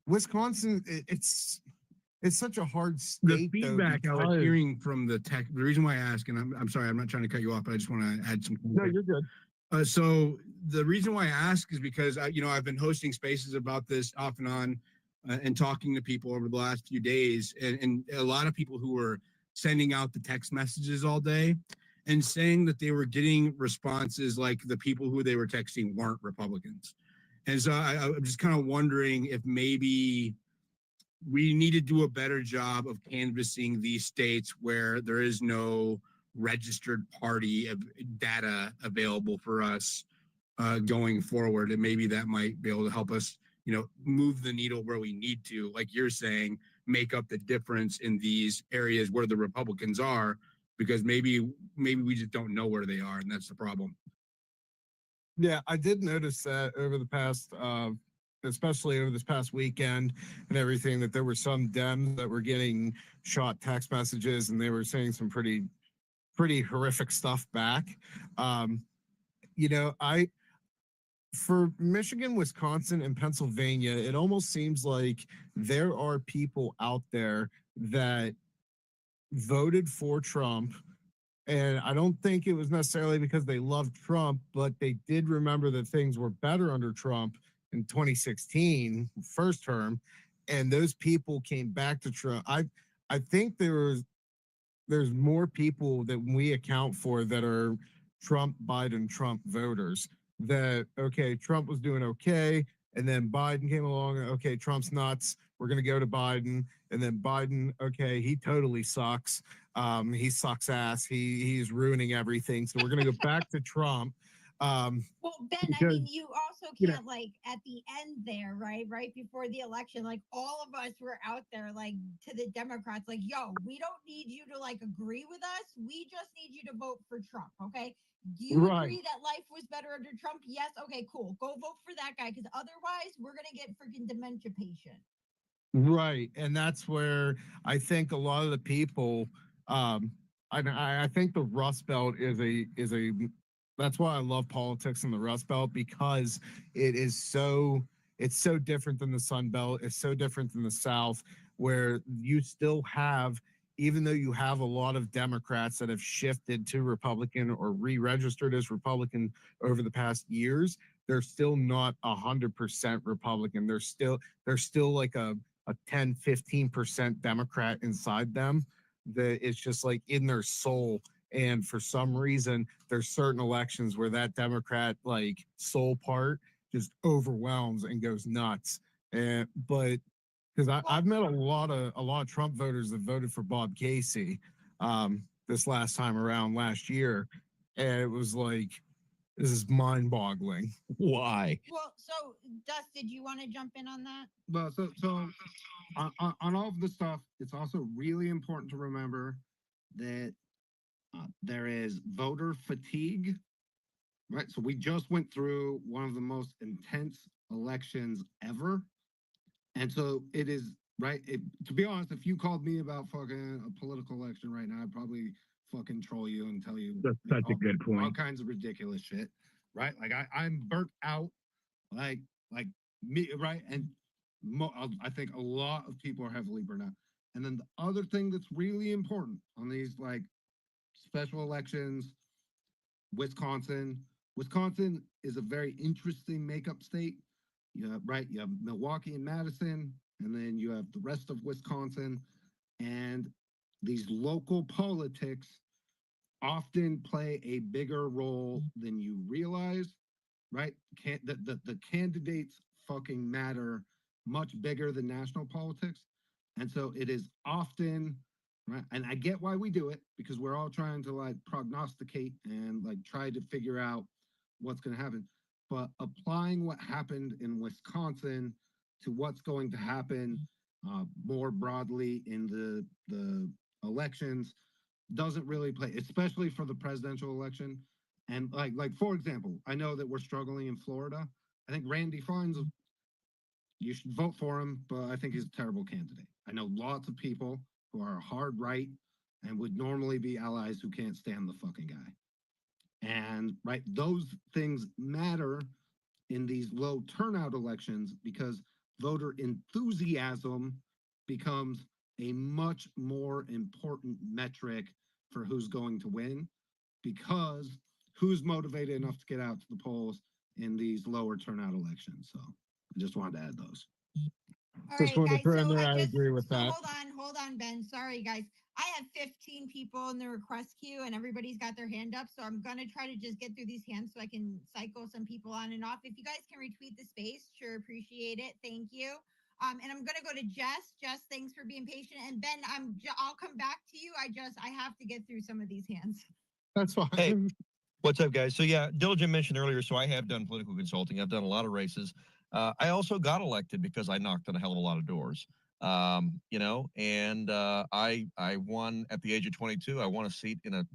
Wisconsin, it's it's such a hard The state though, feedback I was because hearing from the tech, the reason why I ask, and I'm sorry, I'm not trying to cut you off, but I just want to add some. no, you're good. So the reason why I ask is because I've been hosting spaces about this off and on, and talking to people over the last few days, and a lot of people who were sending out the text messages all day and saying that they were getting responses like the people who they were texting weren't Republicans. And so I'm just kind of wondering if maybe we need to do a better job of canvassing these states where there is no registered party of data available for us going forward, and maybe that might be able to help us, move the needle where we need to, like you're saying, make up the difference in these areas where the Republicans are, because maybe we just don't know where they are, and that's the problem. Yeah, I did notice that over the past, especially over this past weekend and everything, that there were some Dems that were getting shot text messages, and they were saying some pretty horrific stuff back. For Michigan, Wisconsin, and Pennsylvania, it almost seems like there are people out there that voted for Trump. And I don't think it was necessarily because they loved Trump, but they did remember that things were better under Trump in 2016, first term. And those people came back to Trump. I think there's more people that we account for that are Trump voters. That, okay, Trump was doing okay, and then Biden came along, okay, Trump's nuts, we're going to go to Biden, and then Biden, okay, he totally sucks. He sucks ass. He's ruining everything. So we're going to go back to Trump. Well, Ben, because, I mean, you also can't like at the end there, right before the election, like all of us were out there, like to the Democrats, like, yo, we don't need you to like agree with us. We just need you to vote for Trump. Okay. Do you agree that life was better under Trump? Yes. Okay, cool. Go vote for that guy, because otherwise we're going to get freaking dementia patient. Right. And that's where I think a lot of the people, I think the Rust Belt is a that's why I love politics in the Rust Belt, because it's so different than the Sun Belt. It's so different than the South, where you still have, even though you have a lot of Democrats that have shifted to Republican or re-registered as Republican over the past years, they're still not 100% Republican. They're still like a 10-15% Democrat inside them, that it's just like in their soul. And for some reason, there's certain elections where that Democrat like soul part just overwhelms and goes nuts. But because I've met a lot of Trump voters that voted for Bob Casey this last time around last year, and it was like, this is mind-boggling. Why? Well, so Dust, did you want to jump in on that? Well, so on all of the stuff, it's also really important to remember that there is voter fatigue, right? So we just went through one of the most intense elections ever. And so it is, right? To be honest, if you called me about fucking a political election right now, I'd probably fucking troll you and tell you that's such a good point. All kinds of ridiculous shit, right? Like I'm burnt out, like me, right? And I think a lot of people are heavily burnt out. And then the other thing that's really important on these like special elections, Wisconsin is a very interesting makeup state. You have Milwaukee and Madison, and then you have the rest of Wisconsin, and these local politics often play a bigger role than you realize, right? The candidates fucking matter much bigger than national politics. And so it is often, right? And I get why we do it, because we're all trying to like prognosticate and like try to figure out what's going to happen. But applying what happened in Wisconsin to what's going to happen more broadly in the elections doesn't really play, especially for the presidential election. And like for example, I know that we're struggling in Florida. I think Randy Fines, you should vote for him, but I think he's a terrible candidate. I know lots of people who are hard right and would normally be allies who can't stand the fucking guy. And right, those things matter in these low turnout elections because voter enthusiasm becomes a much more important metric for who's going to win, because who's motivated enough to get out to the polls in these lower turnout elections. So I just wanted to add those. All Just right, want to guys. throw in So there, I I just agree with so that. hold on, Ben. Sorry, guys. I have 15 people in the request queue, and everybody's got their hand up. So I'm gonna try to just get through these hands so I can cycle some people on and off. If you guys can retweet the space, sure, appreciate it. Thank you. And I'm gonna go to Jess. Jess, thanks for being patient. And Ben, I'll come back to you. I have to get through some of these hands. That's fine. Hey, what's up, guys? So yeah, Diligent mentioned earlier. So I have done political consulting. I've done a lot of races. I also got elected because I knocked on a hell of a lot of doors. You know, and I won at the age of 22. I won a seat in a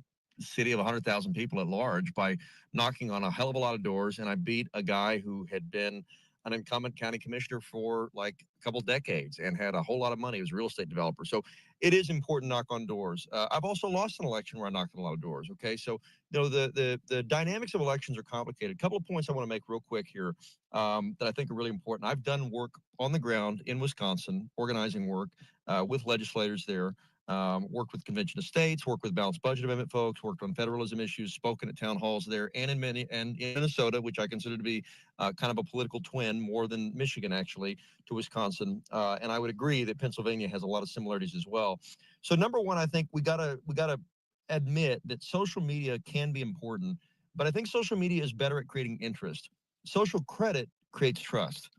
city of 100,000 people at large by knocking on a hell of a lot of doors, and I beat a guy who had been an incumbent county commissioner for like a couple decades and had a whole lot of money. He was a real estate developer. So it is important to knock on doors. I've also lost an election where I knocked on a lot of doors. Okay, so you know the dynamics of elections are complicated. A couple of points I want to make real quick here that I think are really important. I've done work on the ground in Wisconsin, organizing work with legislators there. Worked with Convention of States, worked with balanced budget amendment folks, worked on federalism issues, spoken at town halls there, and in Minnesota, which I consider to be kind of a political twin more than Michigan actually to Wisconsin. And I would agree that Pennsylvania has a lot of similarities as well. So number one, I think we gotta admit that social media can be important, but I think social media is better at creating interest. Social credit creates trust.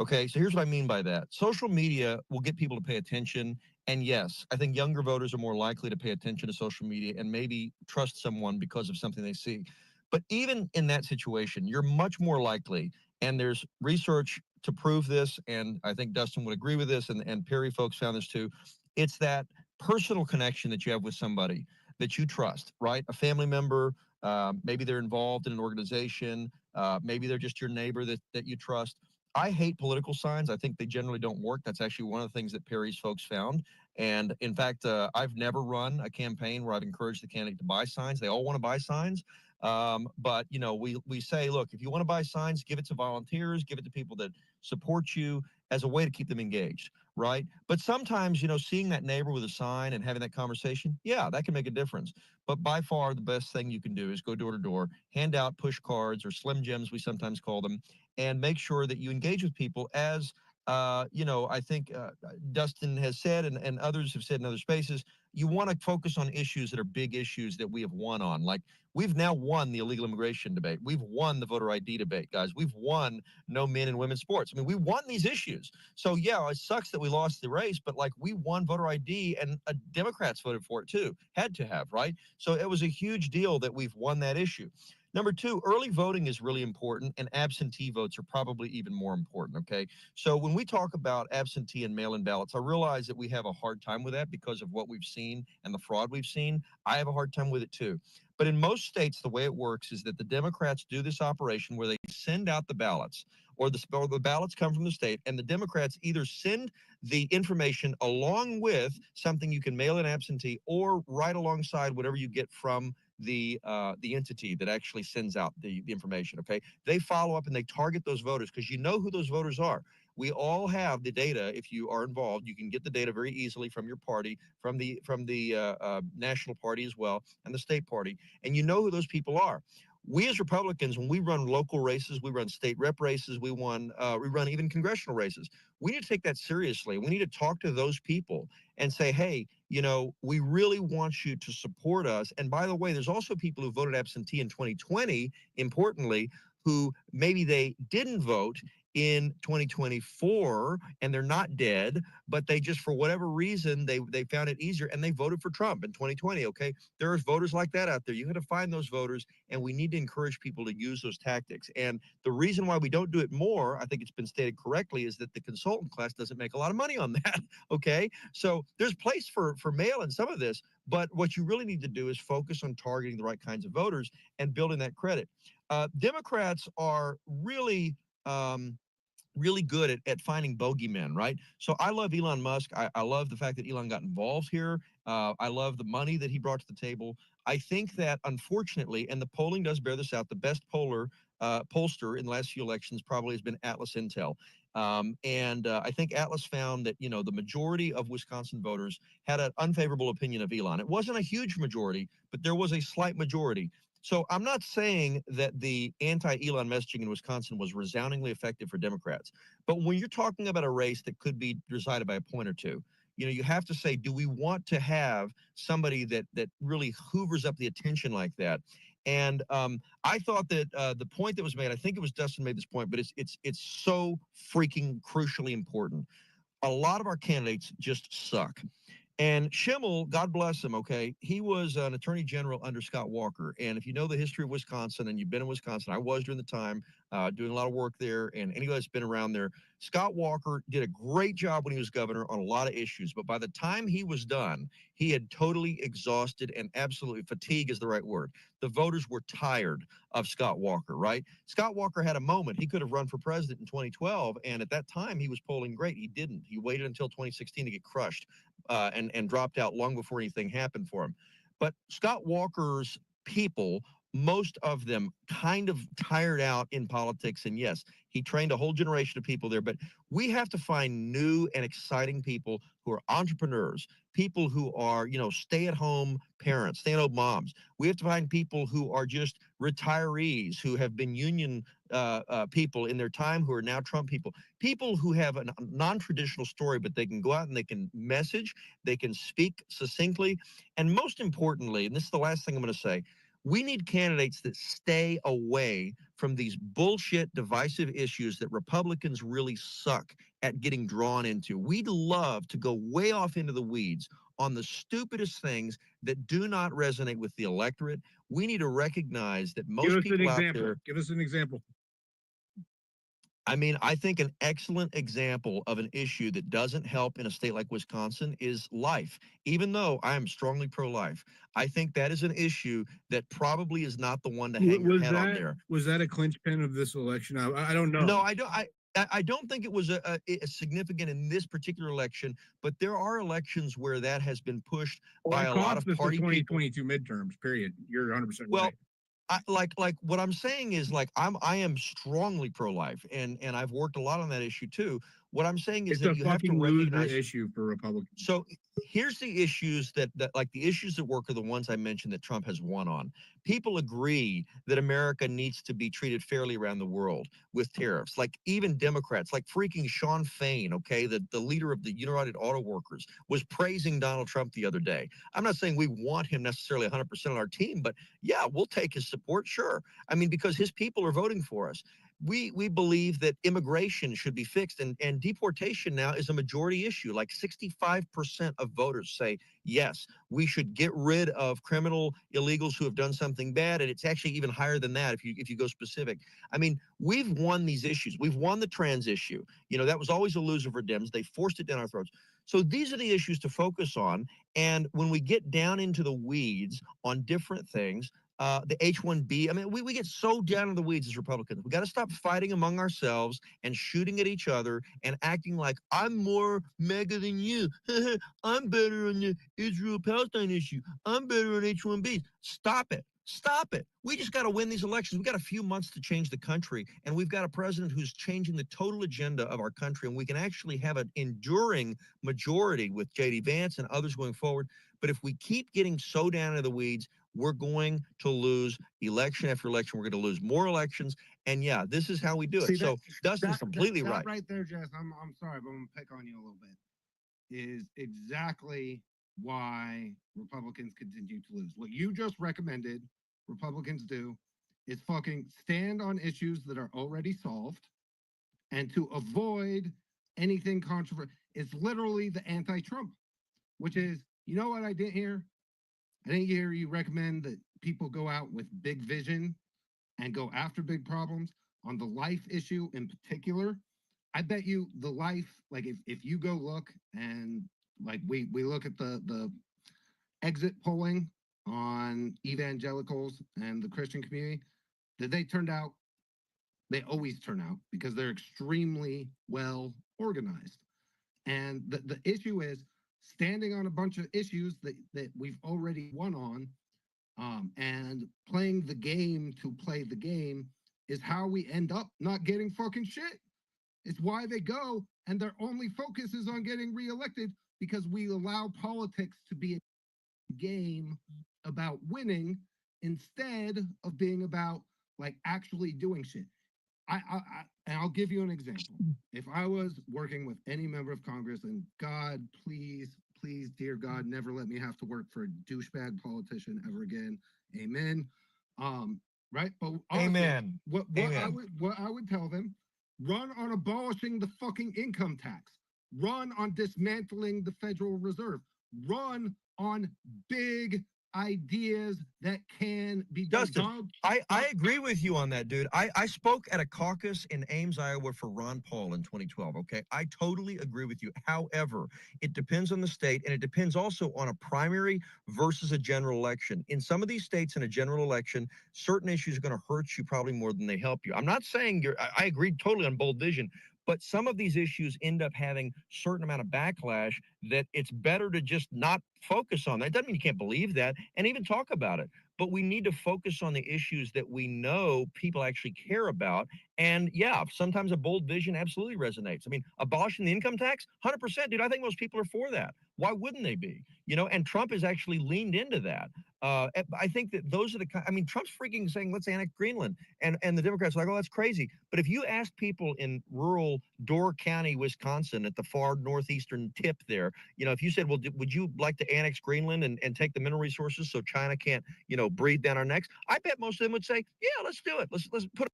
Okay, so here's what I mean by that. Social media will get people to pay attention. And yes, I think younger voters are more likely to pay attention to social media and maybe trust someone because of something they see. But even in that situation, you're much more likely, and there's research to prove this, and I think Dustin would agree with this, and Perry folks found this too. It's that personal connection that you have with somebody that you trust, right? A family member, maybe they're involved in an organization, maybe they're just your neighbor that you trust. I hate political signs. I think they generally don't work. That's actually one of the things that Perry's folks found. And in fact, I've never run a campaign where I've encouraged the candidate to buy signs. They all want to buy signs. But you know, we say, look, if you want to buy signs, give it to volunteers, give it to people that support you as a way to keep them engaged, right? But sometimes, you know, seeing that neighbor with a sign and having that conversation, yeah, that can make a difference. But by far, the best thing you can do is go door to door, hand out push cards or Slim Jims, we sometimes call them, and make sure that you engage with people as you know, I think Dustin has said, and others have said in other spaces, you want to focus on issues that are big issues that we have won on. Like we've now won the illegal immigration debate. We've won the voter ID debate, guys. We've won no men and women's sports. I mean, we won these issues. So yeah, it sucks that we lost the race, but like we won voter ID and Democrats voted for it too, had to have, right? So it was a huge deal that we've won that issue. Number two, early voting is really important, and absentee votes are probably even more important, okay? So when we talk about absentee and mail-in ballots, I realize that we have a hard time with that because of what we've seen and the fraud we've seen. I have a hard time with it too. But in most states, the way it works is that the Democrats do this operation where they send out the ballots, or the ballots come from the state, and the Democrats either send the information along with something you can mail in absentee, or right alongside whatever you get from the entity that actually sends out the information. Okay, they follow up and they target those voters because you know who those voters are. We all have the data. If you are involved, you can get the data very easily from your party, from the national party as well, and the state party, and you know who those people are. We as Republicans, when we run local races, we run state rep races, we run even congressional races. We need to take that seriously. We need to talk to those people and say, hey, you know, we really want you to support us. And by the way, there's also people who voted absentee in 2020, importantly, who maybe they didn't vote in 2024 and they're not dead, but they just, for whatever reason, they found it easier and they voted for Trump in 2020. Okay, there are voters like that out there. You got to find those voters, and we need to encourage people to use those tactics. And the reason why we don't do it more, I think it's been stated correctly, is that the consultant class doesn't make a lot of money on that. Okay, so there's place for mail in some of this, but what you really need to do is focus on targeting the right kinds of voters and building that credit. Democrats are really really good at finding bogeymen, right? So I love Elon Musk. I love the fact that Elon got involved here. I love the money that he brought to the table. I think that unfortunately, and the polling does bear this out, the best pollster in the last few elections probably has been Atlas Intel. I think Atlas found that, the majority of Wisconsin voters had an unfavorable opinion of Elon. It wasn't a huge majority, but there was a slight majority. So I'm not saying that the anti-Elon messaging in Wisconsin was resoundingly effective for Democrats. But when you're talking about a race that could be decided by a point or two, you have to say, do we want to have somebody that really hoovers up the attention like that? And I thought that the point that was made, I think it was Dustin made this point, but it's so freaking crucially important. A lot of our candidates just suck. And Schimel, God bless him, okay, he was an attorney general under Scott Walker. And if you know the history of Wisconsin and you've been in Wisconsin, I was during the time doing a lot of work there. And anybody that's been around there, Scott Walker did a great job when he was governor on a lot of issues. But by the time he was done, he had totally exhausted and absolutely fatigue is the right word. The voters were tired of Scott Walker, right? Scott Walker had a moment. He could have run for president in 2012. And at that time, he was polling great. He didn't. He waited until 2016 to get crushed. And dropped out long before anything happened for him. But Scott Walker's people, most of them kind of tired out in politics. And yes, he trained a whole generation of people there. But we have to find new and exciting people who are entrepreneurs, people who are, stay-at-home parents, stay-at-home moms. We have to find people who are just retirees, who have been union people in their time, who are now Trump people who have a non-traditional story, but they can go out and they can message, they can speak succinctly. And most importantly, and this is the last thing I'm going to say, we need candidates that stay away from these bullshit divisive issues that Republicans really suck at getting drawn into. We'd love to go way off into the weeds on the stupidest things that do not resonate with the electorate. We need to recognize that most people out there. Give us an example. I mean, I think an excellent example of an issue that doesn't help in a state like Wisconsin is life. Even though I am strongly pro-life, I think that is an issue that probably is not the one to hang your head on there. Was that a clinch pin of this election? I don't know. No, I don't think it was a significant in this particular election, but there are elections where that has been pushed by a lot of party people. 2022 midterms, period. You're 100% Well, right. like what I'm saying is I am strongly pro-life and I've worked a lot on that issue too. What I'm saying is that you have to recognize issue for Republicans. So here's the issues that like the issues that work are the ones I mentioned that Trump has won on. People agree that America needs to be treated fairly around the world with tariffs. Like even Democrats, like freaking Sean Fain, okay, the leader of the United Auto Workers, was praising Donald Trump the other day. I'm not saying we want him necessarily 100% on our team, but yeah, we'll take his support, sure. I mean, because his people are voting for us. We believe that immigration should be fixed and deportation now is a majority issue. Like 65% of voters say, yes, we should get rid of criminal illegals who have done something bad. And it's actually even higher than that if you go specific. I mean, we've won these issues. We've won the trans issue. That was always a loser for Dems. They forced it down our throats. So these are the issues to focus on. And when we get down into the weeds on different things, the H-1B. I mean, we get so down in the weeds as Republicans. We got to stop fighting among ourselves and shooting at each other and acting like I'm more mega than you. I'm better on the Israel-Palestine issue. I'm better on H-1Bs. Stop it. Stop it. We just got to win these elections. We've got a few months to change the country, and we've got a president who's changing the total agenda of our country, and we can actually have an enduring majority with J.D. Vance and others going forward. But if we keep getting so down into the weeds, we're going to lose election after election. We're going to lose more elections. And yeah, this is how we do it. See, so Dustin's completely that right. Right there, Jess, I'm sorry, but I'm going to pick on you a little bit, is exactly why Republicans continue to lose. What you just recommended Republicans do is fucking stand on issues that are already solved and to avoid anything controversial. It's literally the anti-Trump, which is, you know what I did here? I didn't hear you recommend that people go out with big vision and go after big problems. On the life issue in particular, I bet you the life, like if you go look and like we look at the exit polling on evangelicals and the Christian community, that they always turn out because they're extremely well organized. And the issue is standing on a bunch of issues that we've already won on, and playing the game to play the game is how we end up not getting fucking shit. It's why they go and their only focus is on getting reelected because we allow politics to be a game about winning instead of being about like actually doing shit. And I'll give you an example. If I was working with any member of Congress, and God, please, please, dear God, never let me have to work for a douchebag politician ever again. Amen. Right? But honestly, Amen. Amen. What I would tell them, run on abolishing the fucking income tax, run on dismantling the Federal Reserve, run on big ideas that can be done. Justin, I agree with you on that, dude. I spoke at a caucus in Ames, Iowa for Ron Paul in 2012, okay? I totally agree with you. However, it depends on the state, and it depends also on a primary versus a general election. In some of these states in a general election, certain issues are going to hurt you probably more than they help you. I'm not saying I agree totally on bold vision, but some of these issues end up having certain amount of backlash that it's better to just not focus on that. It doesn't mean you can't believe that and even talk about it, but we need to focus on the issues that we know people actually care about. And yeah, sometimes a bold vision absolutely resonates. I mean, abolishing the income tax, 100%, dude. I think most people are for that. Why wouldn't they be? You know, and Trump has actually leaned into that. I think that those are the I mean, Trump's freaking saying, let's annex Greenland. And the Democrats are like, oh, that's crazy. But if you ask people in rural Door County, Wisconsin, at the far northeastern tip there, you know, if you said, well, would you like to annex Greenland and take the mineral resources so China can't, you know, breathe down our necks? I bet most of them would say, yeah, let's do it. Let's put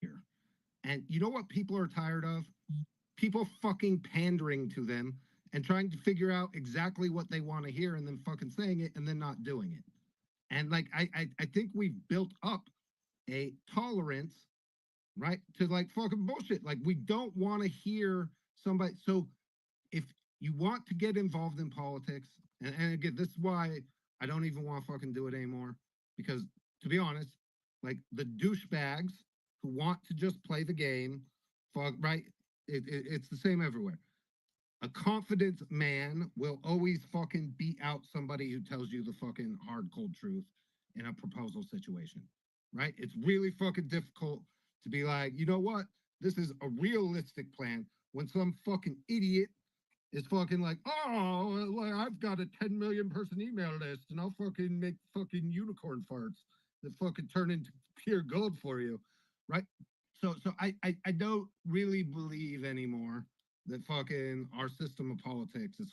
here. And you know what people are tired of? People fucking pandering to them and trying to figure out exactly what they want to hear and then fucking saying it and then not doing it. And like I think we've built up a tolerance, right, to like fucking bullshit. Like we don't want to hear somebody. So if you want to get involved in politics, and again, this is why I don't even want to fucking do it anymore. Because to be honest, like the douchebags who want to just play the game, fuck, right? It's the same everywhere. A confident man will always fucking beat out somebody who tells you the fucking hard, cold truth in a proposal situation, right? It's really fucking difficult to be like, you know what? This is a realistic plan when some fucking idiot is fucking like, oh, well, I've got a 10 million person email list and I'll fucking make fucking unicorn farts that fucking turn into pure gold for you, right? So I don't really believe anymore that fucking our system of politics is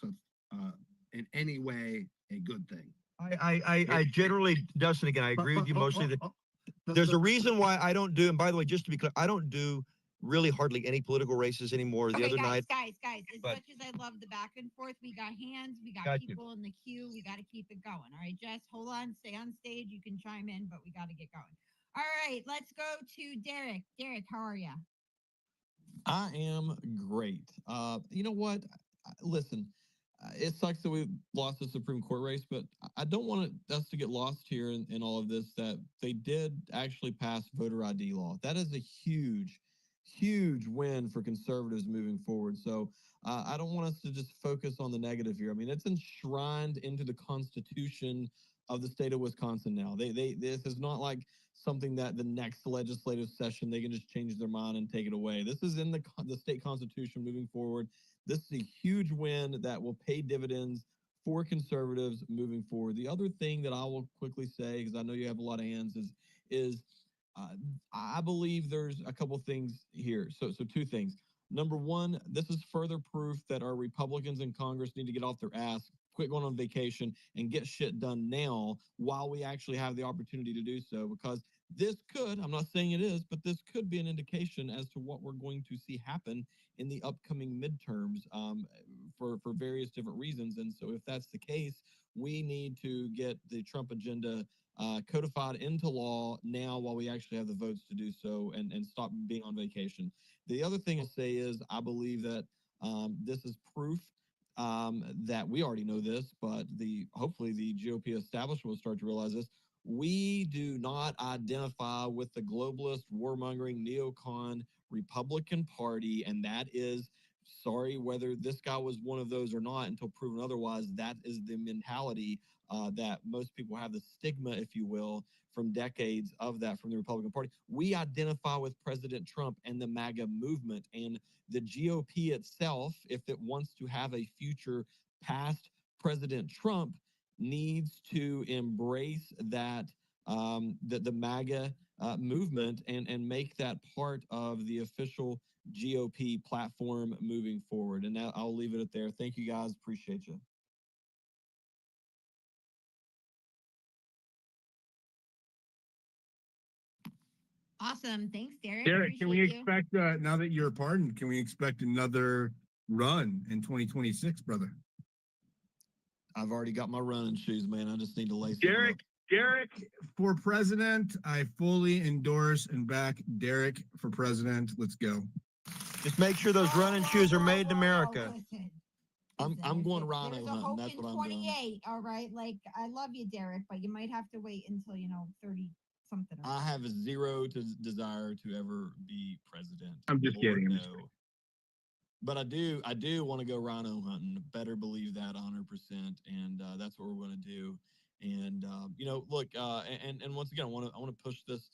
in any way a good thing. I generally, Dustin, again, I agree with you mostly that there's a reason why I don't do, and by the way, just to be clear, I don't do really hardly any political races anymore. The Okay, other guys, night, guys, as but- much as I love the back and forth, we got hands, we got Got you. people in the queue, we got to keep it going. All right, Jess, hold on, stay on stage. You can chime in, but we got to get going. All right, let's go to Derek. Derek, how are you? I am great. You know what? Listen, it sucks that we lost the Supreme Court race, but I don't want us to get lost here in all of this that they did actually pass voter ID law. That is a huge, huge win for conservatives moving forward. So I don't want us to just focus on the negative here. I mean, it's enshrined into the Constitution of the state of Wisconsin now. This is not like something that the next legislative session they can just change their mind and take it away. This is in the state constitution moving forward. This is a huge win that will pay dividends for conservatives moving forward. The other thing that I will quickly say, because I know you have a lot of hands, is uh, I believe there's a couple things here. So two things. Number one, this is further proof that our Republicans in Congress need to get off their ass, quit going on vacation, and get shit done now while we actually have the opportunity to do so. Because this could, I'm not saying it is, but this could be an indication as to what we're going to see happen in the upcoming midterms for various different reasons. And so if that's the case, we need to get the Trump agenda codified into law now while we actually have the votes to do so and stop being on vacation. The other thing I'll say is I believe that this is proof that we already know this, but hopefully the GOP establishment will start to realize this. We do not identify with the globalist, warmongering, neocon Republican Party, and that is, sorry, whether this guy was one of those or not until proven otherwise, that is the mentality that most people have, the stigma, if you will, from decades of that from the Republican Party. We identify with President Trump and the MAGA movement, and the GOP itself, if it wants to have a future past President Trump, needs to embrace that the MAGA movement and make that part of the official GOP platform moving forward. And now I'll leave it at there. Thank you guys. Appreciate you. Awesome. Thanks, Derek. Derek, can we Appreciate you. expect now that you're pardoned, can we expect another run in 2026, brother? I've already got my running shoes, man. I just need to lace them up. Derek for president. I fully endorse and back Derek for president. Let's go. Just make sure those running shoes are made in America. Listen, I'm going rhino there's a hunting. hope That's in what I'm doing. 28. All right, like I love you, Derek, but you might have to wait until 30 something. I have a zero desire to ever be president. I'm just Lord, kidding. no. But I do want to go rhino hunting. Better believe that 100%. And that's what we're going to do. And look, and once again, I want to push this.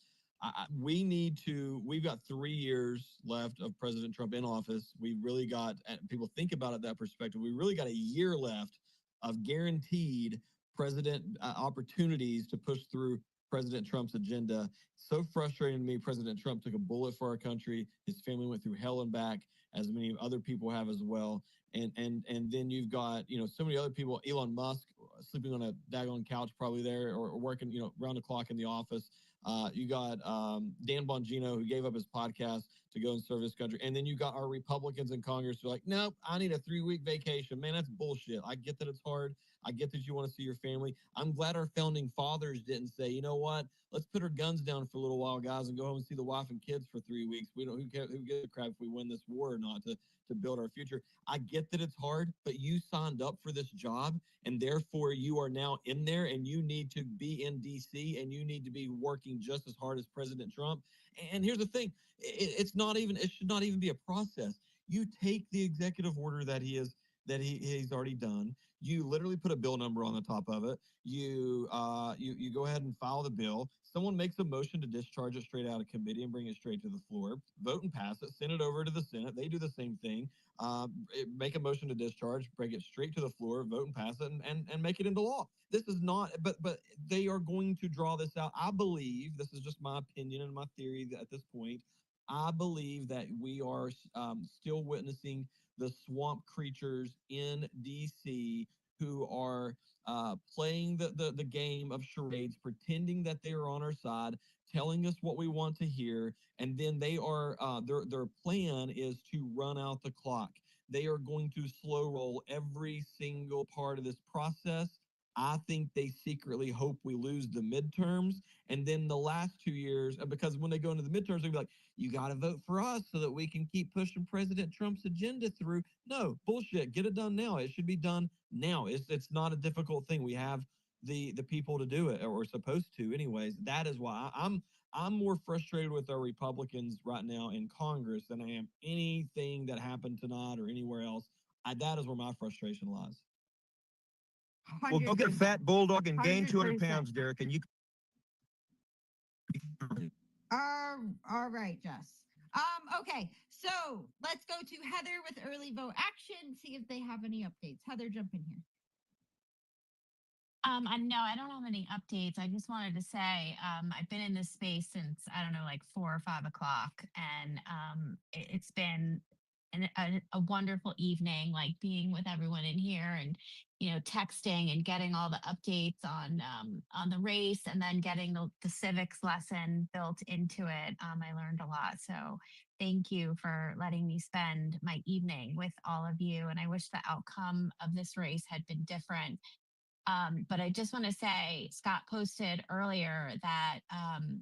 We've got 3 years left of President Trump in office. We really got, people think about it that perspective, we really got a year left of guaranteed president opportunities to push through President Trump's agenda. So frustrating to me, President Trump took a bullet for our country. His family went through hell and back, as many other people have as well. And then you've got, so many other people, Elon Musk sleeping on a daggone couch probably there, or working, round the clock in the office. You got Dan Bongino, who gave up his podcast to go and serve this country. And then you got our Republicans in Congress who are like, nope, I need a 3-week vacation. Man, that's bullshit. I get that it's hard. I get that you want to see your family. I'm glad our founding fathers didn't say, you know what, let's put our guns down for a little while, guys, and go home and see the wife and kids for 3 weeks. We don't, who gives a crap if we win this war or not, to build our future. I get that it's hard, but you signed up for this job, and therefore you are now in there, and you need to be in DC, and you need to be working just as hard as President Trump. And here's the thing, it should not even be a process. You take the executive order that he's already done. You literally put a bill number on the top of it. You go ahead and file the bill. Someone makes a motion to discharge it straight out of committee and bring it straight to the floor. Vote and pass it. Send it over to the Senate. They do the same thing. Make a motion to discharge, bring it straight to the floor, vote and pass it, and make it into law. This is not, but they are going to draw this out. I believe, this is just my opinion and my theory at this point, I believe that we are still witnessing the swamp creatures in DC who are playing the game of charades, pretending that they are on our side, telling us what we want to hear, and then they are their plan is to run out the clock. They are going to slow roll every single part of this process. I think they secretly hope we lose the midterms, and then the last 2 years, because when they go into the midterms, they'll be like, you got to vote for us so that we can keep pushing President Trump's agenda through. No, bullshit. Get it done now. It should be done now. It's not a difficult thing. We have the people to do it, or we're supposed to anyways. That is why I'm more frustrated with our Republicans right now in Congress than I am anything that happened tonight or anywhere else. that is where my frustration lies. Well, go get a 100%. fat bulldog and gain 200 100%. pounds, Derek, and you. All right, Jess. Okay, so let's go to Heather with early vote action, see if they have any updates. Heather, jump in here. No, I don't have any updates. I just wanted to say I've been in this space since I don't know, like 4 or 5 o'clock, and it's been a wonderful evening, like being with everyone in here, and texting and getting all the updates on the race, and then getting the civics lesson built into it. I learned a lot, so thank you for letting me spend my evening with all of you. And I wish the outcome of this race had been different. But I just want to say, Scott posted earlier that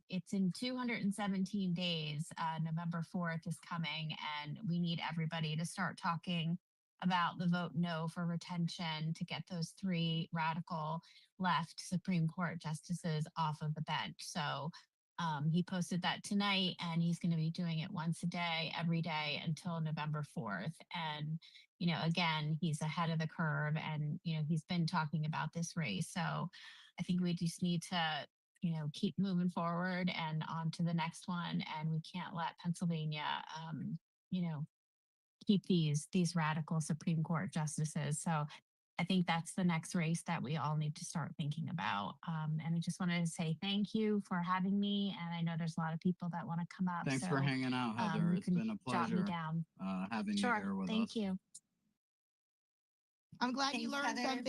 it's in 217 days. November 4th is coming, and we need everybody to start talking about the vote no for retention to get those 3 radical left Supreme Court justices off of the bench. So he posted that tonight, and he's going to be doing it once a day, every day until November 4th. And again, he's ahead of the curve, and he's been talking about this race. So I think we just need to keep moving forward and on to the next one. And we can't let Pennsylvania keep these radical Supreme Court justices. So I think that's the next race that we all need to start thinking about. And I just wanted to say thank you for having me. And I know there's a lot of people that want to come up. Thanks for hanging out, Heather. You It's can been a jot me pleasure down. having you Sure. here with us. Thank you. I'm glad you Thanks, learned Heather. something.